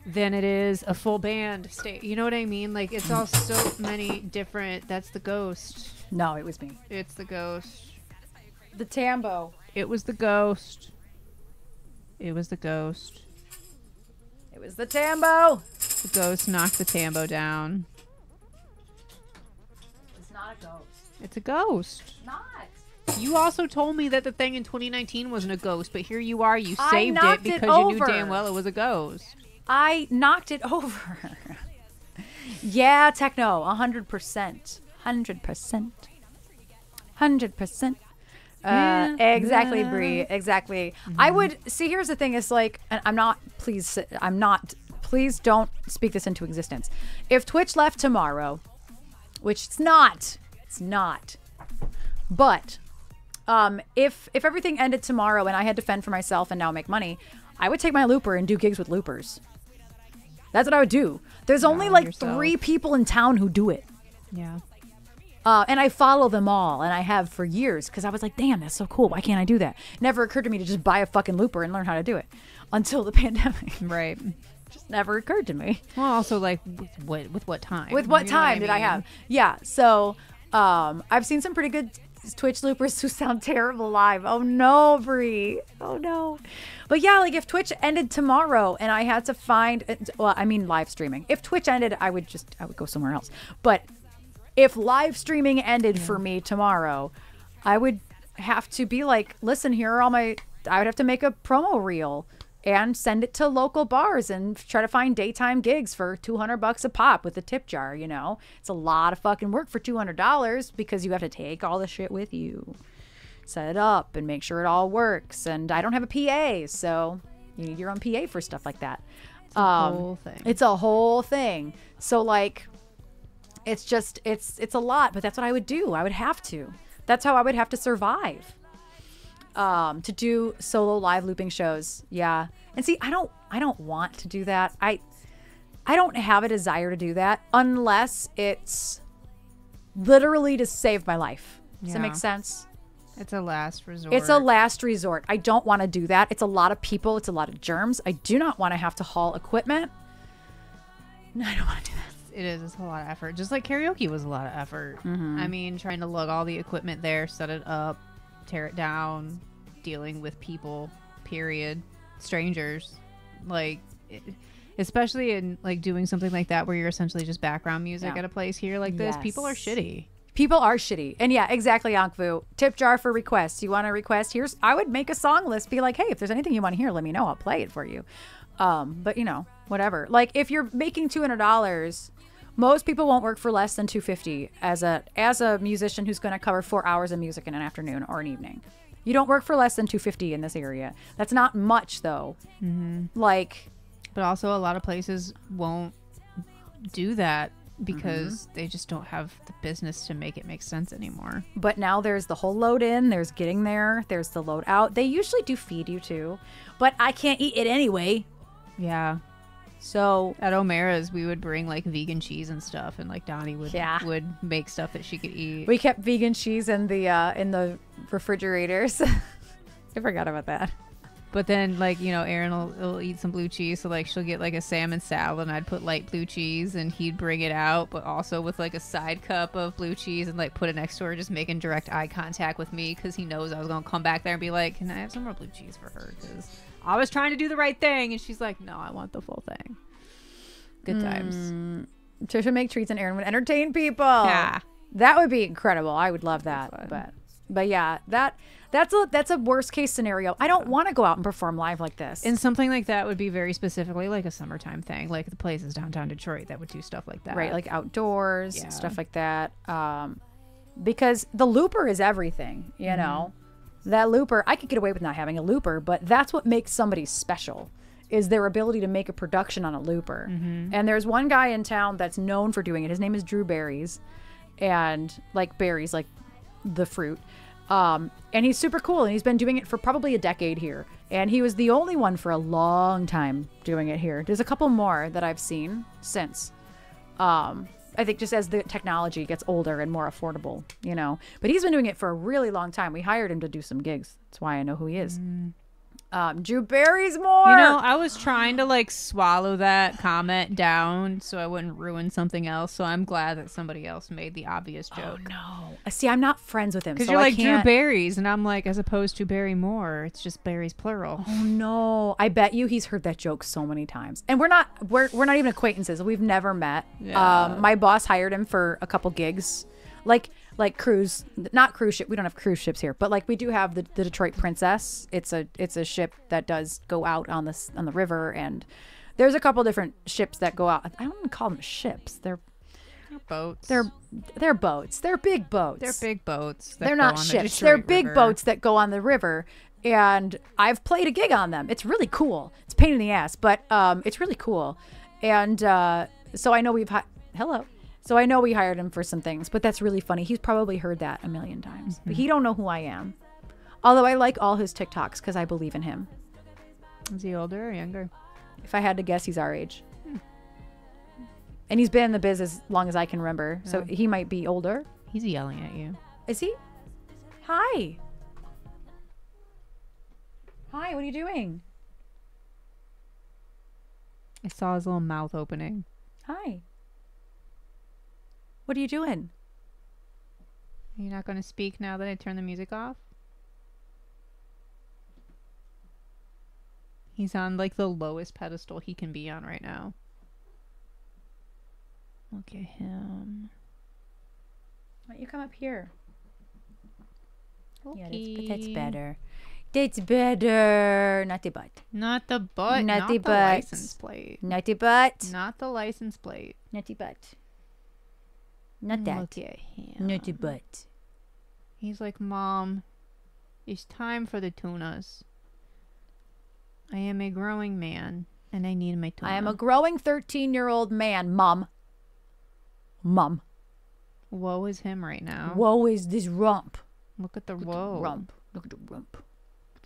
Than it is a full band stage. You know what I mean? Like it's all so many different. That's the ghost. No, it was me. It's the ghost. The Tambo. It was the ghost. It was the ghost. It was the Tambo. The ghost knocked the tambo down. It's not a ghost. It's a ghost. Not. You also told me that the thing in 2019 wasn't a ghost, but here you are. You I saved it knocked it because you knew over. damn well it was a ghost. I knocked it over. Yeah, techno, 100%. 100%. 100%. Exactly, Bree. Exactly. I would see. Here's the thing: is like, and I'm not. Please don't speak this into existence. If Twitch left tomorrow, which it's not. But if everything ended tomorrow and I had to fend for myself and now make money, I would take my looper and do gigs with loopers. That's what I would do. There's only like yourself. 3 people in town who do it. Yeah. And I follow them all, and I have for years, because I was like, damn, that's so cool. Why can't I do that? It never occurred to me to just buy a fucking looper and learn how to do it until the pandemic. Right. Just never occurred to me. Well, also like with what time? With what You know time I did I mean? have? Yeah, so I've seen some pretty good Twitch loopers who sound terrible live. Oh no, Bree. Oh no. But yeah, like if Twitch ended tomorrow and I had to find, well, I mean live streaming. If Twitch ended, I would go somewhere else. But if live streaming ended for me tomorrow, I would have to be like, listen, here are all I would have to make a promo reel and send it to local bars and try to find daytime gigs for $200 a pop with a tip jar, you know? It's a lot of fucking work for $200 because you have to take all the shit with you, set it up and make sure it all works. And I don't have a PA, so you need your own PA for stuff like that. It's a whole thing. It's a whole thing. So like, it's just, it's a lot, but that's what I would do. I would have to. That's how I would have to survive. To do solo live looping shows. Yeah. And see, I don't I don't want to do that. I don't have a desire to do that unless it's literally to save my life. Does that Yeah. make sense? It's a last resort. It's a last resort. I don't want to do that. It's a lot of people. It's a lot of germs. I do not want to have to haul equipment. No, I don't want to do that. It is. It's a lot of effort. Just like karaoke was a lot of effort. I mean, trying to lug all the equipment there, set it up, tear it down, dealing with people, period, strangers, like, especially in like doing something like that where you're essentially just background music Yeah. at a place here like this. Yes. People are shitty. People are shitty. And yeah, exactly, Ankvu. Tip jar for requests. You want a request? I would make a song list. Be like, hey, if there's anything you want to hear, let me know. I'll play it for you. But you know, whatever. Like if you're making $200, most people won't work for less than $250 as a musician who's going to cover 4 hours of music in an afternoon or an evening. You don't work for less than $250 in this area. That's not much though. Like, But also a lot of places won't do that because they just don't have the business to make it make sense anymore. but now there's the whole load in, there's getting there, there's the load out. They usually do feed you too, but I can't eat it anyway. Yeah. So At O'Mara's, we would bring like vegan cheese and stuff, and like Donnie would would make stuff that she could eat. we kept vegan cheese in the refrigerators. I forgot about that. But then, like, you know, Erin will eat some blue cheese, so like she'll get like a salmon salad, and I'd put light blue cheese, and he'd bring it out, but also with like a side cup of blue cheese, and like put it next to her, just making direct eye contact with me because he knows I was gonna come back there and be like, "Can I have some more blue cheese for her?" Because I was trying to do the right thing, and she's like, "No, I want the full thing." Good times. Trisha make treats and Erin would entertain people. Yeah. That would be incredible. I would love that. But yeah, that's a worst case scenario. I don't want to go out and perform live like this. And something like that would be very specifically like a summertime thing, like the places downtown Detroit that would do stuff like that. Right, like outdoors, Yeah. stuff like that. Because the looper is everything, you know. That looper, I could get away with not having a looper, but that's what makes somebody special, is their ability to make a production on a looper. And there's one guy in town that's known for doing it. His name is Drew Berries, and like berries, like the fruit. And he's super cool, and he's been doing it for probably a decade here. And he was the only one for a long time doing it here. There's a couple more that I've seen since. I think just as the technology gets older and more affordable, you know. But he's been doing it for a really long time. We hired him to do some gigs. That's why I know who he is. Drew Barrymore. You know, I was trying to like swallow that comment down so I wouldn't ruin something else. So I'm glad that somebody else made the obvious joke. no. See, I'm not friends with him. Because So you're I like Drew can't... Berries, and I'm like, as opposed to Barrymore, it's just berries plural. Oh no. I bet you he's heard that joke so many times. And we're not even acquaintances. We've never met. Yeah. My boss hired him for a couple gigs. Like cruise, not cruise ship. We don't have cruise ships here, but like we do have the Detroit Princess. It's a ship that does go out on the river, and there's a couple different ships that go out. I don't even call them ships. They're Boats. they're boats. They're big boats. They're big boats. that They're go not on the ships. Detroit They're big River. boats that go on the river. And I've played a gig on them. It's really cool. It's a pain in the ass, but it's really cool. And so I know So I know we hired him for some things, but that's really funny. He's probably heard that a million times, but he don't know who I am. Although I like all his TikToks because I believe in him. Is he older or younger? If I had to guess, he's our age. And he's been in the biz as long as I can remember. So he might be older. He's yelling at you. Is he? Hi. Hi, what are you doing? I saw his little mouth opening. Hi. What are you doing? Are you not going to speak now that I turn the music off? He's on like the lowest pedestal he can be on right now. Look at him. Why don't you come up here? Okay. Yeah, that's better. That's better. Not the butt. Not the butt. Not Not the the butt. license plate. Not the butt. Not the license plate. Not the butt. Not that. Look at him. Not the butt. He's like, Mom, it's time for the tunas. I am a growing man, and I need my tuna. I am a growing 13-year-old man, Mom. Mom. Woe is him right now. Woe is this rump. Look at the Look at woe. the rump. Look at the rump.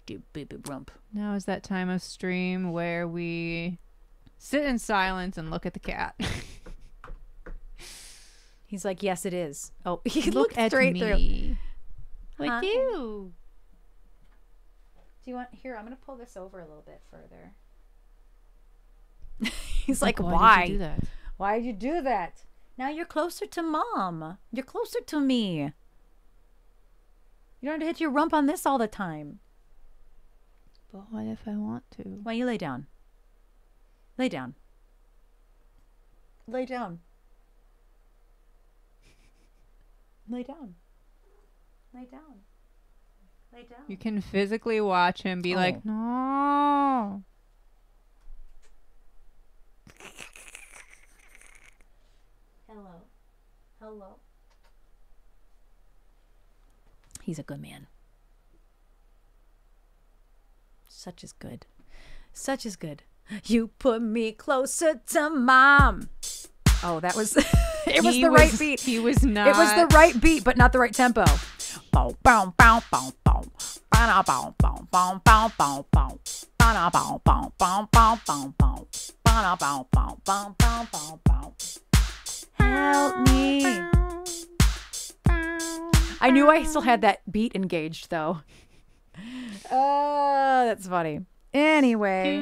do baby rump. Now is that time of stream where we sit in silence and look at the cat. He's like, yes, it is. Oh, he Look looked at straight through. me. Like Huh? you. Do you want here? I'm gonna pull this over a little bit further. He's like, Did why? you do that? Why did you do that? Now you're closer to mom. You're closer to me. You don't have to hit your rump on this all the time. But what if I want to? Why don't you lay down? Lay down. Lay down. Lay down. Lay down. Lay down. You can physically watch him be Oh. like, no. Hello. Hello. He's a good man. Such is good. Such is good. You put me closer to mom. Oh, that was it was the right beat. He was not. It was the right beat, but not the right tempo. Bow, bow, bow, bow, bow. Bow, bow, bow, bow, bow, bow, bow. Bow, bow, bow, bow, bow, bow, bow. Bow, bow, bow, bow, bow, bow, bow. Help me. I knew I still had that beat engaged, though. That's funny. Anyway.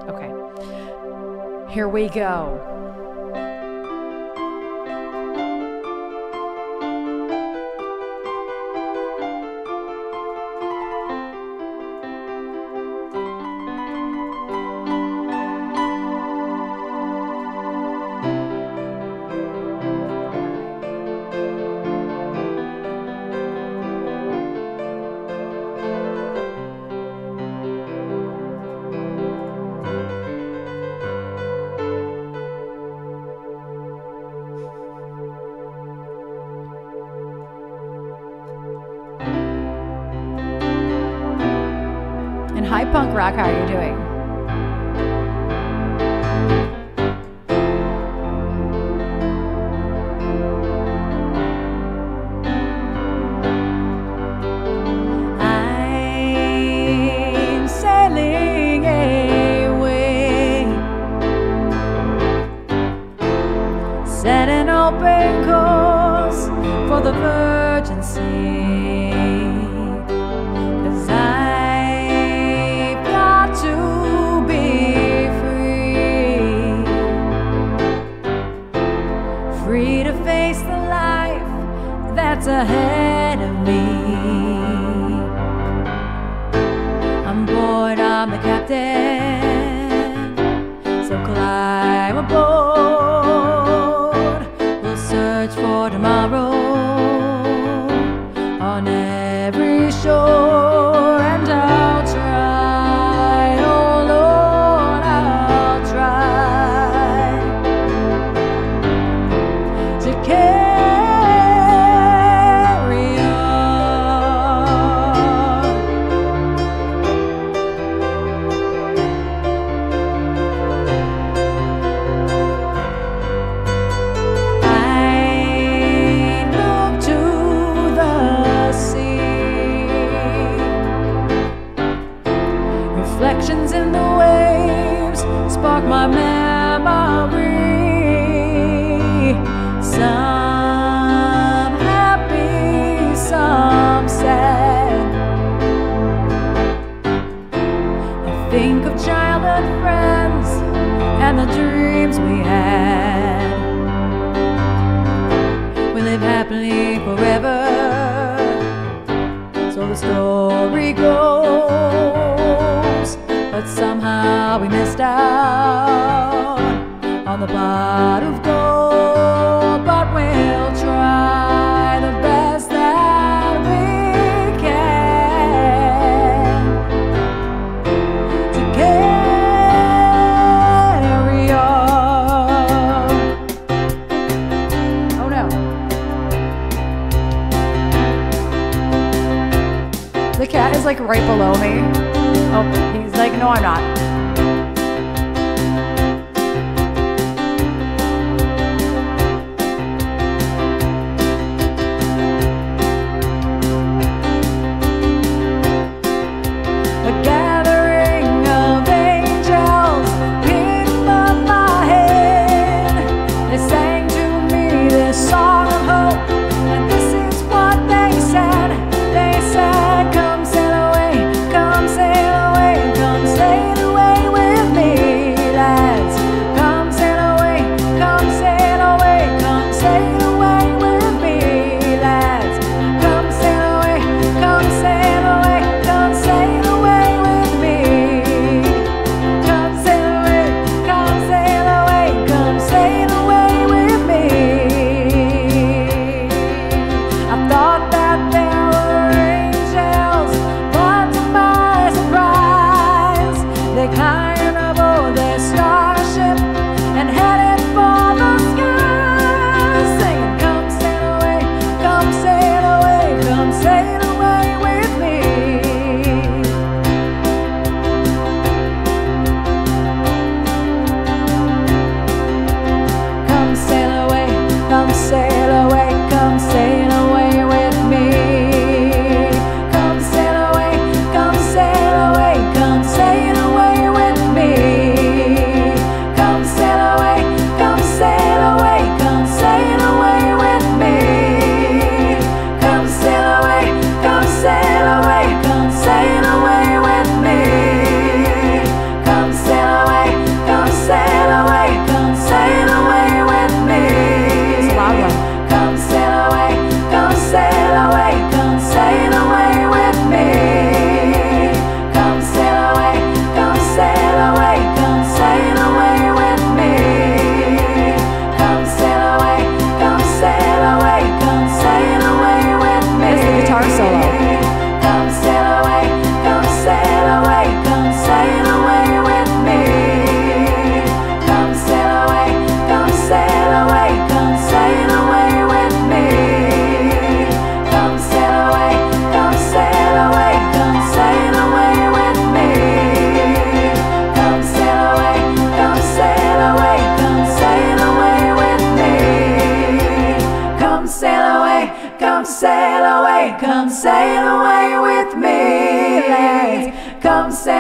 Okay. Here we go. And hi, punk rock, how are you doing? I'm sailing away, setting open course for the virgin sea. 'Cause I've got to be free, free to face the life that's ahead of me. I'm bored, I'm the captain, so climb aboard. We'll search for tomorrow on every shore, and I'll try, oh Lord, I'll try to carry on. I look to the sea, reflections in the waves spark my memory. Some happy, some sad. I think of childhood friends and the dreams we had. We live happily forever, so the story goes. But somehow we missed out on the pot of gold. But we'll try the best that we can to carry on. Oh no. The cat is like right below me. Oh, he's like, no, I'm not.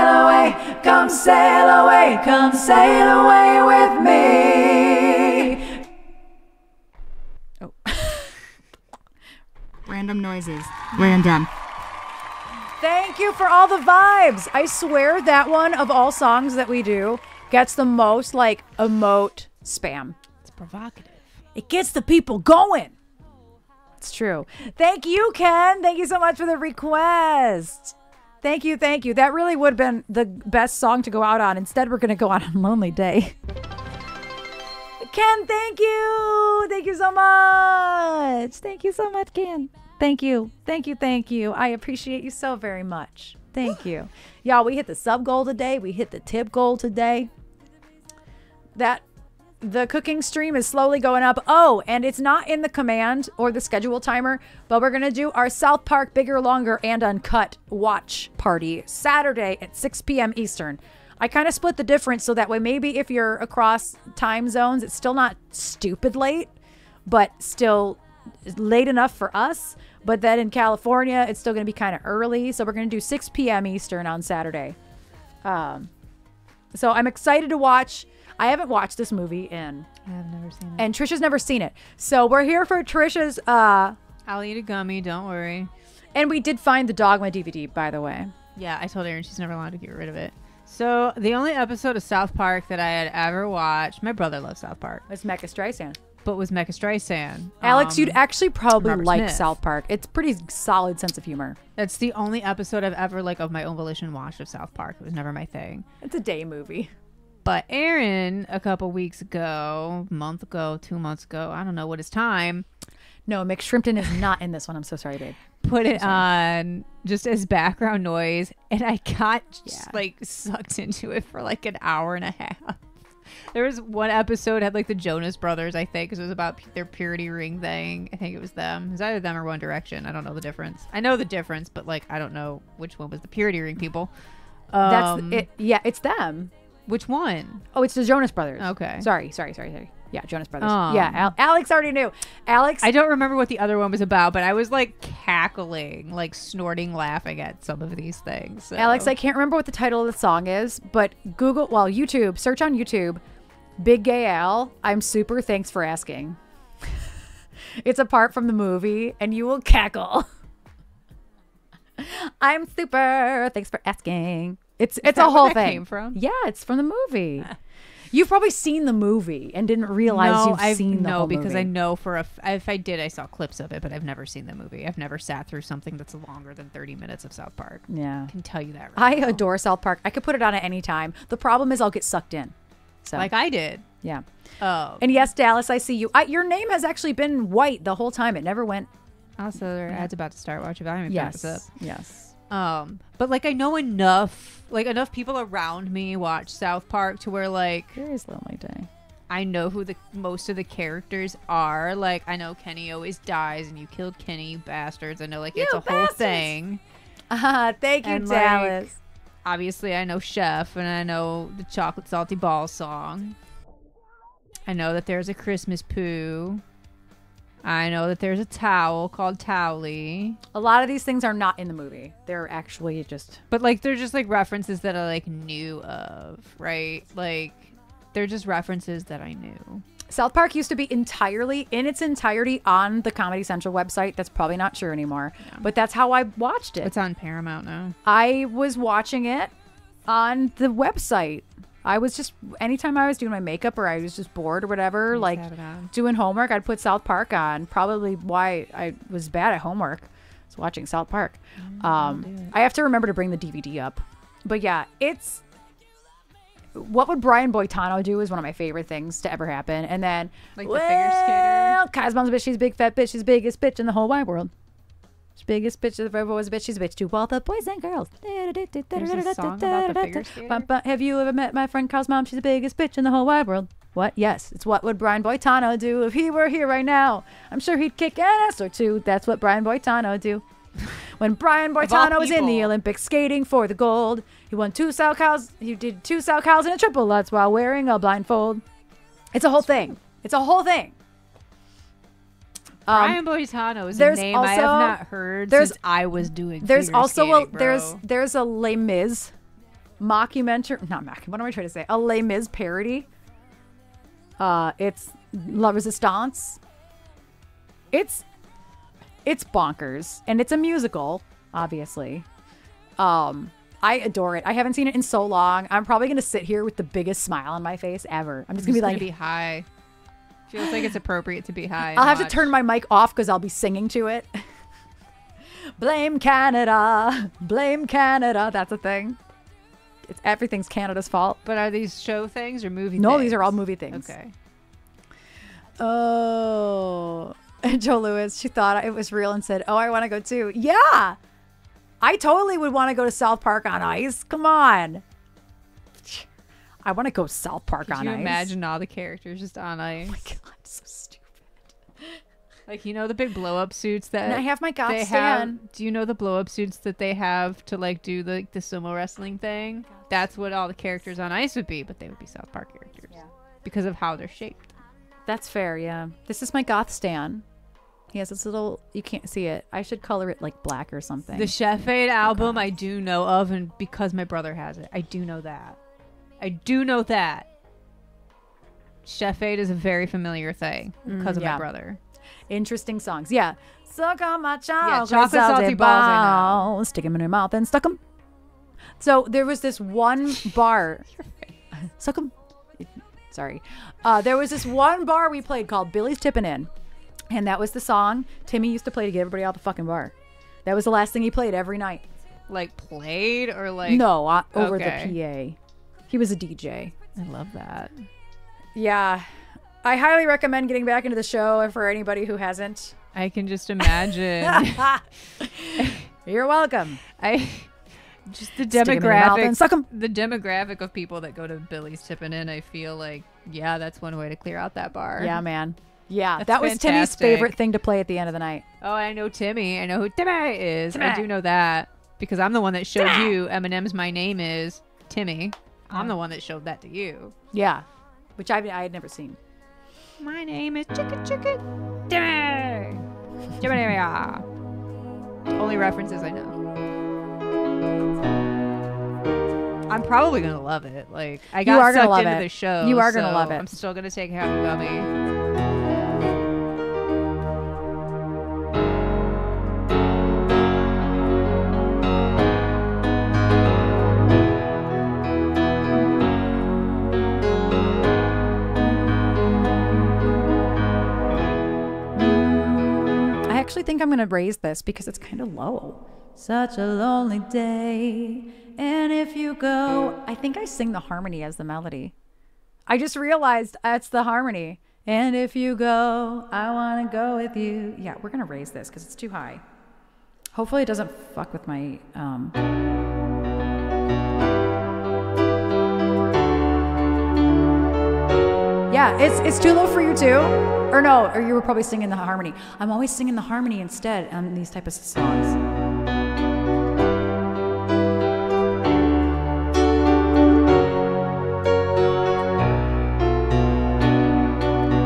sail away, come sail away, come sail away with me. Oh. Random noises. Random. Thank you for all the vibes. I swear that one of all songs that we do gets the most like emote spam. It's provocative. It gets the people going. It's true. Thank you, Ken. Thank you so much for the request. Thank you. Thank you. That really would have been the best song to go out on. Instead, we're going to go out on Lonely Day. Ken, thank you. Thank you so much. Thank you so much, Ken. Thank you. Thank you. Thank you. I appreciate you so very much. Thank you. Y'all, we hit the sub goal today. We hit the tip goal today. The cooking stream is slowly going up. Oh, and it's not in the command or the schedule timer, but we're going to do our South Park Bigger, Longer, and Uncut watch party Saturday at 6 p.m. Eastern. I kind of split the difference so that way maybe if you're across time zones, it's still not stupid late, but still late enough for us. But then in California, it's still going to be kind of early. So we're going to do 6 p.m. Eastern on Saturday. So I'm excited to watch. I haven't watched this movie in. I have never seen it. And Trisha's never seen it. So we're here for Trisha's. I'll eat a gummy. Don't worry. And we did find the Dogma DVD, by the way. Yeah, I told Erin she's never allowed to get rid of it. So the only episode of South Park that I had ever watched, my brother loves South Park, It's Mecha Streisand. but was Mecha Streisand. Alex, you'd actually probably Robert like Smith. South Park. It's pretty solid sense of humor. That's the only episode I've ever, like, of my own volition watched of South Park. It was never my thing. It's a day movie. But Erin, a couple weeks ago, month ago, 2 months ago, I don't know what is time, No, Mick Shrimpton is not in this one. I'm so sorry, babe. put it on just as background noise, and I got just, like, sucked into it for like an hour and a half. There was one episode had like the Jonas Brothers, I think, because it was about their purity ring thing. I think it was them. It was either them or One Direction. I don't know the difference. I know the difference, but like I don't know which one was the purity ring people. That's it. Yeah, it's them. Which one? Oh, it's the Jonas Brothers. Okay. Sorry. Yeah, Jonas Brothers. Oh. Yeah, Alex already knew. Alex. I don't remember what the other one was about, but I was like cackling, like snorting, laughing at some of these things. So. Alex, I can't remember what the title of the song is, but YouTube, search on YouTube, Big Gay Al, I'm super, thanks for asking. It's a part from the movie, and you will cackle. I'm super, thanks for asking. It's a whole where that thing. came from? Yeah, it's from the movie. You've probably seen the movie and didn't realize you've seen the whole movie. No, because I know if I did, I saw clips of it, but I've never seen the movie. I've never sat through something that's longer than 30 minutes of South Park. Yeah. I can tell you that I right now. adore South Park. I could put it on at any time. The problem is I'll get sucked in. So Like I did. yeah. Oh. And yes, Dallas, I see you. Your name has actually been white the whole time. It never went. Also, their ad's about to start. Watch your volume. Yes. Up. Yes. But like I know enough people around me watch South Park to where like There is Lonely Day. I know who the most of the characters are. Like I know Kenny always dies and you killed Kenny, you bastards. I know like it's a whole thing. Thank you, And, Dallas. like, obviously I know Chef and I know the Chocolate Salty Ball song. I know that there's a Christmas poo. I know that there's a towel called Towley. A lot of these things are not in the movie. They're actually just. But like they're just like references that I like knew of, right? Like they're just references that I knew. South Park used to be in its entirety on the Comedy Central website. That's probably not true anymore. Yeah. But that's how I watched it. It's on Paramount now. I was watching it on the website. I was just, anytime I was doing my makeup or I was just bored or whatever, just like have it on. doing homework, I'd put South Park on. Probably why I was bad at homework. I was watching South Park. I have to remember to bring the DVD up. But yeah, it's, what would Brian Boitano do is one of my favorite things to ever happen. And then, Like the figure skater? Kai's mom's a bitch, she's a big fat bitch, she's the biggest bitch in the whole wide world. She's the biggest bitch, if ever was a bitch, she's a bitch to all the boys and girls. There's a song about the figure skater? Have you ever met my friend Kyle's mom? She's the biggest bitch in the whole wide world. What? Yes. It's what would Brian Boitano do if he were here right now. I'm sure he'd kick an ass or two. That's what Brian Boitano do. When Brian Boitano was in the people. Olympics skating for the gold, he won 2 South cows. He did 2 South cows and a triple Lutz while wearing a blindfold. It's a whole thing. It's a whole thing. Brian Boitano is a there's name I have not heard there's- since I was doing There's figure also skating, bro. there's a Les Mis mockumentary. Not mock. What am I trying to say? A Les Mis parody. It's La Resistance. It's bonkers, and it's a musical, obviously. I adore it. I haven't seen it in so long. I'm probably gonna sit here with the biggest smile on my face ever. I'm just gonna be like, be high. Feels like it's appropriate to be high. I'll have to turn my mic off because I'll be singing to it. Blame Canada, blame Canada. That's a thing. Everything's Canada's fault. But are these show things or movie things? No, these are all movie things. Okay. Oh, and Joe Lewis, she thought it was real and said, "Oh, I want to go too." Yeah, I totally would want to go to South Park on Ice. Come on, I want to go South Park on Could you Ice. imagine all the characters just on ice? Oh my God, so stupid. Like, you know the big blow up suits that And I have my goth they stand. have. Do you know the blow up suits that they have to like do the sumo wrestling thing? That's what all the characters on ice would be, but they would be South Park characters because of how they're shaped. That's fair, yeah. This is my goth stan. He has this little, you can't see it. I should color it like black or something. The Chef Aid album I do know of, and because my brother has it, I do know that. Chef Aid is a very familiar thing because of my brother. Interesting songs. Yeah. Suck on my Yeah, chocolate salty balls, I know. Stick them in your mouth and stuck them. So there was this one bar. Suck them. Sorry. There was this one bar we played called Billy's Tippin' In. And that was the song Timmy used to play to get everybody out the fucking bar. That was the last thing he played every night. Like played or like... No, over Okay. the PA. He was a DJ. I love that. Yeah. I highly recommend getting back into the show for anybody who hasn't. I can just imagine. You're welcome. Just the Stick 'em in your mouth and suck 'em. the demographic of people that go to Billy's Tippin' In, I feel like, yeah, that's one way to clear out that bar. Yeah, man. Yeah, That's that was Timmy's fantastic. favorite thing to play at the end of the night. Oh, I know Timmy. I know who Timmy is. I Timmy. do know that because I'm the one that showed you Eminem's "My Name Is Timmy." I'm the one that showed that to you. Yeah, which I had never seen. My name is Chicken Timmy. Timmy. Only references I know. I'm probably gonna love it. Like, I got are gonna sucked love into it. the show. You are gonna so love it. I'm still gonna take half a gummy. I actually think I'm going to raise this because it's kind of low. Such a lonely day, and if you go, I think I sing the harmony as the melody. I just realized that's the harmony. And if you go, I want to go with you. Yeah, we're going to raise this because it's too high. Hopefully it doesn't fuck with my... Yeah, it's too low for you too. Or no, or you were probably singing the harmony. I'm always singing the harmony instead on these type of songs.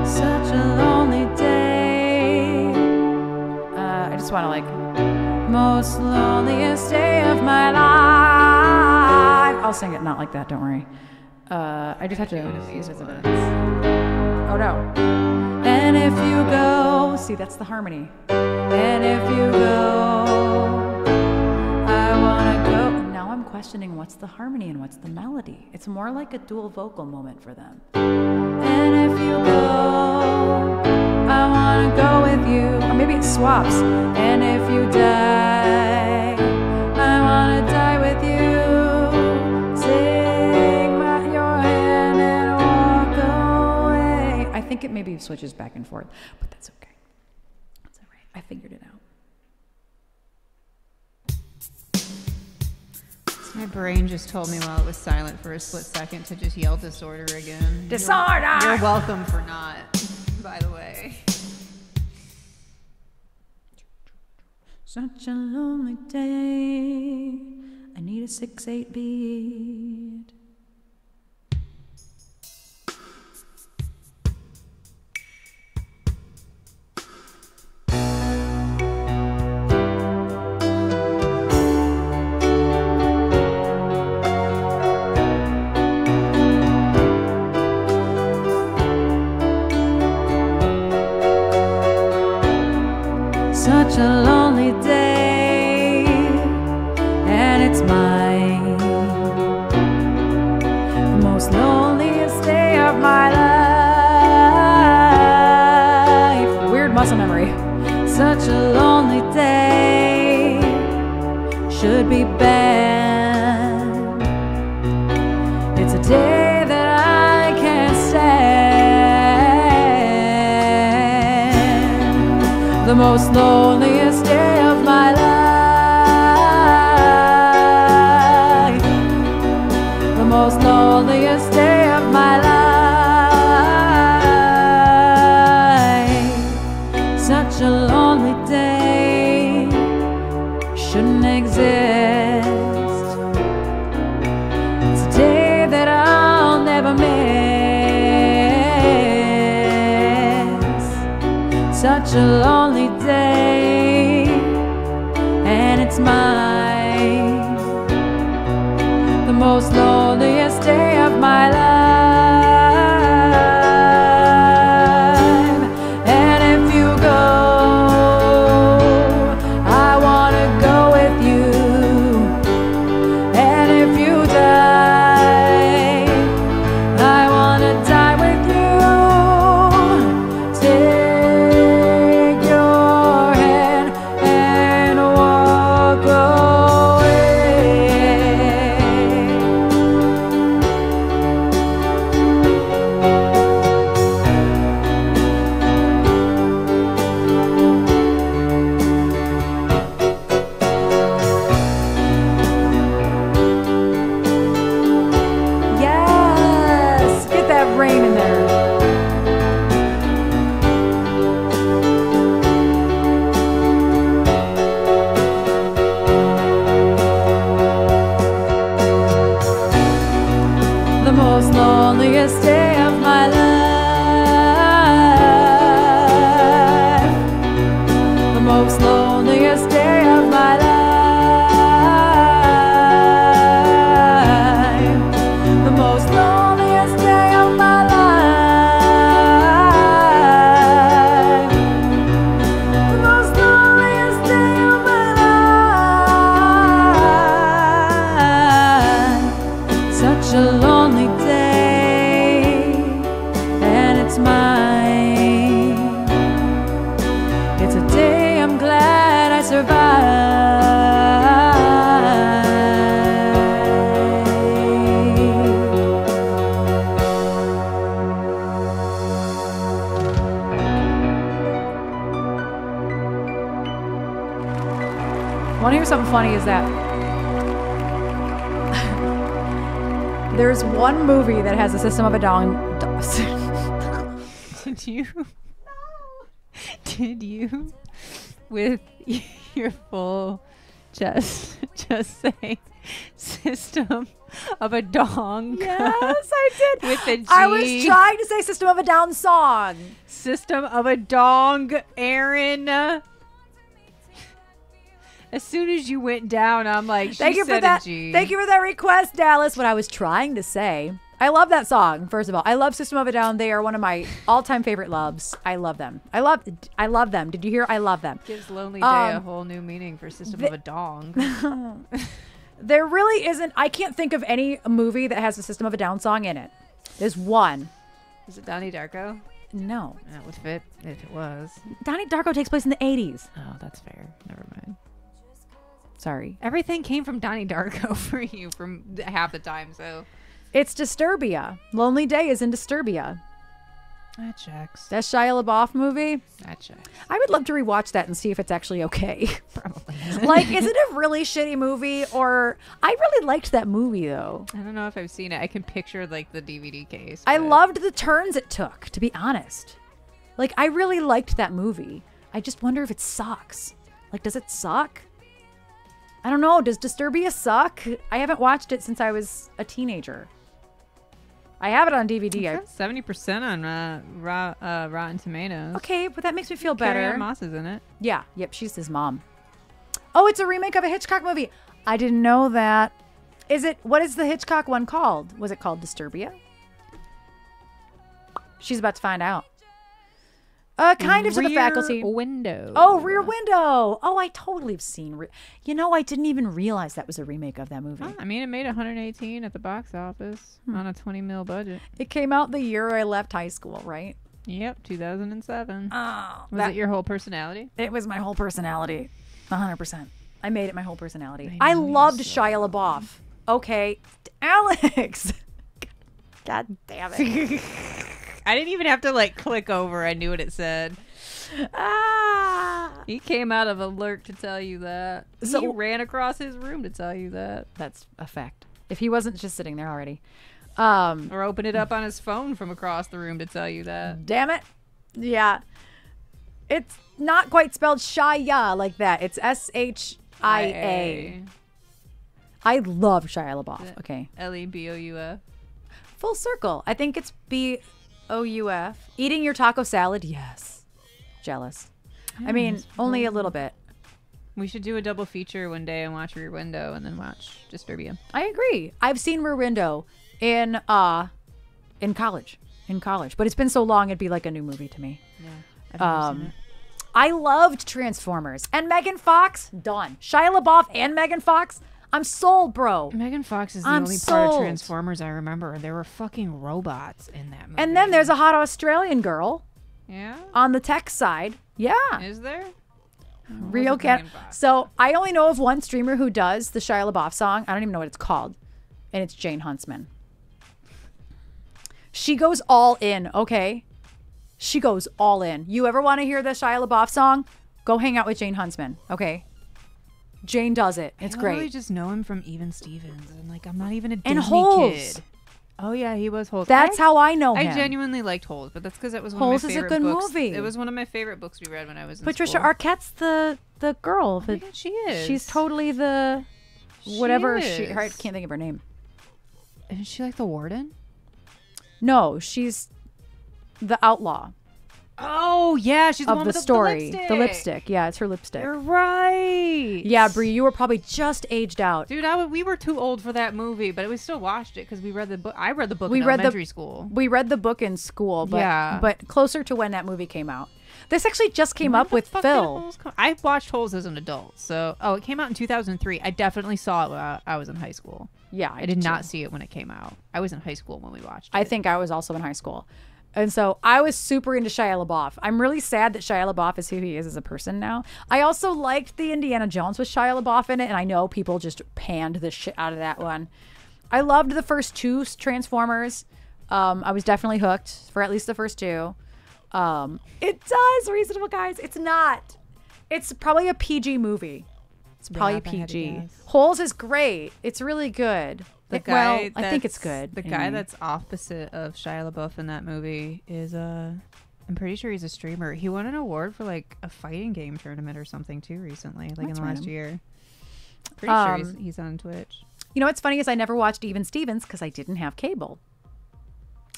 Such a lonely day. I just want to like, most loneliest day of my life. I'll sing it not like that, don't worry. I just have to use it. Oh no. And if you go, see, that's the harmony. And if you go, I want to go. Now I'm questioning what's the harmony and what's the melody. It's more like a dual vocal moment for them. And if you go, I want to go with you. Or maybe it swaps. And if you die, I want to die with you. Your hand and walk away. I think it maybe switches back and forth, but that's okay. That's all right. I figured it out. My brain just told me while it was silent for a split second to just yell disorder again. Disorder! You're welcome for not, by the way. Such a lonely day. I need a 6/8 beat. most loneliest day of my life. Weird muscle memory. Such a lonely day should be banned. It's a day that I can't stand. The most loneliest day of my life. The most loneliest day of my life. Such a lonely day shouldn't exist. It's a day that I'll never miss. Such a lonely day, and it's mine. The most loneliest day of my life. And if you go, I wanna go with you. And if you die, I wanna die with you. Take your hand and walk away. Yes, get that rain in there. The most loneliest day of my life. The most loneliest day of my life. The most loneliest day of my life. The most loneliest day of my life. Such a lonely day, and it's mine. It's a day I'm glad I survived. Want to hear something funny? Is that there's one movie that has a System of a Down. Did you? Did you? With your full chest, just say System of a Dong. Yes, I did. With the G. I was trying to say System of a Down song. System of a Dong, Erin. As soon as you went down, I'm like, she Thank you said for that. a G. Thank you for that request, Dallas. What I was trying to say. I love that song. First of all, I love System of a Down. They are one of my all-time favorite loves. I love them. I love them. Did you hear? I love them. Gives Lonely Day a whole new meaning for System of a Dong. There really isn't. I can't think of any movie that has a System of a Down song in it. There's one. Is it Donnie Darko? No. That would fit if it was. Donnie Darko takes place in the 80s. Oh, that's fair. Never mind. Sorry. Everything came from Donnie Darko for you from half the time, so. It's Disturbia. Lonely Day is in Disturbia. That checks. That Shia LaBeouf movie. That checks. I would love to rewatch that and see if it's actually okay. Probably. Like, is it a really shitty movie? Or I really liked that movie though. I don't know if I've seen it. I can picture like the DVD case. I but- loved the turns it took, to be honest. Like, I really liked that movie. I just wonder if it sucks. Like, does it suck? I don't know. Does Disturbia suck? I haven't watched it since I was a teenager. I have it on DVD. It's got 70% on Rotten Tomatoes. Okay, but that makes me feel Carrie better. Ann Moss is in it. Yeah. Yep. She's his mom. Oh, it's a remake of a Hitchcock movie. I didn't know that. Is it? What is the Hitchcock one called? Was it called Disturbia? She's about to find out. Kind of to the faculty. Window. Oh, Rear Window. Oh, I totally have seen. I didn't even realize that was a remake of that movie. Oh, I mean, it made 118 at the box office on a 20 mil budget. It came out the year I left high school, right? Yep, 2007. Oh, Was it your whole personality? It was my whole personality. 100%. I made it my whole personality. I loved Shia LaBeouf. Okay. Alex. God damn it. I didn't even have to like click over. I knew what it said. He came out of a lurk to tell you that. So- He ran across his room to tell you that. That's a fact. If he wasn't just sitting there already. Or open it up on his phone from across the room to tell you that. Damn it. Yeah. It's not quite spelled Shia like that. It's S-H-I-A. I love Shia LaBeouf. Okay. L-E-B-O-U-F. Full circle. I think it's B-O-U-F. Eating your taco salad? Yes. Jealous. I mean, only a little bit. We should do a double feature one day and watch Rear Window and then watch Disturbia. I agree. I've seen Rear Window in college. But it's been so long it'd be like a new movie to me. Yeah. I've never seen it. I loved Transformers. And Megan Fox? Done. Shia LaBeouf and Megan Fox? I'm sold, bro. Megan Fox is the I'm only part of sold. Transformers I remember. There were fucking robots in that movie. And then there's a hot Australian girl Yeah? on the tech side. Yeah. Is there? Real cat. So I only know of one streamer who does the Shia LaBeouf song. I don't even know what it's called. And it's Jane Huntsman. She goes all in, okay? She goes all in. You ever want to hear the Shia LaBeouf song? Go hang out with Jane Huntsman, okay? Jane does it. It's I great. really just know him from Even Stevens. And like, I'm not even a Disney And Holes. kid. Oh yeah, he was Holes. That's how I know him. I genuinely liked Holes, but that's because it was one Holes of is my a favorite good books. movie. It was one of my favorite books we read when I was in Patricia school. Arquette's the girl. Oh my God, she is. She's totally the whatever. She I is. can't think of her name. Isn't she like the warden? No, she's the outlaw Oh yeah, she's the of one the with story. The lipstick. Yeah, it's her lipstick. You're right. Yeah, Brie, you were probably just aged out. Dude, we were too old for that movie, but we still watched it because we read the book. I read the book We in read the- elementary school. We read the book in school, but Yeah. but closer to when that movie came out. This actually just came When up the with fuck did Phil. Holes come- I watched Holes as an adult, so it came out in 2003. I definitely saw it when I was in high school. Yeah, I did not see it when it came out. I was in high school when we watched it. I think I was also in high school. And so I was super into Shia LaBeouf. I'm really sad that Shia LaBeouf is who he is as a person now. I also liked the Indiana Jones with Shia LaBeouf in it, and I know people just panned the shit out of that one. I loved the first two Transformers. I was definitely hooked for at least the first two. It does, Reasonable Guys. It's not. It's probably a PG movie. It's probably if I had to PG. guess. Holes is great. It's really good. The Well, guy I think it's good. The guy anyway. that's opposite of Shia LaBeouf in that movie is I'm pretty sure he's a streamer. He won an award for like a fighting game tournament or something too recently, like in That's the last random. year. Pretty sure he's on Twitch. You know what's funny is I never watched Even Stevens because I didn't have cable.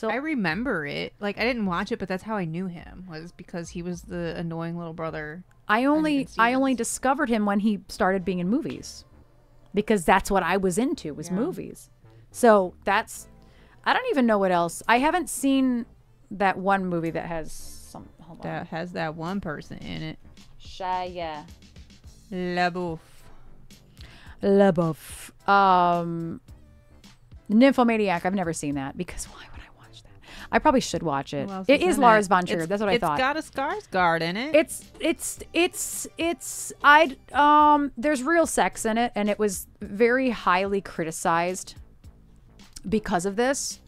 So I remember it. Like I didn't watch it, but that's how I knew him, was because he was the annoying little brother. I only Stevens. discovered him when he started being in movies, because that's what I was into was movies. So that's I don't even know what else. I haven't seen that one movie that has some. Hold on. That has that one person in it. Shia LaBeouf. LaBeouf. Nymphomaniac. I've never seen that because why would I watch that? I probably should watch it. Who else It is is in Lars it? von Trier. That's what I thought. It's got a Skarsgård in it. There's real sex in it, and it was very highly criticized because of this.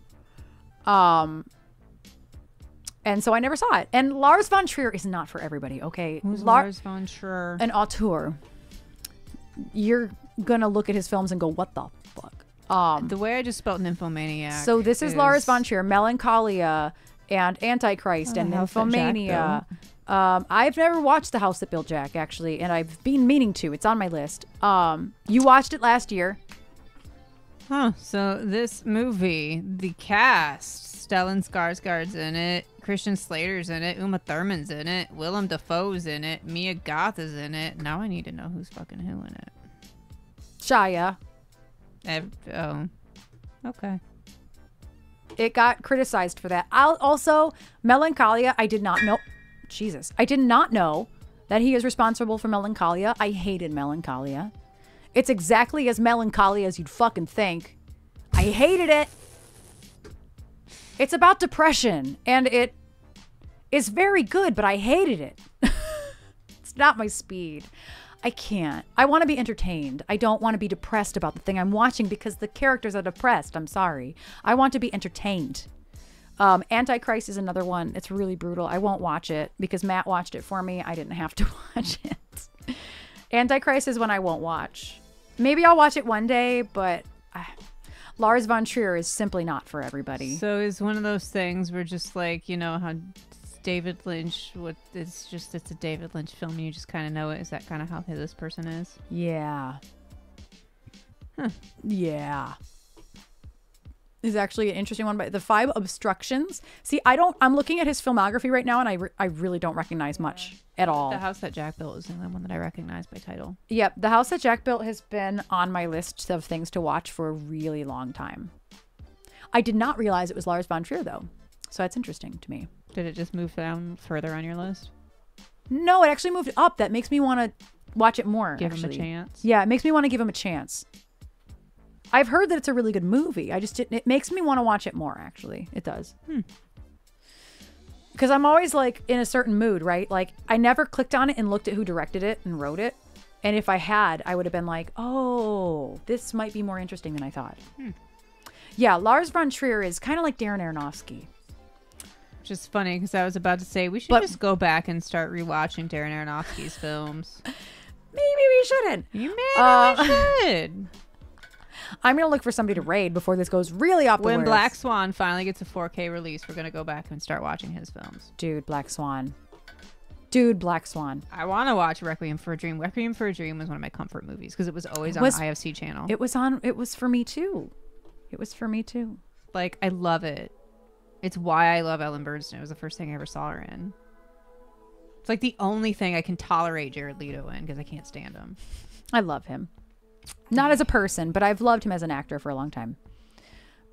And so I never saw it. And Lars von Trier is not for everybody, okay? Who's Lars von Trier? An auteur. You're gonna look at his films and go, what the fuck? The way I just spelled nymphomaniac. So this is Lars von Trier, Melancholia, and Antichrist, and The House That Jack Nymphomania. I've never watched The House That Built Jack, actually, and I've been meaning to. It's on my list. You watched it last year. Huh. So this movie, the cast, Stellan Skarsgård's in it, Christian Slater's in it, Uma Thurman's in it, Willem Dafoe's in it, Mia Goth is in it. Now I need to know who's fucking who in it. Shia. Oh. Okay. It got criticized for that. Also, Melancholia, I did not know. Jesus. I did not know that he is responsible for Melancholia. I hated Melancholia. It's exactly as melancholy as you'd fucking think. I hated it. It's about depression, and it is very good, but I hated it. It's not my speed. I can't. I want to be entertained. I don't want to be depressed about the thing I'm watching because the characters are depressed. I'm sorry. I want to be entertained. Antichrist is another one. It's really brutal. I won't watch it because Matt watched it for me. I didn't have to watch it. Antichrist is one I won't watch. Maybe I'll watch it one day, but Lars von Trier is simply not for everybody. So it's one of those things where just like, you know, how David Lynch, it's a David Lynch film and you just kind of know it. Is that kind of how this person is? Yeah. Huh. Yeah. Is actually an interesting one, but the 5 Obstructions. See, I'm looking at his filmography right now, and I really don't recognize much at all. The House That Jack Built is the only one that I recognize by title. Yep, The House That Jack Built has been on my list of things to watch for a really long time. I did not realize it was Lars von Trier, though, so that's interesting to me. Did it just move down further on your list? No, it actually moved up. That makes me want to watch it more. Give him a chance? Yeah, it makes me want to give him a chance. I've heard that it's a really good movie. It makes me want to watch it more, actually. It does. Because I'm always like in a certain mood, right? Like I never clicked on it and looked at who directed it and wrote it. And if I had, I would have been like, oh, this might be more interesting than I thought. Yeah, Lars von Trier is kind of like Darren Aronofsky. Which is funny because I was about to say we should just go back and start rewatching Darren Aronofsky's films. Maybe we shouldn't. You maybe should. I'm going to look for somebody to raid before this goes really off the When rails. Black Swan finally gets a 4K release, we're going to go back and start watching his films. Dude, Black Swan. I want to watch Requiem for a Dream. Requiem for a Dream was one of my comfort movies because it was always on IFC channel. It was for me too. It was for me too. Like, I love it. It's why I love Ellen Burstyn. It was the first thing I ever saw her in. It's like the only thing I can tolerate Jared Leto in because I can't stand him. I love him. Not as a person, but I've loved him as an actor for a long time.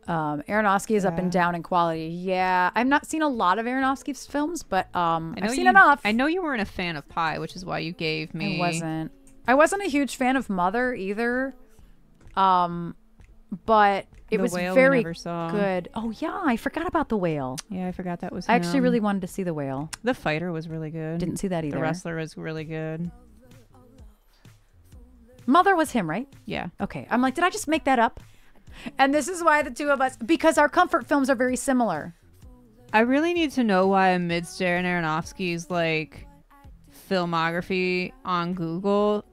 Aronofsky is up and down in quality. Yeah, I've not seen a lot of Aronofsky's films, but I've seen enough. I know you weren't a fan of Pi, which is why you gave me. I wasn't a huge fan of Mother either. But it was very good. Oh yeah, I forgot about The Whale. Yeah, I forgot that was. I actually really wanted to see The Whale. The Fighter was really good. Didn't see that either. The Wrestler was really good. Mother was him, right? Yeah. Okay. I'm like, did I just make that up? And this is why the two of us, because our comfort films are very similar. I really need to know why amidst Darren Aronofsky's like filmography on Google,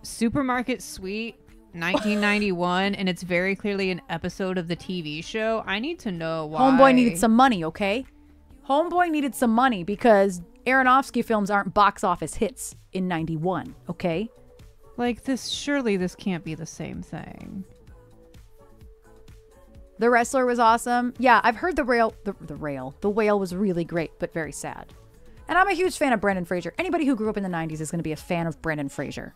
Supermarket Suite 1991, and it's very clearly an episode of the TV show. I need to know why. Homeboy needed some money, okay? Homeboy needed some money because Aronofsky films aren't box office hits in 91, okay? Like this, surely this can't be the same thing. The Wrestler was awesome. Yeah, I've heard The Whale was really great, but very sad. And I'm a huge fan of Brendan Fraser. Anybody who grew up in the 90s is going to be a fan of Brendan Fraser.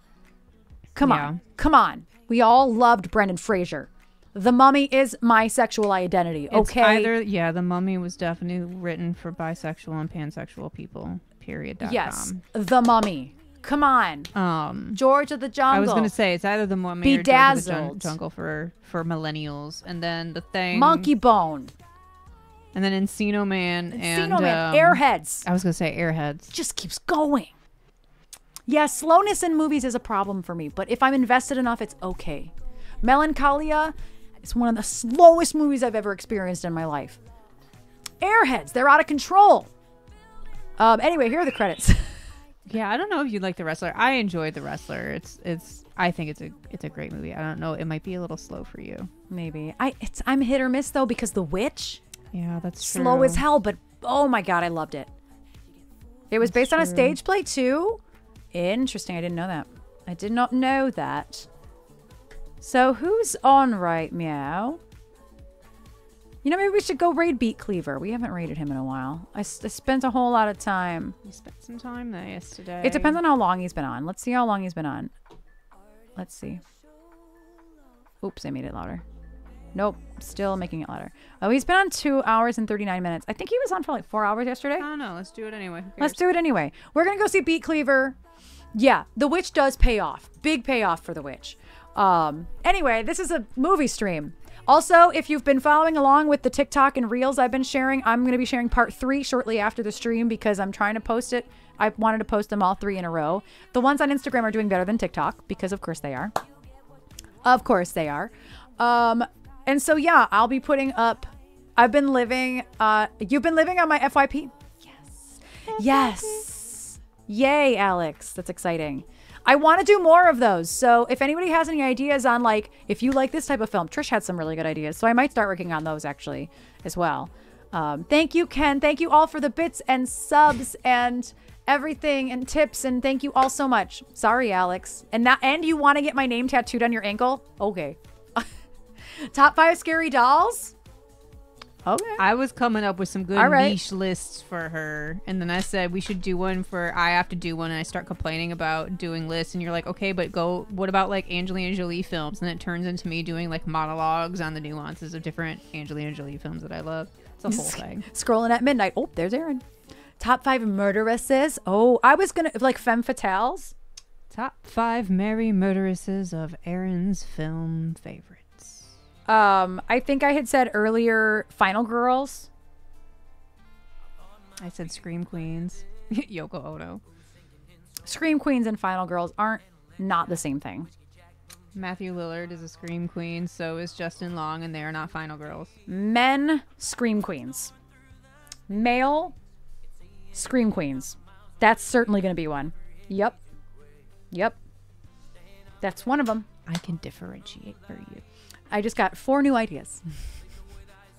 Come on. We all loved Brendan Fraser. The Mummy is my sexual identity, okay? The Mummy was definitely written for bisexual and pansexual people, period.com. Yes, The Mummy. Come on. George of the Jungle. I was going to say, it's either The Mummy or George of the Jungle for millennials. And then The Thing. Monkey Bone. And then Encino Man. Airheads. I was going to say Airheads. Just keeps going. Yeah, slowness in movies is a problem for me, but if I'm invested enough, it's okay. Melancholia is one of the slowest movies I've ever experienced in my life. Airheads, they're out of control. Anyway, here are the credits. Yeah, I don't know if you like The Wrestler. I enjoyed The Wrestler. I think it's a great movie. I don't know. It might be a little slow for you. Maybe. I'm hit or miss though because The Witch. Yeah, that's true. Slow as hell, but oh my god, I loved it. It was based on a stage play too. Interesting. I didn't know that. I did not know that. So who's on right meow? You know, maybe we should go raid Beat Cleaver. We haven't raided him in a while. I spent a whole lot of time. You spent some time there yesterday. It depends on how long he's been on. Let's see how long he's been on. Let's see. Oops, I made it louder. Nope. Still making it louder. Oh, he's been on 2 hours and 39 minutes. I think he was on for like 4 hours yesterday. I don't know. Let's do it anyway. Who Let's cares? do it anyway. We're going to go see Beat Cleaver. Yeah, The Witch does pay off. Big payoff for The Witch. Anyway, this is a movie stream. Also, if you've been following along with the TikTok and Reels I've been sharing, I'm going to be sharing part 3 shortly after the stream because I'm trying to post it. I wanted to post them all 3 in a row. The ones on Instagram are doing better than TikTok because of course they are. Of course they are. And so, yeah, I'll be putting up, I've been living, you've been living on my FYP. Yes. Yes. Yay, Alex. That's exciting. I want to do more of those. So if anybody has any ideas on like, if you like this type of film, Trish had some really good ideas. So I might start working on those actually as well. Thank you, Ken. Thank you all for the bits and subs and everything and tips. And thank you all so much. Sorry, Alex. And you want to get my name tattooed on your ankle? Okay. Top 5 scary dolls? Okay. I was coming up with some good All right. niche lists for her. And then I said we should do one for I have to do one. And I start complaining about doing lists. And you're like, okay, but what about like Angelina Jolie films? And it turns into me doing like monologues on the nuances of different Angelina Jolie films that I love. It's a whole thing. Scrolling at midnight. Oh, there's Erin. Top 5 murderesses. Oh, I was going to like femme fatales. Top 5 merry murderesses of Erin's film favorites. I think I had said earlier Final Girls. I said Scream Queens. Yoko Ono. Scream Queens and Final Girls aren't not the same thing. Matthew Lillard is a Scream Queen, so is Justin Long, and they are not Final Girls. Men, Scream Queens. Male, Scream Queens. That's certainly going to be one. Yep. That's one of them. I can differentiate for you. I just got 4 new ideas.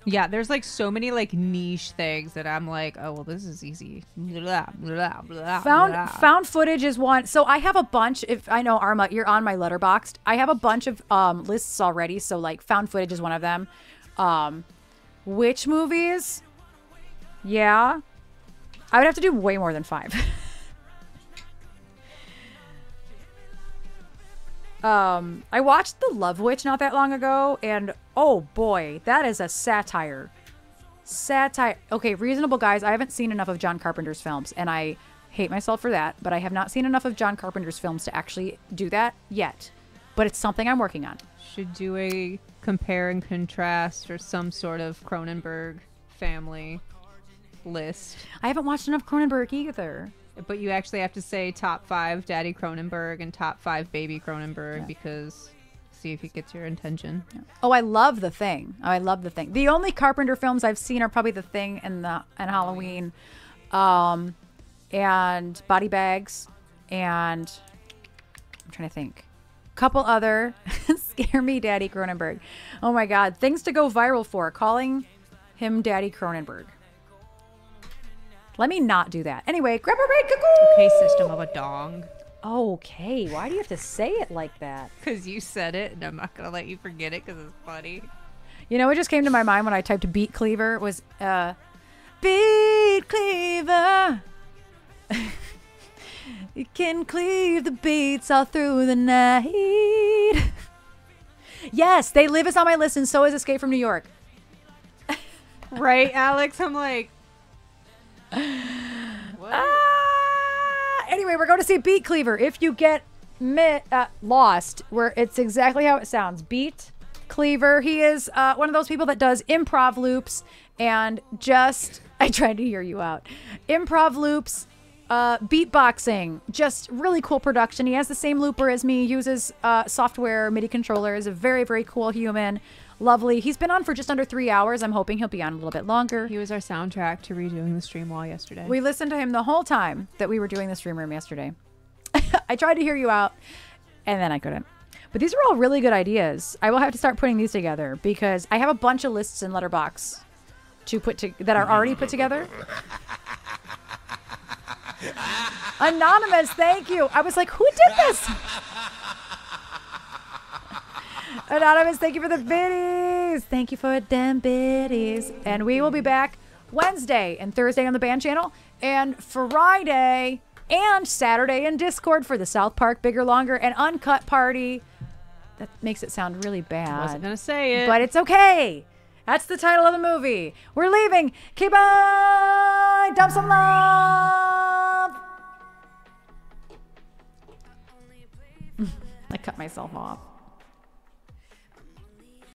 Yeah, there's like so many like niche things that I'm like, oh well, this is easy. Blah, blah, blah, blah. Found footage is one. So I have a bunch. If I know Arma, you're on my Letterboxd. I have a bunch of lists already. So like found footage is one of them. Which movies? Yeah, I would have to do way more than 5. I watched The Love Witch not that long ago, and oh boy, that is a satire. Okay, reasonable guys, I haven't seen enough of John Carpenter's films, and I hate myself for that, but I have not seen enough of John Carpenter's films to actually do that yet. But it's something I'm working on. Should do a compare and contrast or some sort of Cronenberg family list. I haven't watched enough Cronenberg either. But you actually have to say top 5 Daddy Cronenberg and top 5 Baby Cronenberg because see if he gets your attention. Yeah. Oh, I love The Thing. The only Carpenter films I've seen are probably The Thing and Halloween, and Body Bags, and I'm trying to think. Couple other Scare Me Daddy Cronenberg. Oh my God, things to go viral for. Calling him Daddy Cronenberg. Let me not do that. Anyway, grab a raid, cuckoo! Okay, System of a Dong. Okay, why do you have to say it like that? Because you said it, and I'm not going to let you forget it because it's funny. You know what just came to my mind when I typed Beat Cleaver was, Beat Cleaver. You can cleave the beats all through the night. Yes, They Live is on my list, and so is Escape from New York. Right, Alex? I'm like... Anyway, we're going to see Beat Cleaver. If you get lost, where it's exactly how it sounds. Beat Cleaver. He is one of those people that does improv loops and just... I tried to hear you out. Improv loops, beatboxing, just really cool production. He has the same looper as me, uses software, MIDI controllers, a very, very cool human. Lovely. He's been on for just under 3 hours. I'm hoping he'll be on a little bit longer. He was our soundtrack to redoing the stream wall yesterday. We listened to him the whole time that we were doing the stream room yesterday. I tried to hear you out, and then I couldn't. But these are all really good ideas. I will have to start putting these together because I have a bunch of lists in Letterboxd that are already put together. Anonymous, thank you. I was like, who did this? Anonymous, thank you for the biddies. Thank you for them biddies. And we will be back Wednesday and Thursday on the band channel, and Friday and Saturday in Discord for the South Park Bigger, Longer, and Uncut party. That makes it sound really bad. Wasn't gonna say it. But it's okay. That's the title of the movie. We're leaving. Keep on. Dump some love. I cut myself off.